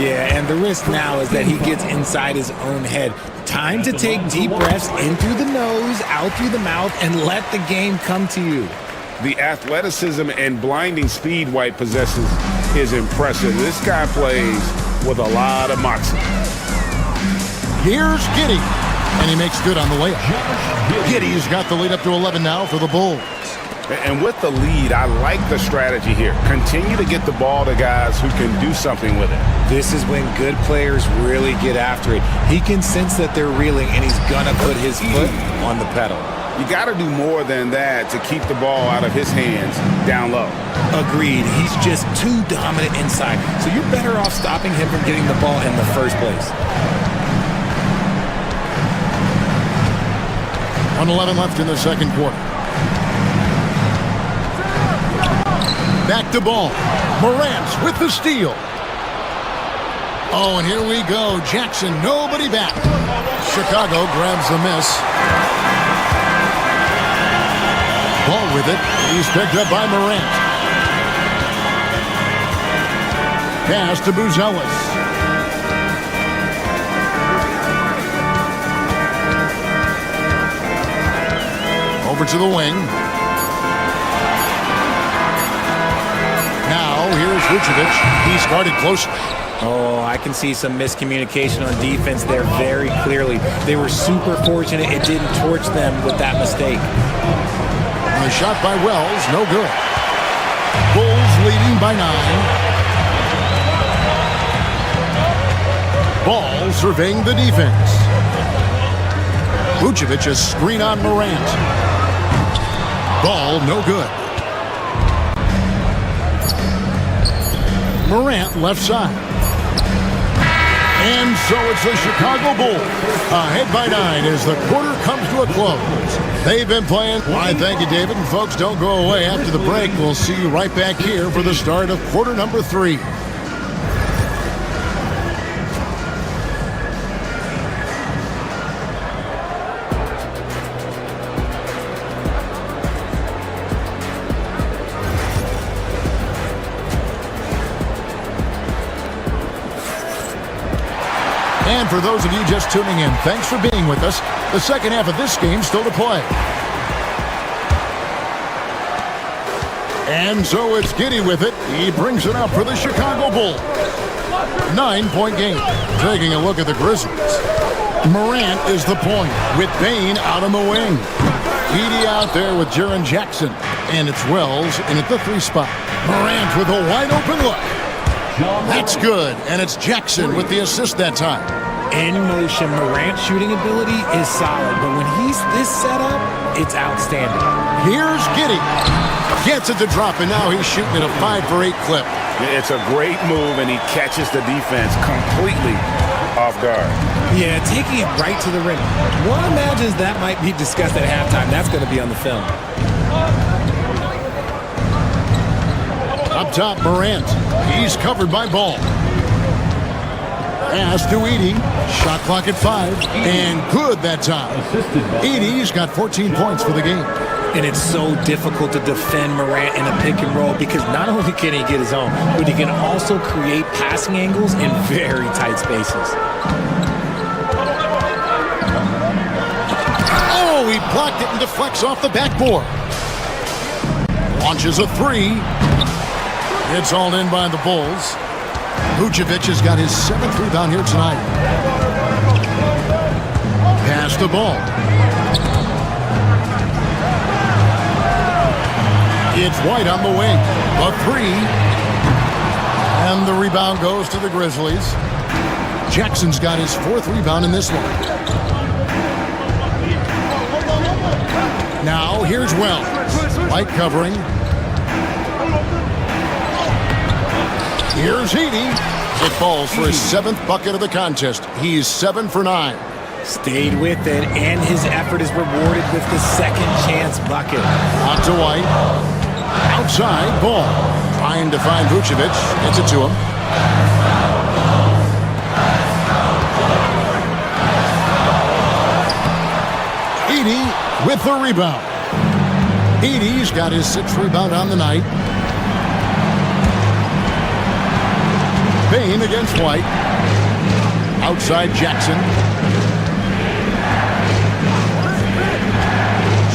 Yeah, and the risk now is that he gets inside his own head. Time to take deep breaths in through the nose, out through the mouth, and let the game come to you. The athleticism and blinding speed White possesses is impressive. This guy plays with a lot of moxie. Here's Giddey, and he makes good on the layup. Giddey's got the lead up to 11 now for the Bulls. And with the lead, I like the strategy here. Continue to get the ball to guys who can do something with it. This is when good players really get after it. He can sense that they're reeling, and he's going to put his foot on the pedal. You got to do more than that to keep the ball out of his hands down low. Agreed. He's just too dominant inside. So you're better off stopping him from getting the ball in the first place. 1:11 left in the second quarter. Back to ball. Morant with the steal. Oh, and here we go. Jackson, nobody back. Chicago grabs the miss. Ball with it. He's picked up by Morant. Pass to Buzelis. Over to the wing. Now, here's Vucevic. He started close. Oh, I can see some miscommunication on defense there very clearly. They were super fortunate it didn't torch them with that mistake. A shot by Wells, no good. Bulls leading by 9. Ball surveying the defense. Vucevic a screen on Morant. Ball no good. Morant left side. And so it's the Chicago Bulls ahead by 9 as the quarter comes to a close. They've been playing. Why, thank you, David. And folks, don't go away after the break. We'll see you right back here for the start of quarter number 3. And for those of you just tuning in, thanks for being with us. The second half of this game still to play. And so it's Giddey with it. He brings it up for the Chicago Bulls. 9-point game. Taking a look at the Grizzlies. Morant is the point with Bane out on the wing. Edey out there with Jaren Jackson. And it's Wells in at the 3 spot. Morant with a wide open look. That's good. And it's Jackson with the assist that time. In motion, Morant's shooting ability is solid, but when he's this set up, it's outstanding. Here's Giddey. Gets it to drop, and now he's shooting at a 5-for-8 clip. It's a great move, and he catches the defense completely off guard. Yeah, taking it right to the rim. One imagines that might be discussed at halftime. That's going to be on the film. Up top, Morant. He's covered by Ball. Pass to Edey. Shot clock at 5. And good that time. Edey's got 14 points for the game. And it's so difficult to defend Morant in a pick and roll because not only can he get his own, but he can also create passing angles in very tight spaces. Oh, he blocked it and deflects off the backboard. Launches a 3. It's all in by the Bulls. Vucevic has got his 7th rebound here tonight. Pass the ball. It's White on the wing. A 3. And the rebound goes to the Grizzlies. Jackson's got his 4th rebound in this one. Now here's Wells. White covering. Here's Edey. It falls for his 7th bucket of the contest. He's 7 for 9. Stayed with it, and his effort is rewarded with the second chance bucket. Out to White. Outside, Ball. Trying to find Vucevic. Gets it to him. Edey with the rebound. Edey's got his 6th rebound on the night. Bane against White. Outside Jackson.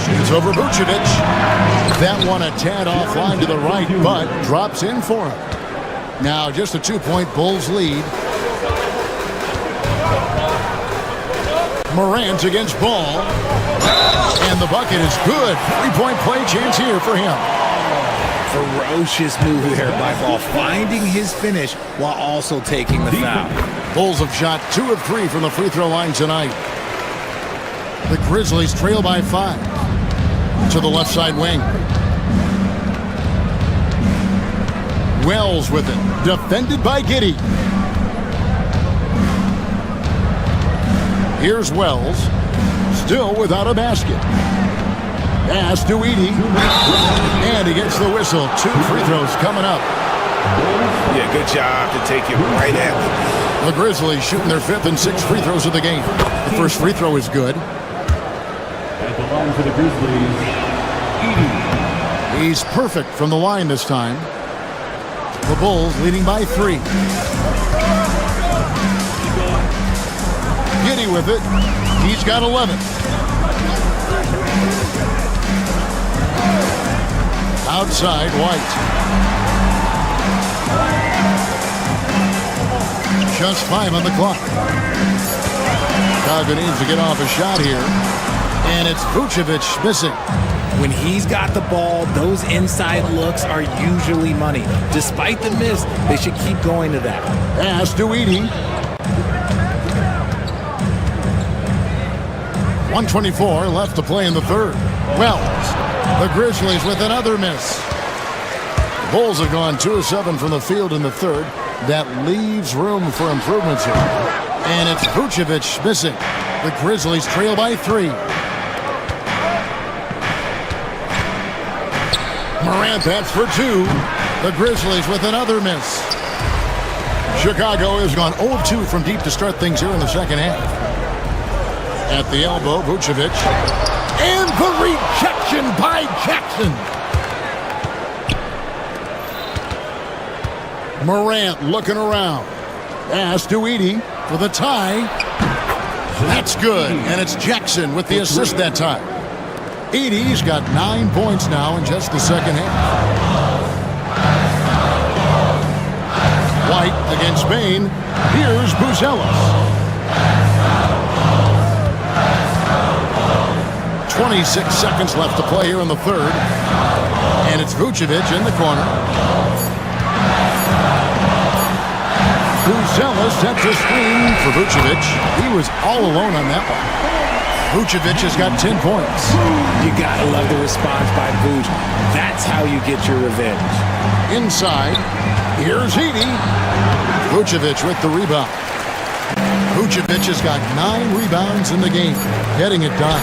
Shoots over Vucevic. That one a tad offline to the right, but drops in for him. Now just a 2-point Bulls lead. Morant against Ball. And the bucket is good. 3-point play chance here for him. Ferocious move there by Ball, finding his finish while also taking the foul. Bulls have shot 2 of 3 from the free throw line tonight. The Grizzlies trail by 5. To the left side wing. Wells with it. Defended by Giddey. Here's Wells. Still without a basket. Pass to Edey. And he gets the whistle. 2 free throws coming up. Yeah, good job to take it right at them. The Grizzlies shooting their 5th and 6th free throws of the game. The first free throw is good. At the line for the Grizzlies, Edey. He's perfect from the line this time. The Bulls leading by 3. Giddey with it. He's got 11. Outside, White. Just 5 on the clock. Chicago needs to get off a shot here. And it's Vucevic missing. When he's got the ball, those inside looks are usually money. Despite the miss, they should keep going to that. Pass to Edey. 1:24 left to play in the third. Wells. The Grizzlies with another miss. The Bulls have gone 2 of 7 from the field in the third. That leaves room for improvements here. And it's Vucevic missing. The Grizzlies trail by 3. Morant, that's for 2. The Grizzlies with another miss. Chicago has gone 0 of 2 from deep to start things here in the second half. At the elbow, Vucevic. And the rejection by Jackson. Morant looking around. Pass to Edey for the tie. That's good. And it's Jackson with the assist that time. Edey's got 9 points now in just the second half. White against Bain. Here's Buzelis. 26 seconds left to play here in the third. And it's Vucevic in the corner. Buzelis sets a screen for Vucevic. He was all alone on that one. Vucevic has got 10 points. You gotta love the response by Vuce. That's how you get your revenge. Inside, here's Edey. Vucevic with the rebound. Vucevic has got 9 rebounds in the game, getting it done.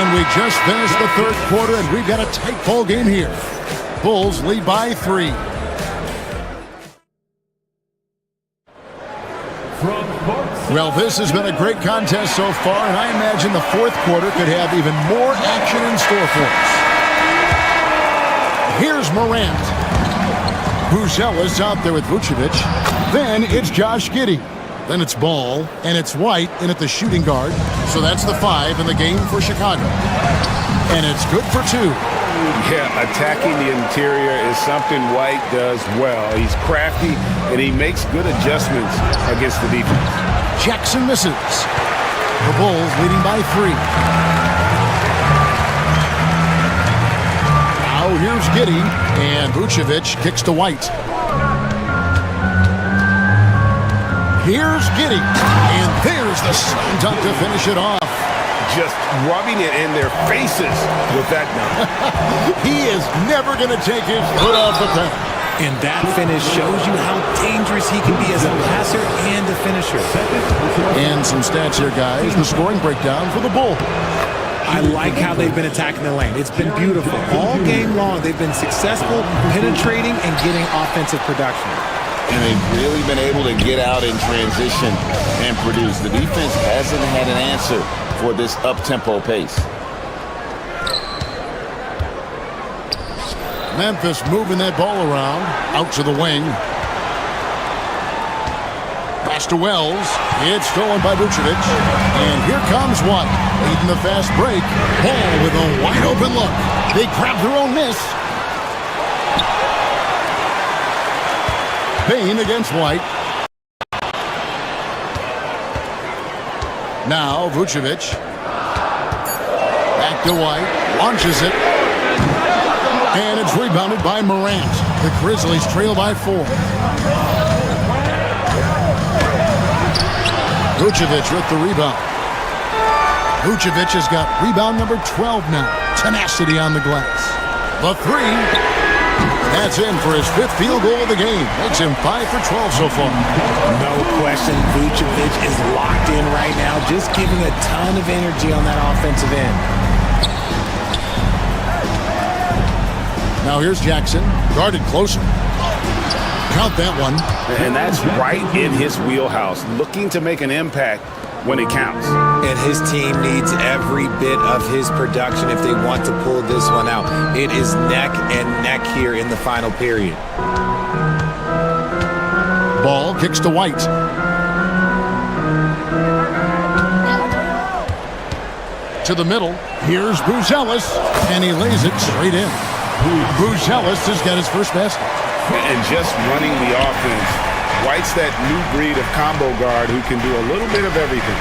And we just finished the third quarter, and we've got a tight ball game here. Bulls lead by 3. Well, this has been a great contest so far, and I imagine the fourth quarter could have even more action in store for us. Here's Morant. Buzelis out there with Vucevic. Then it's Josh Giddey. Then it's Ball, and it's White in at the shooting guard. So that's the 5 in the game for Chicago. And it's good for 2. Yeah, attacking the interior is something White does well. He's crafty, and he makes good adjustments against the defense. Jackson misses. The Bulls leading by 3. Now here's Giddey, and Vucevic kicks to White. Here's Giddey, and there's the slam dunk to finish it off. Just rubbing it in their faces with that dunk. He is never going to take his foot off the pedal. And that finish shows you how dangerous he can be as a passer and a finisher. And some stats here, guys. The scoring breakdown for the Bulls. I like how they've been attacking the lane. It's been beautiful. All game long, they've been successful penetrating and getting offensive production. And they've really been able to get out in transition and produce. The defense hasn't had an answer for this up-tempo pace. Memphis moving that ball around, out to the wing. Pass to Wells. It's stolen by Vucevic. And here comes White. Leading the fast break. Ball with a wide open look. They grab their own miss. Payne against White. Now Vucevic. Back to White. Launches it. And it's rebounded by Morant. The Grizzlies trail by 4. Vucevic with the rebound. Vucevic has got rebound number 12 now. Tenacity on the glass. The 3. That's in for his 5th field goal of the game. Makes him 5 for 12 so far. No question, Vucevic is locked in right now, just giving a ton of energy on that offensive end. Now here's Jackson, guarded closer. Count that one. And that's right in his wheelhouse, looking to make an impact when it counts. And his team needs every bit of his production if they want to pull this one out. It is neck and neck here in the final period. Ball kicks to White. To the middle. Here's Buzelis, and he lays it straight in. Buzelis has got his first basket. And just running the offense, White's that new breed of combo guard who can do a little bit of everything.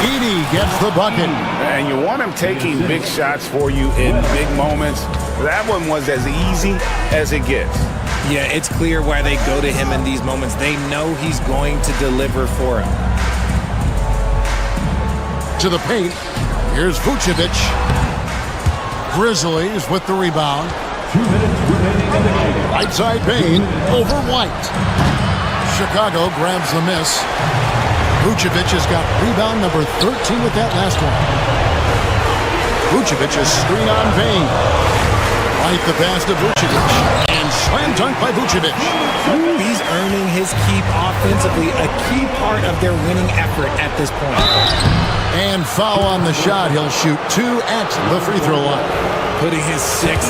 Edey gets the bucket. And you want him taking big shots for you in big moments. That one was as easy as it gets. Yeah, it's clear why they go to him in these moments. They know he's going to deliver for him. To the paint. Here's Vucevic. Grizzlies with the rebound. 2 minutes remaining in the game. Right side Payne over White. Chicago grabs the miss. Vucevic has got rebound number 13 with that last one. Vucevic is screen on Payne. Right the pass to Vucevic. And slam dunk by Vucevic. He's earning his keep offensively, a key part of their winning effort at this point. And foul on the shot. He'll shoot 2 at the free throw line. Putting his 6'11"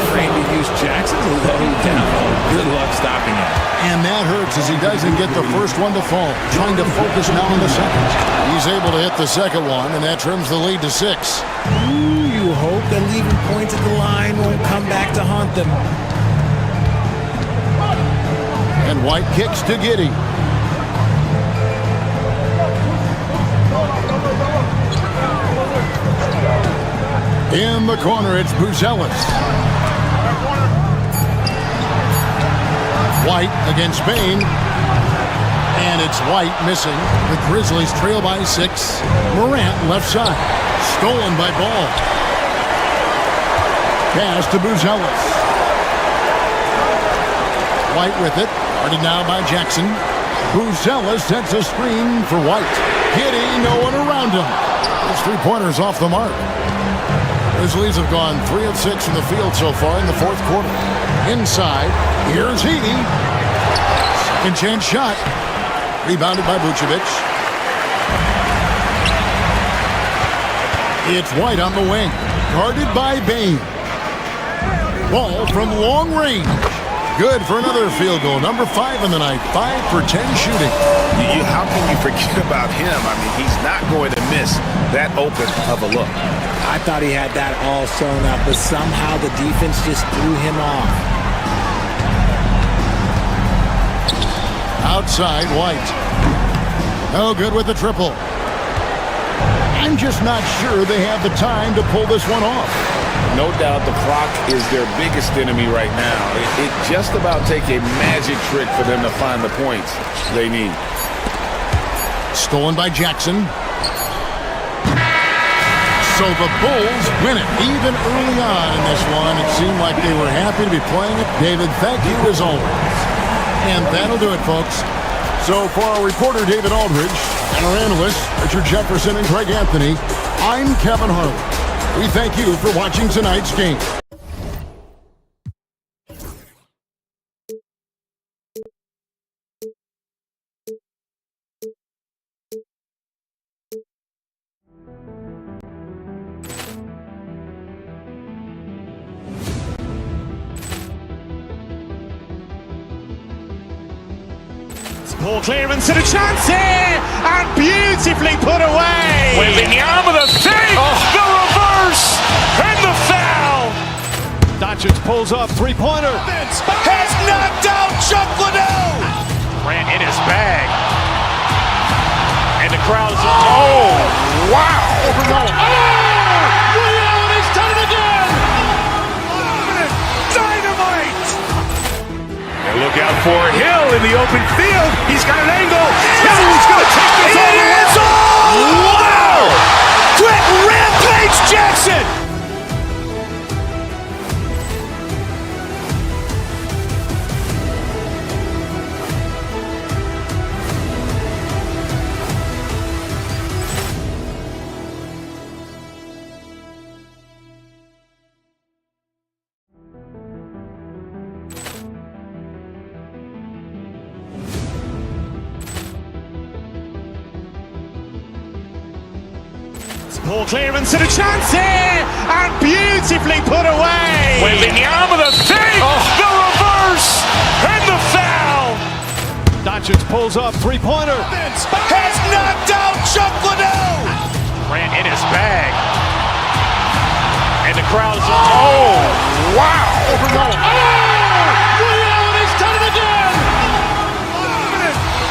frame to use. Jackson's low down. Good luck stopping him. And that hurts as he doesn't get the first one to fall. Trying to focus now on the second. He's able to hit the second one, and that trims the lead to 6. Ooh, you hope that leaving points at the line won't come back to haunt them. And White kicks to Giddey. In the corner, it's Buzelis. White against Payne. And it's White missing. The Grizzlies trail by 6. Morant left side. Stolen by Ball. Pass to Buzelis. White with it. Guarded now by Jackson. Buzelis sets a screen for White. Giddey, no one around him. His 3-pointers off the mark. Grizzlies have gone 3 of 6 in the field so far in the 4th quarter. Inside, here's Edey. Second chance shot. Rebounded by Vucevic. It's White on the wing. Guarded by Payne. Ball from long range. Good for another field goal. Number 5 in the night. 5 for 10 shooting. How can you forget about him? I mean, he's not going to miss that open of a look. I thought he had that all sewn up, but somehow the defense just threw him off. Outside, White. No good with the triple. I'm just not sure they have the time to pull this one off. No doubt the clock is their biggest enemy right now. It just about takes a magic trick for them to find the points they need. Stolen by Jackson. So the Bulls win it. Even early on in this one, it seemed like they were happy to be playing it. David, thank you as always. And that'll do it, folks. So for our reporter, David Aldridge, and our analysts, Richard Jefferson and Greg Anthony, I'm Kevin Harlan. We thank you for watching tonight's game. Poor clearance and a chance here, and beautifully put away. Wembanyama the save, the reverse, and the foul. Doncic pulls up, three-pointer. Has knocked out Chuck Liddell. Grant in his bag. And the crowd's, oh, wow. He's done it again! Dynamite. And look out for Hill in the open field. He's got an angle. Hill's going to take this all the way. Wow! Quick rampage Jackson. Poor clearance and a chance here, and beautifully put away. Wembanyama the save, the reverse, and the foul. Doncic pulls up, three-pointer. Has knocked out Chuck Liddell. Grant in his bag. And the crowd's, oh, wow. He's done it again!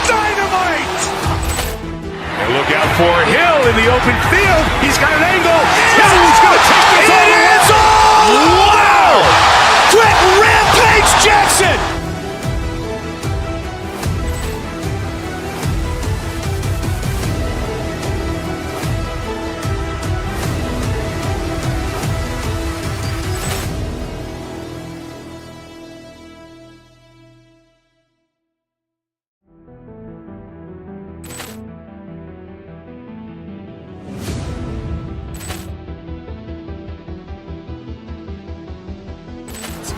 Dynamite. And look out for Hill in the open field. He's got an angle. Hill's going to take this all the way. Wow! Quick rampage Jackson.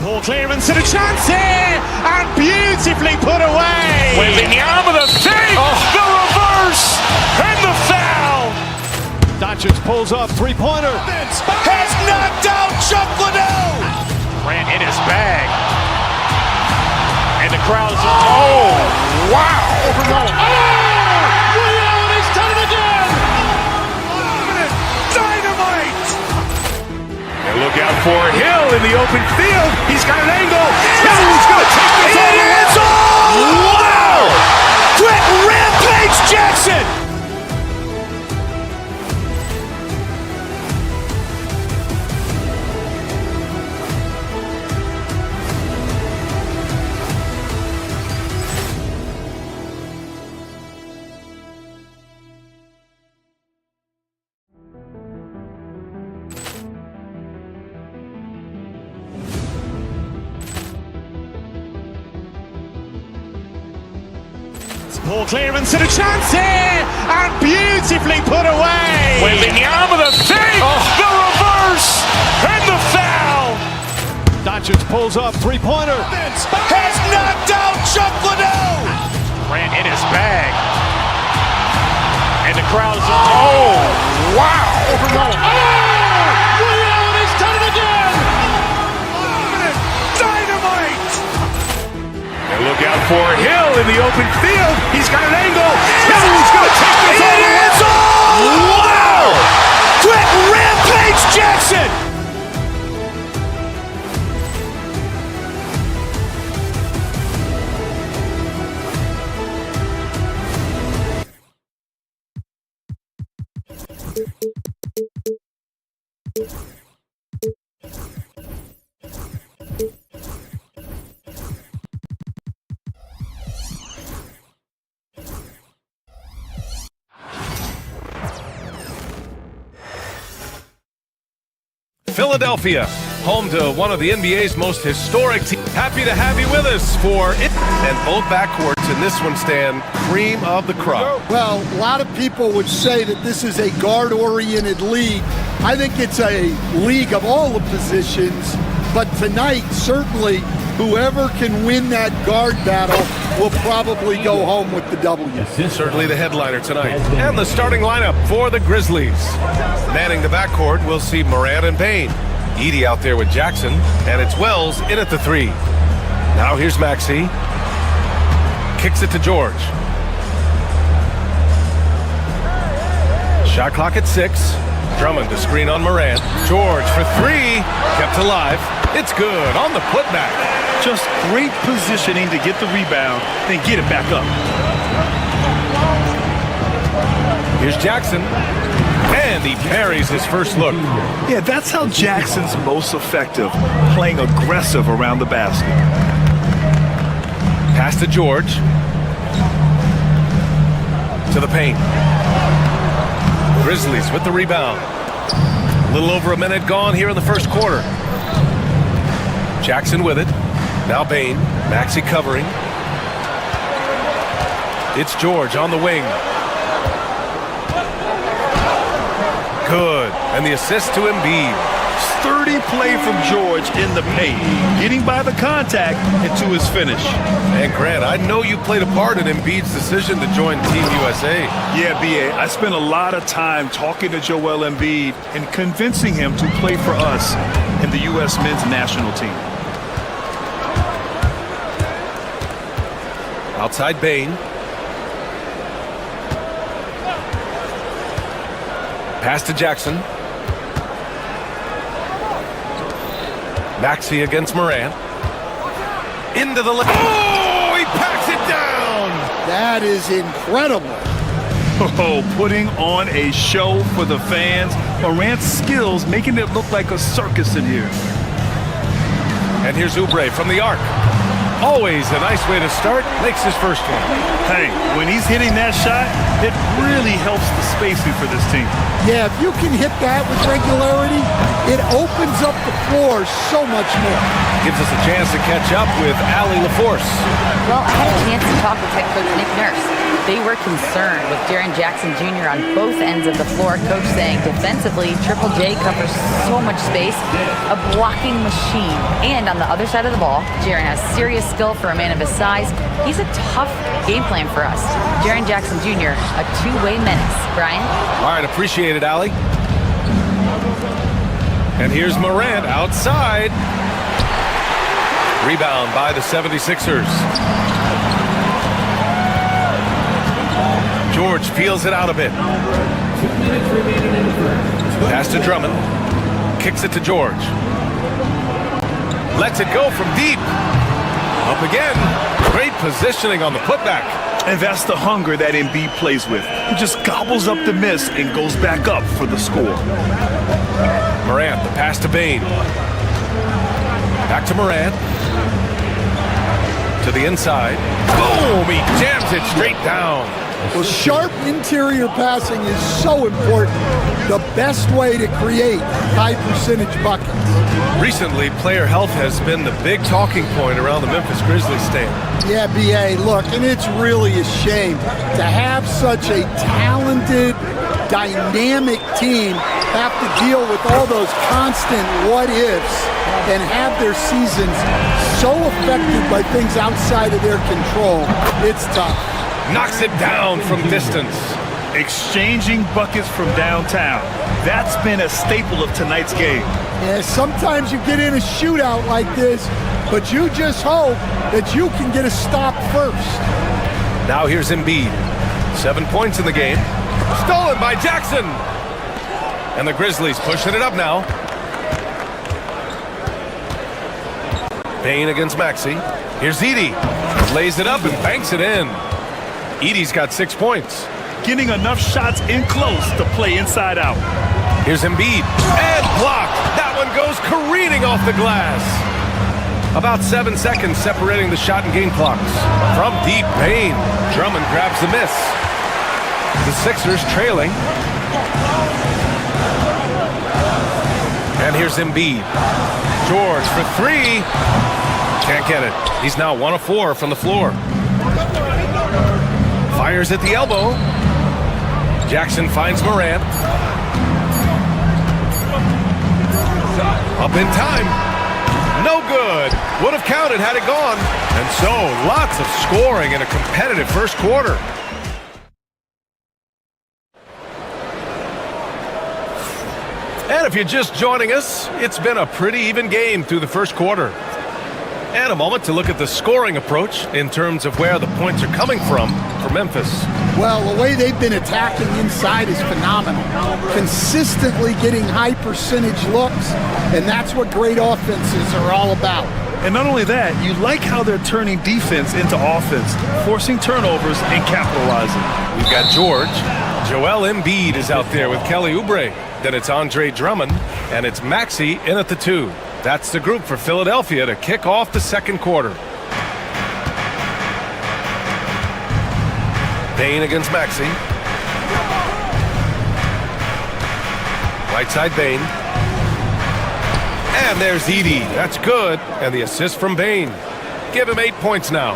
Poor clearance and a chance here, and beautifully put away. Wembanyama the save, the reverse, and the foul. Doncic pulls up, three-pointer. Has knocked out Chuck Liddell. Grant in his bag. And the crowd's, oh, wow. He's done it again! Dynamite. And look out for Hill in the open field. He's got an angle. Hill's going to take this all the way. Wow! Quick rampage Jackson. Poor clearance and a chance here, and beautifully put away. Wembanyama the save, the reverse, and the foul. Doncic pulls up, three-pointer. Has knocked out Chuck Liddell. Grant in his bag. And the crowd's, oh, wow. He's done it again! Dynamite. And look out for Hill in the open field. He's got an angle. Hill's going to take this all the way. Wow! Quick rampage Jackson. Philadelphia, home to one of the NBA's most historic teams. Happy to have you with us for it. And both backcourts in this one stand cream of the crop. Well, a lot of people would say that this is a guard-oriented league. I think it's a league of all the positions, but tonight, certainly, whoever can win that guard battle will probably go home with the W. Certainly the headliner tonight. And the starting lineup for the Grizzlies. Manning the backcourt, we'll see Morant and Payne. Edey out there with Jackson, and it's Wells in at the 3. Now here's Maxey. Kicks it to George. Shot clock at 6. Drummond to screen on Morant. George for 3. Kept alive. It's good on the putback. Just great positioning to get the rebound, then get it back up. Here's Jackson. And he parries his first look. Yeah, that's how Jackson's most effective, playing aggressive around the basket. Pass to George. To the paint. Grizzlies with the rebound. A little over a minute gone here in the first quarter. Jackson with it. Now Bane. Maxey covering. It's George on the wing. Good. And the assist to Embiid. Sturdy play from George in the paint, getting by the contact and to his finish. And Grant, I know you played a part in Embiid's decision to join Team USA. Yeah, B.A., I spent a lot of time talking to Joel Embiid and convincing him to play for us in the U.S. men's national team. Outside Bane. Pass to Jackson. Maxey against Morant. Into the left. Oh, he packs it down. That is incredible. Oh, putting on a show for the fans. Morant's skills making it look like a circus in here. And here's Oubre from the arc. Always a nice way to start. Makes his first one. Hey, when he's hitting that shot, it really helps the spacing for this team. Yeah, if you can hit that with regularity, it opens up the floor so much more. Gives us a chance to catch up with Allie LaForce. Well, I had a chance to talk with head coach Nick Nurse. They were concerned with Jaren Jackson Jr. on both ends of the floor. Coach saying defensively, Triple J covers so much space, a blocking machine. And on the other side of the ball, Jaren has serious skill for a man of his size. He's a tough game plan for us. Jaren Jackson Jr., a two-way menace. Brian? All right, appreciate it, Allie. And here's Morant outside. Rebound by the 76ers. George peels it out a bit. Pass to Drummond. Kicks it to George. Lets it go from deep. Up again. Great positioning on the putback. And that's the hunger that Embiid plays with. He just gobbles up the miss and goes back up for the score. Morant, the pass to Bane. Back to Morant. To the inside. Boom! He jams it straight down. Well, sharp interior passing is so important. The best way to create high percentage buckets. Recently, player health has been the big talking point around the Memphis Grizzlies stand. Yeah, B.A., look, and it's really a shame to have such a talented, dynamic team have to deal with all those constant what-ifs and have their seasons so affected by things outside of their control. It's tough. Knocks it down from distance. Exchanging buckets from downtown. That's been a staple of tonight's game. Yeah, sometimes you get in a shootout like this, but you just hope that you can get a stop first. Now here's Embiid. 7 points in the game. Stolen by Jackson. And the Grizzlies pushing it up now. Bane against Maxey. Here's Edey. Lays it up and banks it in. Edey's got 6 points. Getting enough shots in close to play inside out. Here's Embiid. And blocked. That one goes careening off the glass. About 7 seconds separating the shot and game clocks. From deep, Bane. Drummond grabs the miss. The Sixers trailing. And here's Embiid. George for 3. Can't get it. He's now 1 of 4 from the floor. Fires at the elbow. Jackson finds Morant. Up in time. No good. Would have counted had it gone. And so, lots of scoring in a competitive first quarter. And if you're just joining us, it's been a pretty even game through the first quarter. And a moment to look at the scoring approach in terms of where the points are coming from for Memphis. Well, the way they've been attacking inside is phenomenal. Consistently getting high percentage looks, and that's what great offenses are all about. And not only that, you like how they're turning defense into offense, forcing turnovers and capitalizing. We've got George. Joel Embiid is out there with Kelly Oubre. Then it's Andre Drummond, and it's Maxey in at the 2. That's the group for Philadelphia to kick off the second quarter. Bane against Maxey. Right side Bane. And there's Edey. That's good. And the assist from Bane. Give him 8 points now.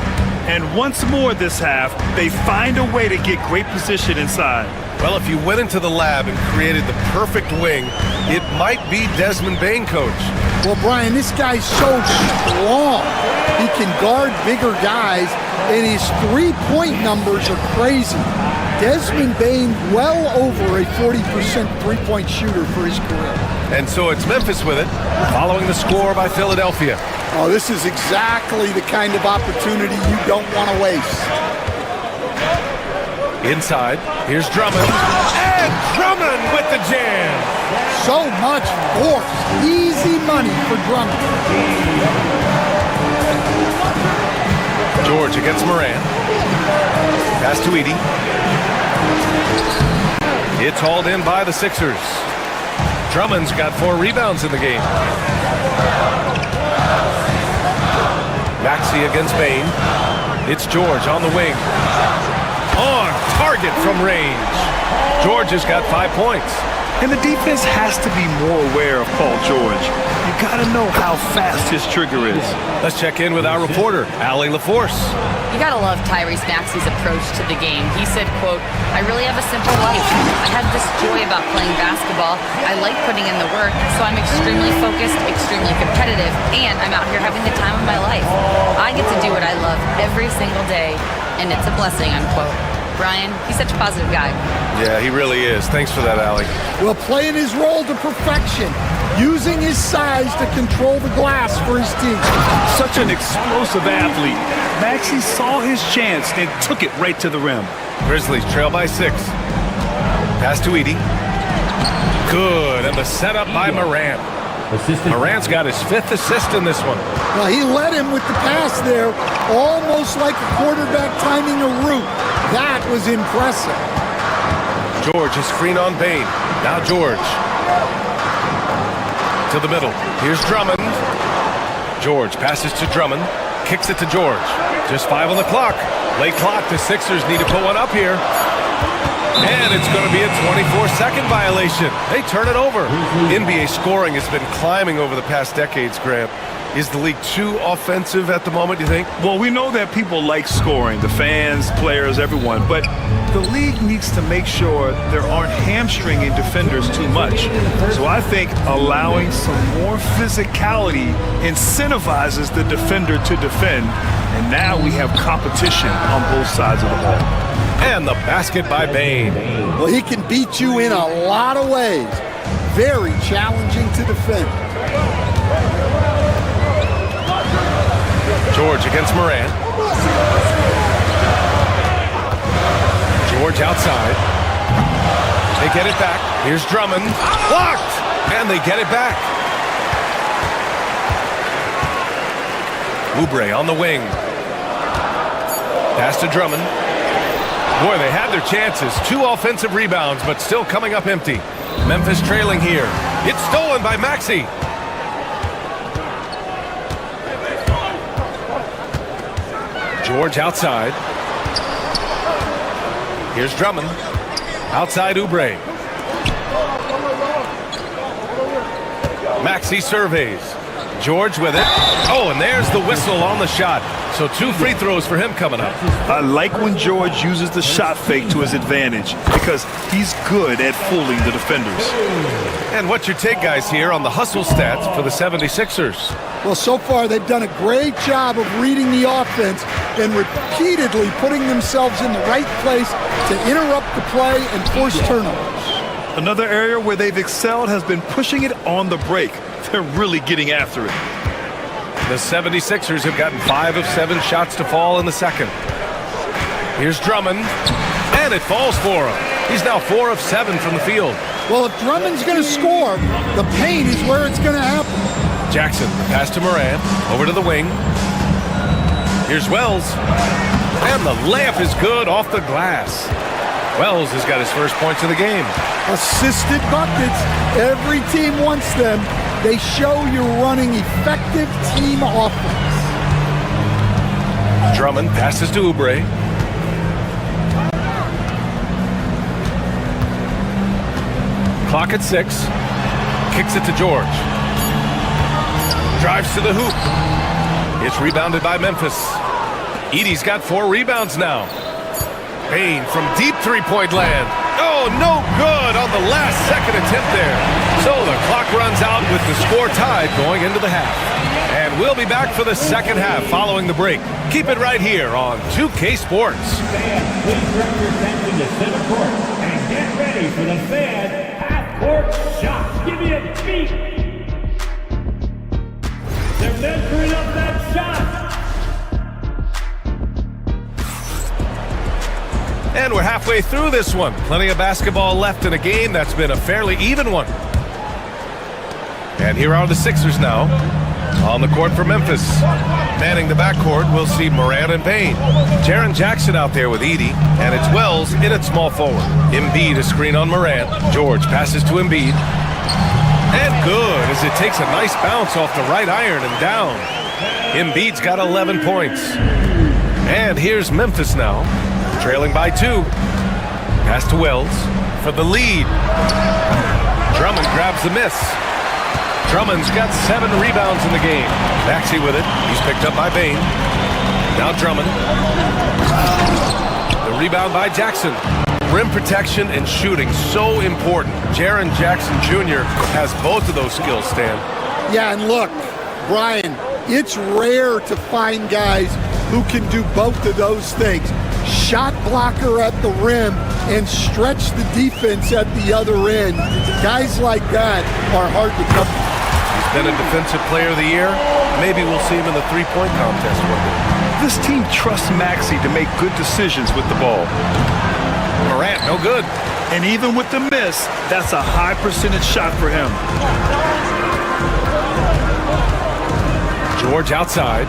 And once more this half, they find a way to get great position inside. Well, if you went into the lab and created the perfect wing, it might be Desmond Bane, coach. Well, Brian, this guy's so strong. He can guard bigger guys, and his three-point numbers are crazy. Desmond Bane, well over a 40% three-point shooter for his career. And so it's Memphis with it, following the score by Philadelphia. Oh, this is exactly the kind of opportunity you don't want to waste. Inside, here's Drummond. And Drummond with the jam. So much force. Easy money for Drummond. George against Morant. Pass to Edey. It's hauled in by the Sixers. Drummond's got 4 rebounds in the game. Maxey against Bane. It's George on the wing. On target from range. George has got 5 points. And the defense has to be more aware of Paul George. You got to know how fast his trigger is. Let's check in with our reporter, Allie LaForce. You gotta love Tyrese Maxey's approach to the game. He said, quote, "I really have a simple life. I have this joy about playing basketball. I like putting in the work, so I'm extremely focused, extremely competitive, and I'm out here having the time of my life. I get to do what I love every single day, and it's a blessing," unquote. Brian, he's such a positive guy. Yeah, he really is. Thanks for that, Allie. Well, playing his role to perfection, using his size to control the glass for his team. Such an explosive athlete. Maxey saw his chance and took it right to the rim. Grizzlies trail by 6. Pass to Edey. Good, and the setup by Morant. Morant's got his 5th assist in this one. Well, he led him with the pass there, almost like a quarterback timing a route. That was impressive. George is screen on Bane. Now George. To the middle. Here's Drummond. George passes to Drummond. Kicks it to George. Just 5 on the clock. Late clock. The Sixers need to put one up here. And it's going to be a 24-second violation. They turn it over. NBA scoring has been climbing over the past decades, Graham. Is the league too offensive at the moment, do you think? Well, we know that people like scoring, the fans, players, everyone, but the league needs to make sure there aren't hamstringing defenders too much. So I think allowing some more physicality incentivizes the defender to defend, and now we have competition on both sides of the ball. And the basket by Bane. Well, he can beat you in a lot of ways. Very challenging to defend. George against Morant. George outside. They get it back. Here's Drummond. Blocked! And they get it back. Oubre on the wing. Pass to Drummond. Boy, they had their chances. 2 offensive rebounds, but still coming up empty. Memphis trailing here. It's stolen by Maxey. George outside. Here's Drummond. Outside Oubre. Maxey surveys. George with it. Oh, and there's the whistle on the shot. So 2 free throws for him coming up. I like when George uses the shot fake to his advantage because he's good at fooling the defenders. And what's your take, guys, here on the hustle stats for the 76ers? Well, so far they've done a great job of reading the offense and repeatedly putting themselves in the right place to interrupt the play and force turnovers. Another area where they've excelled has been pushing it on the break. They're really getting after it. The 76ers have gotten 5 of 7 shots to fall in the second. Here's Drummond, and it falls for him. He's now 4 of 7 from the field. Well, if Drummond's going to score, the paint is where it's going to happen. Jackson, pass to Morant, over to the wing. Here's Wells, and the layup is good off the glass. Wells has got his first points of the game. Assisted buckets. Every team wants them. They show you're running effective team offense. Drummond passes to Oubre. Clock at 6. Kicks it to George. Drives to the hoop. It's rebounded by Memphis. Edey's got 4 rebounds now. Payne from deep three-point land. Oh, no good on the last second attempt there. So the clock runs out with the score tied going into the half. And we'll be back for the second half following the break. Keep it right here on 2K Sports. Fans, please direct your attention to center court and get ready for the Fan half-court shot. Give me a beat. They're measuring up that shot. And we're halfway through this one. Plenty of basketball left in a game that's been a fairly even one. And here are the Sixers now. On the court for Memphis. Manning the backcourt, we'll see Morant and Payne. Jaren Jackson out there with Edey, and it's Wells in at small forward. Embiid a screen on Morant. George passes to Embiid. And good, as it takes a nice bounce off the right iron and down. Embiid's got 11 points. And here's Memphis now, trailing by 2. Pass to Wells for the lead. Drummond grabs the miss. Drummond's got 7 rebounds in the game. Maxey with it. He's picked up by Payne. Now Drummond. The rebound by Jackson. Rim protection and shooting, so important. Jaren Jackson Jr. has both of those skills, Stan. Yeah, and look, Brian, it's rare to find guys who can do both of those things. Shot blocker at the rim and stretch the defense at the other end. Guys like that are hard to come by. He's been a defensive player of the year. Maybe we'll see him in the three-point contest one day. This team trusts Maxey to make good decisions with the ball. Morant, no good. And even with the miss, that's a high percentage shot for him. George outside.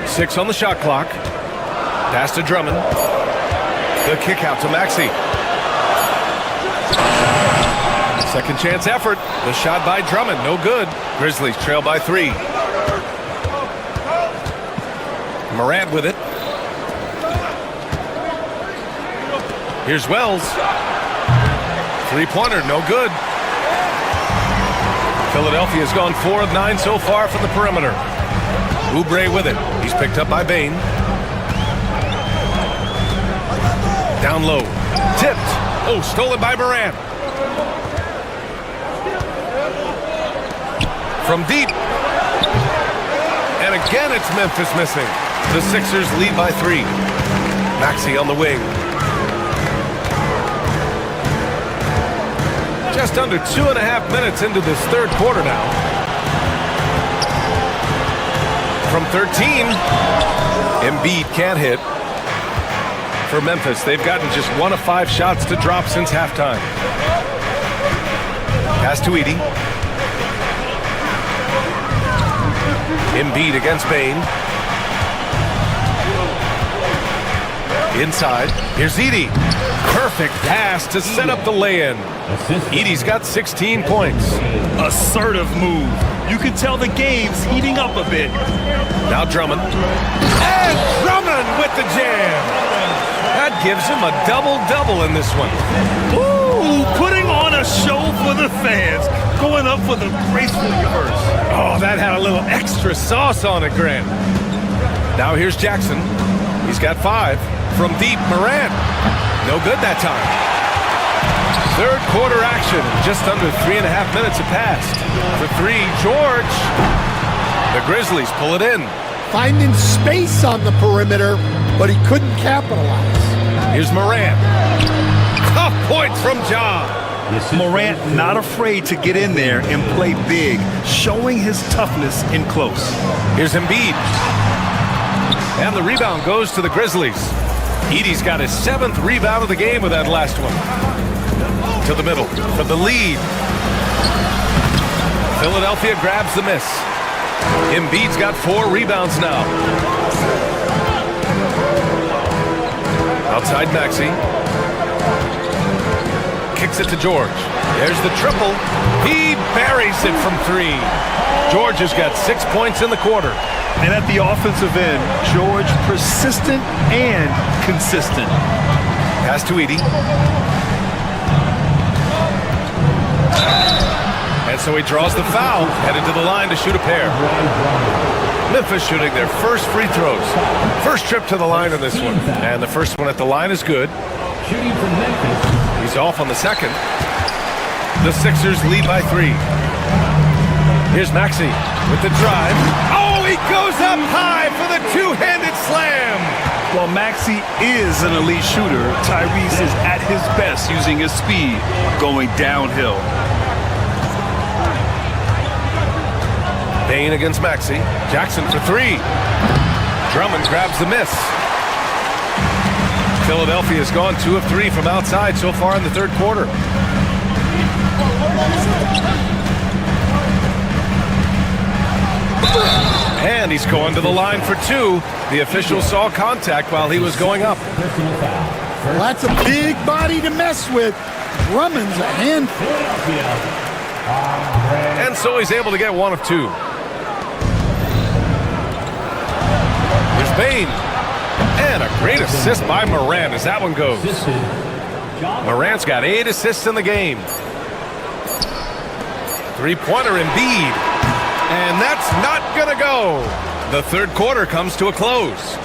Six on the shot clock. Pass to Drummond. The kick out to Maxey. Second chance effort. The shot by Drummond, no good. Grizzlies trail by 3. Morant with it. Here's Wells. Three-pointer, no good. Philadelphia's gone 4 of 9 so far from the perimeter. Oubre with it. He's picked up by Payne. Down low. Tipped. Oh, stolen by Morant. From deep. And again, it's Memphis missing. The Sixers lead by 3. Maxey on the wing. Just under 2.5 minutes into this third quarter now. From 13, Embiid can't hit. For Memphis, they've gotten just 1 of 5 shots to drop since halftime. Pass to Edey. Embiid against Payne. Inside, here's Edey. Perfect pass to set up the lay-in. Edey's got 16 points. Assertive move. You can tell the game's heating up a bit. Now Drummond. And Drummond with the jam. That gives him a double-double in this one. Ooh, putting on a show for the fans. Going up for the graceful reverse. Oh, that had a little extra sauce on it, Grant. Now here's Jackson. He's got 5. From deep, Morant. No good that time. Third quarter action. Just under 3.5 minutes have passed. For 3, George. The Grizzlies pull it in. Finding space on the perimeter, but he couldn't capitalize. Here's Morant. Oh, points from Ja. Morant not afraid to get in there and play big, showing his toughness in close. Here's Embiid. And the rebound goes to the Grizzlies. Edey's got his 7th rebound of the game with that last one. To the middle for the lead. Philadelphia grabs the miss. Embiid's got 4 rebounds now. Outside Maxey. Kicks it to George. There's the triple. He buries it from 3. George has got 6 points in the quarter. And at the offensive end, George persistent and consistent. Pass to Edey. And so he draws the foul, headed to the line to shoot a pair. Memphis shooting their first free throws. First trip to the line in this one. And the first one at the line is good. He's off on the second. The Sixers lead by 3. Here's Maxey with the drive. Oh, he goes up high for the two-handed slam. While Maxey is an elite shooter, Tyrese is at his best using his speed going downhill. Bane against Maxey. Jackson for 3. Drummond grabs the miss. Philadelphia has gone 2 of 3 from outside so far in the third quarter. And he's going to the line for 2. The official saw contact while he was going up. Well, that's a big body to mess with. Drummond's a handful. And so he's able to get 1 of 2. Here's Bane. And a great assist by Morant as that one goes. Morant's got 8 assists in the game. Three-pointer Embiid. And that's not going to go. The third quarter comes to a close.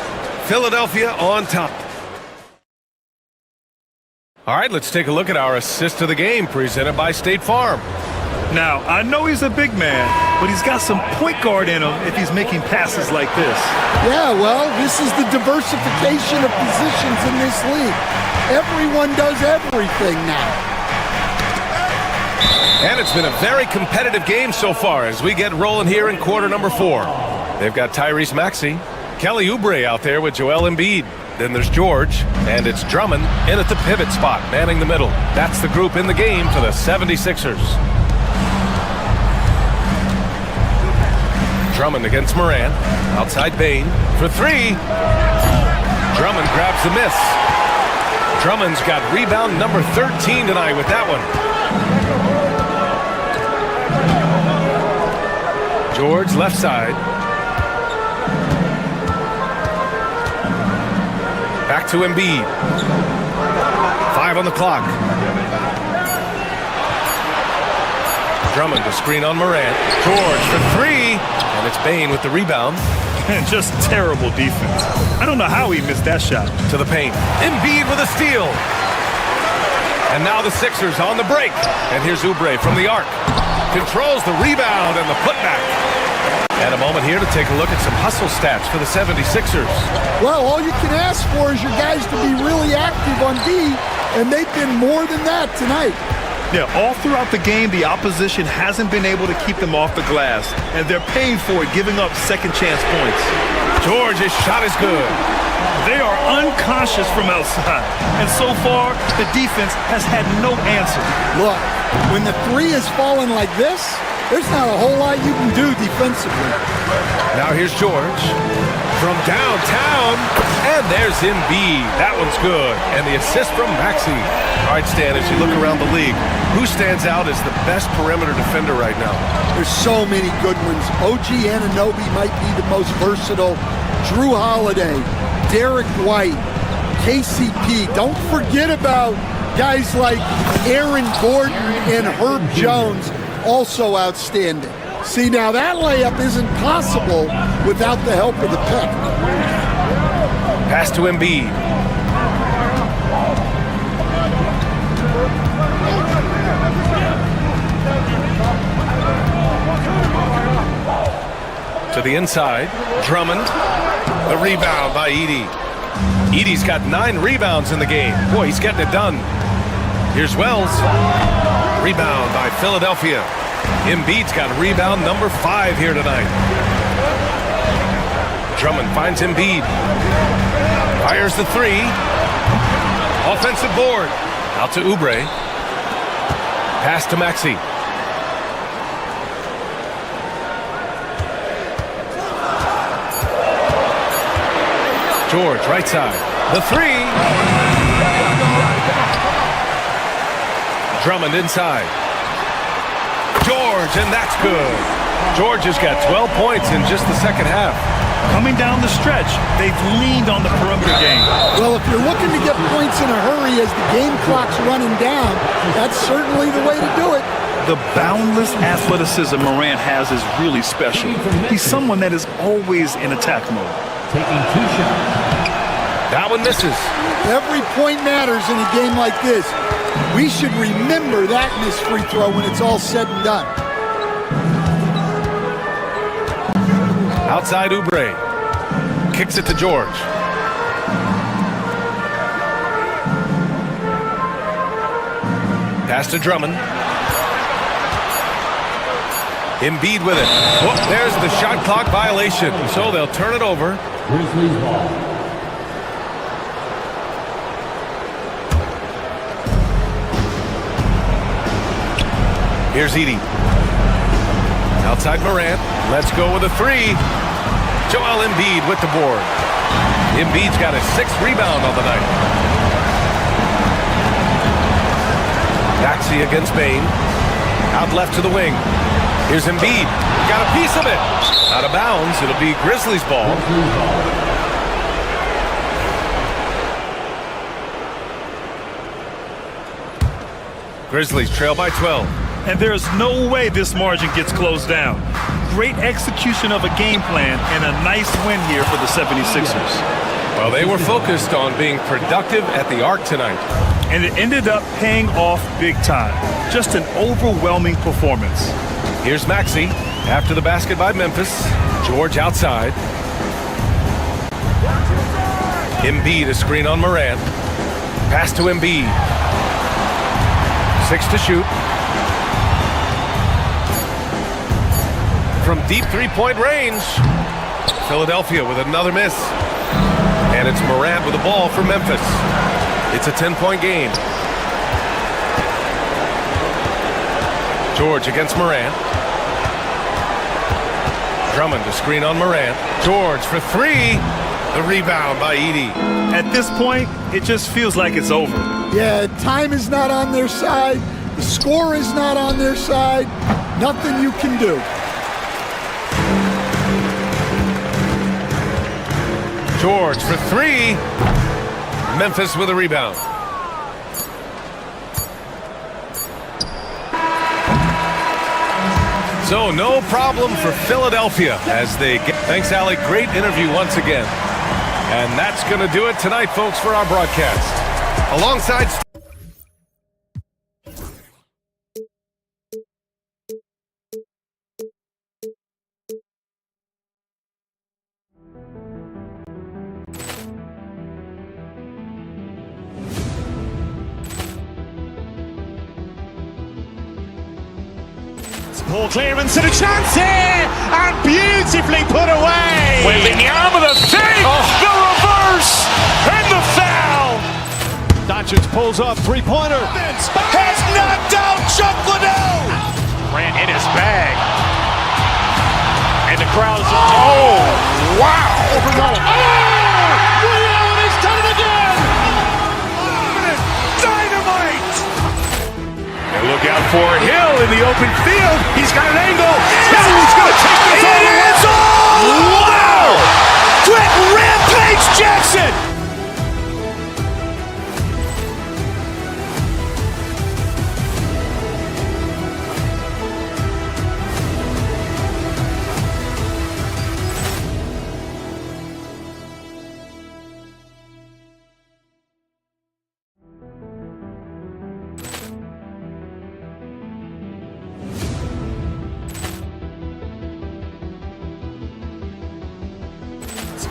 Philadelphia on top. All right, let's take a look at our assist of the game presented by State Farm. Now, I know he's a big man, but he's got some point guard in him if he's making passes like this. Yeah, well, this is the diversification of positions in this league. Everyone does everything now. And it's been a very competitive game so far as we get rolling here in quarter number 4. They've got Tyrese Maxey, Kelly Oubre out there with Joel Embiid. Then there's George, and it's Drummond in at the pivot spot, manning the middle. That's the group in the game for the 76ers. Drummond against Morant. Outside Bane for 3. Drummond grabs the miss. Drummond's got rebound number 13 tonight with that one. George left side. Back to Embiid. 5 on the clock. Drummond to screen on Morant. George for 3. And it's Bane with the rebound. And just terrible defense. I don't know how he missed that shot. To the paint. Embiid with a steal. And now the Sixers on the break. And here's Oubre from the arc. Controls the rebound and the putback. And a moment here to take a look at some hustle stats for the 76ers. Well, all you can ask for is your guys to be really active on D, and they've been more than that tonight. Yeah, all throughout the game, the opposition hasn't been able to keep them off the glass, and they're paying for it, giving up second chance points. George's shot is good. They are unconscious from outside, and so far, the defense has had no answer. Look, when the 3 is falling like this, there's not a whole lot you can do defensively. Now here's George from downtown, and there's Embiid. That one's good, and the assist from Maxey. All right, Stan, as you look around the league, who stands out as the best perimeter defender right now? There's so many good ones. OG Anunoby might be the most versatile. Drew Holiday, Derek White, KCP. Don't forget about guys like Aaron Gordon and Herb Jones, also outstanding. See, now that layup isn't possible without the help of the pick. Pass to Embiid. To the inside, Drummond. The rebound by Edey. Edey's got 9 rebounds in the game. Boy, he's getting it done. Here's Wells. Rebound by Philadelphia. Embiid's got rebound number 5 here tonight. Drummond finds Embiid. Fires the 3. Offensive board. Out to Oubre. Pass to Maxey. George, right side. The 3. Drummond inside. George, and that's good. George has got 12 points in just the second half. Coming down the stretch, they've leaned on the perimeter game. Well, if you're looking to get points in a hurry as the game clock's running down, that's certainly the way to do it. The boundless athleticism Morant has is really special. He's someone that is always in attack mode. Taking 2 shots. That one misses. Every point matters in a game like this. We should remember that missed free throw when it's all said and done. Outside Oubre. Kicks it to George. Pass to Drummond. Embiid with it. Oh, there's the shot clock violation. So they'll turn it over. Grizzlies ball. Here's Edey. Outside Morant. Let's go with a 3. Joel Embiid with the board. Embiid's got a 6th rebound on the night. Maxey against Bane. Out left to the wing. Here's Embiid. Got a piece of it. Out of bounds. It'll be Grizzlies ball. Grizzlies trail by 12. And there's no way this margin gets closed down. Great execution of a game plan and a nice win here for the 76ers. Well, they were focused on being productive at the arc tonight. And it ended up paying off big time. Just an overwhelming performance. Here's Maxey after the basket by Memphis. George outside. Embiid a screen on Morant. Pass to Embiid. 6 to shoot. From deep 3-point range. Philadelphia with another miss. And it's Morant with the ball for Memphis. It's a 10-point game. George against Morant. Drummond to screen on Morant. George for 3. The rebound by Edey. At this point, it just feels like it's over. Yeah, time is not on their side. The score is not on their side. Nothing you can do. George for 3. Memphis with a rebound. So no problem for Philadelphia as they get... Thanks, Alec. Great interview once again. And that's going to do it tonight, folks, for our broadcast. Alongside... Ball clearance and a chance here, and beautifully put away. Wembanyama with a save, the reverse, and the foul. Doncic pulls up, 3-pointer. Has knocked out Chuck Liddell. Ran in his bag. And the crowd is... Oh, wow. Allen has done it again. Dynamite. And look out for Hill in the open field. He's got an angle. Hill's going to take this all the way. It's all. Wow. Quick rampage Jackson.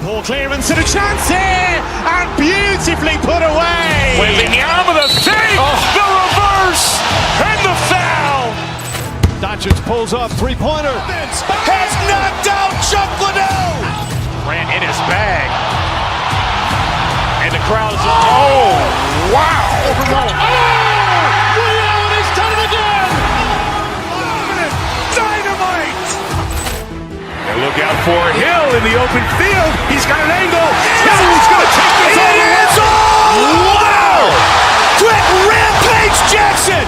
Ball clearance and a chance here, and beautifully put away. Wembanyama with a save, the reverse. reverse, and the foul. Doncic pulls up, three-pointer. Has knocked out Chuck Liddell. Grant in his bag. And the crowd is... Oh, wow. He's done it again! Dynamite. And look out for Hill in the open field. He's got an angle. Hill's going to take this all the way. Wow! Quick rampage Jackson.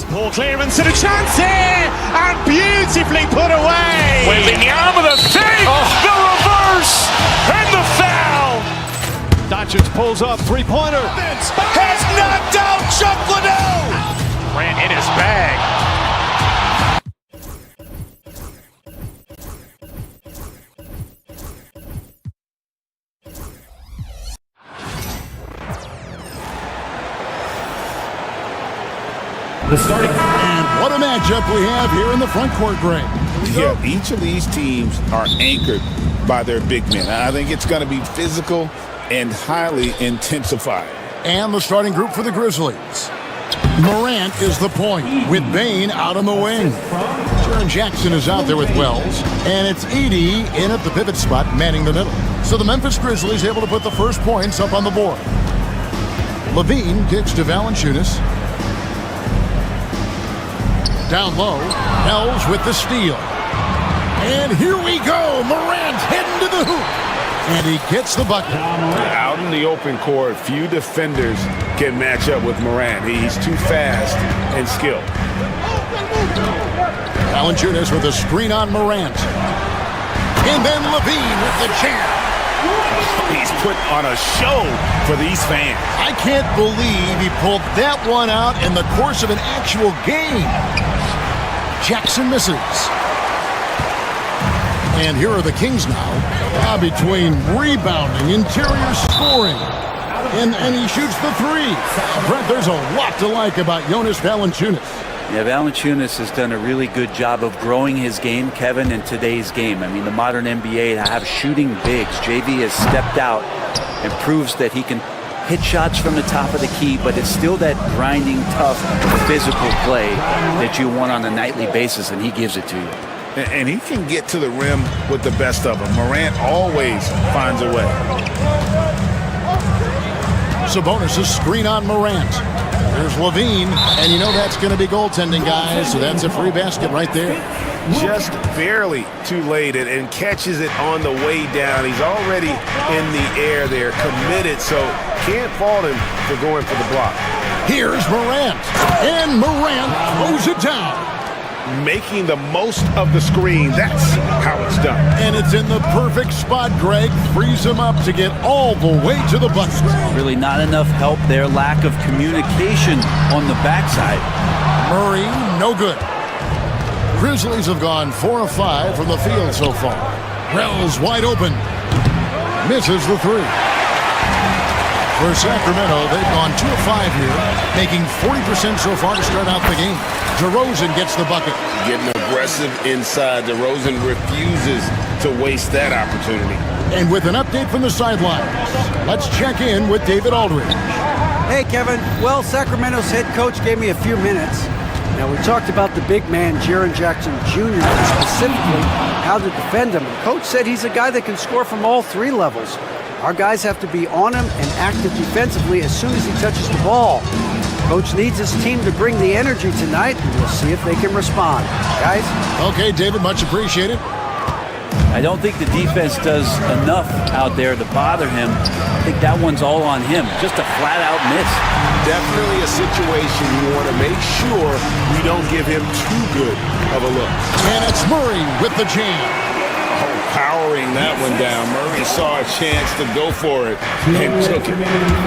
Ball clearance and a chance here! And beautifully put away! Wembanyama the fake! The reverse! And the foul! Doncic pulls up, three-pointer. Has knocked out Chuck Liddell! Grant in his bag. And what a matchup we have here in the front court, Greg. Yeah, each of these teams are anchored by their big men. I think it's going to be physical and highly intensified. And the starting group for the Grizzlies. Morant is the point, with Bane out on the wing. Jaren Jackson is out there with Wells, and it's Edey in at the pivot spot, manning the middle. So the Memphis Grizzlies able to put the first points up on the board. Levine kicks to Valanciunas. Down low, Wells with the steal. And here we go, Morant heading to the hoop. And he gets the bucket. Out in the open court, few defenders can match up with Morant. He's too fast and skilled. Valanciunas with a screen on Morant. And then Levine with the jam. He's put on a show for these fans. I can't believe he pulled that one out in the course of an actual game. Jackson misses. And here are the Kings now, between rebounding, interior scoring, and he shoots the three. Brent, there's a lot to like about Jonas Valanciunas. Yeah, Valanciunas has done a really good job of growing his game, Kevin, in today's game. I mean, the modern NBA have shooting bigs. JV has stepped out and proves that he can hit shots from the top of the key, but it's still that grinding, tough, physical play that you want on a nightly basis, and he gives it to you. And he can get to the rim with the best of them. Morant always finds a way. Sabonis' screen on Morant. There's Levine, and you know that's going to be goaltending, guys, so that's a free basket right there. Just barely too late and catches it on the way down. He's already in the air there, committed, so can't fault him for going for the block. Here's Morant, and Morant throws it down. Making the most of the screen, that's how it's done. And it's in the perfect spot, Greg. Frees him up to get all the way to the bucket. Really not enough help there. Lack of communication on the backside. Murray, no good. Grizzlies have gone 4 of 5 from the field so far. Wells wide open. Misses the three. For Sacramento, they've gone 2 of 5 here, making 40% so far to start out the game. DeRozan gets the bucket. Getting aggressive inside. DeRozan refuses to waste that opportunity. And with an update from the sidelines, let's check in with David Aldridge. Hey, Kevin. Well, Sacramento's head coach gave me a few minutes. Now, we talked about the big man, Jaren Jackson Jr., and specifically how to defend him. Coach said he's a guy that can score from all 3 levels. Our guys have to be on him and active defensively as soon as he touches the ball. Coach needs his team to bring the energy tonight, and we'll see if they can respond. Guys? Okay, David, much appreciated. I don't think the defense does enough out there to bother him. I think that one's all on him. Just a flat-out miss. Definitely a situation you want to make sure we don't give him too good of a look. And it's Murray with the jam. Oh, powering that one down. Murray saw a chance to go for it and took it.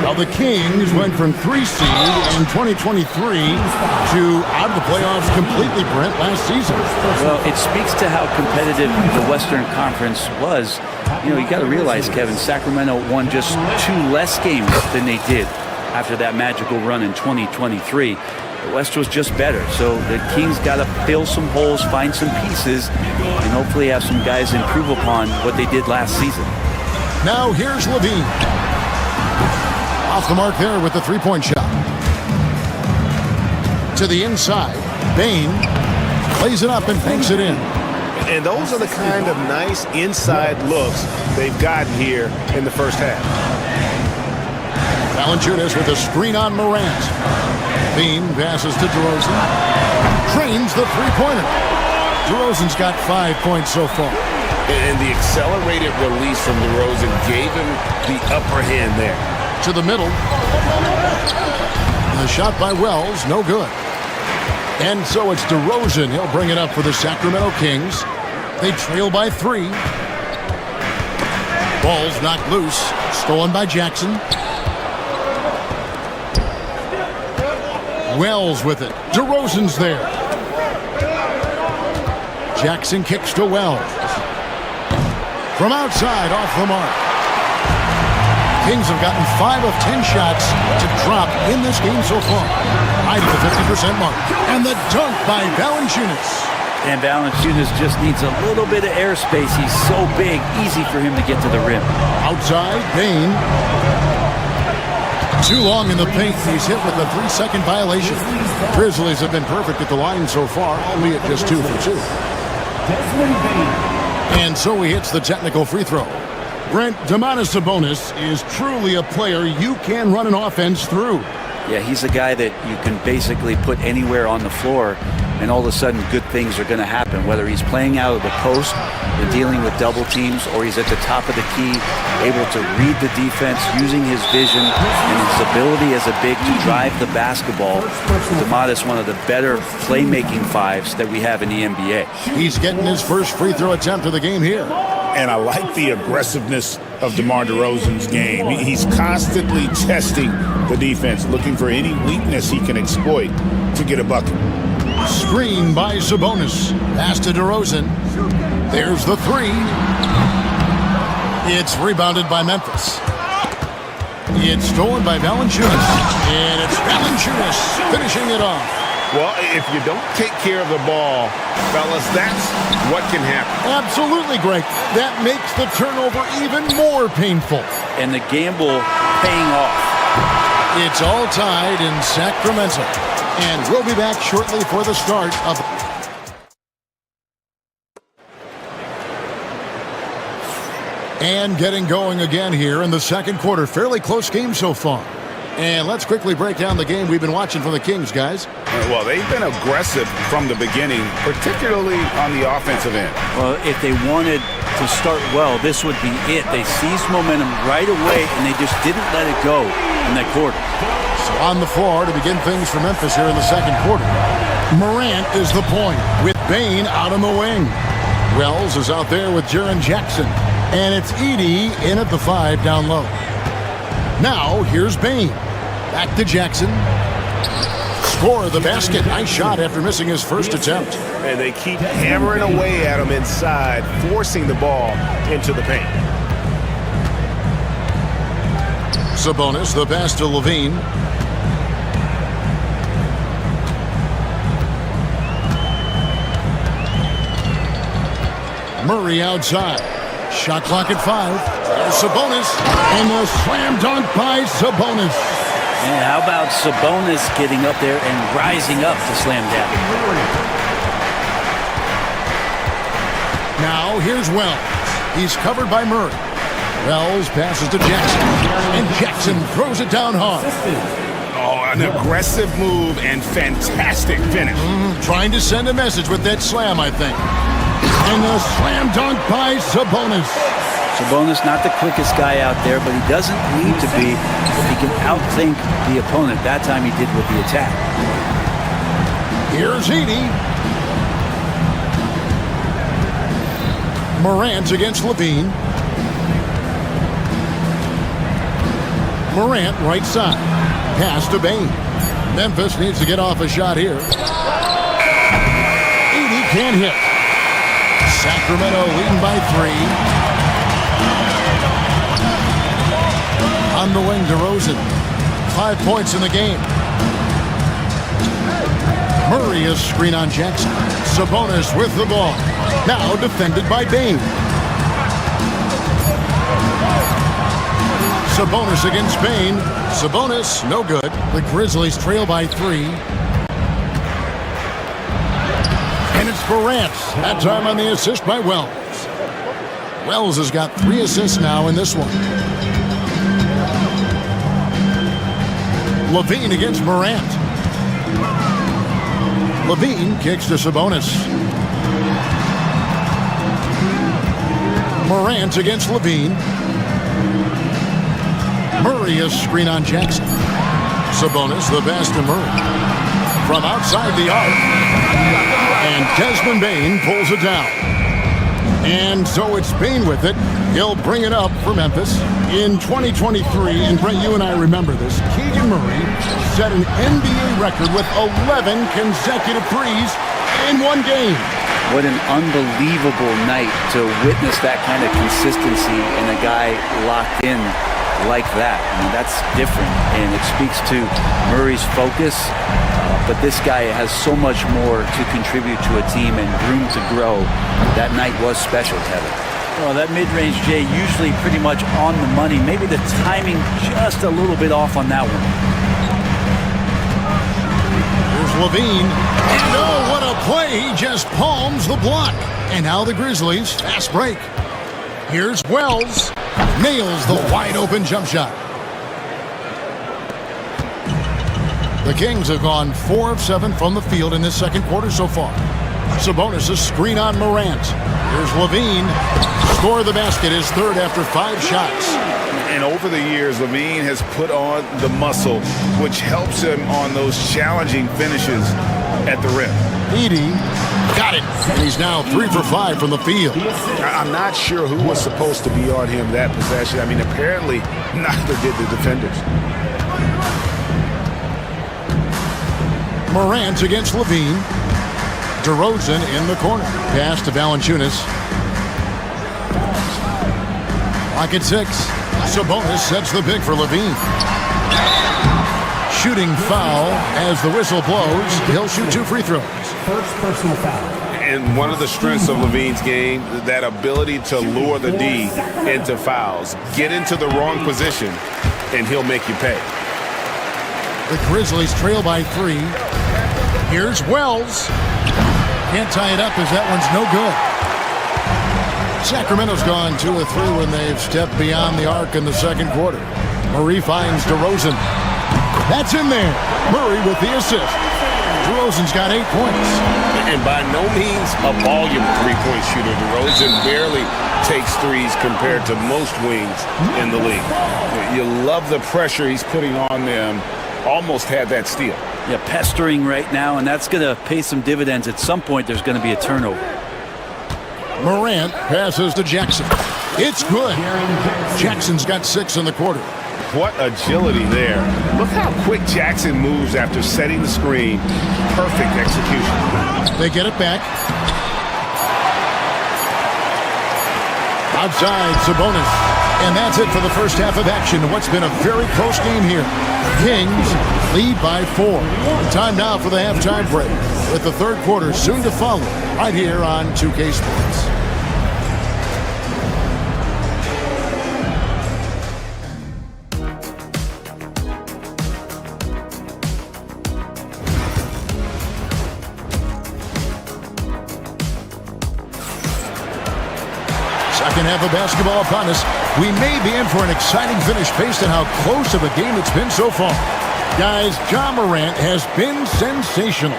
Well, the Kings went from 3 seed in 2023 to out of the playoffs completely, Brent, last season. Well, it speaks to how competitive the Western Conference was. You know, you got to realize, Kevin, Sacramento won just 2 less games than they did after that magical run in 2023. The West was just better, so the Kings got to fill some holes, find some pieces, and hopefully have some guys improve upon what they did last season. Now here's Levine. Off the mark there with the three-point shot. To the inside, Bain plays it up and banks it in. And those are the kind of nice inside looks they've gotten here in the first half. Valanciunas with a screen on Morant. Bean passes to DeRozan. Drains the three-pointer. DeRozan's got 5 points so far. And the accelerated release from DeRozan gave him the upper hand there. To the middle. The shot by Wells, no good. And so it's DeRozan. He'll bring it up for the Sacramento Kings. They trail by 3. Ball's knocked loose. Stolen by Jackson. Wells with it. DeRozan's there. Jackson kicks to Wells. From outside, off the mark. Kings have gotten 5 of 10 shots to drop in this game so far. Right at the 50% mark. And the dunk by Valanciunas. And Valanciunas just needs a little bit of airspace. He's so big, easy for him to get to the rim. Outside, Bain. Too long in the paint. He's hit with a 3-second violation. Grizzlies have been perfect at the line so far, albeit just 2 for 2. And so he hits the technical free throw. Brent, Domantas Sabonis is truly a player you can run an offense through. Yeah, he's a guy that you can basically put anywhere on the floor, and all of a sudden good things are going to happen, whether he's playing out of the post and dealing with double teams, or he's at the top of the key, able to read the defense, using his vision and his ability as a big to drive the basketball. Domantas, one of the better playmaking 5s that we have in the NBA. He's getting his first free throw attempt of the game here. And I like the aggressiveness of DeMar DeRozan's game. He's constantly testing the defense, looking for any weakness he can exploit to get a bucket. Screen by Sabonis. Pass to DeRozan. There's the 3. It's rebounded by Memphis. It's stolen by Valanciunas. And it's Valanciunas finishing it off. Well, if you don't take care of the ball, fellas, that's what can happen. Absolutely, Greg. That makes the turnover even more painful. And the gamble paying off. It's all tied in Sacramento. And we'll be back shortly for the start of... And getting going again here in the second quarter. Fairly close game so far. And let's quickly break down the game we've been watching for the Kings, guys. Well, they've been aggressive from the beginning, particularly on the offensive end. Well, if they wanted to start well, this would be it. They seized momentum right away, and they just didn't let it go in that quarter. So on the floor to begin things for Memphis here in the second quarter. Morant is the point with Bain out on the wing. Wells is out there with Jaren Jackson. And it's Edey in at the 5 down low. Now, here's Bain. Back to Jackson. Score the basket. Nice shot after missing his first attempt. And they keep hammering away at him inside, forcing the ball into the paint. Sabonis, the pass to Levine. Murray outside. Shot clock at 5. There's Sabonis. And the slam dunk by Sabonis. And how about Sabonis getting up there and rising up to slam down? Now here's Wells. He's covered by Murray. Wells passes to Jackson. And Jackson throws it down hard. Oh, an aggressive move and fantastic finish. Trying to send a message with that slam, I think. And the slam dunk by Sabonis. Sabonis not the quickest guy out there, but he doesn't need to be if he can outthink the opponent. That time he did with the attack. Here's Edey. Morant against Levine. Morant, right side. Pass to Bain. Memphis needs to get off a shot here. 80 can't hit. Sacramento leading by 3. On the wing, DeRozan. 5 points in the game. Murray is screen on Jackson. Sabonis with the ball. Now defended by Bain. Sabonis against Bain. Sabonis, no good. The Grizzlies trail by 3. And it's Morant. That time on the assist by Wells. Wells has got 3 assists now in this one. Levine against Morant. Levine kicks to Sabonis. Morant against Levine. Murray is screen on Jackson. Sabonis the pass to Murray. From outside the arc. And Desmond Bain pulls it down. And so it's Bain with it. He'll bring it up for Memphis. In 2023, and Brent, you and I remember this, Keegan Murray set an NBA record with 11 consecutive threes in one game. What an unbelievable night to witness that kind of consistency and a guy locked in like that. I mean, that's different, and it speaks to Murray's focus, but this guy has so much more to contribute to a team and room to grow. That night was special, Kevin. Well, that mid-range, Jay, usually pretty much on the money. Maybe the timing just a little bit off on that one. Here's Levine. And oh, what a play. He just palms the block. And now the Grizzlies, fast break. Here's Wells. Nails the wide-open jump shot. The Kings have gone 4 of 7 from the field in this second quarter so far. Sabonis a screen on Morant. Here's Levine. Score the basket, his third after 5 shots. And over the years, Levine has put on the muscle, which helps him on those challenging finishes at the rim. Edie got it. And he's now 3 for 5 from the field. I'm not sure who was supposed to be on him that possession. I mean, apparently neither did the defenders. Morant against Levine. DeRozan in the corner. Pass to Valanciunas. Lock at 6. Sabonis sets the pick for Levine. Shooting foul as the whistle blows. He'll shoot 2 free throws. First personal foul. And one of the strengths of Levine's game, that ability to lure the D into fouls. Get into the wrong position, and he'll make you pay. The Grizzlies trail by 3. Here's Wells. Can't tie it up as that one's no good. Sacramento's gone 2 of 3 when they've stepped beyond the arc in the second quarter. Murray finds DeRozan. That's in there. Murray with the assist. DeRozan's got 8 points. And by no means a volume three-point shooter. DeRozan barely takes threes compared to most wings in the league. You love the pressure he's putting on them. Almost had that steal. Yeah, pestering right now, and that's going to pay some dividends. At some point, there's going to be a turnover. Morant passes to Jackson. It's good. Jackson's got 6 in the quarter. What agility there. Look how quick Jackson moves after setting the screen. Perfect execution. They get it back. Outside, Sabonis. And that's it for the first half of action. What's been a very close game here. Kings lead by 4. Time now for the halftime break, with the third quarter soon to follow right here on 2K Sports. Second half of basketball upon us. We may be in for an exciting finish based on how close of a game it's been so far. Guys, Ja Morant has been sensational.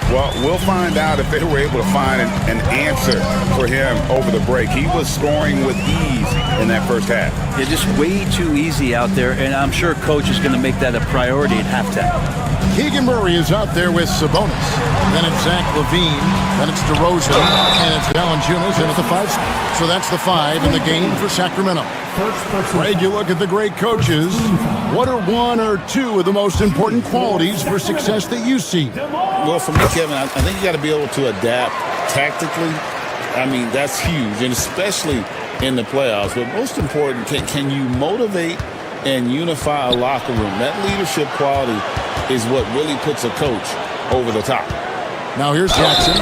Well, we'll find out if they were able to find an answer for him over the break. He was scoring with ease in that first half. Yeah, just way too easy out there, and I'm sure coach is going to make that a priority at halftime. Keegan Murray is out there with Sabonis. Then it's Zach LaVine. Then it's DeRozan. And it's Valanciunas in at the 5 spot. So that's the 5 in the game for Sacramento. Greg, you look at the great coaches. What are 1 or 2 of the most important qualities for success that you see? Well, for me, Kevin, I think you got to be able to adapt tactically. I mean, that's huge, and especially in the playoffs. But most important, can you motivate and unify a locker room? That leadership quality is what really puts a coach over the top. Now here's Jackson.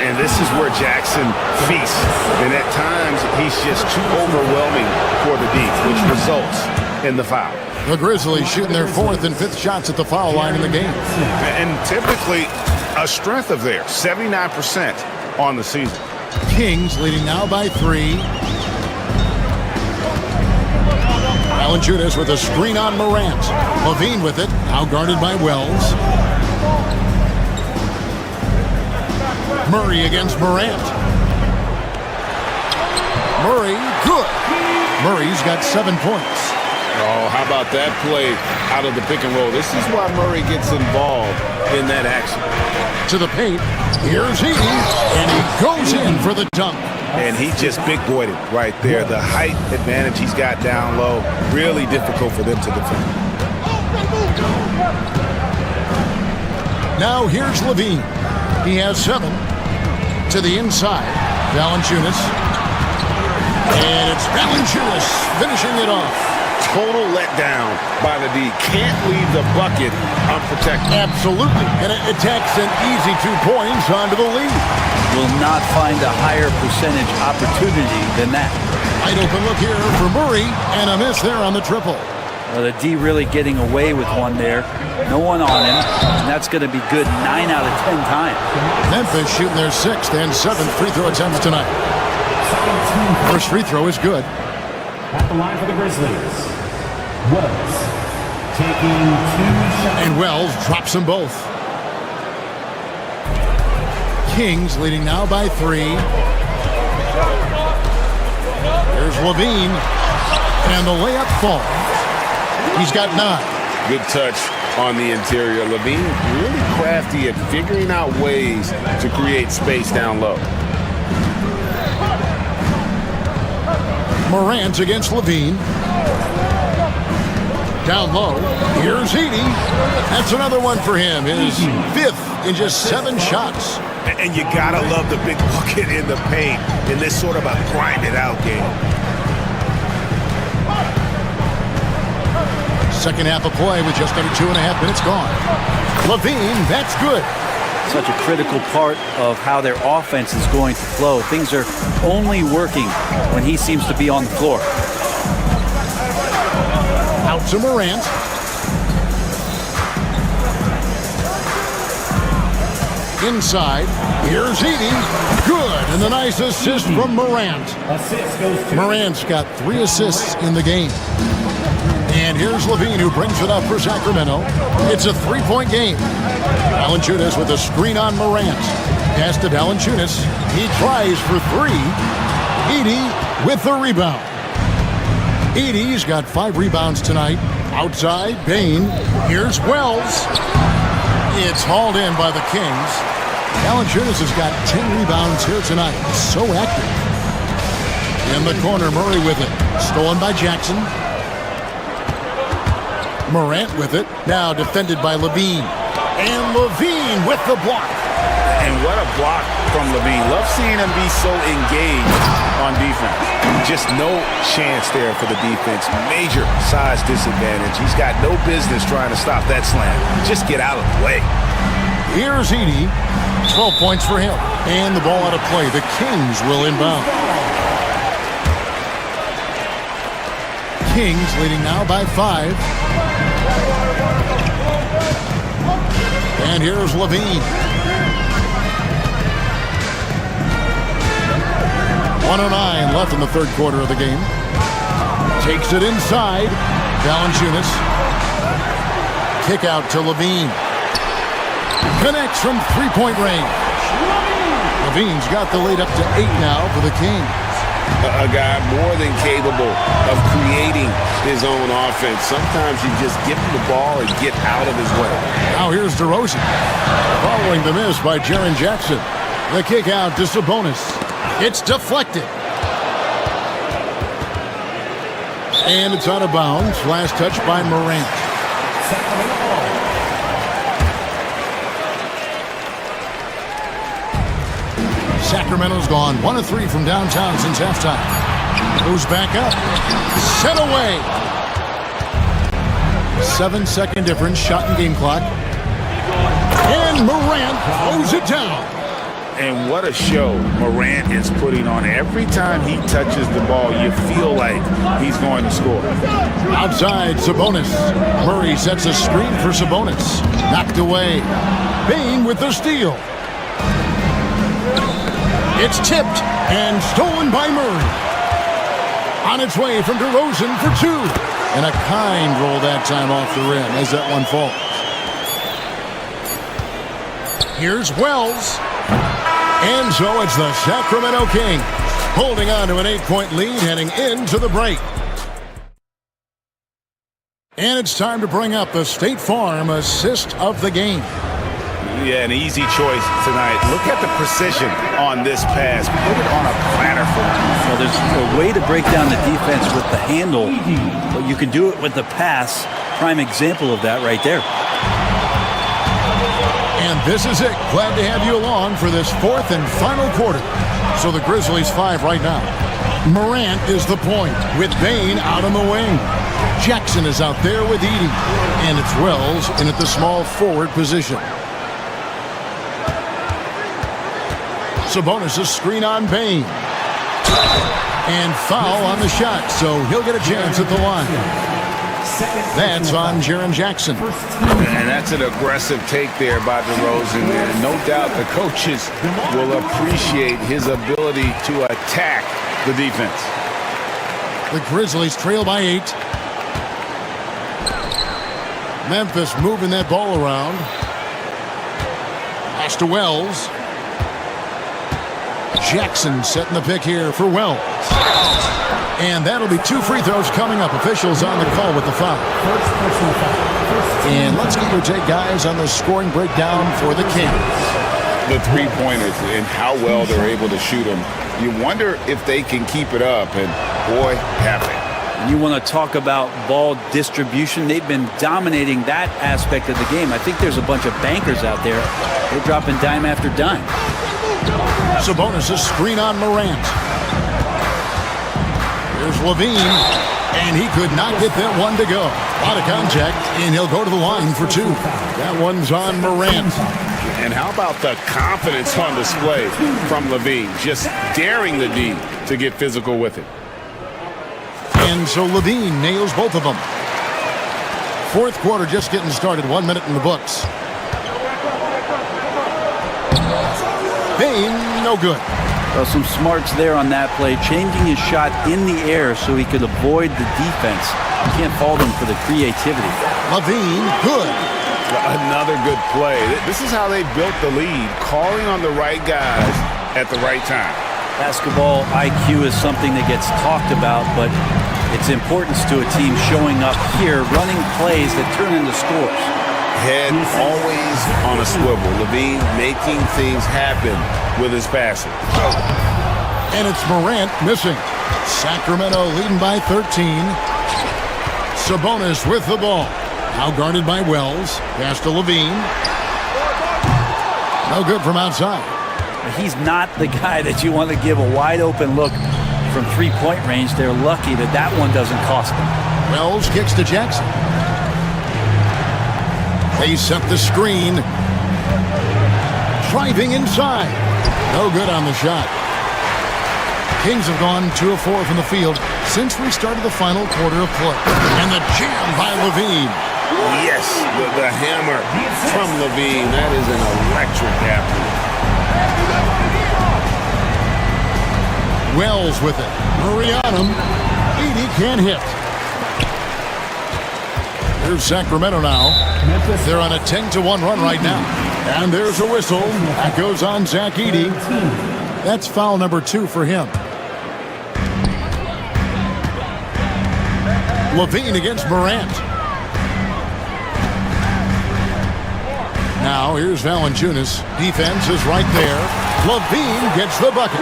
And this is where Jackson feasts. And at times, he's just too overwhelming for the D, which results in the foul. The Grizzlies shooting their 4th and 5th shots at the foul line in the game. And typically, a strength of theirs, 79% on the season. Kings leading now by 3. Valanciunas with a screen on Morant. LaVine with it, now guarded by Wells. Murray against Morant. Murray, good. Murray's got 7 points. Oh, how about that play out of the pick and roll? This is why Murray gets involved in that action. To the paint, here's Edey, and he goes in for the dunk. And he just big-boyed it right there. The height advantage he's got down low, really difficult for them to defend. Now here's LaVine. He has 7 to the inside. Valanciunas. And it's Valanciunas finishing it off. Total letdown by the D. Can't leave the bucket unprotected. Absolutely. And it attacks an easy 2 points onto the lead. Will not find a higher percentage opportunity than that. Wide open look here for Murray, and a miss there on the triple. Well, the D really getting away with one there. No one on him, and that's going to be good 9 out of 10 times. Memphis shooting their 6th and 7th free throw attempts tonight. First free throw is good. At the line for the Grizzlies, Wells taking 2 shots. And Wells drops them both. Kings leading now by 3. There's LaVine, and the layup falls. He's got 9. Good touch on the interior. LaVine really crafty at figuring out ways to create space down low. Morant against LaVine. Down low. Here's Edey. That's another one for him. His 5th in just 7 shots. And you gotta love the big bucket in the paint in this sort of a grind-it-out game. Second half of play with just under 2.5 minutes gone. LaVine, that's good. Such a critical part of how their offense is going to flow. Things are only working when he seems to be on the floor. Out to Morant. Inside, here's Edey. Good, and the nice assist from Morant. Assist goes to Morant's got 3 assists in the game. And here's LaVine, who brings it up for Sacramento. It's a 3-point game. Valanciunas with a screen on Morant. Pass to Valanciunas. He tries for 3. Edey with the rebound. Edey's got 5 rebounds tonight. Outside, Bain. Here's Wells. It's hauled in by the Kings. Valanciunas has got 10 rebounds here tonight. So active. In the corner, Murray with it. Stolen by Jackson. Morant with it. Now defended by LaVine. And LaVine with the block. And what a block from LaVine. Love seeing him be so engaged on defense. Just no chance there for the defense. Major size disadvantage. He's got no business trying to stop that slam. Just get out of the way. Here's Edey. 12 points for him. And the ball out of play. The Kings will inbound. Kings leading now by 5. And here's LaVine. 1:09 left in the third quarter of the game. Takes it inside. Valanciunas. Kick out to LaVine. Connects from 3-point range. LaVine's got the lead up to 8 now for the Kings. a guy more than capable of creating his own offense. Sometimes you just give him the ball and get out of his way. Now here's DeRozan. Following the miss by Jaren Jackson. The kick out to Sabonis. It's deflected. And it's out of bounds. Last touch by Morant. Sacramento's gone 1 of 3 from downtown since halftime. Goes back up. Set away. 7-second difference. Shot and game clock. And Morant throws it down. And what a show Morant is putting on. Every time he touches the ball, you feel like he's going to score. Outside, Sabonis. Murray sets a screen for Sabonis. Knocked away. Bane with the steal. It's tipped and stolen by Murray. On its way from DeRozan for 2. And a kind roll that time off the rim as that one falls. Here's Wells. And so it's the Sacramento Kings holding on to an 8-point lead heading into the break. And it's time to bring up the State Farm assist of the game. Yeah, an easy choice tonight. Look at the precision on this pass. Put it on a platter for him. Well, there's a way to break down the defense with the handle, but you can do it with the pass. Prime example of that right there. And this is it. Glad to have you along for this 4th and final quarter. So the Grizzlies 5 right now. Morant is the point with Bane out on the wing. Jackson is out there with Edey. And it's Wells in at the small forward position. Sabonis' screen on Bane. And foul on the shot, so he'll get a chance at the line. That's on Jaren Jackson. And that's an aggressive take there by DeRozan. And no doubt the coaches will appreciate his ability to attack the defense. The Grizzlies trail by 8. Memphis moving that ball around. Pass to Wells. Jackson setting the pick here for Wells. And that'll be 2 free throws coming up. Officials on the call with the foul. And let's get your take, guys, on the scoring breakdown for the Kings. The three-pointers and how well they're able to shoot them. You wonder if they can keep it up, and boy, have they. You want to talk about ball distribution. They've been dominating that aspect of the game. I think there's a bunch of bankers out there. They're dropping dime after dime. Sabonis' screen on Morant. Here's Levine, and he could not get that one to go. A lot of contact, and he'll go to the line for 2. That one's on Morant. And how about the confidence on display from Levine, just daring the D to get physical with it. And so Levine nails both of them. 4th quarter just getting started. 1 minute in the books. Bane, no good. Well, some smarts there on that play, changing his shot in the air so he could avoid the defense. You can't fault him for the creativity. Levine, good. Another good play. This is how they built the lead, calling on the right guys at the right time. Basketball IQ is something that gets talked about, but its importance to a team showing up here, running plays that turn into scores. Head always on a swivel. Levine making things happen with his passing. And it's Morant missing. Sacramento leading by 13. Sabonis with the ball. Now guarded by Wells. Pass to Levine. No good from outside. He's not the guy that you want to give a wide open look from 3-point range. They're lucky that that one doesn't cost them. Wells kicks to Jackson. They set the screen. Driving inside. No good on the shot. Kings have gone 2 of 4 from the field since we started the final quarter of play. And the jam by Levine. Yes, the hammer from Levine. That is an electric athlete. Wells with it. Murray on him. Edey can't hit. Here's Sacramento now. They're on a 10-1 run right now. And there's a whistle. That goes on Zach Edey. That's foul number 2 for him. Levine against Morant. Now here's Valanciunas. Defense is right there. Levine gets the bucket.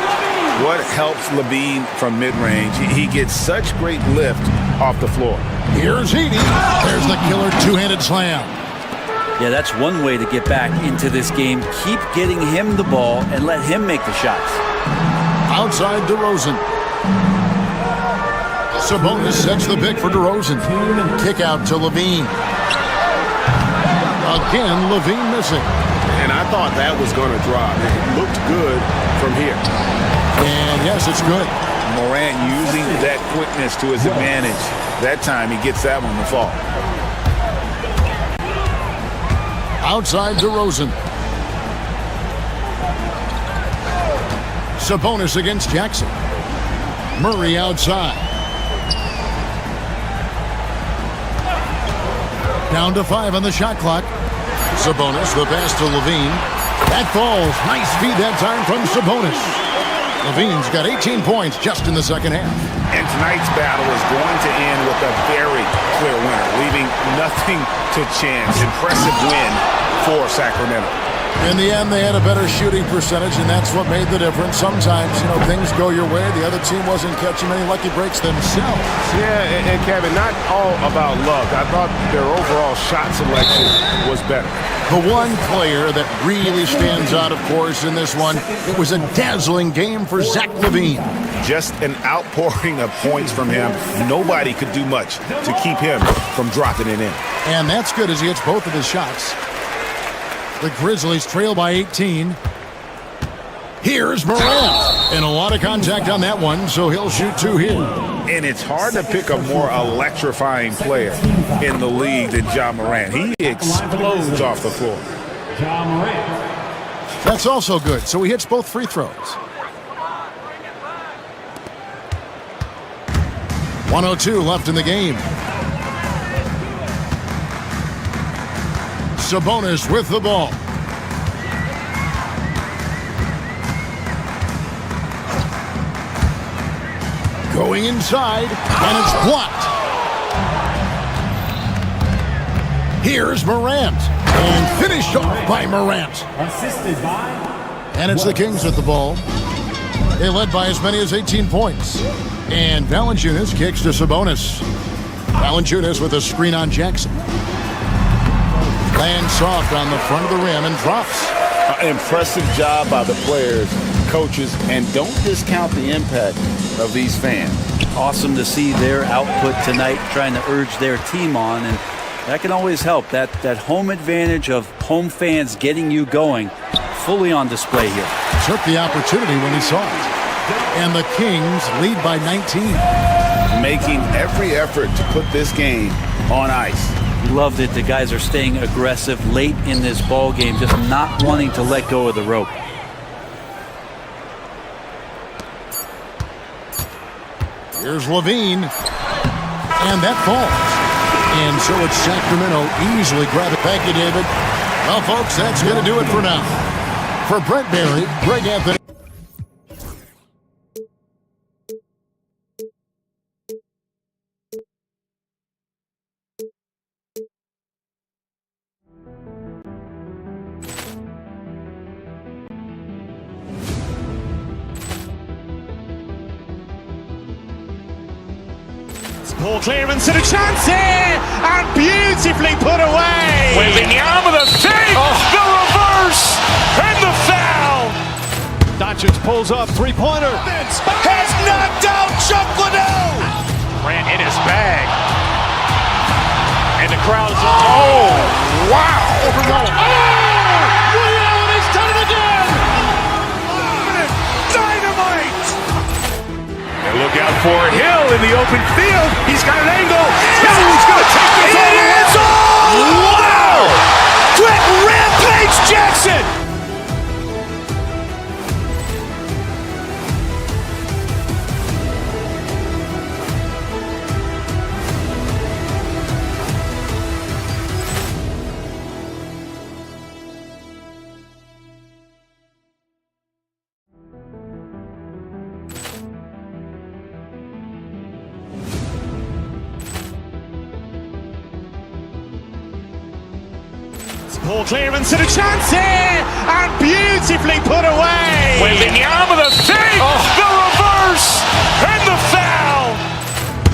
What helps Levine from mid-range? He gets such great lift off the floor. Here's Edey. There's the killer two-handed slam. Yeah, that's one way to get back into this game. Keep getting him the ball and let him make the shots. Outside DeRozan. Sabonis sets the pick for DeRozan. Kick out to Levine. Again, Levine missing. And I thought that was going to drop. It looked good from here. And yes, it's good. Morant using that quickness to his advantage. That time he gets that one to fall. Outside DeRozan. Sabonis against Jackson. Murray outside. Down to 5 on the shot clock. Sabonis, the pass to Levine. That falls. Nice feed that time from Sabonis. Levine's got 18 points just in the second half. And tonight's battle is going to end with a very clear winner, leaving nothing to chance. Impressive win for Sacramento. In the end, they had a better shooting percentage, and that's what made the difference. Sometimes, things go your way. The other team wasn't catching many lucky breaks themselves. Yeah, and Kevin, not all about luck. I thought their overall shot selection was better. The one player that really stands out, of course, in this one, it was a dazzling game for Zach LaVine. Just an outpouring of points from him. Nobody could do much to keep him from dropping it in. And that's good as he hits both of his shots. The Grizzlies trail by 18. Here's Morant. And a lot of contact on that one, so he'll shoot 2 here. And it's hard to pick a more electrifying player in the league than Ja Morant. He explodes off the floor. Ja Morant. That's also good, so he hits both free throws. 1:02 left in the game. Sabonis with the ball. Going inside, and it's blocked. Here's Morant, and finished off by Morant. Assisted by. And it's the Kings with the ball. They led by as many as 18 points. And Valanciunas kicks to Sabonis. Valanciunas with a screen on Jackson. Lands soft on the front of the rim and drops. Impressive job by the players, coaches, and don't discount the impact of these fans. Awesome to see their output tonight, trying to urge their team on, and that can always help. That home advantage of home fans getting you going, fully on display here. Took the opportunity when he saw it. And the Kings lead by 19. Making every effort to put this game on ice. Loved it. The guys are staying aggressive late in this ball game, just not wanting to let go of the rope. Here's Levine. And that falls. And so it's Sacramento easily grabbing. Thank you, David. Well, folks, that's going to do it for now. For Brent Barry, Greg Anthony. Poor clearance and a chance here, and beautifully put away. Wembanyama the save, the reverse, and the foul. Doncic pulls up, three-pointer. Has knocked out Chuck Liddell. Ran in his bag. And the crowd is, oh, wow. Liddell has done it again. Dynamite. And look out for Hill in the open field. He's got an angle. Hill's going to take this all the way. Wow! Quick rampage Jackson. Poor clearance and a chance here, and beautifully put away. Wembanyama the fake, the reverse, and the foul.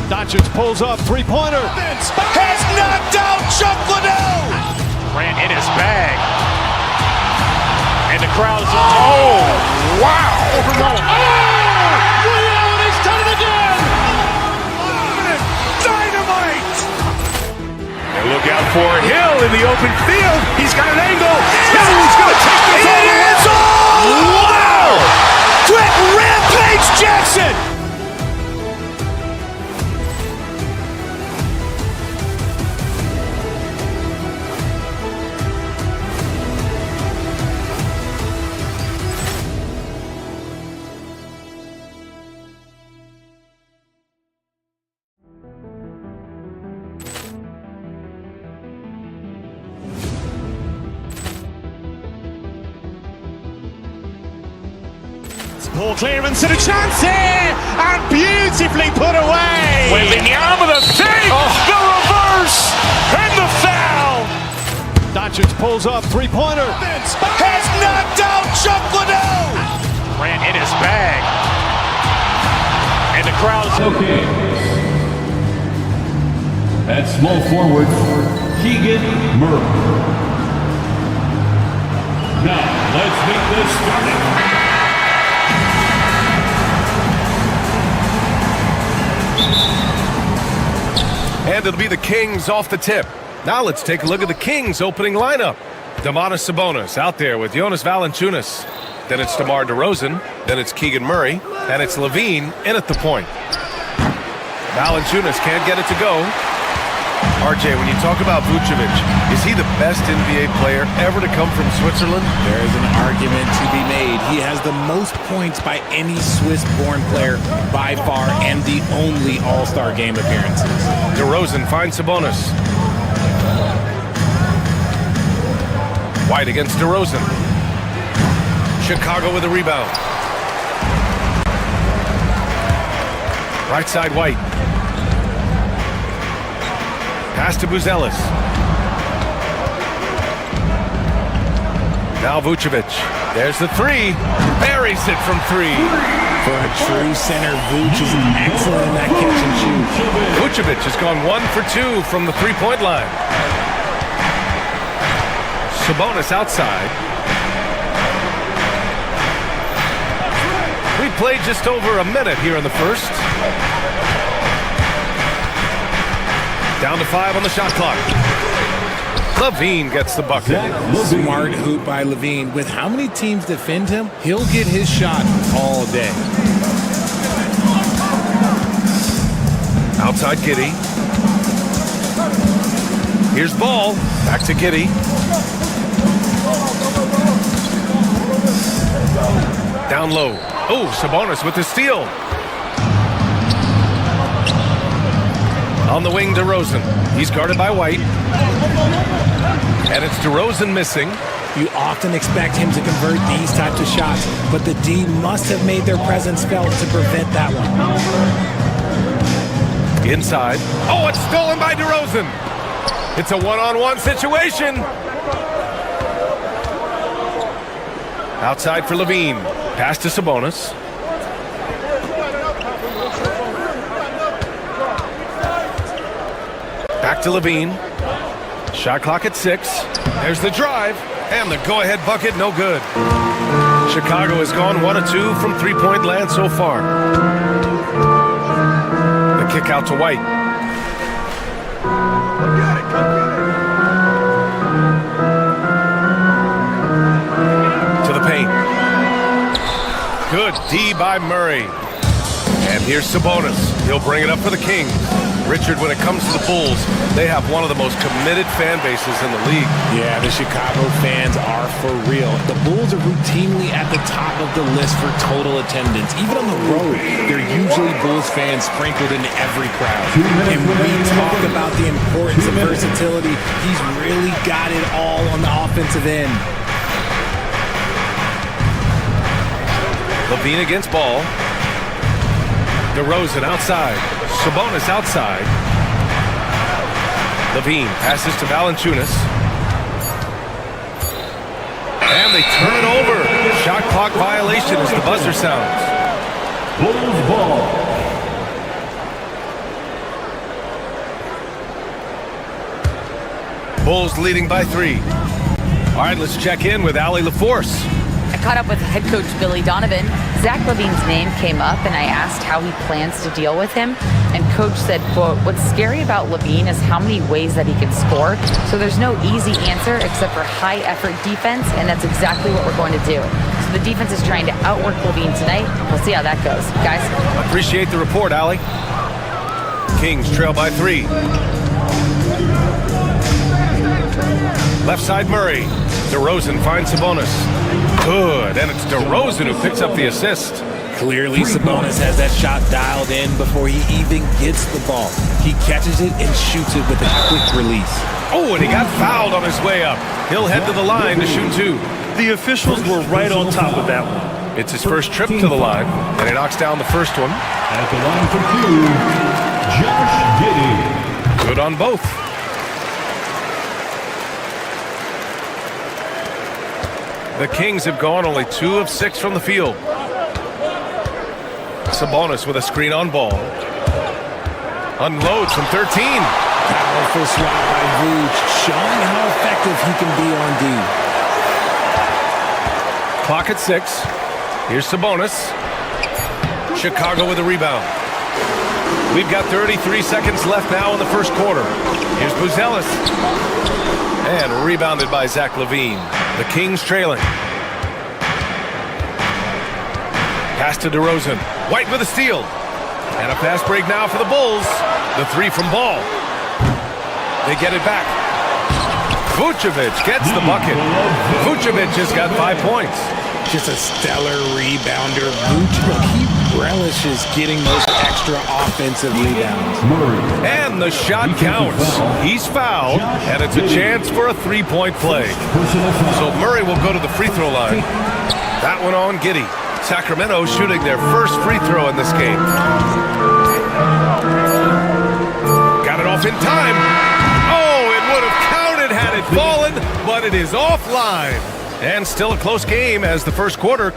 Doncic pulls up, three-pointer. Has knocked out Chuck Liddell. Ran in his bag. And the crowd is... Oh, wow. He's done it again! Dynamite! And look out for Hill in the open field. He's got an angle. Hill's going to take this all the way. Wow! Quick Rampage Jackson! Poor clearance and a chance here, and beautifully put away. Wembanyama the fake, the reverse, and the foul. Doncic pulls up, three-pointer. Has knocked out Chuck Liddell. Ran in his bag. And the crowd is... Okay. At small forward, Keegan Murray. Now, let's make this started. And it'll be the Kings off the tip. Now let's take a look at the Kings opening lineup. Domantas Sabonis out there with Jonas Valanciunas. Then it's DeMar DeRozan. Then it's Keegan Murray. And it's Levine in at the point. Valanciunas can't get it to go. RJ, when you talk about Vucevic, is he the best NBA player ever to come from Switzerland? There is an argument to be made. He has the most points by any Swiss-born player by far and the only All-Star game appearances. DeRozan finds Sabonis. White against DeRozan. Chicago with a rebound. Right side White. Pass to Buzelis. Now Vucevic. There's the three. Buries it from three. For a true center, Vuce is excellent in that catch and shoot. Vucevic has gone 1 for 2 from the three-point line. Sabonis outside. We played just over a minute here in the first. Down to 5 on the shot clock. Levine gets the bucket. Smart hoop by Levine. With how many teams defend him, he'll get his shot all day. Outside Giddey. Here's Ball. Back to Giddey. Down low. Oh, Sabonis with the steal. On the wing, DeRozan. He's guarded by White. And it's DeRozan missing. You often expect him to convert these types of shots, but the D must have made their presence felt to prevent that one. Inside. Oh, it's stolen by DeRozan. It's a one-on-one situation. Outside for Levine. Pass to Sabonis. Back to Levine. Shot clock at 6. There's the drive. And the go-ahead bucket, no good. Chicago has gone 1 of 2 from three-point land so far. The kick out to White. To the paint. Good D by Murray. And here's Sabonis. He'll bring it up for the Kings. Richard, when it comes to the Bulls, they have one of the most committed fan bases in the league. Yeah, the Chicago fans are for real. The Bulls are routinely at the top of the list for total attendance. Even on the road, they're usually Bulls fans sprinkled in every crowd. And when we talk about the importance of versatility, he's really got it all on the offensive end. Levine against Ball. DeRozan outside. Sabonis outside. Levine passes to Valanciunas. And they turn it over. Shot clock violation as the buzzer sounds. Bulls ball. Bulls leading by 3. All right, let's check in with Allie LaForce. I caught up with head coach Billy Donovan. Zach LaVine's name came up, and I asked how he plans to deal with him. And coach said, quote, "What's scary about LaVine is how many ways that he can score. So there's no easy answer except for high-effort defense, and that's exactly what we're going to do." So the defense is trying to outwork LaVine tonight. We'll see how that goes. Guys? Appreciate the report, Allie. Kings trail by 3. Left side Murray. DeRozan finds Sabonis. Good, and it's DeRozan who picks up the assist. Clearly, Sabonis has that shot dialed in before he even gets the ball. He catches it and shoots it with a quick release. Oh, and he got fouled on his way up. He'll head to the line to shoot 2. The officials were right on top of that one. It's his first trip to the line, and he knocks down the first one. At the line for 2, Josh Giddey. Good on both. The Kings have gone only 2 of 6 from the field. Sabonis with a screen on ball. Unloads from 13. Powerful swat by Vooch, showing how effective he can be on D. Clock at 6. Here's Sabonis. Chicago with a rebound. We've got 33 seconds left now in the first quarter. Here's Buzelis. And rebounded by Zach LaVine. The Kings trailing. Pass to DeRozan. White with a steal. And a fast break now for the Bulls. The 3 from Ball. They get it back. Vucevic gets the bucket. Vucevic has got 5 points. Just a stellar rebounder. Vooch, look, he relishes getting those extra offensive rebounds. And the shot counts. He's fouled, and it's a chance for a 3-point play. So Murray will go to the free throw line. That one on Giddey. Sacramento shooting their first free throw in this game. Got it off in time. Oh, it would have counted had it fallen, but it is offline. And still a close game as the first quarter.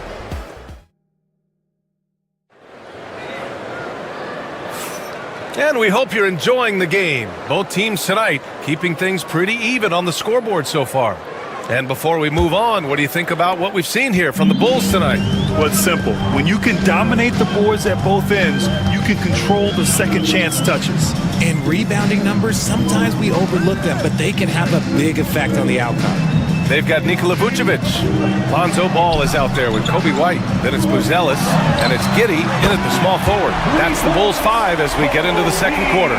And we hope you're enjoying the game. Both teams tonight keeping things pretty even on the scoreboard so far. And before we move on, what do you think about what we've seen here from the Bulls tonight? Well, it's simple. When you can dominate the boards at both ends, you can control the second chance touches. In rebounding numbers, sometimes we overlook them, but they can have a big effect on the outcome. They've got Nikola Vucevic. Lonzo Ball is out there with Kobe White. Then it's Buzelis, and it's Giddey in at the small forward. That's the Bulls 5 as we get into the second quarter.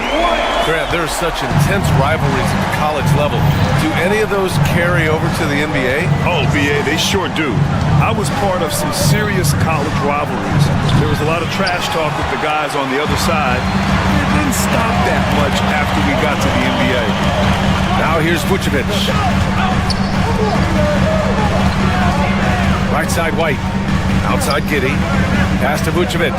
Grant, there's such intense rivalries at the college level. Do any of those carry over to the NBA? Oh, BA, they sure do. I was part of some serious college rivalries. There was a lot of trash talk with the guys on the other side. It didn't stop that much after we got to the NBA. Now here's Vucevic. Right side White. Outside Giddey. Pass to Vucevic.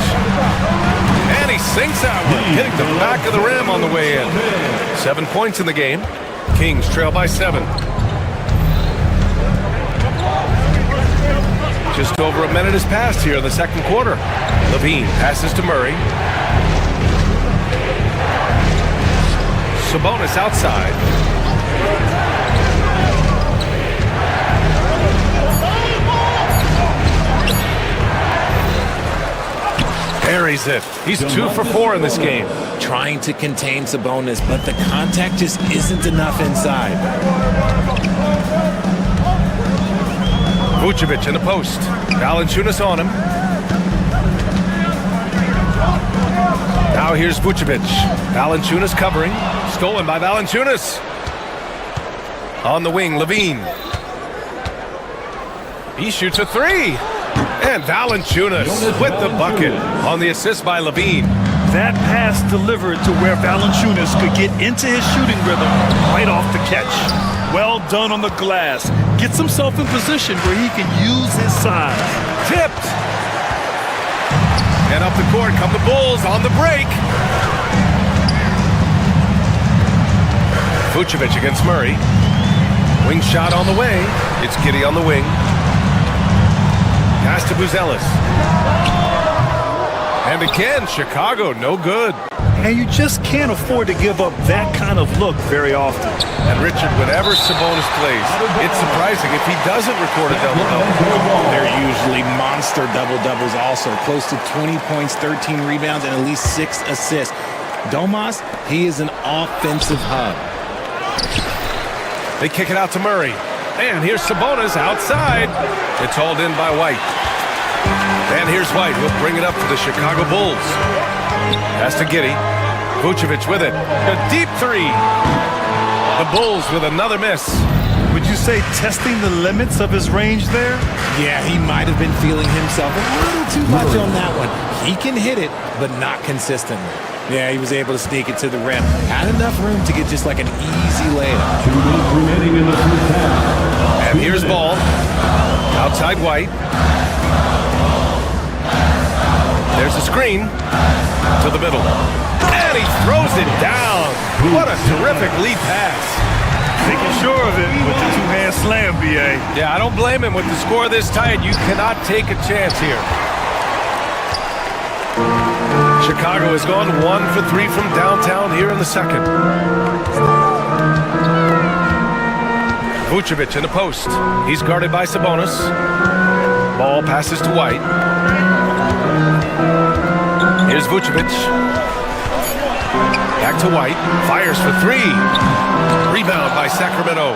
And he sinks that one, hitting the back of the rim on the way in. 7 points in the game. Kings trail by 7. Just over a minute has passed here in the second quarter. LaVine passes to Murray. Sabonis outside. Buries it. He's 2 for 4 in this game. Trying to contain Sabonis, but the contact just isn't enough inside. Vucevic in the post. Valanciunas on him. Now here's Vucevic. Valanciunas covering. Stolen by Valanciunas. On the wing, LaVine. He shoots a 3. And Valanciunas with the bucket on the assist by LaVine. That pass delivered to where Valanciunas could get into his shooting rhythm right off the catch. Well done on the glass. Gets himself in position where he can use his size. Tipped. And up the court come the Bulls on the break. Vucevic against Murray. Wing shot on the way. It's Giddey on the wing. Pass to Buzelis. And again, Chicago, no good. And you just can't afford to give up that kind of look very often. And Richard, whenever Sabonis plays, it's surprising if he doesn't record a double-double. They're usually monster double-doubles also. Close to 20 points, 13 rebounds, and at least 6 assists. Domas, he is an offensive hub. They kick it out to Murray. And here's Sabonis outside. It's hauled in by White. And here's White. He'll bring it up for the Chicago Bulls. Pass to Giddey. Vucevic with it. A deep three. The Bulls with another miss. Would you say testing the limits of his range there? Yeah, he might have been feeling himself a little too much on that one. He can hit it, but not consistently. Yeah, he was able to sneak it to the rim. Had enough room to get just like an easy layup. 2 minutes remaining in the first half. And here's Ball. Outside White. There's a screen to the middle. And he throws it down. What a terrific lead pass. Making sure of it with the two-hand slam, B.A. Yeah, I don't blame him. With the score this tight, you cannot take a chance here. Chicago has gone 1 for 3 from downtown here in the second. Vucevic in the post. He's guarded by Sabonis. Ball passes to White. Here's Vucevic. Back to White. Fires for 3. Rebound by Sacramento.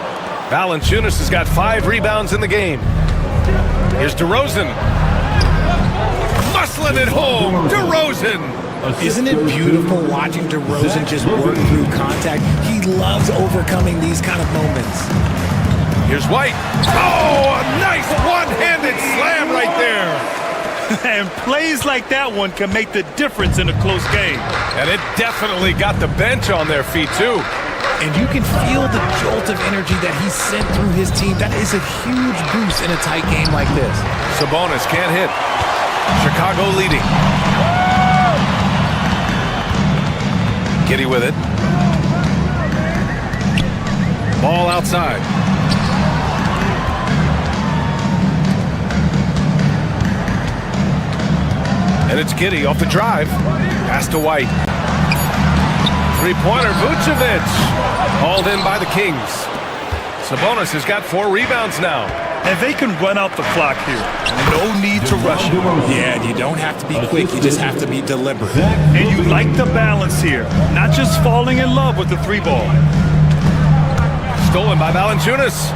Valanciunas has got 5 rebounds in the game. Here's DeRozan. Muscling it home. DeRozan. Isn't it beautiful watching DeRozan just work through contact? He loves overcoming these kind of moments. Here's White. Oh, a nice one-handed slam right there. And plays like that one can make the difference in a close game. And it definitely got the bench on their feet, too. And you can feel the jolt of energy that he sent through his team. That is a huge boost in a tight game like this. Sabonis can't hit. Chicago leading. Giddey with it. Ball outside. And it's Giddey off the drive. Pass to White. Three-pointer, Vucevic. Hauled in by the Kings. Sabonis has got 4 rebounds now. And they can run out the clock here. No need to rush it. Yeah, and you don't have to be quick. You just have to be deliberate. And you like the balance here. Not just falling in love with the 3-ball. Stolen by Valanciunas.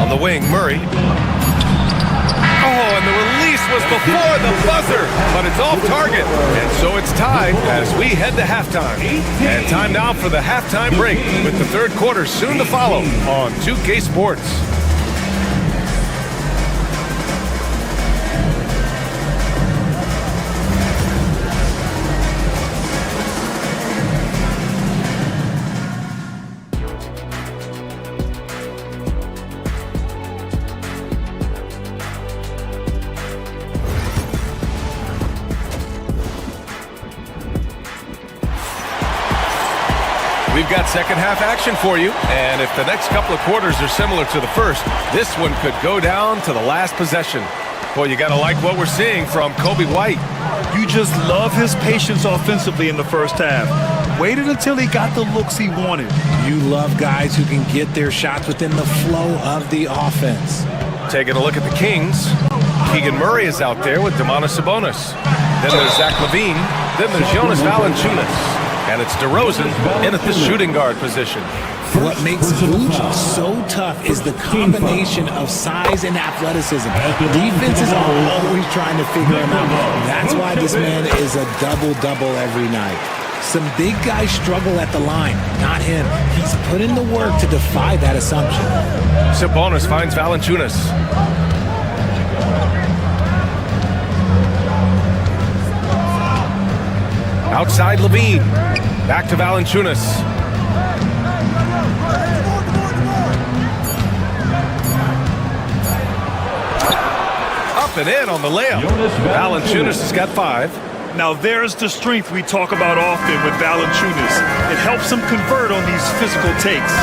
On the wing, Murray. Oh, and the release was before the buzzer, but it's off target. And so it's tied as we head to halftime. And time now for the halftime break with the third quarter soon to follow on 2K Sports. We've got second half action for you, and if the next couple of quarters are similar to the first, this one could go down to the last possession. Boy, you gotta like what we're seeing from Kobe White. You just love his patience offensively in the first half. Waited until he got the looks he wanted. You love guys who can get their shots within the flow of the offense. Taking a look at the Kings, Keegan Murray is out there with Domantas Sabonis. Then there's Zach LaVine. Then there's Jonas Valanciunas. And it's DeRozan in at the shooting guard position. What makes Vooch so tough is the combination of size and athleticism. Defenses are always trying to figure him out. That's why this man is a double-double every night. Some big guys struggle at the line, not him. He's put in the work to defy that assumption. Sabonis finds Valanciunas. Outside LaVine. Back to Valanciunas. Up and in on the layup. Valanciunas has got 5. Now there's the strength we talk about often with Valanciunas. It helps him convert on these physical takes.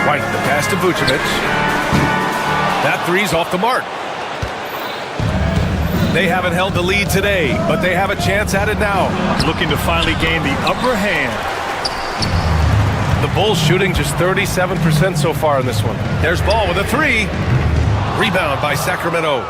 White, the pass to Vucevic. That three's off the mark. They haven't held the lead today, but they have a chance at it now. Looking to finally gain the upper hand. The Bulls shooting just 37% so far in this one. There's Ball with a three. Rebound by Sacramento.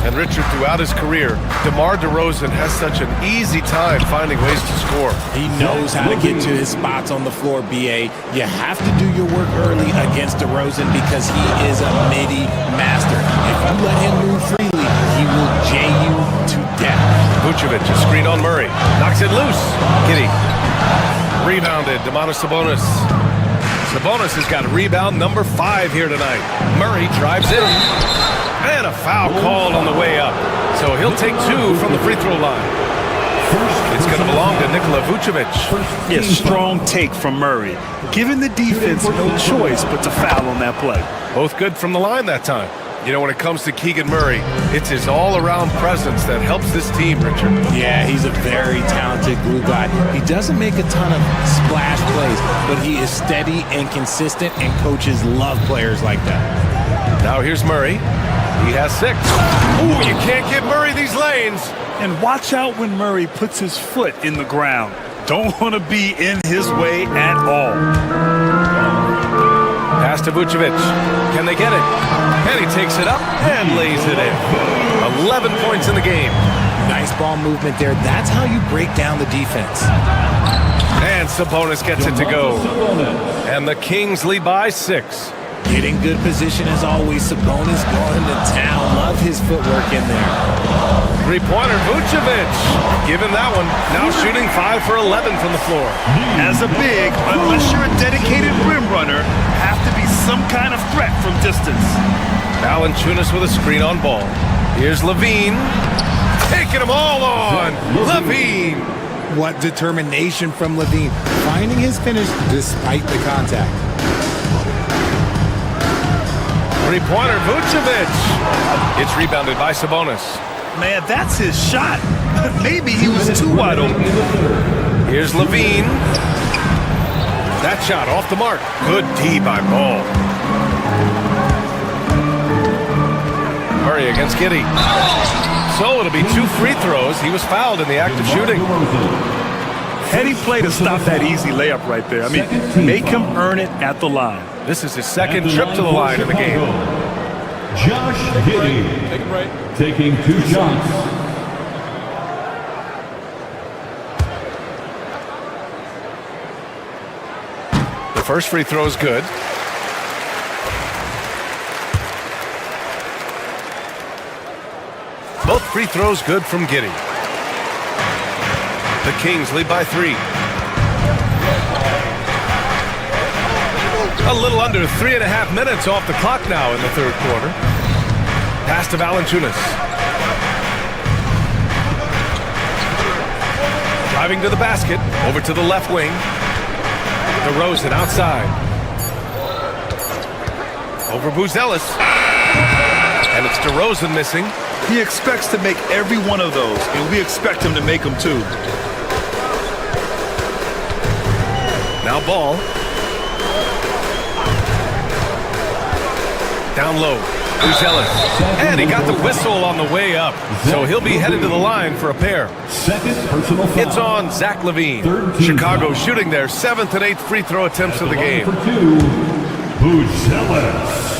And Richard, throughout his career, DeMar DeRozan has such an easy time finding ways to score. He knows how to get to his spots on the floor, BA. You have to do your work early against DeRozan because he is a midi master. If you let him move freely, he will jay you to death. Vucevic, a screen on Murray. Knocks it loose. Kitty. Rebounded. Domantas Sabonis. Sabonis has got rebound number 5 here tonight. Murray drives in. And a foul called on the way up. So he'll take 2 from the free throw line. It's going to belong to Nikola Vucevic. Yes, strong take from Murray. Giving the defense no choice but to foul on that play. Both good from the line that time. You know, when it comes to Keegan Murray, it's his all-around presence that helps this team, Richard. Yeah, he's a very talented glue guy. He doesn't make a ton of splash plays, but he is steady and consistent, and coaches love players like that. Now here's Murray. He has 6. Ooh, you can't give Murray these lanes. And watch out when Murray puts his foot in the ground. Don't want to be in his way at all. Pass to Vucevic. Can they get it? And he takes it up and lays it in. 11 points in the game. Nice ball movement there. That's how you break down the defense. And Sabonis gets it to go. And the Kings lead by 6. Getting good position as always. Sabonis going to town. Love his footwork in there. Three-pointer, Vucevic. Give him that one. Now shooting 5 for 11 from the floor. As a big, unless you're a dedicated rim runner, have to be some kind of threat from distance. Valanciunas with a screen on Ball. Here's Levine. Taking them all on. Levine. What determination from Levine. Finding his finish despite the contact. Three-pointer, Vucevic. It's rebounded by Sabonis. Man, that's his shot. Maybe he was too wide open. Here's Levine. That shot off the mark. Good D by Ball. Murray against Giddey. So it'll be 2 free throws. He was fouled in the act of shooting. Heady play to stop that easy layup right there. I mean, make him earn it at the line. This is his second trip to the line in the game. Josh Giddey taking 2 shots. The first free throw is good. Both free throws good from Giddey. The Kings lead by 3. A little under 3.5 minutes off the clock now in the third quarter. Pass to Valanciunas. Driving to the basket. Over to the left wing. DeRozan outside. Over Buzelis. And it's DeRozan missing. He expects to make every one of those, and we expect him to make them too. Now Ball. Down low. Buzelis. And he got the whistle on the way up. So he'll be headed to the line for a pair. Second personal foul. It's on Zach LaVine. Chicago shooting their 7th and 8th free throw attempts of the game. For 2, Buzelis.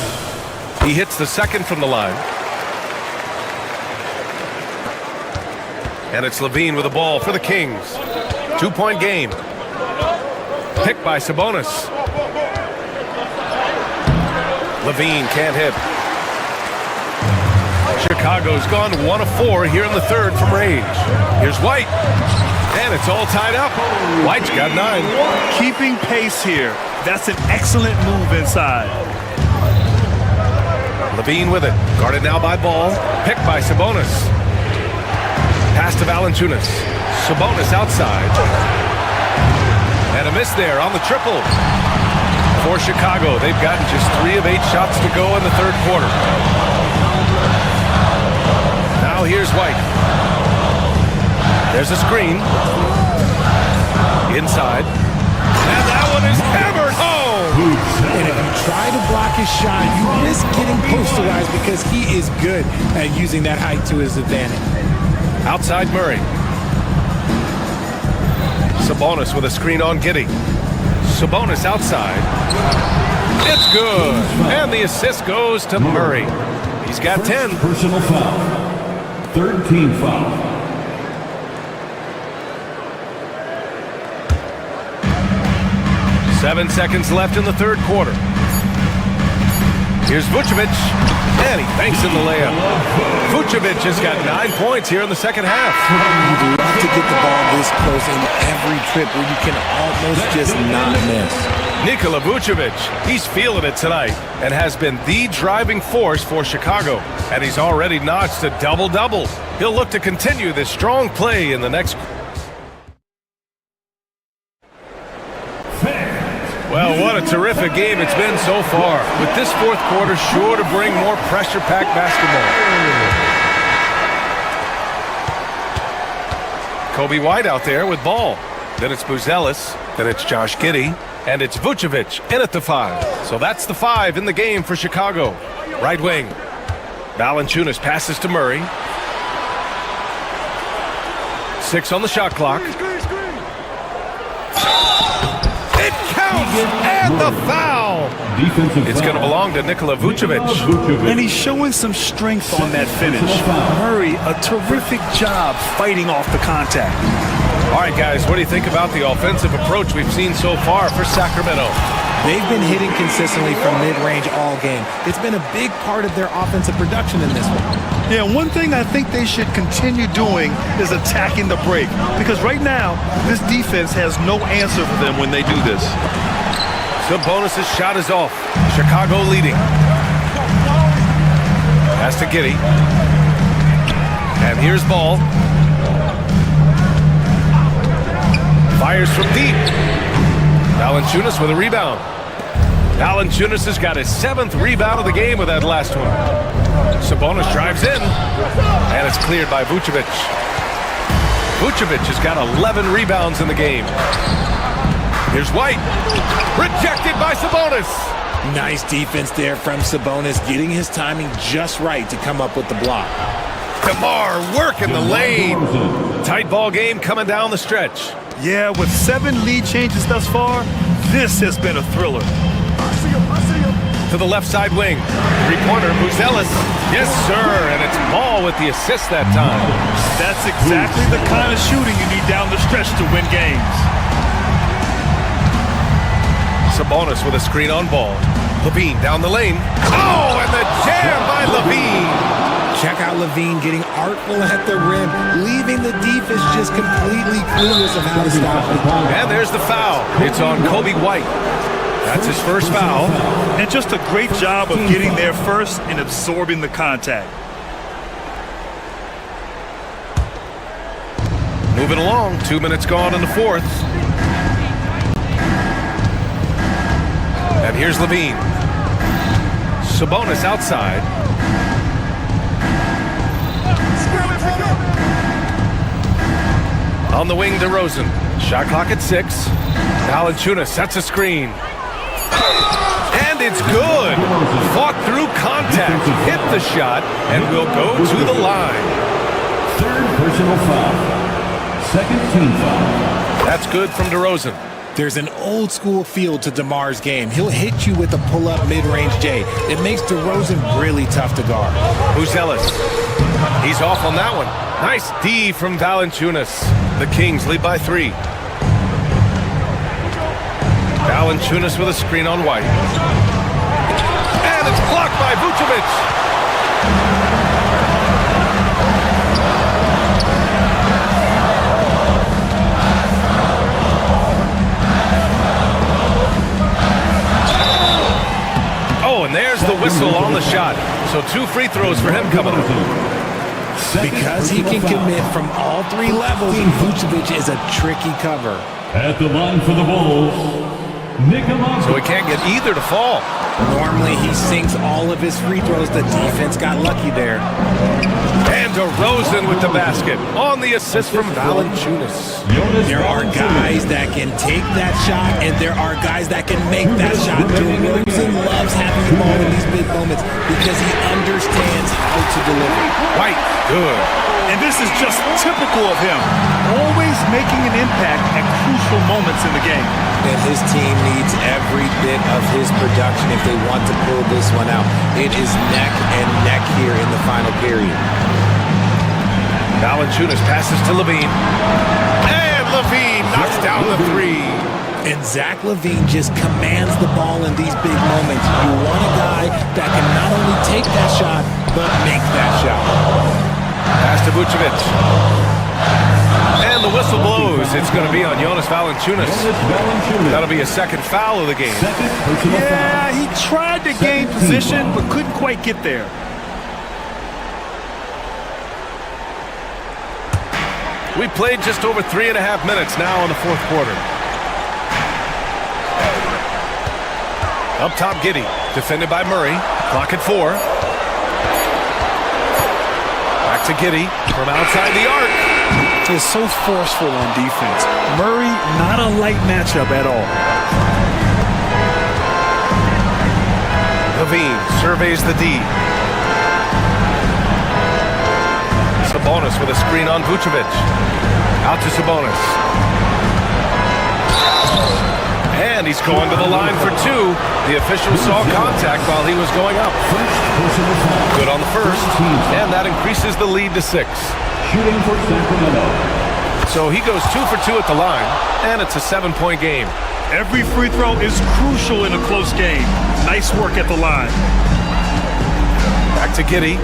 He hits the second from the line. And it's LaVine with the ball for the Kings. 2-point game. Picked by Sabonis. LaVine can't hit. Chicago's gone 1 of 4 here in the third from range. Here's White. And it's all tied up. White's got 9. Keeping pace here. That's an excellent move inside. LaVine with it. Guarded now by Ball. Picked by Sabonis. Pass to Valanciunas. Sabonis outside. And a miss there on the triple. For Chicago, they've gotten just 3 of 8 shots to go in the third quarter. Now here's White. There's a screen. Inside. And that one is hammered home. And if you try to block his shot, you risk getting posterized because he is good at using that height to his advantage. Outside Murray. Sabonis with a screen on Giddey. Sabonis outside. It's good. And the assist goes to Murray. He's got 10. Personal foul. Third team foul. Seven seconds left in the third quarter. Here's Vucevic, and he banks in the layup. Vucevic has got 9 points here in the second half. You'd love to get the ball this close in every trip where you can almost just not miss. Nikola Vucevic, he's feeling it tonight and has been the driving force for Chicago. And he's already notched a double-double. He'll look to continue this strong play in the next. Well, what a terrific game it's been so far. With this fourth quarter sure to bring more pressure-packed basketball. Kobe White out there with ball. Then it's Buzelis. Then it's Josh Giddey. And it's Vucevic in at the 5. So that's the 5 in the game for Chicago. Right wing. Valanciunas passes to Murray. 6 on the shot clock. It counts, and the foul. It's going to belong to Nikola Vucevic. And he's showing some strength on that finish. Murray, a terrific job fighting off the contact. All right, guys, what do you think about the offensive approach we've seen so far for Sacramento? They've been hitting consistently from mid-range all game. It's been a big part of their offensive production in this one. Yeah, one thing I think they should continue doing is attacking the break. Because right now, this defense has no answer for them when they do this. Sabonis' shot is off. Chicago leading. Pass to Giddey. And here's Ball. Fires from deep. Valanciunas with a rebound. Valanciunas has got his 7th rebound of the game with that last one. Sabonis drives in, and it's cleared by Vucevic. Vucevic has got 11 rebounds in the game. Here's White. Rejected by Sabonis. Nice defense there from Sabonis, getting his timing just right to come up with the block. DeMar working the lane. Tight ball game coming down the stretch. Yeah, with 7 lead changes thus far, this has been a thriller. To the left side wing. Three-pointer, Buzelis. Yes, sir, and it's Ball with the assist that time. That's exactly the kind of shooting you need down the stretch to win games. Sabonis with a screen on Ball. Levine down the lane. Oh, and the jam by Levine. Check out Levine getting artful at the rim, leaving the defense just completely clueless of how to stop it. And there's the foul. It's on Kobe White. That's his first foul. And just a great job of getting there first and absorbing the contact. Moving along, 2 minutes gone in the fourth. And here's Levine. Sabonis outside. On the wing, DeRozan. Shot clock at 6. Valanciunas sets a screen. And it's good. Fought through contact, hit the shot, and will go to the line. Third personal foul. Second team foul. That's good from DeRozan. There's an old school feel to DeMar's game. He'll hit you with a pull-up mid-range J. It makes DeRozan really tough to guard. Buzelis. He's off on that one. Nice D from Valanciunas. The Kings lead by 3. Valanciunas with a screen on White. And it's blocked by Vucevic. Oh, and there's the whistle on the shot. So 2 free throws for him coming up. Because he can commit from all 3 levels, Vucevic is a tricky cover. At the line for the Bulls, Nikola. So he can't get either to fall. Normally he sinks all of his free throws. The defense got lucky there. And DeRozan with the basket on the assist from Valanciunas. There are guys that can take that shot, and there are guys that can make that shot. DeRozan loves having the ball in these big moments because he understands how to deliver. White, good. And this is just typical of him, always making an impact at crucial moments in the game. And his team needs every bit of his production if they want to pull this one out. It is neck and neck here in the final period. Valanciunas passes to Levine. And Levine knocks down the three. And Zach LaVine just commands the ball in these big moments. You want a guy that can not only take that shot, but make that shot. Pass to Vucevic. And the whistle blows. It's going to be on Jonas Valanciunas. That'll be a second foul of the game. Yeah, he tried to gain position, but couldn't quite get there. We played just over 3.5 minutes now in the fourth quarter. Up top, Giddey, defended by Murray. Clock at 4. Back to Giddey from outside the arc. Is so forceful on defense. Murray, not a light matchup at all. Levine surveys the D. Sabonis with a screen on Vucevic. Out to Sabonis. And he's going to the line for 2. The official saw contact while he was going up. Good on the first, and that increases the lead to 6. Shooting for Sacramento. So he goes 2 for 2 at the line, and it's a 7-point game. Every free throw is crucial in a close game. Nice work at the line. Back to Giddey.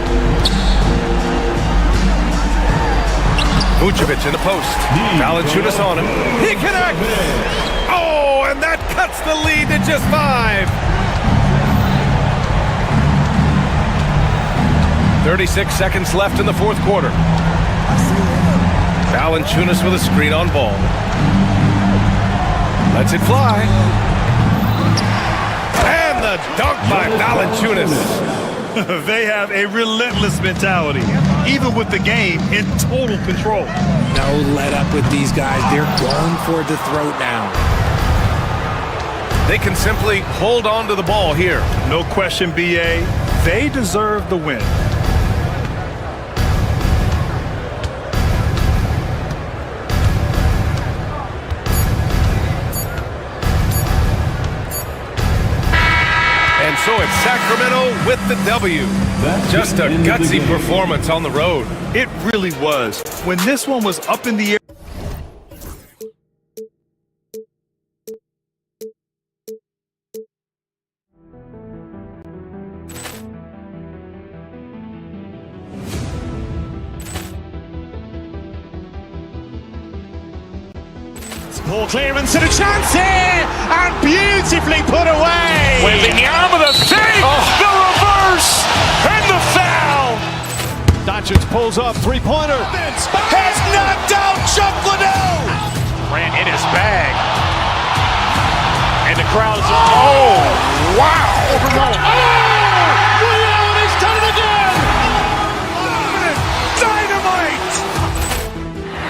Vucevic in the post. Valanciunas on him. He connects! Oh, and that cuts the lead to just 5. 36 seconds left in the fourth quarter. Valanciunas with a screen on ball. Lets it fly. And the dunk by Valanciunas. They have a relentless mentality, even with the game in total control. No let up with these guys. They're going for the throat now. They can simply hold on to the ball here. No question, BA. They deserve the win. And so it's Sacramento with the W. Just a gutsy performance on the road. It really was. When this one was up in the air. Ball clearance and a chance here, and beautifully put away. Wembanyama the save, the reverse, and the foul. Doncic pulls up, three-pointer. Has knocked out Chuck Liddell. Ran in his bag. And the crowd is, oh, wow. He's done it again. Dynamite.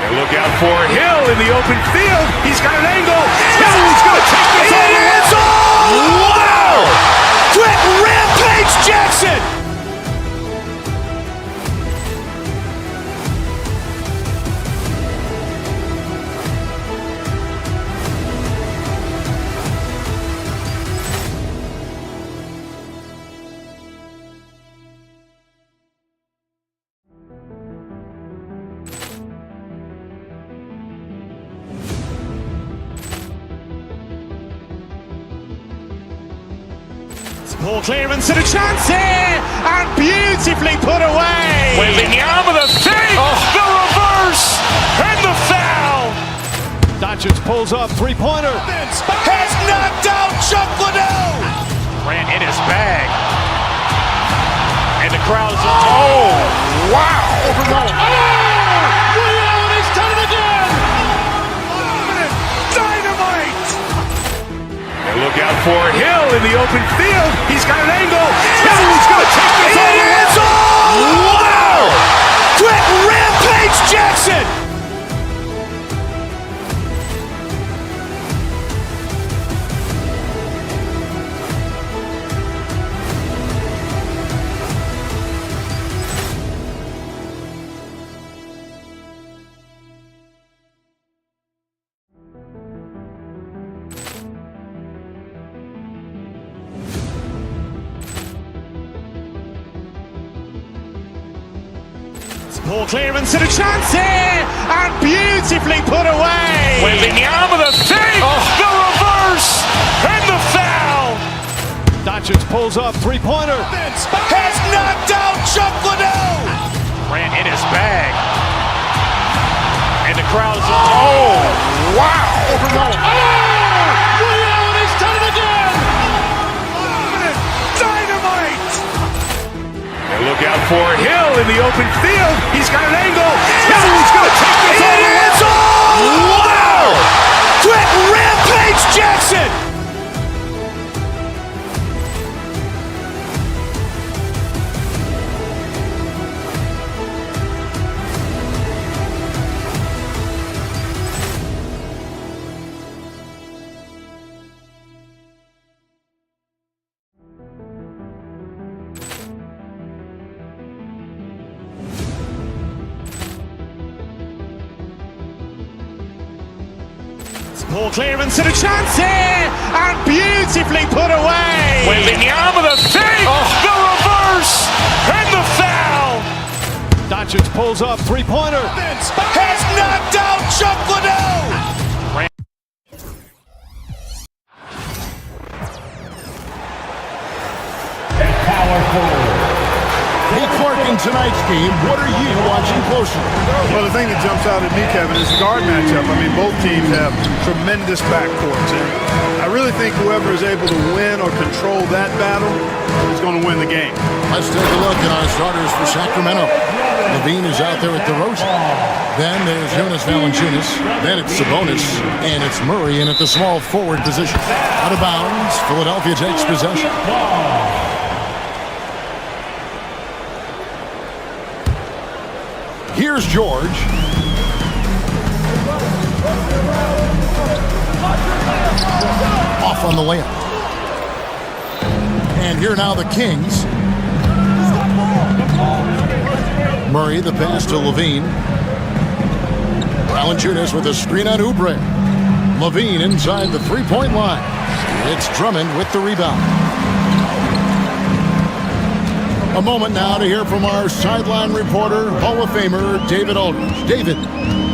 And look out for Hill in the open field. He's got an angle. He's going to take this all the way. Wow! Quick Rampage Jackson. Ball clearance and a chance here, and beautifully put away. Wembanyama the save, the reverse, and the foul. Doncic pulls up, three-pointer. Has knocked out Chuck Liddell. Ran in his bag. And the crowd is, oh, wow. He's done it again. Dynamite. And look out for Hill in the open field. He's got an angle. He's going to take this all the way. Wow! Quick Jackson! Poor clearance and a chance here, and beautifully put away. Wembanyama the save, the reverse, and the foul. Doncic pulls up, three-pointer. Has knocked out Chuck Liddell. Ran in his bag. And the crowd is, oh, wow. Allen has done it again. Dynamite. And look out for Hill in the open field. He's got an angle. Hill's going to take this all the way. Wow. Quick rampage Jackson. Poor clearance and a chance here, and beautifully put away. Wembanyama the save, the reverse, and the foul. Doncic pulls up, three-pointer. Has knocked out Chuck Liddell. Hey, Clark, in tonight's game, what are you watching closely? Well, the thing that jumps out at me, Kevin, is the guard matchup. I mean, both teams have tremendous backcourts. And I really think whoever is able to win or control that battle is going to win the game. Let's take a look at our starters for Sacramento. Levine is out there at DeRozan. Then there's Jonas Valanciunas. Then it's Sabonis. And it's Murray in at the small forward position. Out of bounds, Philadelphia takes possession. Here's George. Off on the layup. And here now the Kings. Murray, the pass to Levine. Valanciunas with a screen on Oubre. Levine inside the three-point line. It's Drummond with the rebound. A moment now to hear from our sideline reporter, Hall of Famer David Aldridge. David.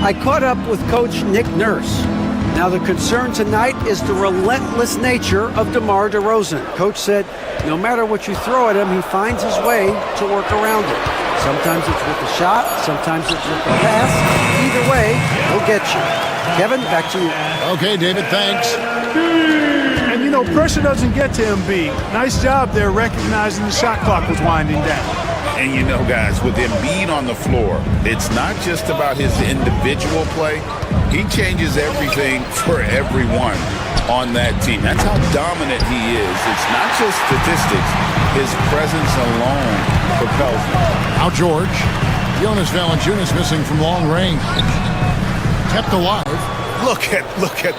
I caught up with Coach Nick Nurse. Now the concern tonight is the relentless nature of DeMar DeRozan. Coach said no matter what you throw at him, he finds his way to work around it. Sometimes it's with the shot, sometimes it's with the pass. Either way, he'll get you. Kevin, back to you. Okay, David, thanks. And, you know, pressure doesn't get to Embiid. Nice job there recognizing the shot clock was winding down. And you know, guys, with Embiid on the floor, it's not just about his individual play. He changes everything for everyone on that team. That's how dominant he is. It's not just statistics. His presence alone propels him. Now George. Jonas Valanciunas missing from long range. Kept alive. Look at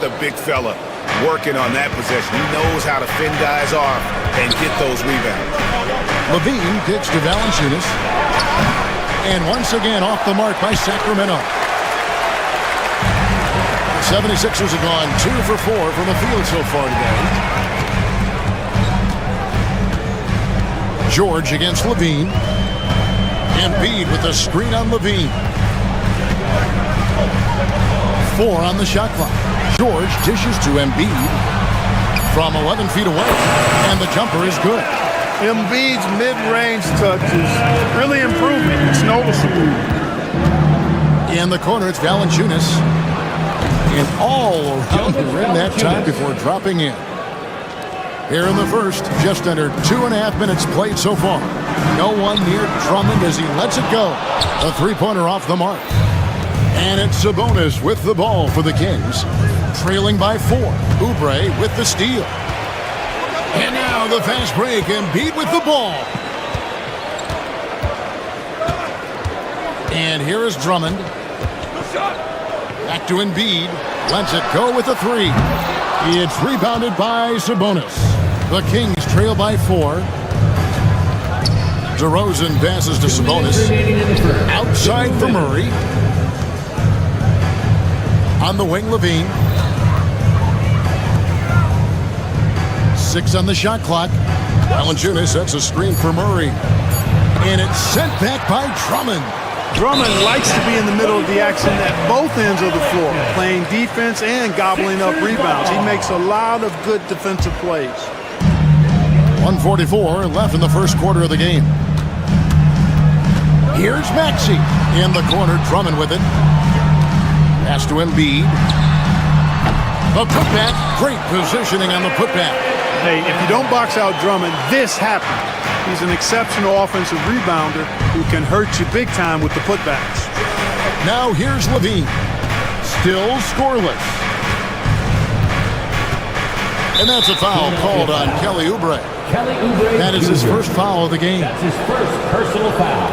the big fella working on that possession. He knows how to fend guys off and get those rebounds. Levine kicks to Valanciunas. And once again off the mark by Sacramento. The 76ers have gone 2 for 4 from the field so far today. George against Levine. Embiid with a screen on Levine. 4 on the shot clock. George dishes to Embiid from 11 feet away. And the jumper is good. Embiid's mid-range touch is really improving. It's noticeable. In the corner, it's Valanciunas. And all around the rim that time before dropping in. Here in the first, just under 2.5 minutes played so far. No one near Drummond as he lets it go. A three-pointer off the mark. And it's Sabonis with the ball for the Kings. Trailing by 4. Oubre with the steal. And now the fast break. Embiid with the ball. And here is Drummond. Back to Embiid. Lets it go with a three. It's rebounded by Sabonis. The Kings trail by 4. DeRozan passes to Sabonis. Outside for Murray. On the wing, Levine. 6 on the shot clock. Valanciunas sets a screen for Murray. And it's sent back by Drummond. Drummond likes to be in the middle of the action at both ends of the floor, playing defense and gobbling up rebounds. He makes a lot of good defensive plays. 1:44 left in the first quarter of the game. Here's Maxey in the corner. Drummond with it. Pass to Embiid. The putback. Great positioning on the putback. Hey, if you don't box out Drummond, this happens. He's an exceptional offensive rebounder who can hurt you big time with the putbacks. Now here's Levine. Still scoreless. And that's a foul called on Kelly Oubre. That is his first foul of the game. That's his first personal foul.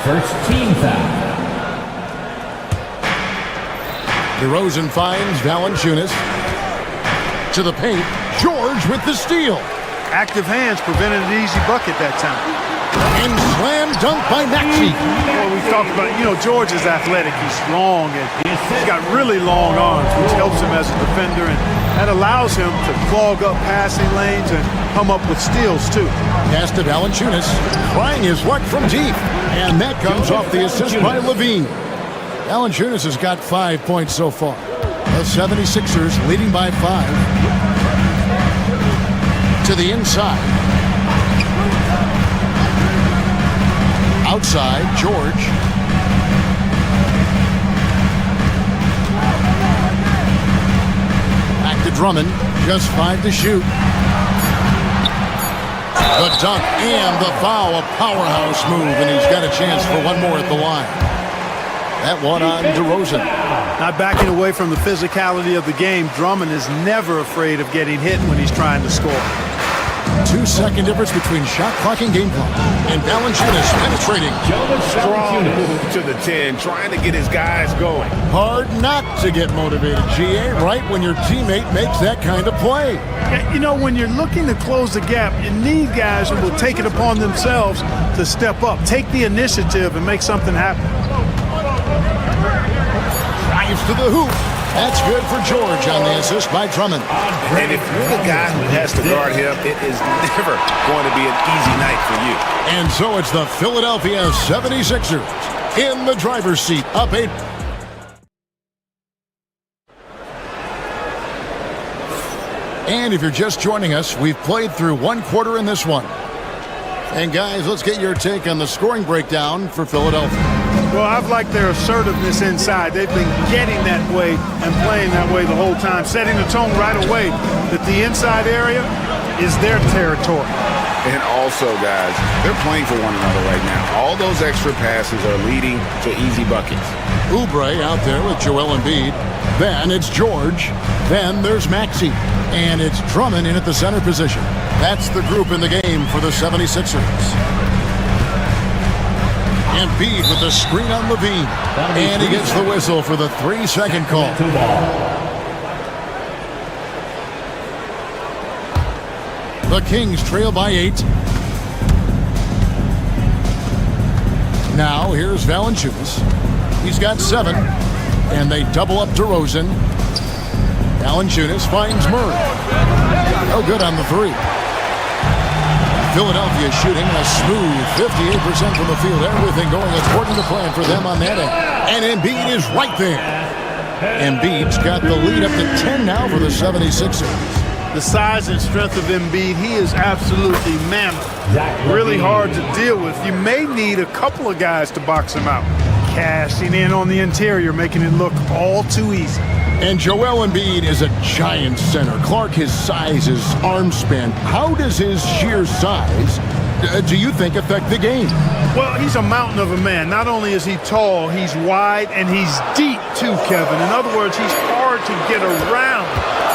First team foul. DeRozan finds Valanciunas. To the paint. George with the steal. Active hands prevented an easy bucket that time. And slam dunk by Maxey. Well, we've talked about, George is athletic. He's long, and he's got really long arms, which helps him as a defender, and that allows him to clog up passing lanes and come up with steals, too. Pass to Valanciunas. Trying his luck from deep. And that comes off the assist by Levine. Valanciunas has got 5 points so far. The 76ers leading by 5. To the inside. Outside, George. Back to Drummond. Just 5 to shoot. The dunk and the foul. A powerhouse move, and he's got a chance for one more at the line. That one on DeRozan. Not backing away from the physicality of the game, Drummond is never afraid of getting hit when he's trying to score. 2-second difference between shot clock and game clock. And Valanciunas penetrating. Strong move to the 10, trying to get his guys going. Hard not to get motivated, GA, right when your teammate makes that kind of play. Yeah, when you're looking to close the gap, you need guys who will take it upon themselves to step up, take the initiative, and make something happen. Drives to the hoop. That's good for George on the assist by Drummond. And if you're the guy who has to guard him, it is never going to be an easy night for you. And so it's the Philadelphia 76ers in the driver's seat, up 8. And if you're just joining us, we've played through 1 quarter in this one. And guys, let's get your take on the scoring breakdown for Philadelphia. Well, I've liked their assertiveness inside. They've been getting that way and playing that way the whole time, setting the tone right away that the inside area is their territory. And also, guys, they're playing for one another right now. All those extra passes are leading to easy buckets. Oubre out there with Joel Embiid. Then it's George. Then there's Maxey. And it's Drummond in at the center position. That's the group in the game for the 76ers. Embiid with the screen on Levine. And he gets the whistle for the 3-second call. The Kings trail by 8. Now here's Valanciunas. He's got 7. And they double up DeRozan. Valanciunas finds Murray. No good on the 3. Philadelphia shooting a smooth 58% from the field. Everything going according to plan for them on that end. And Embiid is right there. Embiid's got the lead up to 10 now for the 76ers. The size and strength of Embiid, he is absolutely mammoth. Really hard to deal with. You may need a couple of guys to box him out. Cashing in on the interior, making it look all too easy. And Joel Embiid is a giant center. Clark, his size, his arm span. How does his sheer size, do you think, affect the game? Well, he's a mountain of a man. Not only is he tall, he's wide, and he's deep too, Kevin. In other words, he's hard to get around.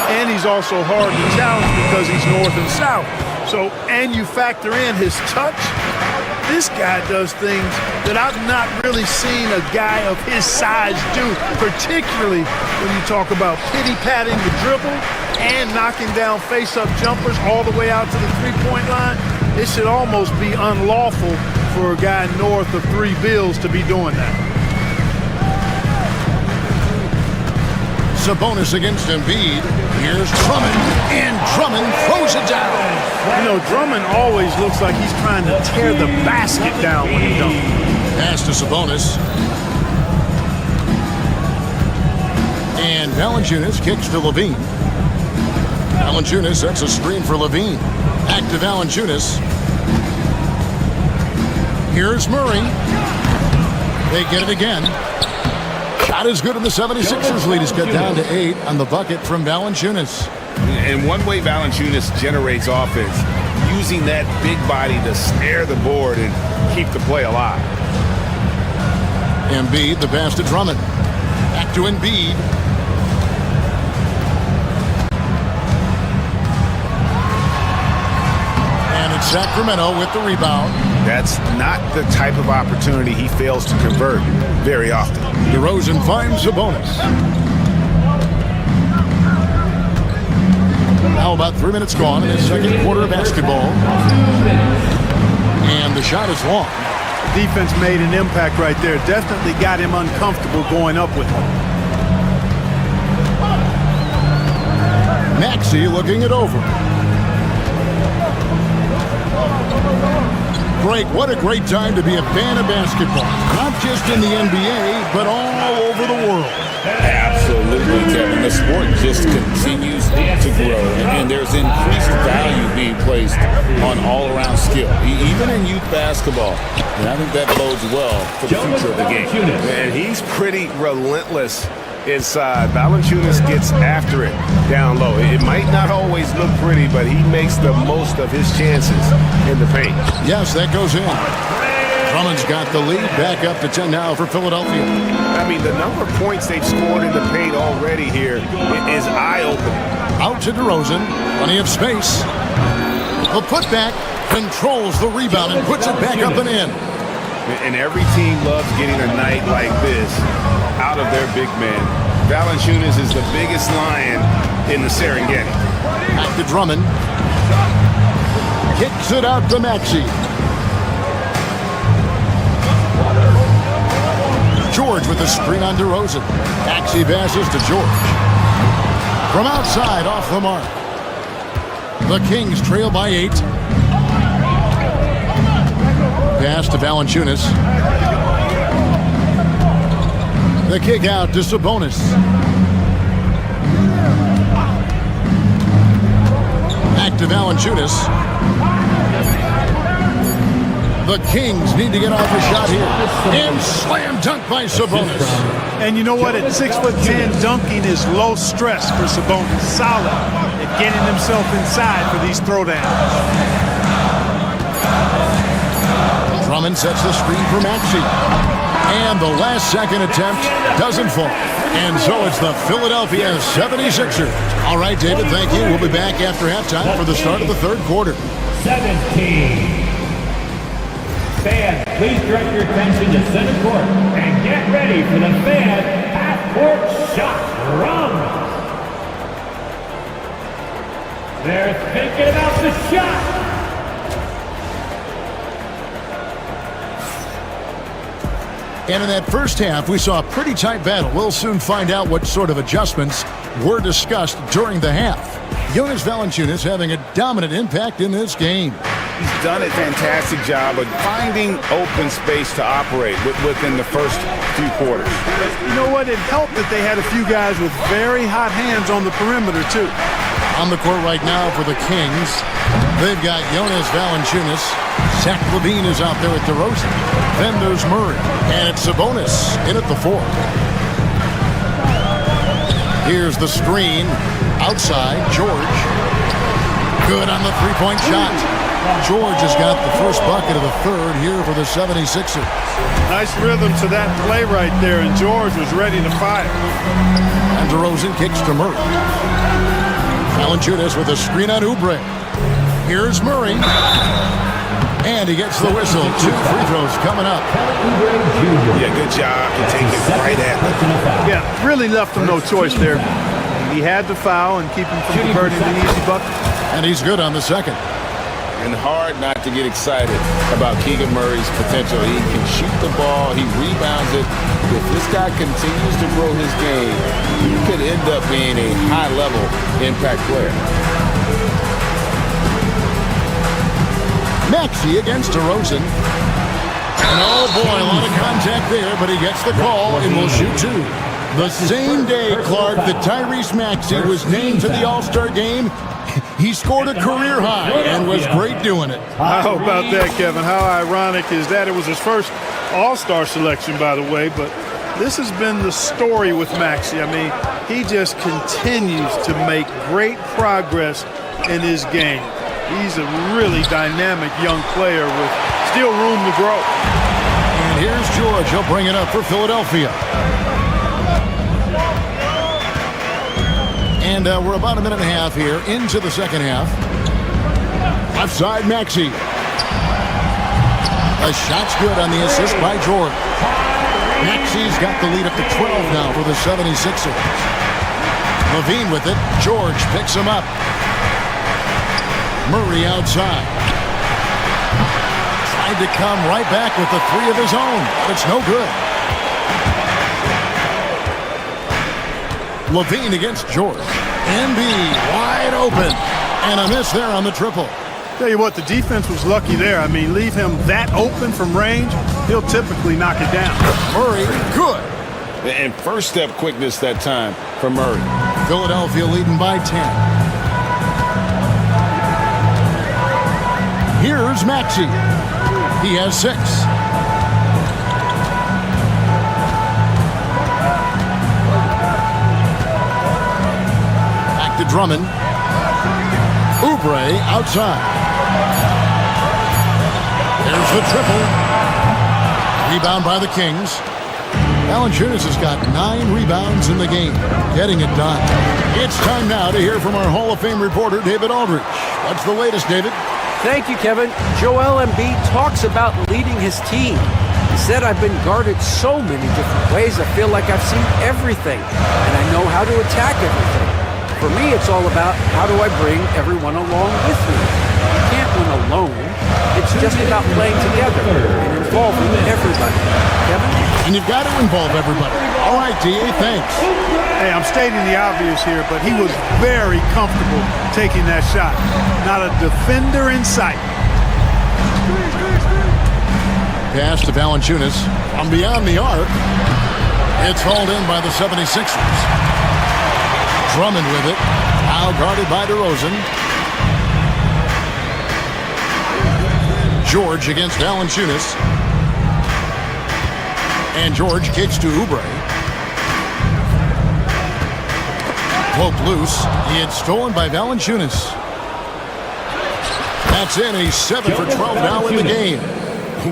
And he's also hard to challenge because he's north and south. So, and you factor in his touch, this guy does things that I've not really seen a guy of his size do, particularly when you talk about pity-patting the dribble and knocking down face-up jumpers all the way out to the three-point line. It should almost be unlawful for a guy north of 3 bills to be doing that. Sabonis against Embiid. Here's Drummond, and Drummond throws it down. You know, Drummond always looks like he's trying to tear the basket down when he dunks. Pass to Sabonis. And Valanciunas kicks to Levine. Valanciunas sets a screen for Levine. Back to Valanciunas. Here's Murray. They get it again. Shot is good, and the 76ers lead is cut down to 8 on the bucket from Valanciunas. And one way Valanciunas generates offense, using that big body to snare the board and keep the play alive. Embiid, the pass to Drummond. Back to Embiid. And it's Sacramento with the rebound. That's not the type of opportunity he fails to convert very often. DeRozan finds Sabonis. Now about 3 minutes gone in the second quarter of basketball. And the shot is long. Defense made an impact right there. Definitely got him uncomfortable going up with him. Maxey looking it over. Greg, what a great time to be a fan of basketball. Not just in the NBA, but all over the world. Absolutely, Kevin. The sport just continues to grow, and there's increased value being placed on all-around skill, even in youth basketball. And I think that bodes well for the future of the game. And he's pretty relentless inside. Valanciunas gets after it down low. It might not always look pretty, but he makes the most of his chances in the paint. Yes, that goes in. Drummond's got the lead, back up to 10 now for Philadelphia. I mean, the number of points they've scored in the paint already here is eye-opening. Out to DeRozan, plenty of space. The putback controls the rebound and puts it back up and in. And every team loves getting a night like this out of their big man. Valanciunas is the biggest lion in the Serengeti. Back to Drummond. Kicks it out to Maxey. George with the screen on DeRozan. Maxey passes to George. From outside, off the mark. The Kings trail by 8. Pass to Valanciunas. The kick out to Sabonis. Back to Valanciunas. The Kings need to get off a shot here. And slam dunk by Sabonis. And you know what? At 6'10", dunking is low stress for Sabonis. Solid at getting himself inside for these throwdowns. Drummond sets the screen for Maxey. And the last second attempt doesn't fall. And so it's the Philadelphia 76ers. All right, David, thank you. We'll be back after halftime for the start of the third quarter. 17. Fans, please direct your attention to center court and get ready for the fan half-court shot run. They're thinking about the shot. And in that first half, we saw a pretty tight battle. We'll soon find out what sort of adjustments were discussed during the half. Jonas Valanciunas having a dominant impact in this game. He's done a fantastic job of finding open space to operate within the first few quarters. You know what? It helped that they had a few guys with very hot hands on the perimeter, too. On the court right now for the Kings, they've got Jonas Valanciunas. Zach LaVine is out there at DeRozan. Then there's Murray. And it's Sabonis in at the 4. Here's the screen. Outside, George. Good on the three-point shot. George has got the first bucket of the third here for the 76ers. Nice rhythm to that play right there, and George was ready to fire. And DeRozan kicks to Murray. Valanciunas with a screen on Oubre. Here's Murray. And he gets the whistle. 2 free throws coming up. Yeah, good job to take it right at them. Yeah, really left him no choice there. He had to foul and keep him from converting the easy bucket. And he's good on the second. And hard not to get excited about Keegan Murray's potential. He can shoot the ball. He rebounds it. If this guy continues to grow his game, he could end up being a high-level impact player. Maxey against DeRozan. And oh boy, a lot of contact there, but he gets the call and will shoot 2. The same day, Clark, that Tyrese Maxey was named to the All-Star game, he scored a career high and was great doing it. How about that, Kevin? How ironic is that? It was his first All-Star selection, by the way, but this has been the story with Maxey. I mean, he just continues to make great progress in his game. He's a really dynamic young player with still room to grow. And here's George. He'll bring it up for Philadelphia. And we're about a minute and a half here into the second half. Left side, Maxey. A shot's good on the assist by George. Maxey's got the lead up to 12 now for the 76ers. Levine with it. George picks him up. Murray outside. Tried to come right back with the 3 of his own, but it's no good. Levine against George. Embiid wide open. And a miss there on the triple. Tell you what, the defense was lucky there. I mean, leave him that open from range, he'll typically knock it down. Murray, good. And first step quickness that time for Murray. Philadelphia leading by 10. Here's Maxey. He has 6. Back to Drummond. Oubre outside. There's the triple. Rebound by the Kings. Valanciunas has got 9 rebounds in the game, getting it done. It's time now to hear from our Hall of Fame reporter, David Aldridge. What's the latest, David? Thank you, Kevin. Joel Embiid talks about leading his team. He said, I've been guarded so many different ways, I feel like I've seen everything, and I know how to attack everything. For me, it's all about how do I bring everyone along with me. You can't win alone. It's just about playing together and involving everybody. Kevin? And you've got to involve everybody. All right, D.A., thanks. Hey, I'm stating the obvious here, but he was very comfortable taking that shot. Not a defender in sight. Pass to Valanciunas from beyond the arc. It's hauled in by the 76ers. Drummond with it. Now guarded by DeRozan. George against Valanciunas. And George kicks to Oubre. Poked loose. He had stolen by Valanciunas. That's in. He's 7 for 12 now in the game.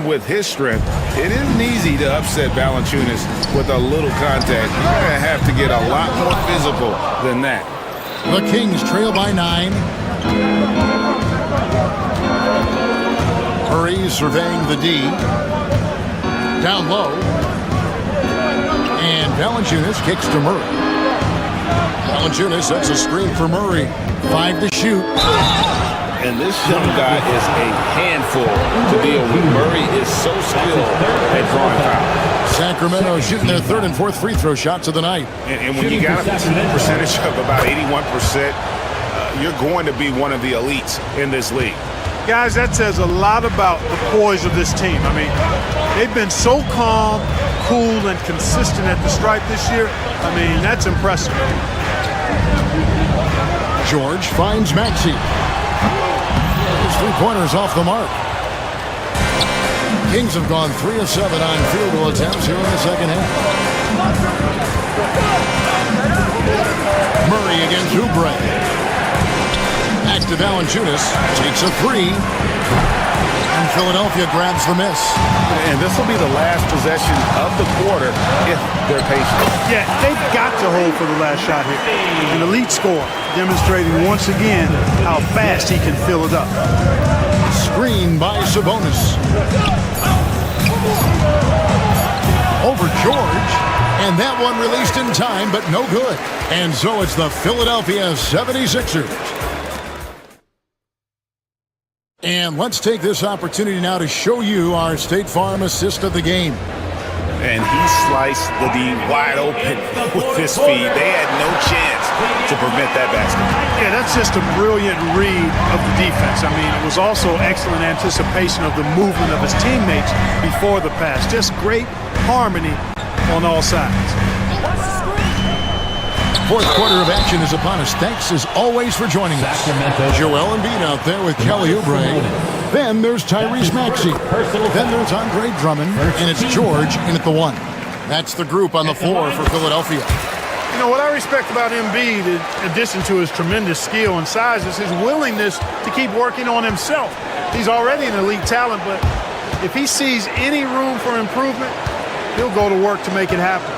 With his strength, it isn't easy to upset Valanciunas with a little contact. You're going to have to get a lot more physical than that. The Kings trail by 9. Murray surveying the D. Down low. And Valanciunas kicks to Murray. Valanciunas sets a screen for Murray. 5 to shoot. And this young guy is a handful to deal with. Murray is so skilled at drawing fouls. Sacramento shooting their 3rd and 4th free throw shots of the night. And when you got a percentage of about 81%, you're going to be one of the elites in this league. Guys, that says a lot about the poise of this team. I mean, they've been so calm, cool, and consistent at the stripe this year. I mean, that's impressive. George finds Maxey. His 3-pointers off the mark. Kings have gone 3 of 7 on field goal attempts here in the second half. Murray against Oubre. Back to Valanciunas. Takes a 3. And And Philadelphia grabs the miss. And this will be the last possession of the quarter if they're patient. Yeah, they've got to hold for the last shot here. An elite score, demonstrating once again how fast he can fill it up. Screen by Sabonis. Over George. And that one released in time, but no good. And so it's the Philadelphia 76ers. And let's take this opportunity now to show you our State Farm assist of the game. And he sliced the D wide open with his feet. They had no chance to prevent that basket. Yeah, that's just a brilliant read of the defense. I mean, it was also excellent anticipation of the movement of his teammates before the pass. Just great harmony on all sides. Fourth quarter of action is upon us. Thanks as always for joining us. Joel Embiid out there with Kelly Oubre. Then there's Tyrese Maxey. Then there's Andre Drummond. And it's George in at the 1. That's the group on the floor for Philadelphia. You know, what I respect about Embiid, in addition to his tremendous skill and size, is his willingness to keep working on himself. He's already an elite talent, but if he sees any room for improvement, he'll go to work to make it happen.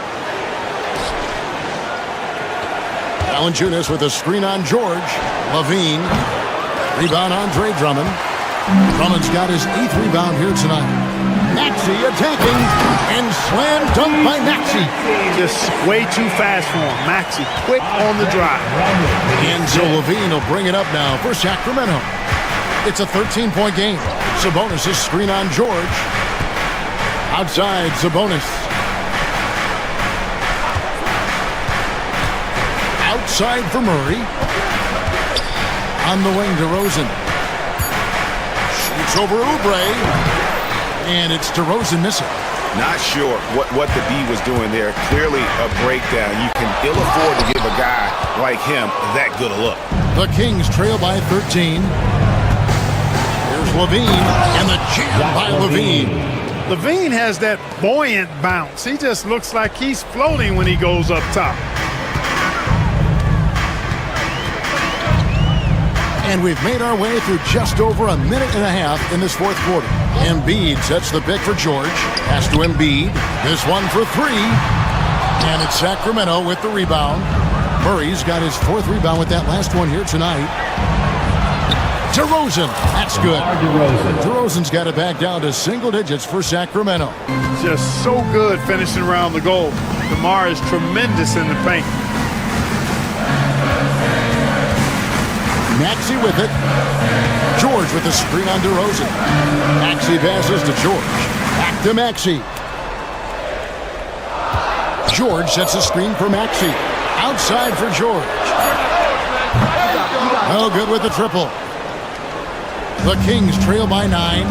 Valanciunas with a screen on George. Levine. Rebound Andre Drummond. Drummond's got his 8th rebound here tonight. Maxey attacking and slam dunk by Maxey. Just way too fast for him. Maxey quick on the drive. And so Levine will bring it up now for Sacramento. It's a 13-point game. Sabonis' screen on George. Outside Sabonis. Outside for Murray. On the wing, DeRozan. Shoots over Oubre. And it's DeRozan missing. Not sure what the D was doing there. Clearly a breakdown. You can ill afford to give a guy like him that good a look. The Kings trail by 13. Here's Levine. And the jam by Levine. Levine has that buoyant bounce. He just looks like he's floating when he goes up top. And we've made our way through just over a minute and a half in this fourth quarter. Embiid sets the pick for George. Pass to Embiid. This one for 3. And it's Sacramento with the rebound. Murray's got his 4th rebound with that last one here tonight. DeRozan. That's good. DeRozan's got it back down to single digits for Sacramento. Just so good finishing around the goal. DeMar is tremendous in the paint. Maxey with it. George with the screen on DeRozan. Maxey passes to George. Back to Maxey. George sets a screen for Maxey. Outside for George. No good with the triple. The Kings trail by 9.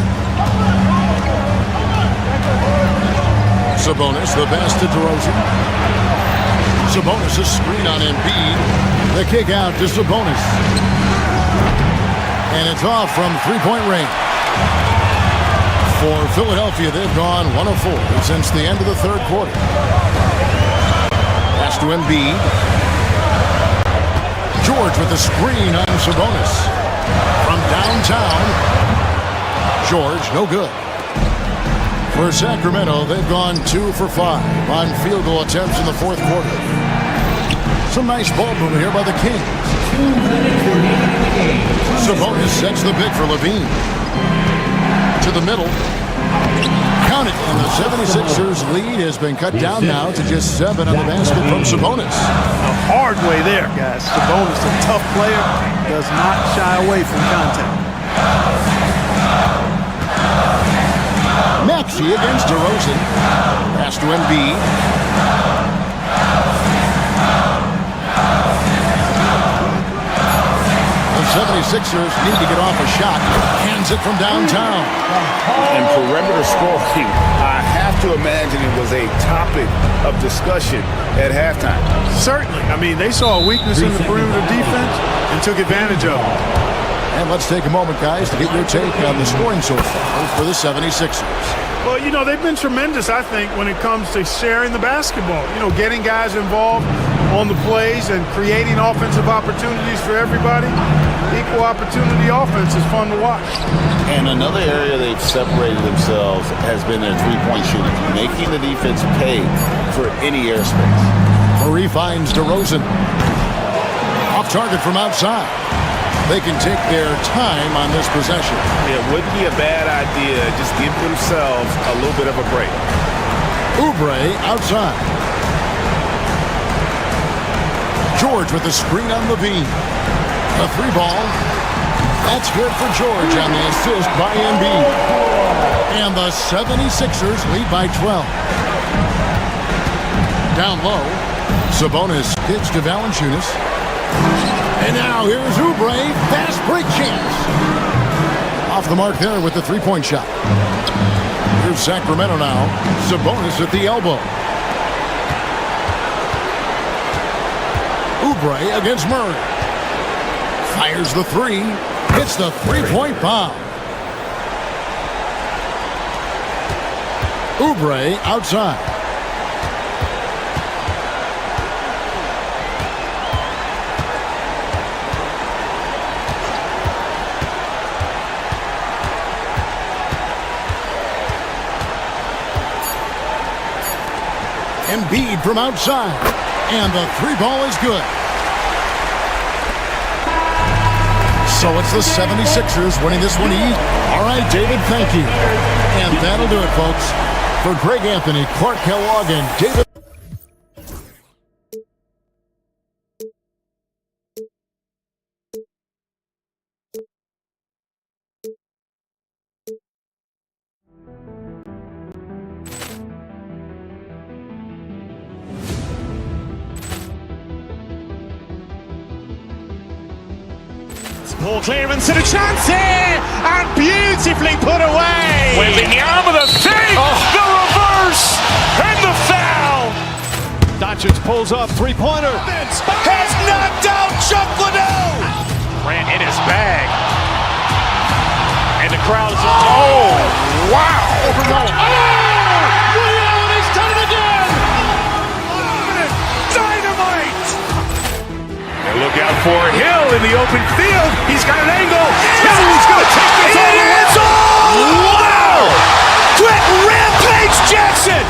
Sabonis, the pass to DeRozan. Sabonis' screen on Embiid. The kick out to Sabonis. And it's off from three-point range. For Philadelphia, they've gone 1 of 4 since the end of the third quarter. Pass to Embiid. George with the screen on Sabonis. From downtown. George, no good. For Sacramento, they've gone 2 for 5 on field goal attempts in the fourth quarter. Some nice ball movement here by the Kings. Sabonis sets the pick for Levine. To the middle. Count it. And the 76ers lead has been cut down now to just 7 on the basket from Sabonis. The hard way there, guys. Sabonis, a tough player, does not shy away from contact. Maxey against DeRozan. Pass to Embiid. The 76ers need to get off a shot. Hands it from downtown. And perimeter scoring, I have to imagine it was a topic of discussion at halftime. Certainly. I mean, they saw a weakness in the perimeter defense and took advantage of it. And let's take a moment, guys, to get your take on the scoring so far for the 76ers. Well, you know, they've been tremendous, I think, when it comes to sharing the basketball. You know, getting guys involved, on the plays and creating offensive opportunities for everybody. Equal opportunity offense is fun to watch. And another area they've separated themselves has been their three-point shooting, making the defense pay for any airspace. Murray finds DeRozan. Off target from outside. They can take their time on this possession. It wouldn't be a bad idea. Just give themselves a little bit of a break. Oubre outside. George with the screen on Levine. A three ball. That's good for George on the assist by Embiid. And the 76ers lead by 12. Down low, Sabonis gets to Valanciunas. And now here's Oubre. Fast break chance. Off the mark there with the three-point shot. Here's Sacramento now. Sabonis at the elbow. Oubre against Murray. Fires the three. Hits the three-point bomb. Oubre outside. Embiid from outside. And the three ball is good. So it's the 76ers winning this one easy. All right, David, thank you. And that'll do it, folks. For Greg Anthony, Clark Kellogg, and David. Ball clearance and a chance here, and beautifully put away. Wembanyama the fake, the reverse, and the foul. Doncic pulls up, three-pointer. Has knocked out Chuck Liddell. Ran in his bag. And the crowd is, oh, wow. He's done it again. Dynamite. And look out for Hill in the open field. He's got an angle. He's going to take this all the way. Wow! Quick Rampage Jackson.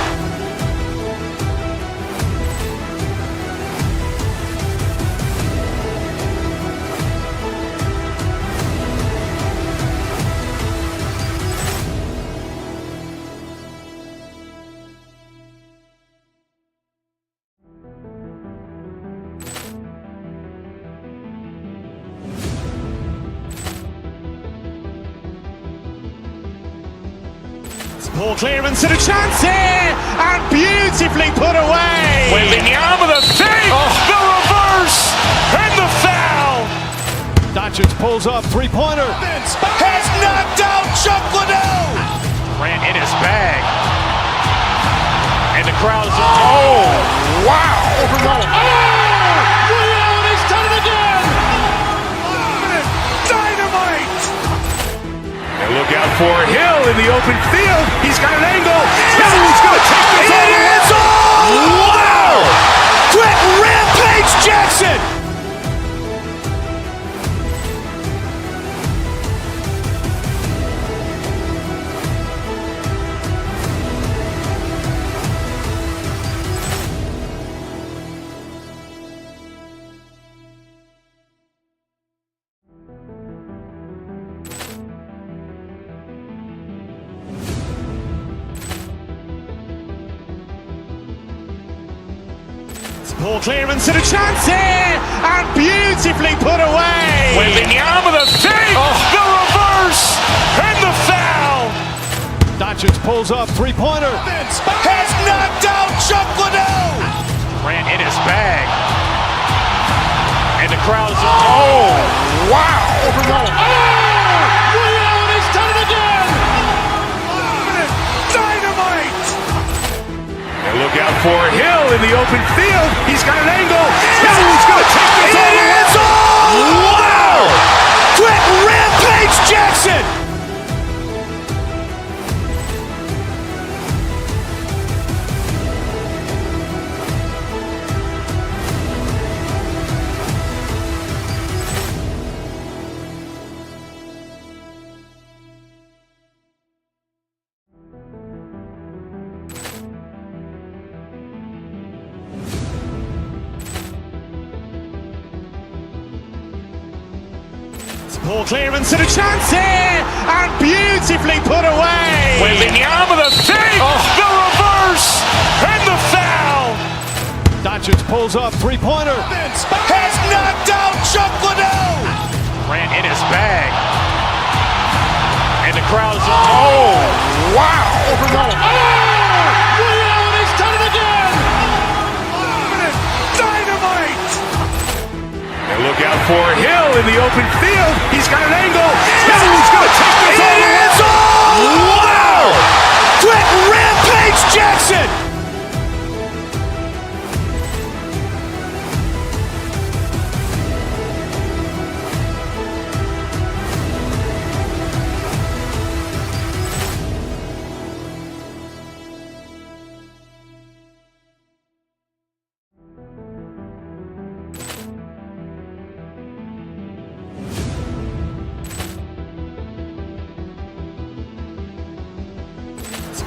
Ball clearance and a chance here, and beautifully put away. Wembanyama the fake, the reverse, and the foul. Doncic pulls up, three-pointer. Has knocked out Chuck Liddell. Ran in his bag. And the crowd is, oh, wow. He's done it again. Dynamite. And look out for Hill in the open field. He's got an angle. He's going to take this all the way. Wow! Quick Rampage Jackson. Ball clearance and a chance here, and beautifully put away. Wembanyama the fake, the reverse, and the foul. Doncic pulls up, three-pointer. Has knocked out Chuck Liddell. Ran in his bag. And the crowd is, oh, wow. He's done it again. Dynamite. And look out for Hill in the open field. He's got an angle. He's going to take this all the way. Wow! Quick Rampage Jackson. Poor clearance and a chance here, and beautifully put away. Wembanyama the save, the reverse, and the foul. Doncic pulls up, three-pointer. Has knocked out Chuck Liddell. Ran in his bag. And the crowd is, oh, wow. Liddell, he's done it again. Dynamite. And look out for Hill in the open field. He's got an angle. He's going to take this all the way. Wow! Quick rampage Jackson.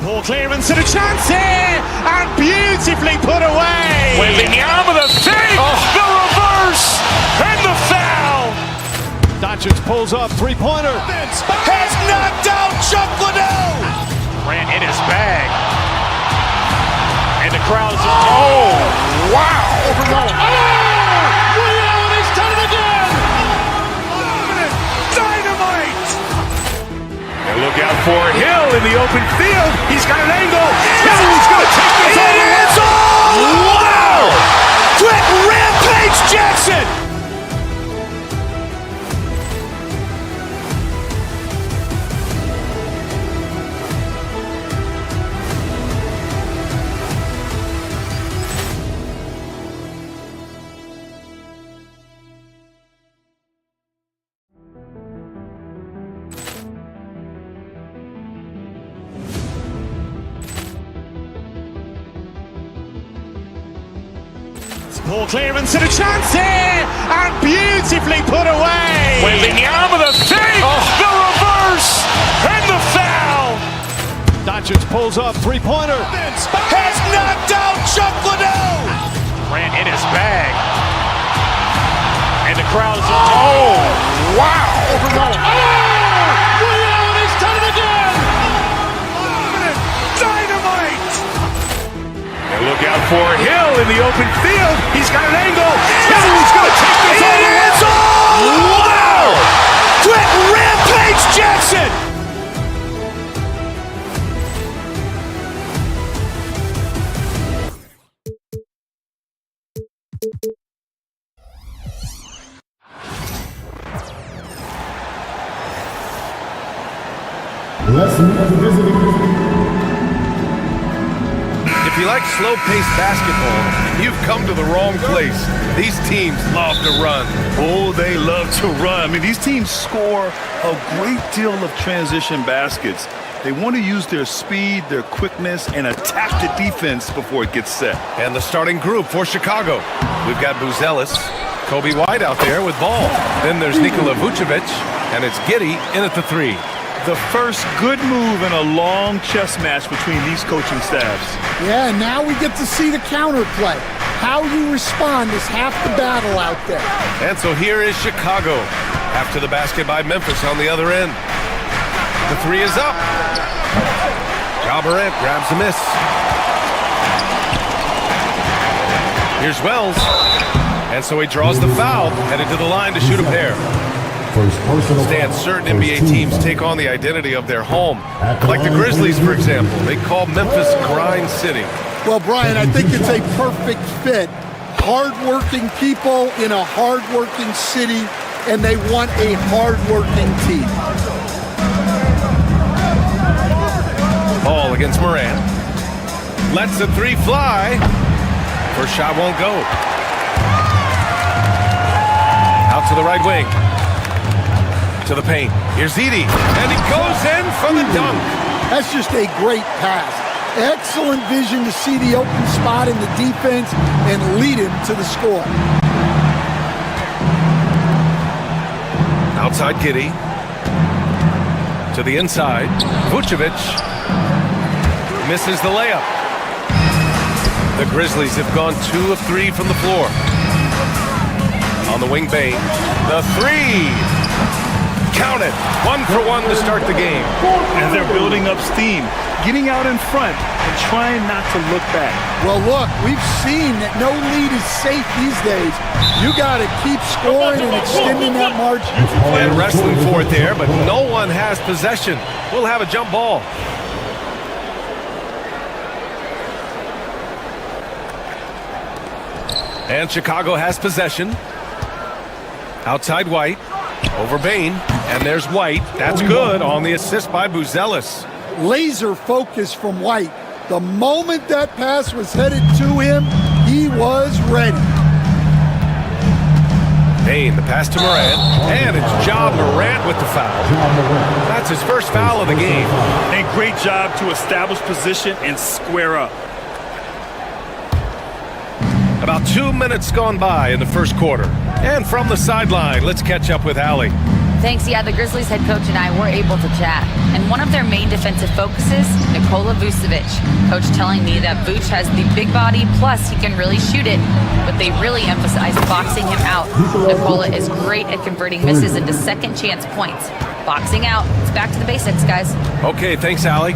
Poor clearance and a chance here, and beautifully put away. Wembanyama the save, the reverse, and the foul. Doncic pulls up, three-pointer. Has knocked out Chuck Liddell. Ran in his bag. And the crowd is, oh, wow. Liddell, he's done it again. Dynamite. And look out for Hill in the open field. He's got an angle. He's going to take this all the way. Wow! Quick rampage Jackson. Poor clearance and a chance here, and beautifully put away. Wembanyama the save, the reverse, and the foul. Doncic pulls up, three-pointer. Has knocked out Chuck Liddell. Ran in his bag. And the crowd is, oh, wow. Liddell, he's done it again. Dynamite. And look out for Hill in the open field. He's got an angle. He's going to take this all the way. Wow! Quick rampage Jackson. Let's move to visiting. If you like slow-paced basketball, you've come to the wrong place. These teams love to run. Oh, they love to run. I mean, these teams score a great deal of transition baskets. They want to use their speed, their quickness, and attack the defense before it gets set. And the starting group for Chicago. We've got Buzelis, Kobe White out there with ball. Then there's Nikola Vucevic, and it's Giddey in at the three. The first good move in a long chess match between these coaching staffs. Yeah, and now we get to see the counterplay. How you respond is half the battle out there. And so here is Chicago. After the basket by Memphis on the other end. The three is up. Ja Morant grabs the miss. Here's Wells. And so he draws the foul, headed to the line to shoot a pair. Stan, certain NBA teams take on the identity of their home. Like the Grizzlies, for example. They call Memphis Grind City. Well, Brian, I think it's a perfect fit. Hard-working people in a hard-working city, and they want a hard-working team. Ball against Morant. Lets the three fly. First shot won't go. Out to the right wing. To the paint. Here's Edey. And he goes in for the dunk. That's just a great pass. Excellent vision to see the open spot in the defense and lead him to the score. Outside Giddey. To the inside. Vucevic misses the layup. The Grizzlies have gone 2 of 3 from the floor. On the wing, Bane. The three. Count it. 1 for 1 to start the game. And they're building up steam, getting out in front and trying not to look back. Well, look, we've seen that no lead is safe these days. You got to keep scoring and extending that margin. And wrestling for it there, but no one has possession. We'll have a jump ball. And Chicago has possession. Outside White. Over Bain. And there's White. That's good on the assist by Buzelis. Laser focus from White. The moment that pass was headed to him, he was ready. Bain, the pass to Morant. And it's Ja Morant with the foul. That's his first foul of the game. And great job to establish position and square up. About 2 minutes gone by in the first quarter. And from the sideline, let's catch up with Allie. Thanks. Yeah, the Grizzlies head coach and I were able to chat. And one of their main defensive focuses, Nikola Vucevic. Coach telling me that Vuce has the big body, plus he can really shoot it, but they really emphasize boxing him out. Nikola is great at converting misses into second chance points. Boxing out. It's back to the basics, guys. Okay, thanks, Allie.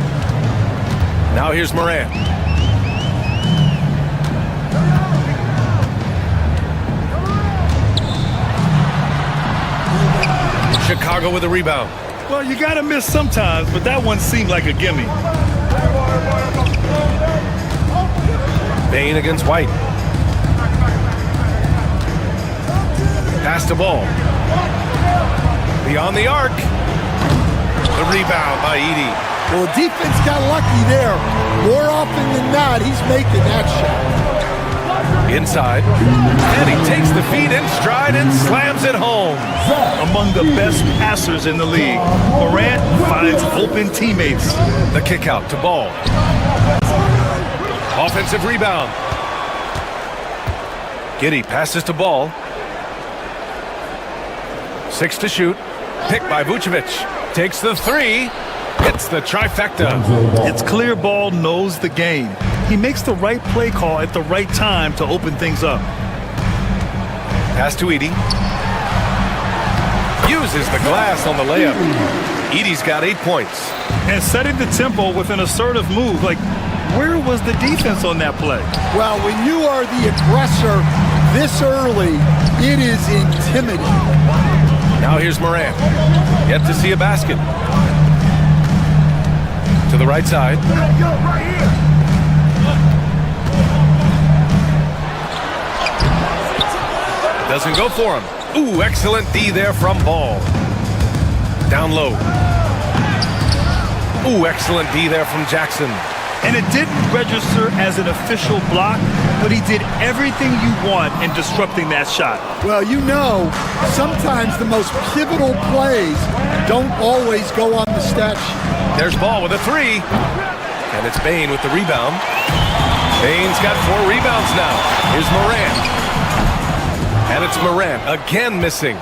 Now here's Morant. Chicago with a rebound. Well, you got to miss sometimes, but that one seemed like a gimme. Bain against White. Pass the ball. Beyond the arc. The rebound by Edey. Well, the defense got lucky there. More often than not, he's making that shot. Inside. And he takes the feed in stride and slams it home. Among the best passers in the league, Morant finds open teammates. The kick out to Ball. Offensive rebound. Giddey passes to Ball. 6 to shoot. Picked by Vucevic. Takes the 3. Hits the trifecta. It's clear Ball knows the game. He makes the right play call at the right time to open things up. Pass to Edey. Uses the glass on the layup. Edey's got 8 points. And setting the tempo with an assertive move. Like, where was the defense on that play? Well, when you are the aggressor this early, it is intimidating. Now here's Morant. Yet to see a basket. To the right side. Doesn't go for him. Ooh, excellent D there from Ball. Down low. Ooh, excellent D there from Jackson. And it didn't register as an official block, but he did everything you want in disrupting that shot. Well, you know, sometimes the most pivotal plays don't always go on the stat sheet. There's Ball with a 3. And it's Bain with the rebound. Bain's got 4 rebounds now. Here's Morant. And it's Morant again missing.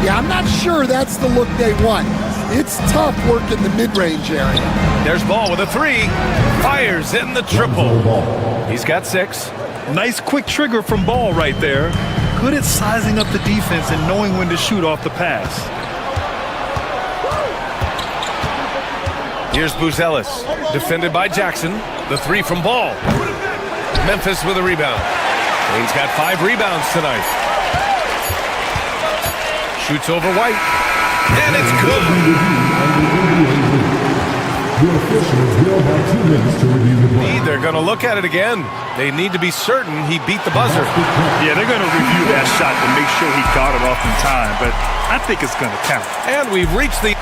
Yeah, I'm not sure that's the look they want. It's tough working the mid-range area. There's Ball with a 3. Fires in the triple. He's got 6. Nice quick trigger from Ball right there. Good at sizing up the defense and knowing when to shoot off the pass. Here's Buzelis. Defended by Jackson. The 3 from Ball. Memphis with a rebound. He's got 5 rebounds tonight. Shoots over White. And it's good. The officials will have 2 minutes to review the play. They're going to look at it again. They need to be certain he beat the buzzer. Yeah, they're going to review that shot to make sure he got it off in time, but I think it's going to count. And we've reached the...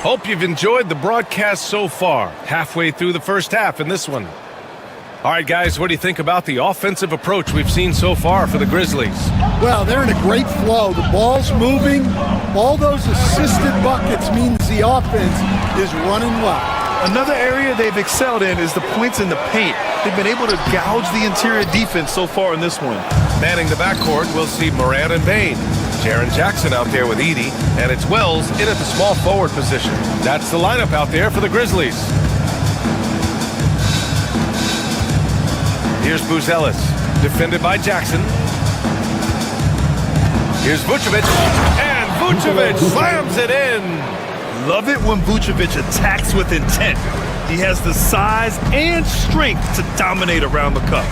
Hope you've enjoyed the broadcast so far. Halfway through the first half in this one. All right, guys, what do you think about the offensive approach we've seen so far for the Grizzlies? Well, they're in a great flow. The ball's moving. All those assisted buckets means the offense is running well. Another area they've excelled in is the points in the paint. They've been able to gouge the interior defense so far in this one. Manning the backcourt, we'll see Morant and Bain. Jaren Jackson out there with Edey, and it's Wells in at the small forward position. That's the lineup out there for the Grizzlies. Here's Buzelis, defended by Jackson. Here's Vucevic, and Vucevic slams it in. Love it when Vucevic attacks with intent. He has the size and strength to dominate around the cup.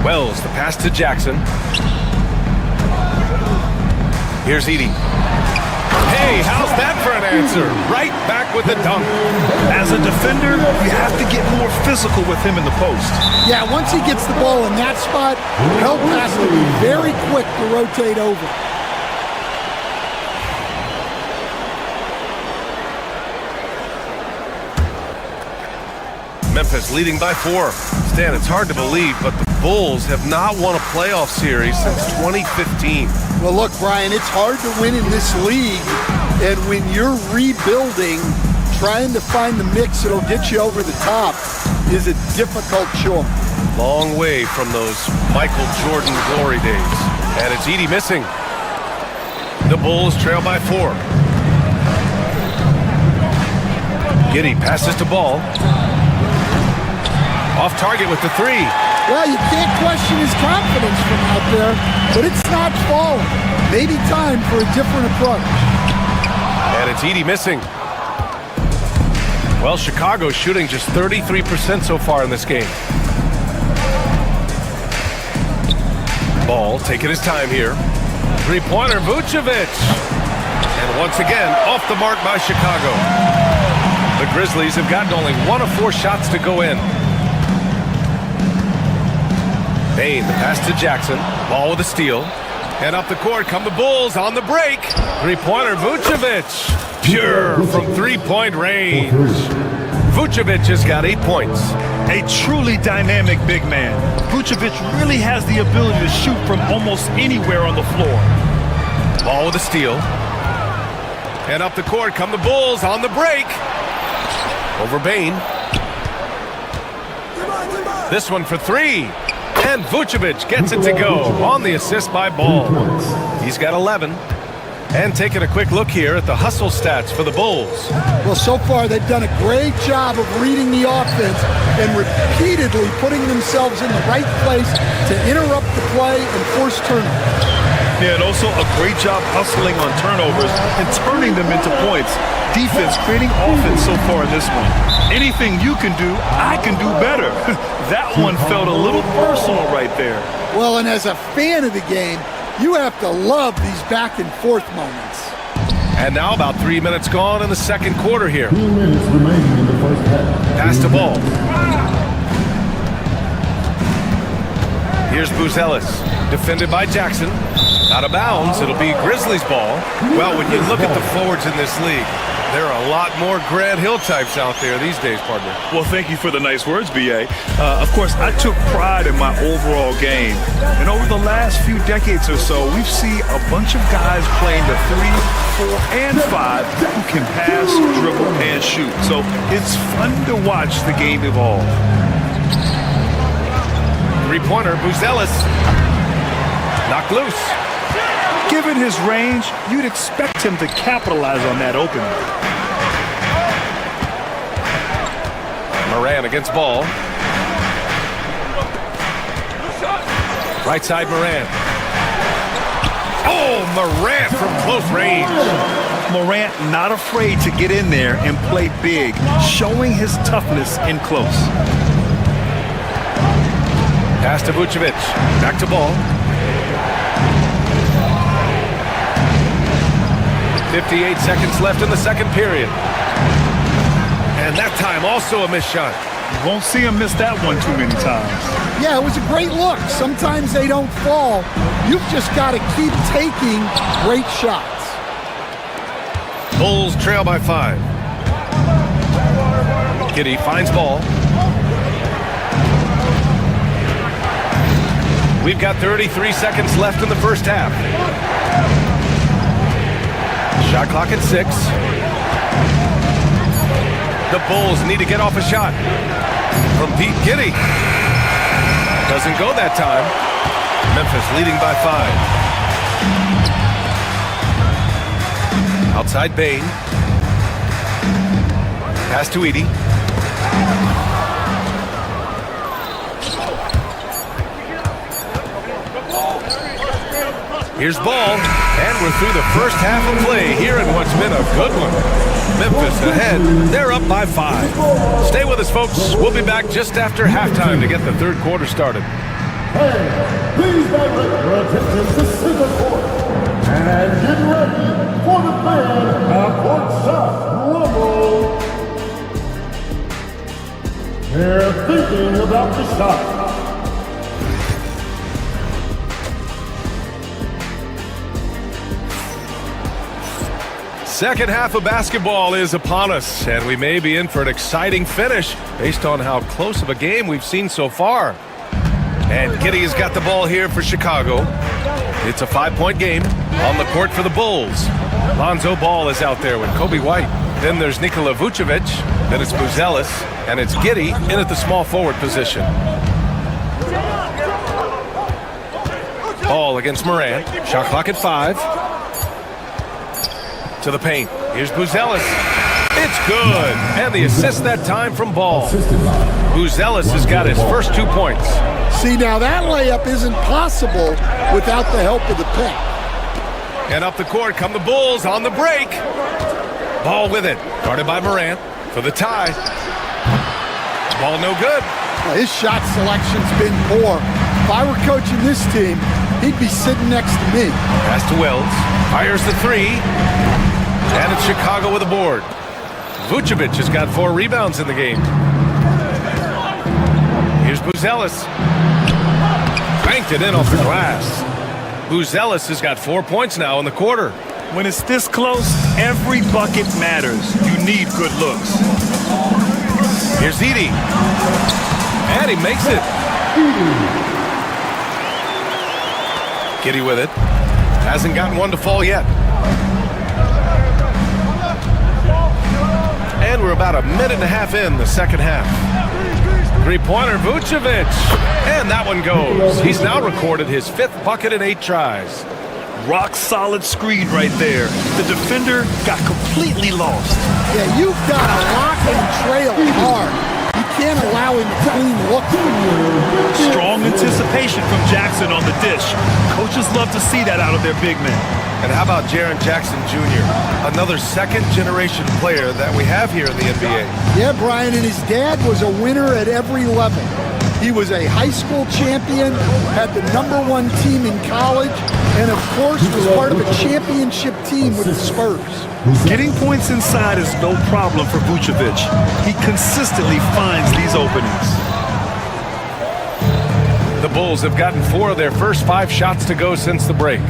Wells, the pass to Jackson. Here's Edey. Hey, how's that for an answer? Right back with the dunk. As a defender, you have to get more physical with him in the post. Yeah, once he gets the ball in that spot, help has to be very quick to rotate over. Memphis leading by 4. Stan, it's hard to believe, but the Bulls have not won a playoff series since 2015. Well, look, Brian, it's hard to win in this league, and when you're rebuilding, trying to find the mix that'll get you over the top is a difficult chore. Long way from those Michael Jordan glory days. And it's Edey missing. The Bulls trail by 4. Giddey passes to Ball. Off target with the 3. Well, you can't question his confidence from out there, but it's not falling. Maybe time for a different approach. And it's Edey missing. Well, Chicago's shooting just 33% so far in this game. Ball taking his time here. Three-pointer, Vucevic. And once again, off the mark by Chicago. The Grizzlies have gotten only 1 of 4 shots to go in. Bain, the pass to Jackson. Ball with a steal. And up the court come the Bulls on the break. Three-pointer, Vucevic. Pure from three-point range. Vucevic has got 8 points. A truly dynamic big man. Vucevic really has the ability to shoot from almost anywhere on the floor. Ball with a steal. And up the court come the Bulls on the break. Over Bain. This one for 3. And Vucevic gets it to go on the assist by Ball. He's got 11. And taking a quick look here at the hustle stats for the Bulls. Well, so far they've done a great job of reading the offense and repeatedly putting themselves in the right place to interrupt the play and force turnovers. Yeah, and also a great job hustling on turnovers and turning them into points. Defense creating offense so far in this one. Anything you can do, I can do better. That one felt a little personal right there. Well, and as a fan of the game, you have to love these back and forth moments. And now about 3 minutes gone in the second quarter here. 2 minutes remaining in the first half. Pass to Ball. Here's Buzelis, defended by Jackson. Out of bounds, it'll be Grizzlies ball. Well, when you look at the forwards in this league, there are a lot more Grant Hill types out there these days, partner. Well, thank you for the nice words, B.A. Of course, I took pride in my overall game. And over the last few decades or so, we've seen a bunch of guys playing the 3, 4, and 5 who can pass, dribble, and shoot. So it's fun to watch the game evolve. Three-pointer, Buzelis. Knocked loose. Given his range, you'd expect him to capitalize on that opening. Moran against Ball. Right side, Moran. Oh, Morant from close range. Morant not afraid to get in there and play big, showing his toughness in close. Pass to Vucevic. Back to Ball. 58 seconds left in the second period. And that time also a missed shot. You won't see him miss that one too many times. Yeah, it was a great look. Sometimes they don't fall. You've just got to keep taking great shots. Bulls trail by 5. Giddey finds Ball. We've got 33 seconds left in the first half. Shot clock at 6. The Bulls need to get off a shot from Pete Giddey. Doesn't go that time. Memphis leading by 5. Outside Bain. Pass to Edey. Here's ball, and we're through the first half of play here in what's been a good one. Memphis ahead. They're up by 5. Stay with us, folks. We'll be back just after halftime to get the third quarter started. Hey, please direct your attention to center court. And get ready for the fan court-shot rumble. They're thinking about the shot. Second half of basketball is upon us, and we may be in for an exciting finish based on how close of a game we've seen so far. And Giddey has got the ball here for Chicago. It's a 5-point game on the court for the Bulls. Lonzo Ball is out there with Kobe White. Then there's Nikola Vucevic. Then it's Buzelis. And it's Giddey in at the small forward position. Ball against Morant. Shot clock at 5. To the paint. Here's Buzelis. It's good. And the assist that time from Ball. Buzelis has got his first 2 points. See, now that layup isn't possible without the help of the pick. And up the court come the Bulls on the break. Ball with it. Guarded by Morant for the tie. Ball no good. Well, his shot selection's been poor. If I were coaching this team, he'd be sitting next to me. Pass to Wells. Fires the 3. And it's Chicago with a board. Vucevic has got 4 rebounds in the game. Here's Buzelis. Banked it in off the glass. Buzelis has got 4 points now in the quarter. When it's this close, every bucket matters. You need good looks. Here's Edey. And he makes it. Giddey with it. Hasn't gotten one to fall yet. And we're about a minute and a half in the second half. Three-pointer, Vucevic. And that one goes. He's now recorded his 5th bucket in 8 tries. Rock-solid screen right there. The defender got completely lost. Yeah, you've got to lock and trail hard. You can't allow him to clean look. Strong anticipation from Jackson on the dish. Coaches love to see that out of their big men. And how about Jaren Jackson Jr., another second-generation player that we have here in the NBA? Yeah, Brian, and his dad was a winner at every level. He was a high school champion, had the #1 team in college, and of course was part of a championship team with the Spurs. Getting points inside is no problem for Vucevic. He consistently finds these openings. The Bulls have gotten 4 of their first 5 shots to go since the break.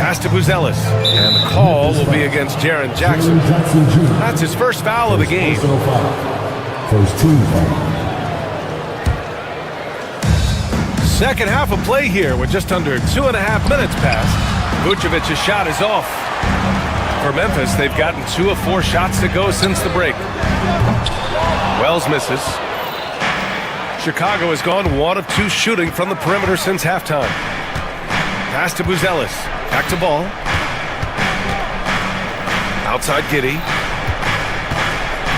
Pass to Buzelis, and the call will be against Jaren Jackson. That's his first foul of the game. First team foul. Second half of play here with just under 2.5 minutes passed. Vucevic's shot is off. For Memphis, they've gotten 2 of 4 shots to go since the break. Wells misses. Chicago has gone 1 of 2 shooting from the perimeter since halftime. Pass to Buzelis. Back to Ball. Outside Giddey.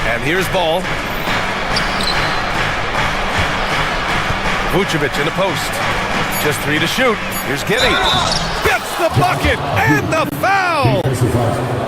And here's Ball. Vucevic in the post. Just 3 to shoot. Here's Giddey. Gets the bucket and the foul.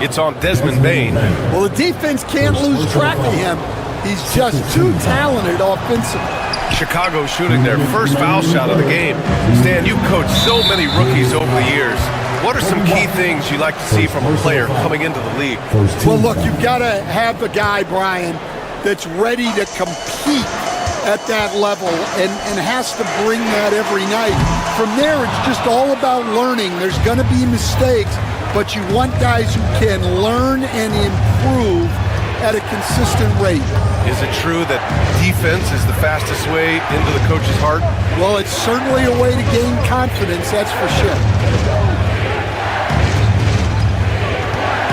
It's on Desmond Bane. Well, the defense can't lose track of him. He's just too talented offensively. Chicago shooting their first foul shot of the game. Stan, you've coached so many rookies over the years. What are some key things you like to see from a player coming into the league? Well, look, you've got to have a guy, Brian, that's ready to compete at that level and has to bring that every night. From there, it's just all about learning. There's going to be mistakes, but you want guys who can learn and improve at a consistent rate. Is it true that defense is the fastest way into the coach's heart? Well, it's certainly a way to gain confidence, that's for sure.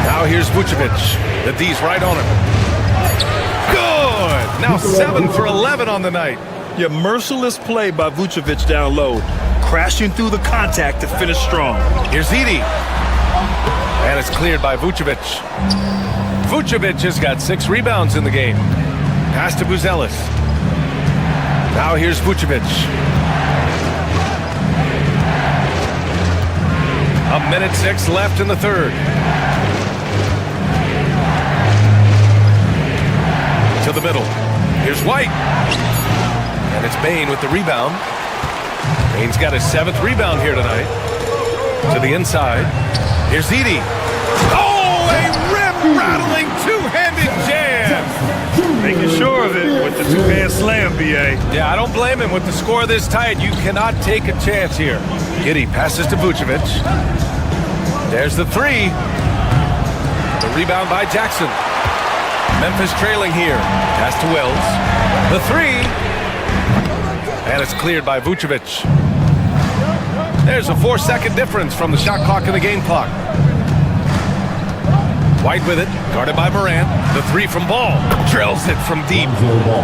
Now here's Vucevic. The D's right on him. Good! Now 7 for 11 on the night. Yeah, merciless play by Vucevic down low. Crashing through the contact to finish strong. Here's Edey. And it's cleared by Vucevic. Vucevic has got 6 rebounds in the game. Pass to Buzelis. Now here's Vucevic. A minute 6 left in the third. To the middle. Here's White. And it's Bane with the rebound. Bane's got his 7th rebound here tonight. To the inside. Here's Edey. Oh, a rim-rattling two-handed jam. Making sure of it with the two-hand slam, B.A. Yeah, I don't blame him. With the score this tight, you cannot take a chance here. Giddey passes to Vucevic. There's the three. The rebound by Jackson. Memphis trailing here. Pass to Wells. The three. And it's cleared by Vucevic. There's a 4-second difference from the shot clock and the game clock. White with it, guarded by Morant. The three from Ball. Drills it from deep.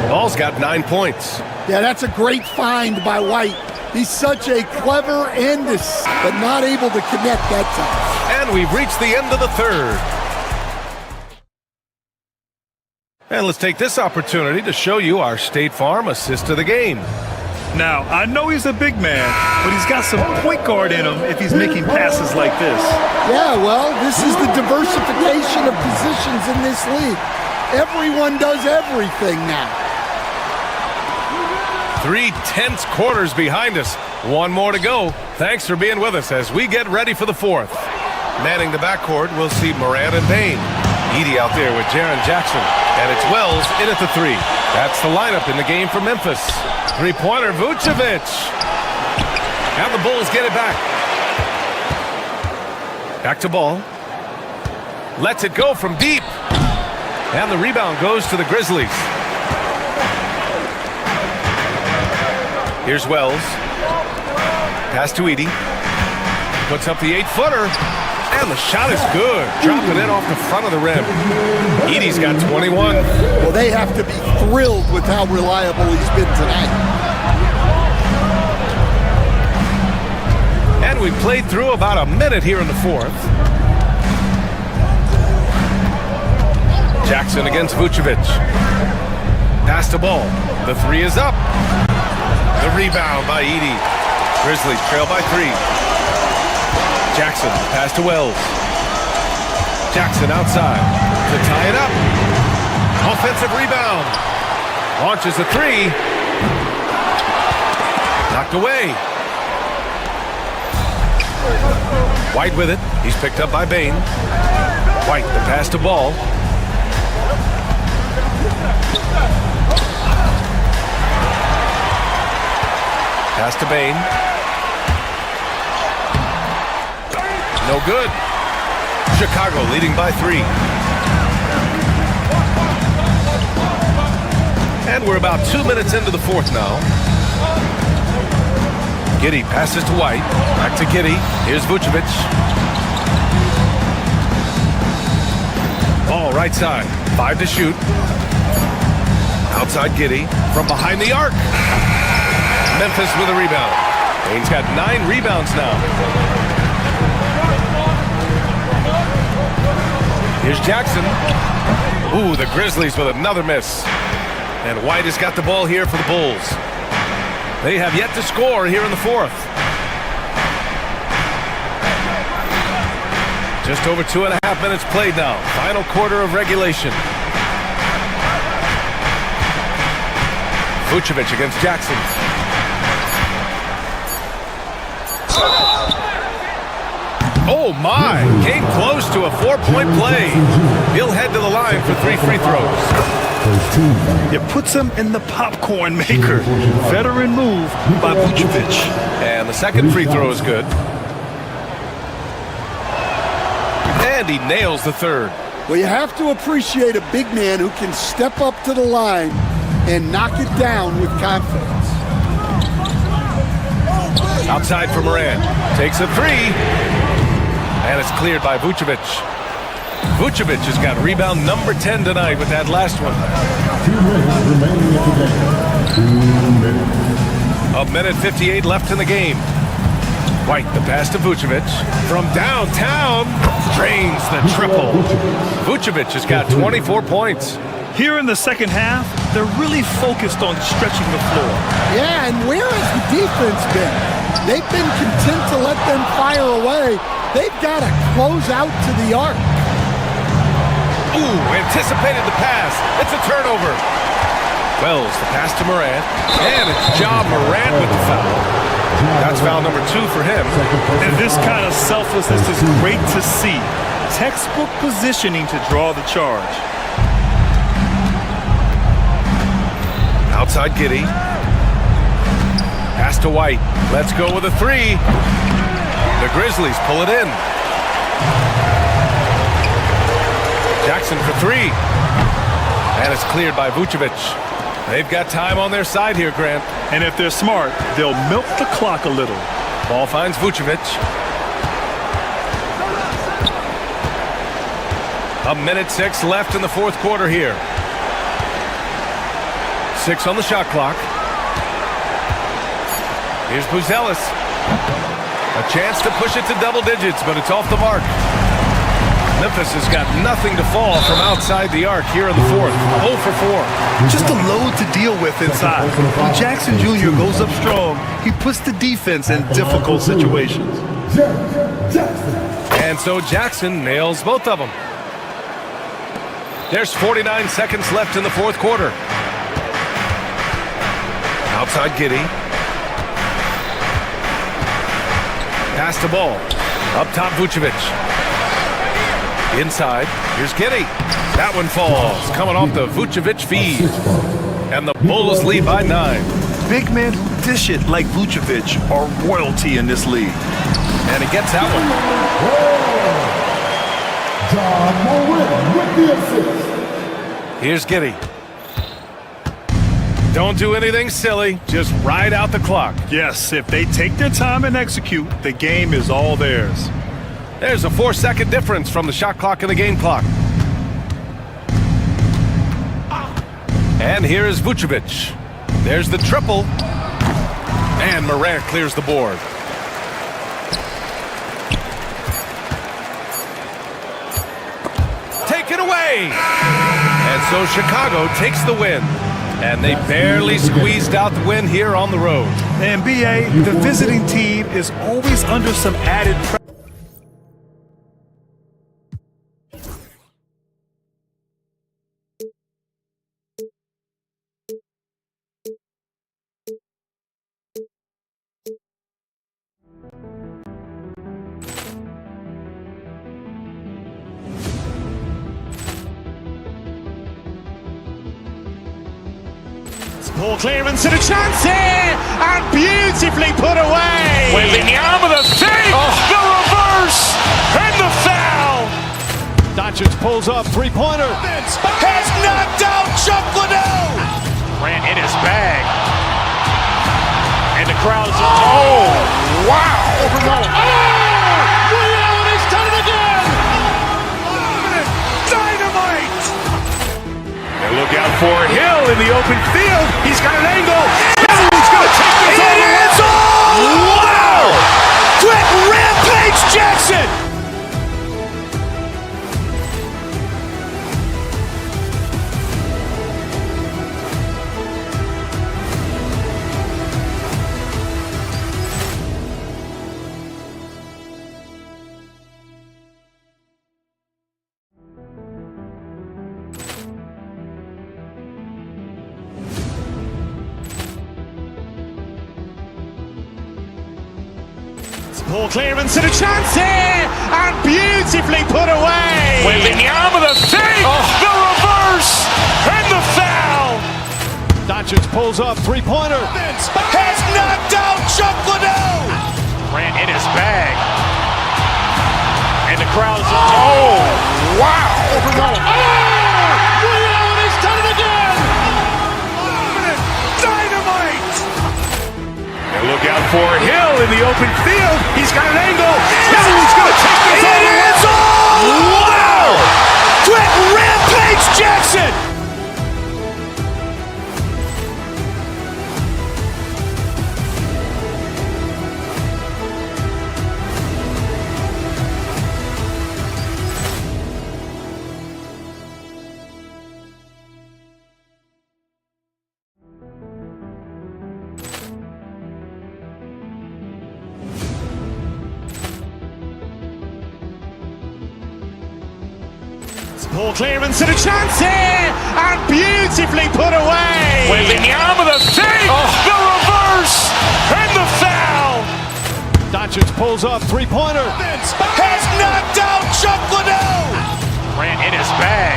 Ball's got 9 points. Yeah, that's a great find by White. He's such a clever end, but not able to connect that time. And we've reached the end of the third. And let's take this opportunity to show you our State Farm assist of the game. Now, I know he's a big man, but he's got some point guard in him if he's making passes like this. Yeah, well, this is the diversification of positions in this league. Everyone does everything now. 3 tense quarters behind us. One more to go. Thanks for being with us as we get ready for the fourth. Manning the backcourt, we'll see Morant and Bane. Edey out there with Jaren Jackson. And it's Wells in at the three. That's the lineup in the game for Memphis. Three-pointer, Vucevic. Now the Bulls get it back. Back to Ball. Lets it go from deep. And the rebound goes to the Grizzlies. Here's Wells. Pass to Edey. Puts up the 8-footer. And the shot is good. Dropping it off the front of the rim. Edey's got 21. Well, they have to be thrilled with how reliable he's been tonight. And we played through about a minute here in the fourth. Jackson against Vucevic. Pass to Ball. The three is up. The rebound by Edey. Grizzlies trail by 3. Jackson, pass to Wells. Jackson outside to tie it up. Offensive rebound. Launches a three. Knocked away. White with it. He's picked up by Bane. White, the pass to Ball. Pass to Bane. No good. Chicago leading by 3. And we're about 2 minutes into the fourth now. Giddey passes to White. Back to Giddey. Here's Vucevic. Ball right side. 5 to shoot. Outside Giddey. From behind the arc. Memphis with a rebound. Bane's got 9 rebounds now. Here's Jackson. Ooh, the Grizzlies with another miss. And White has got the ball here for the Bulls. They have yet to score here in the fourth. Just over 2.5 minutes played now. Final quarter of regulation. Vucevic against Jackson. Oh my! Came close to a 4-point play. He'll head to the line for 3 free throws. It puts him in the popcorn maker. Veteran move by Vucevic. And the second free throw is good. And he nails the third. Well, you have to appreciate a big man who can step up to the line and knock it down with confidence. Outside for Morant. Takes a three. And it's cleared by Vucevic. Vucevic has got rebound number 10 tonight with that last one. 2 minutes remaining in the game. 2 minutes. A minute 58 left in the game. White, the pass to Vucevic. From downtown, drains the triple. Vucevic has got 24 points. Here in the second half, they're really focused on stretching the floor. Yeah, and where has the defense been? They've been content to let them fire away. They've got to close out to the arc. Ooh, anticipated the pass. It's a turnover. Wells, the pass to Morant. And it's Ja Morant with the foul. That's foul number 2 for him. And this kind of selflessness is great to see. Textbook positioning to draw the charge. Outside Giddey. Pass to White. Let's go with a 3. The Grizzlies pull it in. Jackson for 3. And it's cleared by Vucevic. They've got time on their side here, Grant. And if they're smart, they'll milk the clock a little. Ball finds Vucevic. A minute 6 left in the fourth quarter here. 6 on the shot clock. Here's Buzelis. A chance to push it to double digits, but it's off the mark. Memphis has got nothing to fall from outside the arc here in the fourth. 0 for 4. Just a load to deal with inside. When Jackson Jr. goes up strong, he puts the defense in difficult situations. And so Jackson nails both of them. There's 49 seconds left in the fourth quarter. Outside Giddey. Pass the ball. Up top Vucevic. Inside. Here's Giddey. That one falls. Coming off the Vucevic feed. And the Bulls lead by 9. Big men who dish it like Vucevic are royalty in this league. And he gets that one. John Moran with the assist. Here's Giddey. Don't do anything silly. Just ride out the clock. Yes, if they take their time and execute, the game is all theirs. There's a 4-second difference from the shot clock and the game clock. And here is Vucevic. There's the triple. And Morant clears the board. Take it away! And so Chicago takes the win. And they barely squeezed out the win here on the road. And BA, the visiting team is always under some added pressure. Poor clearance and a chance here, and beautifully put away. Wembanyama the fake, the reverse, and the foul. Doncic pulls up, three-pointer. Has knocked out Chuck Liddell. Ran in his bag. And the crowd is, oh, wow. Liddell, he's done it again. Dynamite. And look out for Hill in the open field. He's got an angle. He's going to take this all the way. Wow! Quick rampage Jackson. Poor clearance and a chance here, and beautifully put away. Wembanyama the fake, the reverse, and the foul. Doncic pulls up, three-pointer. Has knocked out Chuck Liddell. Ran in his bag. And the crowd is, oh, wow. Liddell, he's done it again. Dynamite. And look out for Hill in the open field. He's got an angle. He's going to take this all the way. Wow! Quick rampage Jackson. Poor clearance and a chance here, and beautifully put away. With the arm of the fake, the reverse, and the foul. Doncic pulls up, three-pointer. Has knocked out Chuck Liddell. Ran in his bag.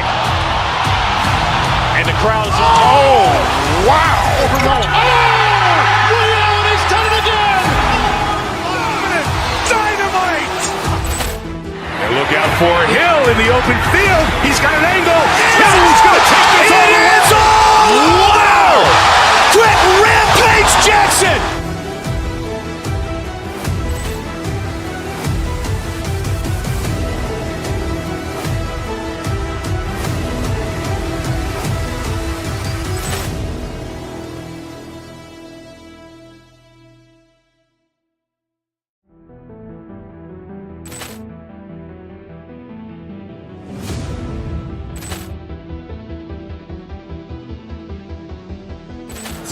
And the crowd's, oh, wow. Leon has done it again. Dynamite. And look out for Hill in the open field. He's got an angle. Hill's going to take this all the way. Wow. Quick Rampage Jackson.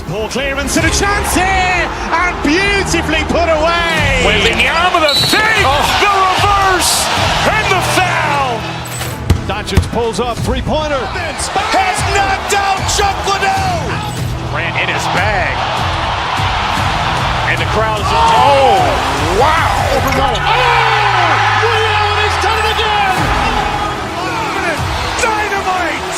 Poor clearance and a chance here, and beautifully put away. With the arm of the fake, the reverse, and the foul. Doncic pulls up, three-pointer. Has knocked out Chuck Liddell. Ran in his bag. And the crowd's, oh, wow. Leon has done it again. Dynamite.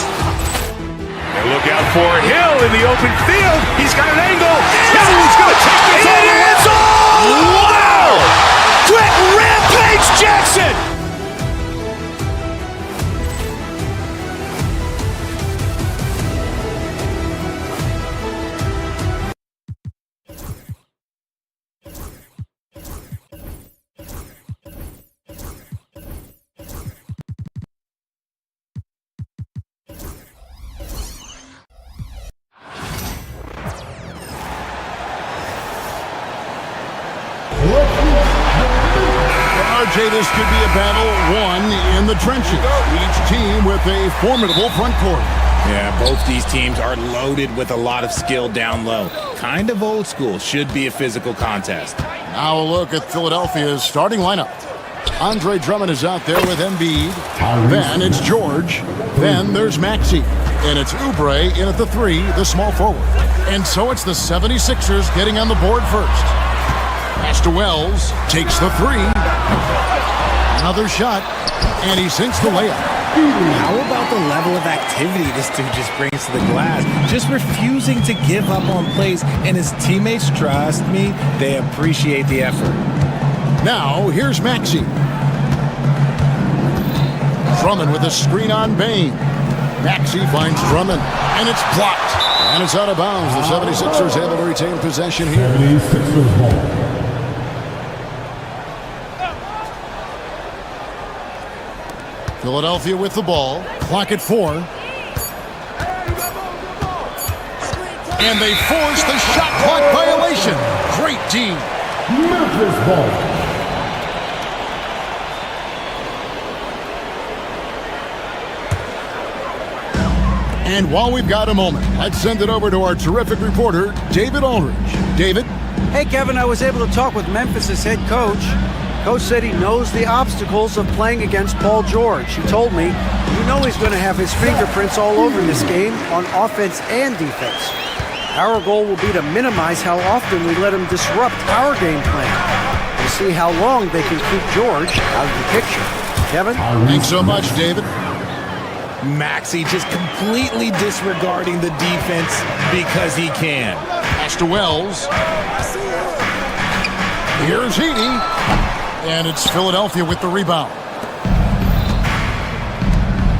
And look out for Hill in the open field. He's got an angle. Hill's going to take this all the way. Wow. Quick Rampage Jackson. RJ, this could be a battle won in the trenches. Each team with a formidable front court. Yeah, both these teams are loaded with a lot of skill down low. Kind of old school. Should be a physical contest. Now a look at Philadelphia's starting lineup. Andre Drummond is out there with Embiid. Then it's George. Then there's Maxey. And it's Oubre in at the 3, the small forward. And so it's the 76ers getting on the board first. Pass to Wells, takes the 3. Another shot, and he sinks the layup. How about the level of activity this dude just brings to the glass? Just refusing to give up on plays, and his teammates, trust me, they appreciate the effort. Now, here's Maxey. Drummond with a screen on Bain. Maxey finds Drummond, and it's blocked. And it's out of bounds. The 76ers able to retain possession here. 76ers ball. Philadelphia with the ball. Clock at 4. And they force the shot clock violation. Great team. Memphis ball. And while we've got a moment, let's send it over to our terrific reporter, David Aldridge. David? Hey, Kevin, I was able to talk with Memphis' head coach. Coach said he knows the obstacles of playing against Paul George. He told me, you know he's going to have his fingerprints all over this game on offense and defense. Our goal will be to minimize how often we let him disrupt our game plan. We'll see how long they can keep George out of the picture. Kevin? Thanks so much, David. Maxey just completely disregarding the defense because he can. Pass to Wells. Here's Heaney. And it's Philadelphia with the rebound.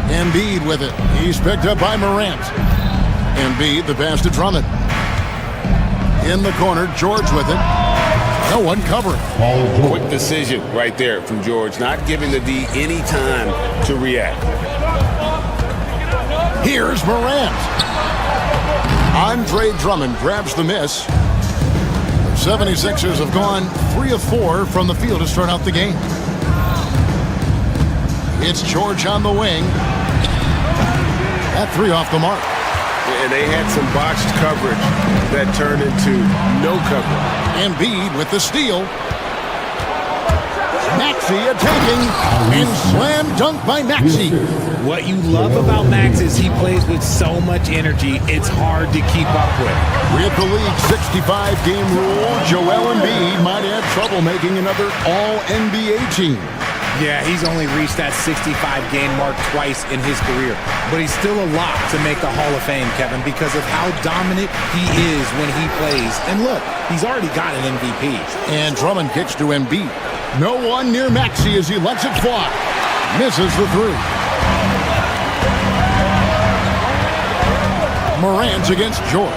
Embiid with it. He's picked up by Morant. Embiid, the pass to Drummond. In the corner, George with it. No one covering. Quick decision right there from George, not giving the D any time to react. Here's Morant. Andre Drummond grabs the miss. The 76ers have gone 3 of 4 from the field to start out the game. It's George on the wing. That 3 off the mark. And they had some botched coverage that turned into no coverage. Embiid with the steal. Maxey attacking and slam dunk by Maxey. What you love about Max is he plays with so much energy, it's hard to keep up with. With the league's 65-game rule, Joel Embiid might have trouble making another All-NBA team. Yeah, he's only reached that 65-game mark twice in his career. But he's still a lock to make the Hall of Fame, Kevin, because of how dominant he is when he plays. And look, he's already got an MVP. And Drummond kicks to Embiid. No one near Maxey as he lets it fly. Misses the three. Morant against George.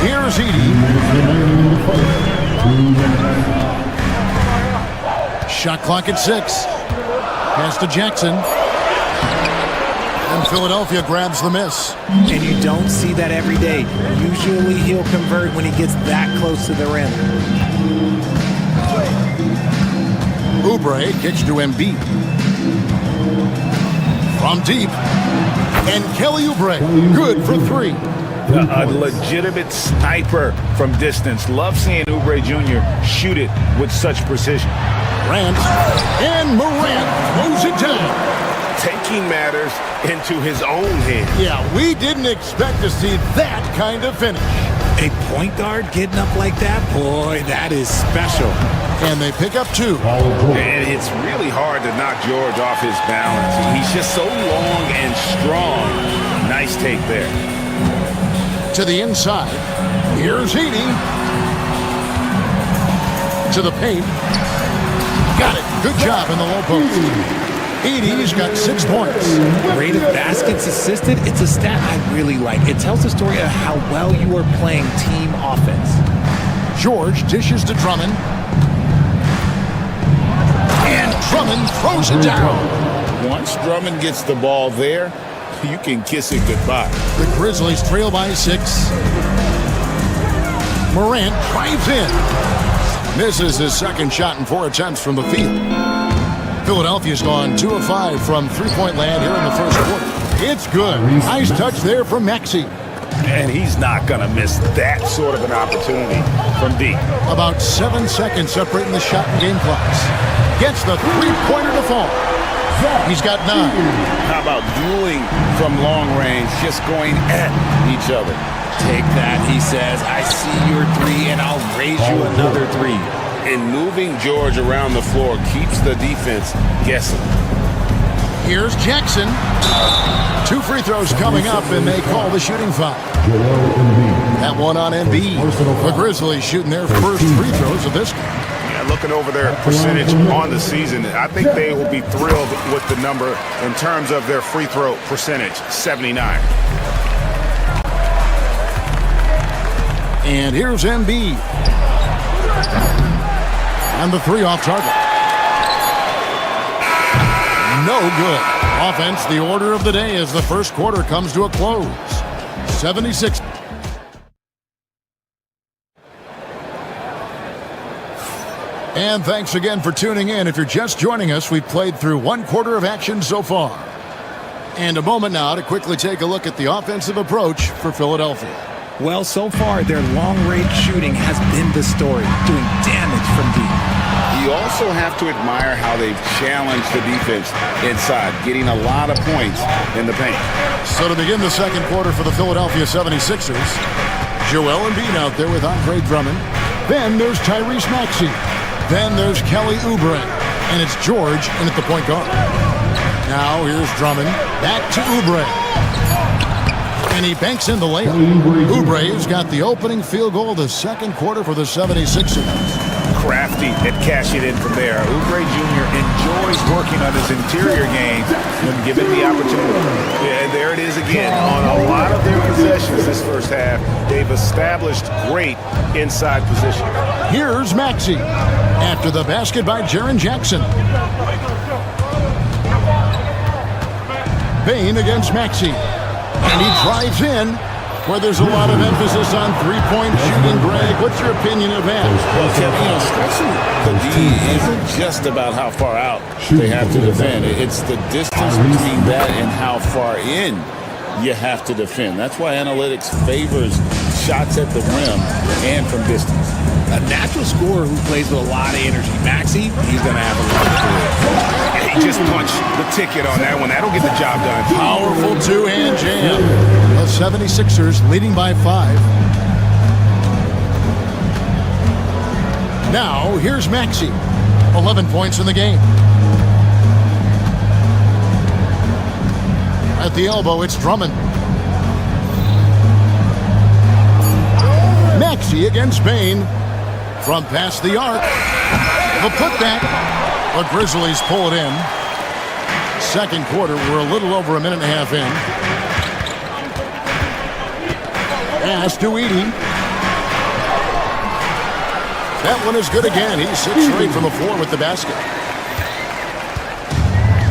Here's Edey. Shot clock at 6. Pass to Jackson. And Philadelphia grabs the miss. And you don't see that every day. Usually he'll convert when he gets that close to the rim. Oubre kicks to Embiid. From deep. And Kelly Oubre, good for 3. A legitimate sniper from distance. Love seeing Oubre Jr. shoot it with such precision. Morant. And Morant throws it down. Taking matters into his own hands. Yeah, we didn't expect to see that kind of finish. A point guard getting up like that? Boy, that is special. And they pick up 2. And it's really hard to knock George off his balance. He's just so long and strong. Nice take there. To the inside. Here's Edey. To the paint. Got it. Good job in the low post. Edey's got 6 points. Rate of baskets assisted, it's a stat I really like. It tells the story of how well you are playing team offense. George dishes to Drummond. And Drummond throws it down. Once Drummond gets the ball there, you can kiss it goodbye. The Grizzlies trail by 6. Morant drives in. Misses his second shot in 4 attempts from the field. Philadelphia's gone 2 of 5 from three-point land here in the first quarter. It's good. Nice touch there from Maxey. And he's not going to miss that sort of an opportunity from deep. About 7 seconds separating the shot and game clocks. Gets the three-pointer to fall. He's got 9. How about dueling from long range, just going at each other? Take that, he says. I see your 3, and I'll raise you another 3. And moving George around the floor keeps the defense guessing. Here's Jackson. 2 free throws coming up, and they call the shooting foul. That one on Embiid. The Grizzlies shooting their first free throws of this game. Yeah, looking over their percentage on the season, I think they will be thrilled with the number in terms of their free throw percentage, 79. And here's Embiid. And the 3 off target. No good. Offense, the order of the day as the first quarter comes to a close. 76. And thanks again for tuning in. If you're just joining us, we've played through 1 quarter of action so far. And a moment now to quickly take a look at the offensive approach for Philadelphia. Well, so far, their long-range shooting has been the story, doing damage from deep. You also have to admire how they've challenged the defense inside, getting a lot of points in the paint. So to begin the second quarter for the Philadelphia 76ers, Joel Embiid out there with Andre Drummond. Then there's Tyrese Maxey. Then there's Kelly Oubre. And it's George in at the point guard. Now here's Drummond. Back to Oubre. And he banks in the layup. Oubre's got the opening field goal of the second quarter for the 76ers. Crafty at cashing in from there. Oubre Jr. enjoys working on his interior game when given the opportunity. And there it is again. On a lot of their possessions this first half, they've established great inside position. Here's Maxey after the basket by Jaren Jackson. Payne against Maxey. And he drives in where there's a lot of emphasis on three-point shooting. Greg, what's your opinion of that? Well, Kevin, stretching the D isn't just about how far out they have to defend. It's the distance between that and how far in you have to defend. That's why analytics favors shots at the rim and from distance. A natural scorer who plays with a lot of energy. Maxey, he's going to have a lot of career. He just punched the ticket on that one. That'll get the job done. Powerful two-hand jam. The 76ers leading by 5. Now, here's Maxey. 11 points in the game. At the elbow, it's Drummond. Maxey against Bain. From past the arc. The putback. The Grizzlies pull it in. Second quarter, we're a little over a minute and a half in. Pass to Edey. That one is good again. He's 6 straight from the floor with the basket.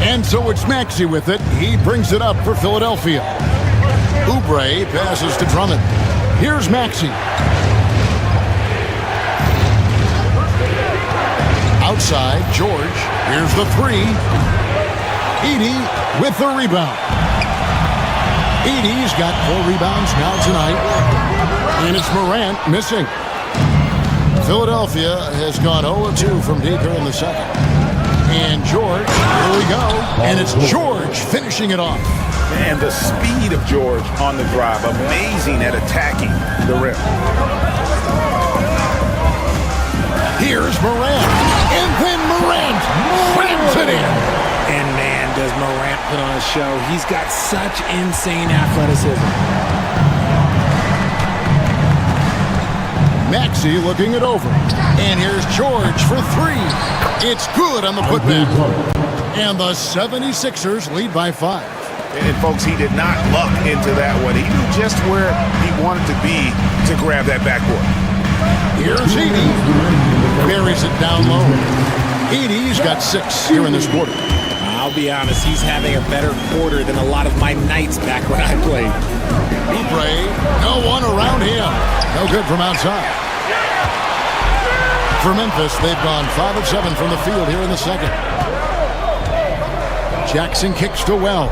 And so it's Maxey with it. He brings it up for Philadelphia. Oubre passes to Drummond. Here's Maxey. Outside, George. Here's the 3. Edey with the rebound. Edey's got 4 rebounds now tonight. And it's Morant missing. Philadelphia has gone 0-2 from deep here in the second. And George, here we go. And it's George finishing it off. Man, the speed of George on the drive. Amazing at attacking the rim. Here's Morant. And then Morant slams it in. And man, does Morant put on a show. He's got such insane athleticism. Maxey looking it over. And here's George for 3. It's good on the putback. And the 76ers lead by 5. And folks, he did not luck into that one. He knew just where he wanted to be to grab that backboard. Here's Edey. Buries it down low. Edey's got 6 here in this quarter. I'll be honest, he's having a better quarter than a lot of my nights back when I played. Oubre, no one around him. No good from outside. For Memphis, they've gone 5 of 7 from the field here in the second. Jackson kicks to Wells.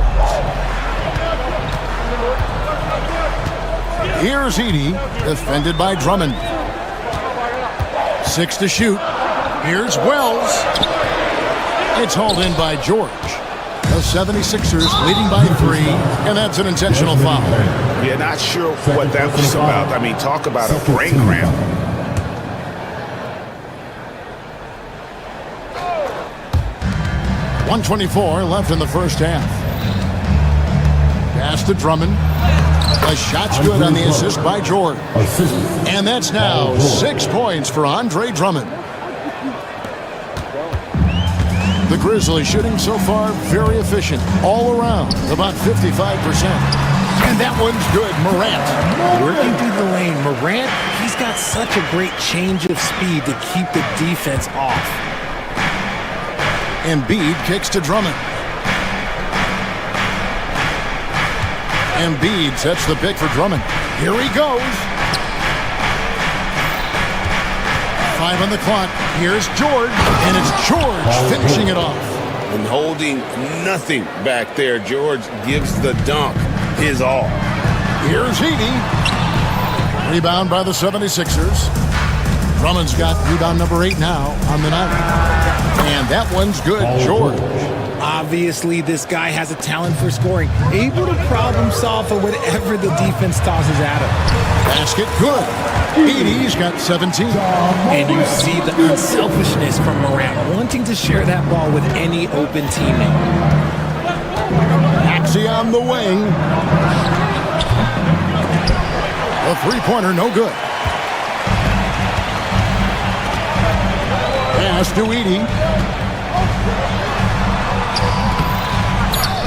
Here's Edey, defended by Drummond. 6 to shoot. Here's Wells. It's hauled in by George. The 76ers leading by 3, and that's an intentional foul. Yeah, not sure what that was about. I mean, talk about a brain cramp. .124 left in the first half. Pass to Drummond. The shot's good on the assist by George. And that's now 6 points for Andre Drummond. The Grizzlies shooting so far very efficient. All around, about 55%. And that one's good. Morant. Working through the lane. Morant, he's got such a great change of speed to keep the defense off. Embiid kicks to Drummond. Embiid sets the pick for Drummond. Here he goes. 5 on the clock. Here's George. And it's George finishing it off. And holding nothing back there. George gives the dunk his all. Here's Edey. Rebound by the 76ers. Drummond's got rebound number 8 now on the night. And that one's good, George. Obviously, this guy has a talent for scoring. Able to problem solve for whatever the defense tosses at him. Basket good. Edey's got 17. And you see the unselfishness from Morant, wanting to share that ball with any open teammate. Maxey on the wing. A 3-pointer, no good. Pass to Edey.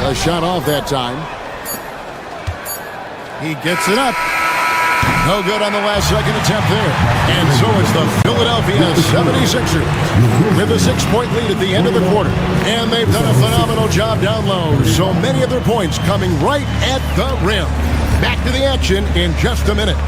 A shot off that time. He gets it up. No good on the last second attempt there. And so it's the Philadelphia 76ers with a 6-point lead at the end of the quarter. And they've done a phenomenal job down low. So many of their points coming right at the rim. Back to the action in just a minute.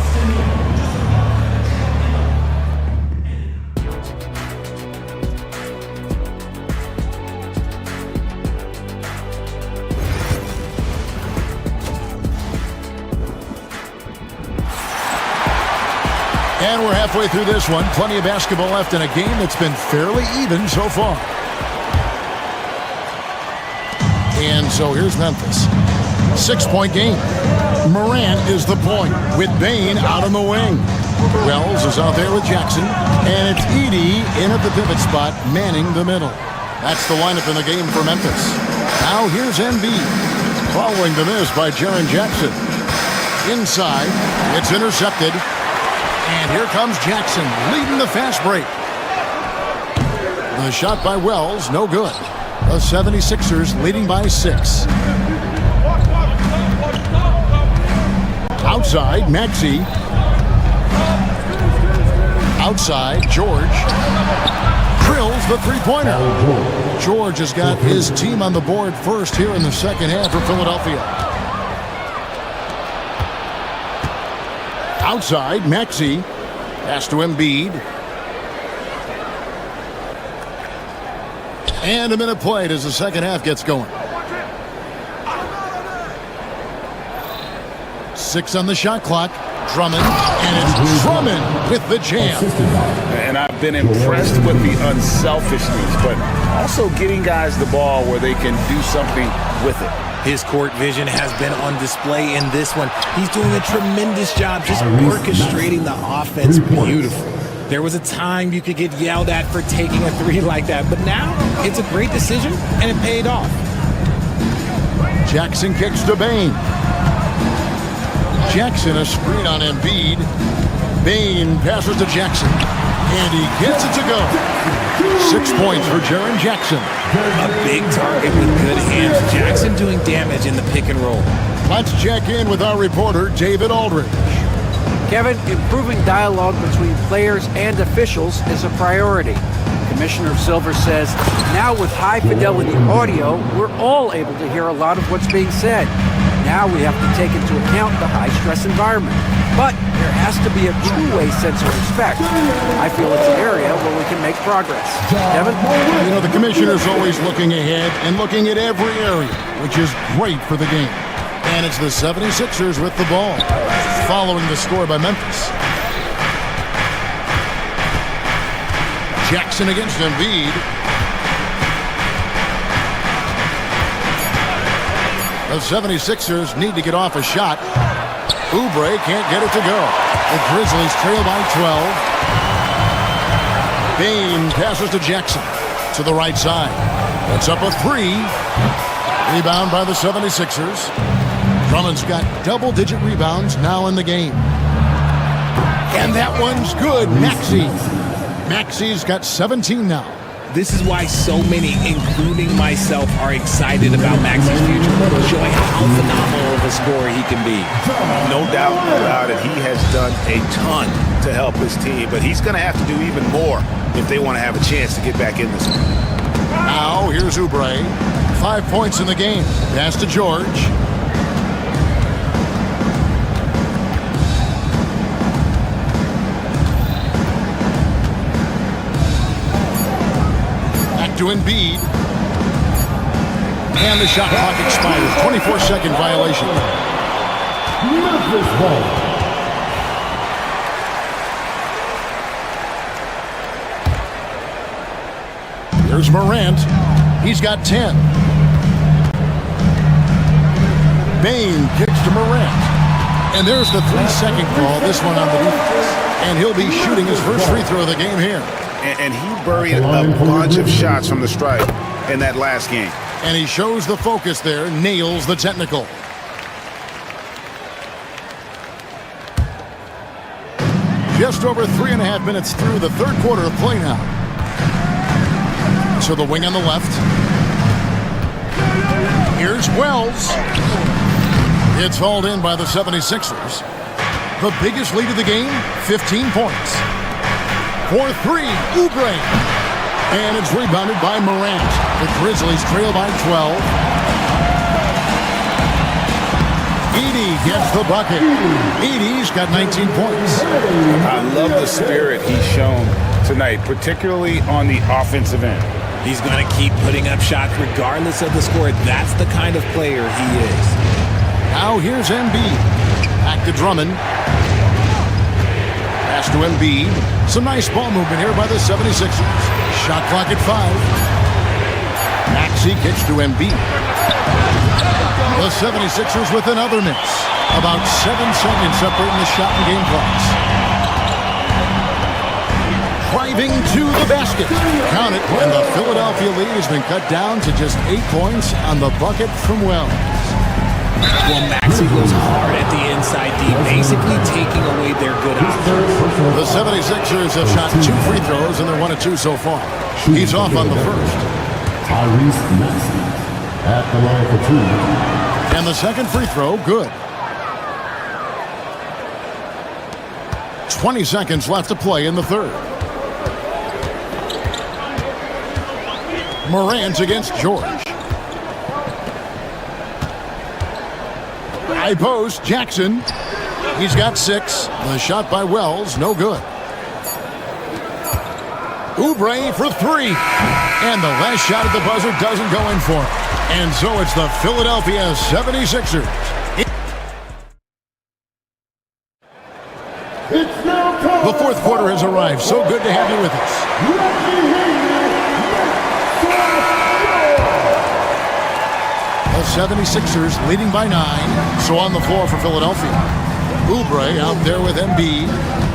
And we're halfway through this one. Plenty of basketball left in a game that's been fairly even so far. And so here's Memphis. 6-point game. Morant is the point with Bane out on the wing. Wells is out there with Jackson. And it's Edey in at the pivot spot, manning the middle. That's the lineup in the game for Memphis. Now here's Embiid. Following the miss by Jaren Jackson. Inside, it's intercepted. And here comes Jackson leading the fast break. The shot by Wells, no good. The 76ers leading by 6. Outside, Maxey. Outside, George. Drills the three-pointer. George has got his team on the board first here in the second half for Philadelphia. Outside, Maxey. Pass to Embiid. And a minute played as the second half gets going. 6 on the shot clock. Drummond, and it's Drummond with the jam. And I've been impressed with the unselfishness, but also getting guys the ball where they can do something with it. His court vision has been on display in this one. He's doing a tremendous job just orchestrating the offense beautifully. There was a time you could get yelled at for taking a 3 like that, but now it's a great decision, and it paid off. Jackson kicks to Bane. Jackson a screen on Embiid. Bane passes to Jackson. And he gets it to go. 6 points for Jaren Jackson. A big target with good hands. Jackson doing damage in the pick and roll. Let's check in with our reporter, David Aldridge. Kevin, improving dialogue between players and officials is a priority. Commissioner Silver says, now with high-fidelity audio, we're all able to hear a lot of what's being said. Now we have to take into account the high-stress environment. But there has to be a two-way sense of respect. I feel it's an area where we can make progress. Kevin? You know, the commissioner's always looking ahead and looking at every area, which is great for the game. And it's the 76ers with the ball, following the score by Memphis. Jackson against Embiid. The 76ers need to get off a shot. Oubre can't get it to go. The Grizzlies trail by 12. Bane passes to Jackson to the right side. It's up a 3. Rebound by the 76ers. Drummond's got double-digit rebounds now in the game. And that one's good. Maxey's got 17 now. This is why so many, including myself, are excited about Maxey's future, showing how phenomenal of a scorer he can be. No doubt about it. He has done a ton to help his team, but he's going to have to do even more if they want to have a chance to get back in this one. Now, here's Oubre. 5 points in the game. Pass to George. To Embiid. And the shot clock expires. 24-second violation. Memphis ball. There's Morant. He's got 10. Bane kicks to Morant. And there's the 3-second call. This one on the defense. And he'll be shooting his first free throw of the game here. And he buried a bunch of shots from the stripe in that last game. And he shows the focus there, nails the technical. Just over 3.5 minutes through the third quarter of play now. So the wing on the left. Here's Wells. It's hauled in by the 76ers. The biggest lead of the game, 15 points. For 3, Oubre. And it's rebounded by Morant. The Grizzlies trail by 12. Edey gets the bucket. Edey's got 19 points. I love the spirit he's shown tonight, particularly on the offensive end. He's going to keep putting up shots regardless of the score. That's the kind of player he is. Now here's Embiid. Back to Drummond. Pass to Embiid. Some nice ball movement here by the 76ers. Shot clock at 5. Maxey kicks to Embiid. The 76ers with another miss. About 7 seconds separating the shot and game clocks. Driving to the basket. Count it. And the Philadelphia lead has been cut down to just 8 points on the bucket from Wells. Well, Maxey goes hard at the inside D, basically taking away their good options. The 76ers have shot 2 free throws, and they're 1 of 2 so far. He's off on the first. Tyrese Maxey at the line for 2. And the second free throw, good. 20 seconds left to play in the third. Morant against George. High post, Jackson. He's got 6. The shot by Wells, no good. Oubre for 3. And the last shot at the buzzer doesn't go in for him. And so it's the Philadelphia 76ers. The fourth quarter has arrived. So good to have you with us. The 76ers leading by 9. So on the floor for Philadelphia. Oubre out there with Embiid.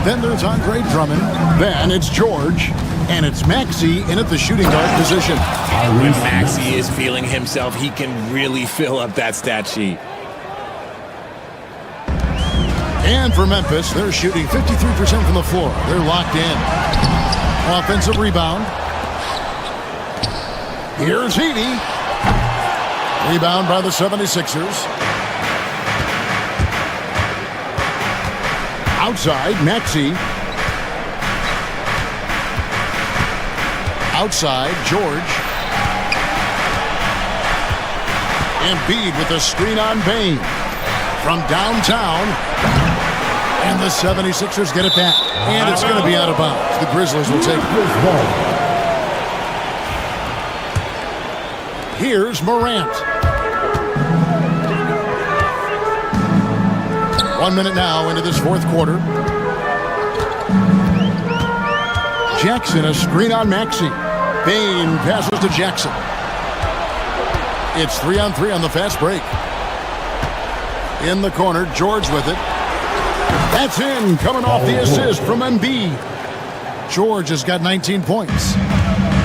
Then there's Andre Drummond. Then it's George. And it's Maxey in at the shooting guard position. When Maxey is feeling himself, he can really fill up that stat sheet. And for Memphis, they're shooting 53% from the floor. They're locked in. Offensive rebound. Here's Heaney. Rebound by the 76ers. Outside, Maxey. Outside, George. Embiid with a screen on Bane. From downtown. And the 76ers get it back. And it's going to be out of bounds. The Grizzlies will take it. Here's Morant. 1 minute now into this fourth quarter. Jackson, a screen on Maxey. Bane passes to Jackson. It's 3-on-3 on the fast break. In the corner, George with it. That's in, coming off the assist from Embiid. George has got 19 points.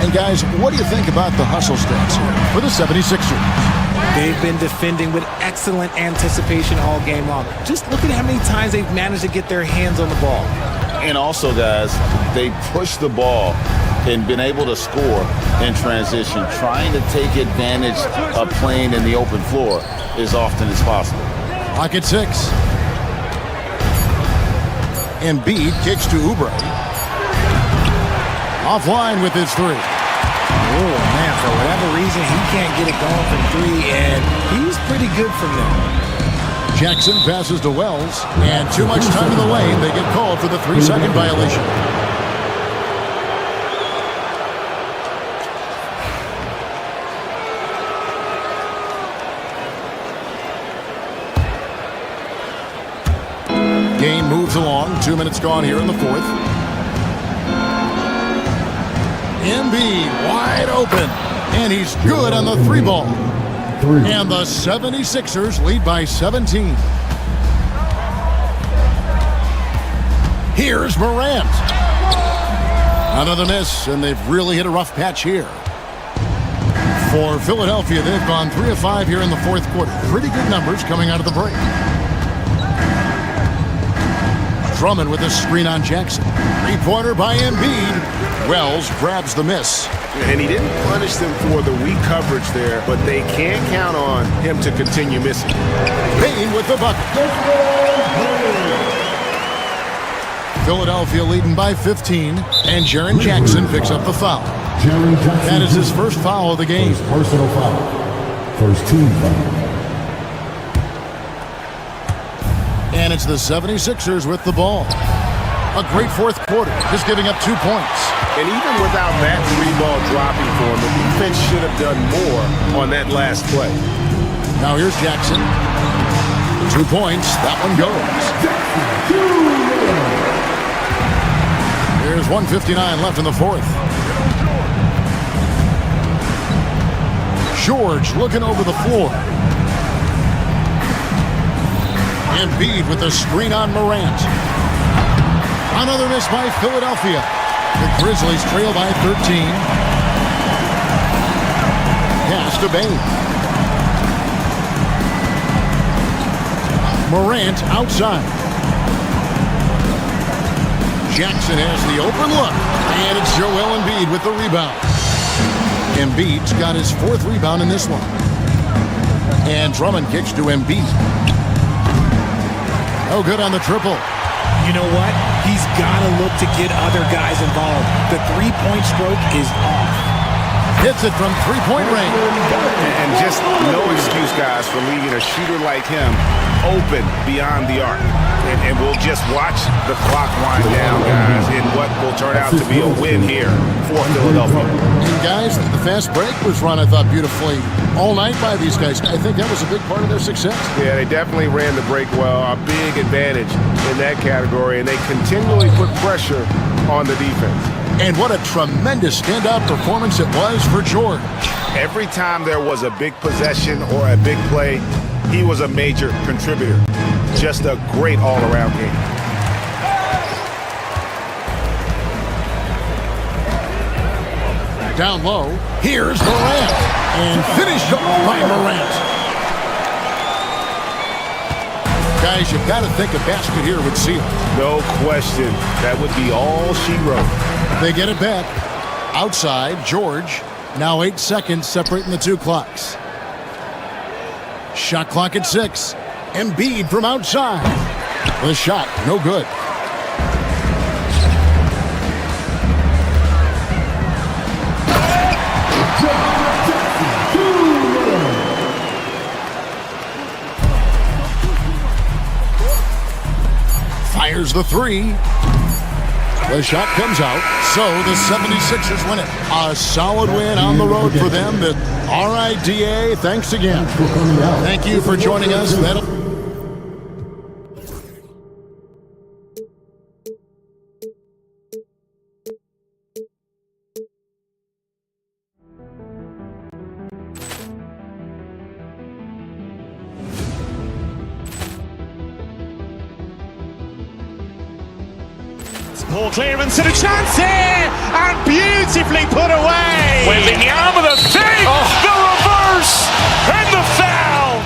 And guys, what do you think about the hustle stats here for the 76ers? They've been defending with excellent anticipation all game long. Just look at how many times they've managed to get their hands on the ball. And also, guys, they push the ball and been able to score in transition, trying to take advantage of playing in the open floor as often as possible. Clock at 6. Embiid kicks to Oubre. Offline with his 3. Oh, man, for whatever reason, he can't get it going from 3, and he's pretty good from there. Jackson passes to Wells, and too much time in the lane. They get called for the 3-second violation. Game moves along. 2 minutes gone here in the fourth. Embiid wide open, and he's good on the 3-ball. And the 76ers lead by 17. Here's Morant. Another miss, and they've really hit a rough patch here. For Philadelphia, they've gone 3 of 5 here in the fourth quarter. Pretty good numbers coming out of the break. Drummond with a screen on Jackson. 3-pointer by Embiid. Wells grabs the miss. And he didn't punish them for the weak coverage there, but they can't count on him to continue missing. Bane with the bucket. Philadelphia leading by 15, and Jaren Jackson picks up the foul. That is his first foul of the game. First personal foul. First team foul. And it's the 76ers with the ball. A great fourth quarter, just giving up 2 points. And even without that 3-ball dropping for him, the defense should have done more on that last play. Now here's Jackson. 2 points, that one goes. There's 1:59 left in the fourth. George looking over the floor. Embiid with the screen on Morant. Another miss by Philadelphia. The Grizzlies trail by 13. Pass to Bain. Morant outside. Jackson has the open look. And it's Joel Embiid with the rebound. Embiid's got his fourth rebound in this one. And Drummond kicks to Embiid. No good on the triple. You know what? He's got to look to get other guys involved. The three-point stroke is off. Hits it from three-point range. And just no excuse, guys, for leaving a shooter like him open beyond the arc. And we'll just watch the clock wind down, guys, in what will turn out to be a win here for Philadelphia. And, guys, the fast break was run, I thought, beautifully all night by these guys. I think that was a big part of their success. Yeah, they definitely ran the break well. A big advantage in that category, and they continually put pressure on the defense. And what a tremendous standout performance it was for George. Every time there was a big possession or a big play, he was a major contributor. Just a great all-around game. Down low, here's Morant. And finished up by Morant. Guys, you've got to think a basket here would seal. No question. That would be all she wrote. They get it back. Outside, George. Now 8 seconds separating the two clocks. Shot clock at 6. Embiid from outside. The shot, no good. Fires the three. The shot comes out, so the 76ers win it. A solid win on the road for them. All right, DA, thanks again. Thank you for joining us. Poor clearance and a chance here, and beautifully put away. Wembanyama the fake, the reverse, and the foul.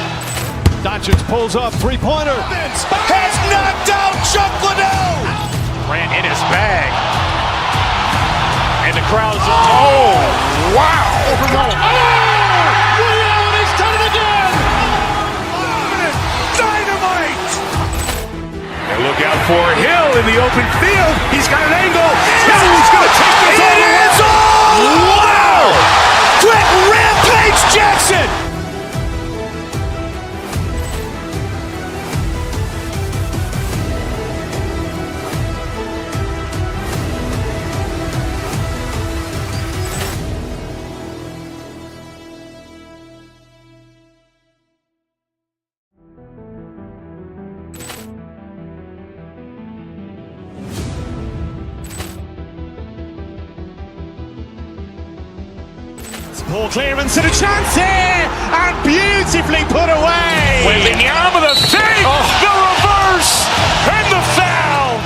Doncic pulls up, three-pointer. Has knocked out Chuck Liddell. Ran in his bag. And the crowd's... Oh, wow. Reality's done it again. Dynamite. And look out for Hill in the open field. He's got an angle. He's going to take this all the way. Wow! Quick rampage Jackson. Poor clearance and a chance here, and beautifully put away. Wembanyama the fake, the reverse, and the foul.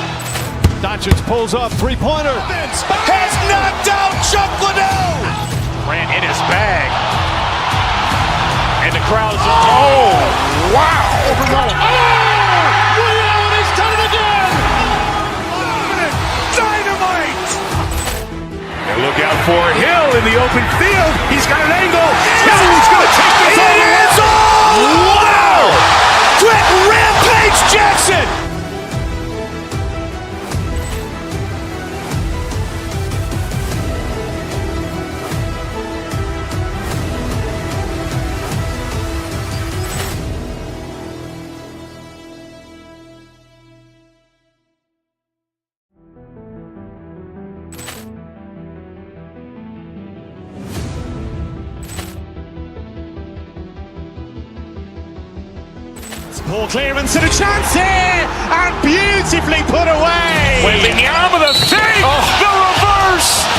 Doncic pulls up, three-pointer. Has knocked out Chuck Liddell. Ran in his bag. And the crowd's... Oh, wow. Reality's done it again. Dynamite. And look out for Hill in the open field. He's got an angle. He's going to take this all the way. Wow! Quick rampage Jackson. Ball clearance and a chance here, and beautifully put away. Wembanyama the fake, the reverse.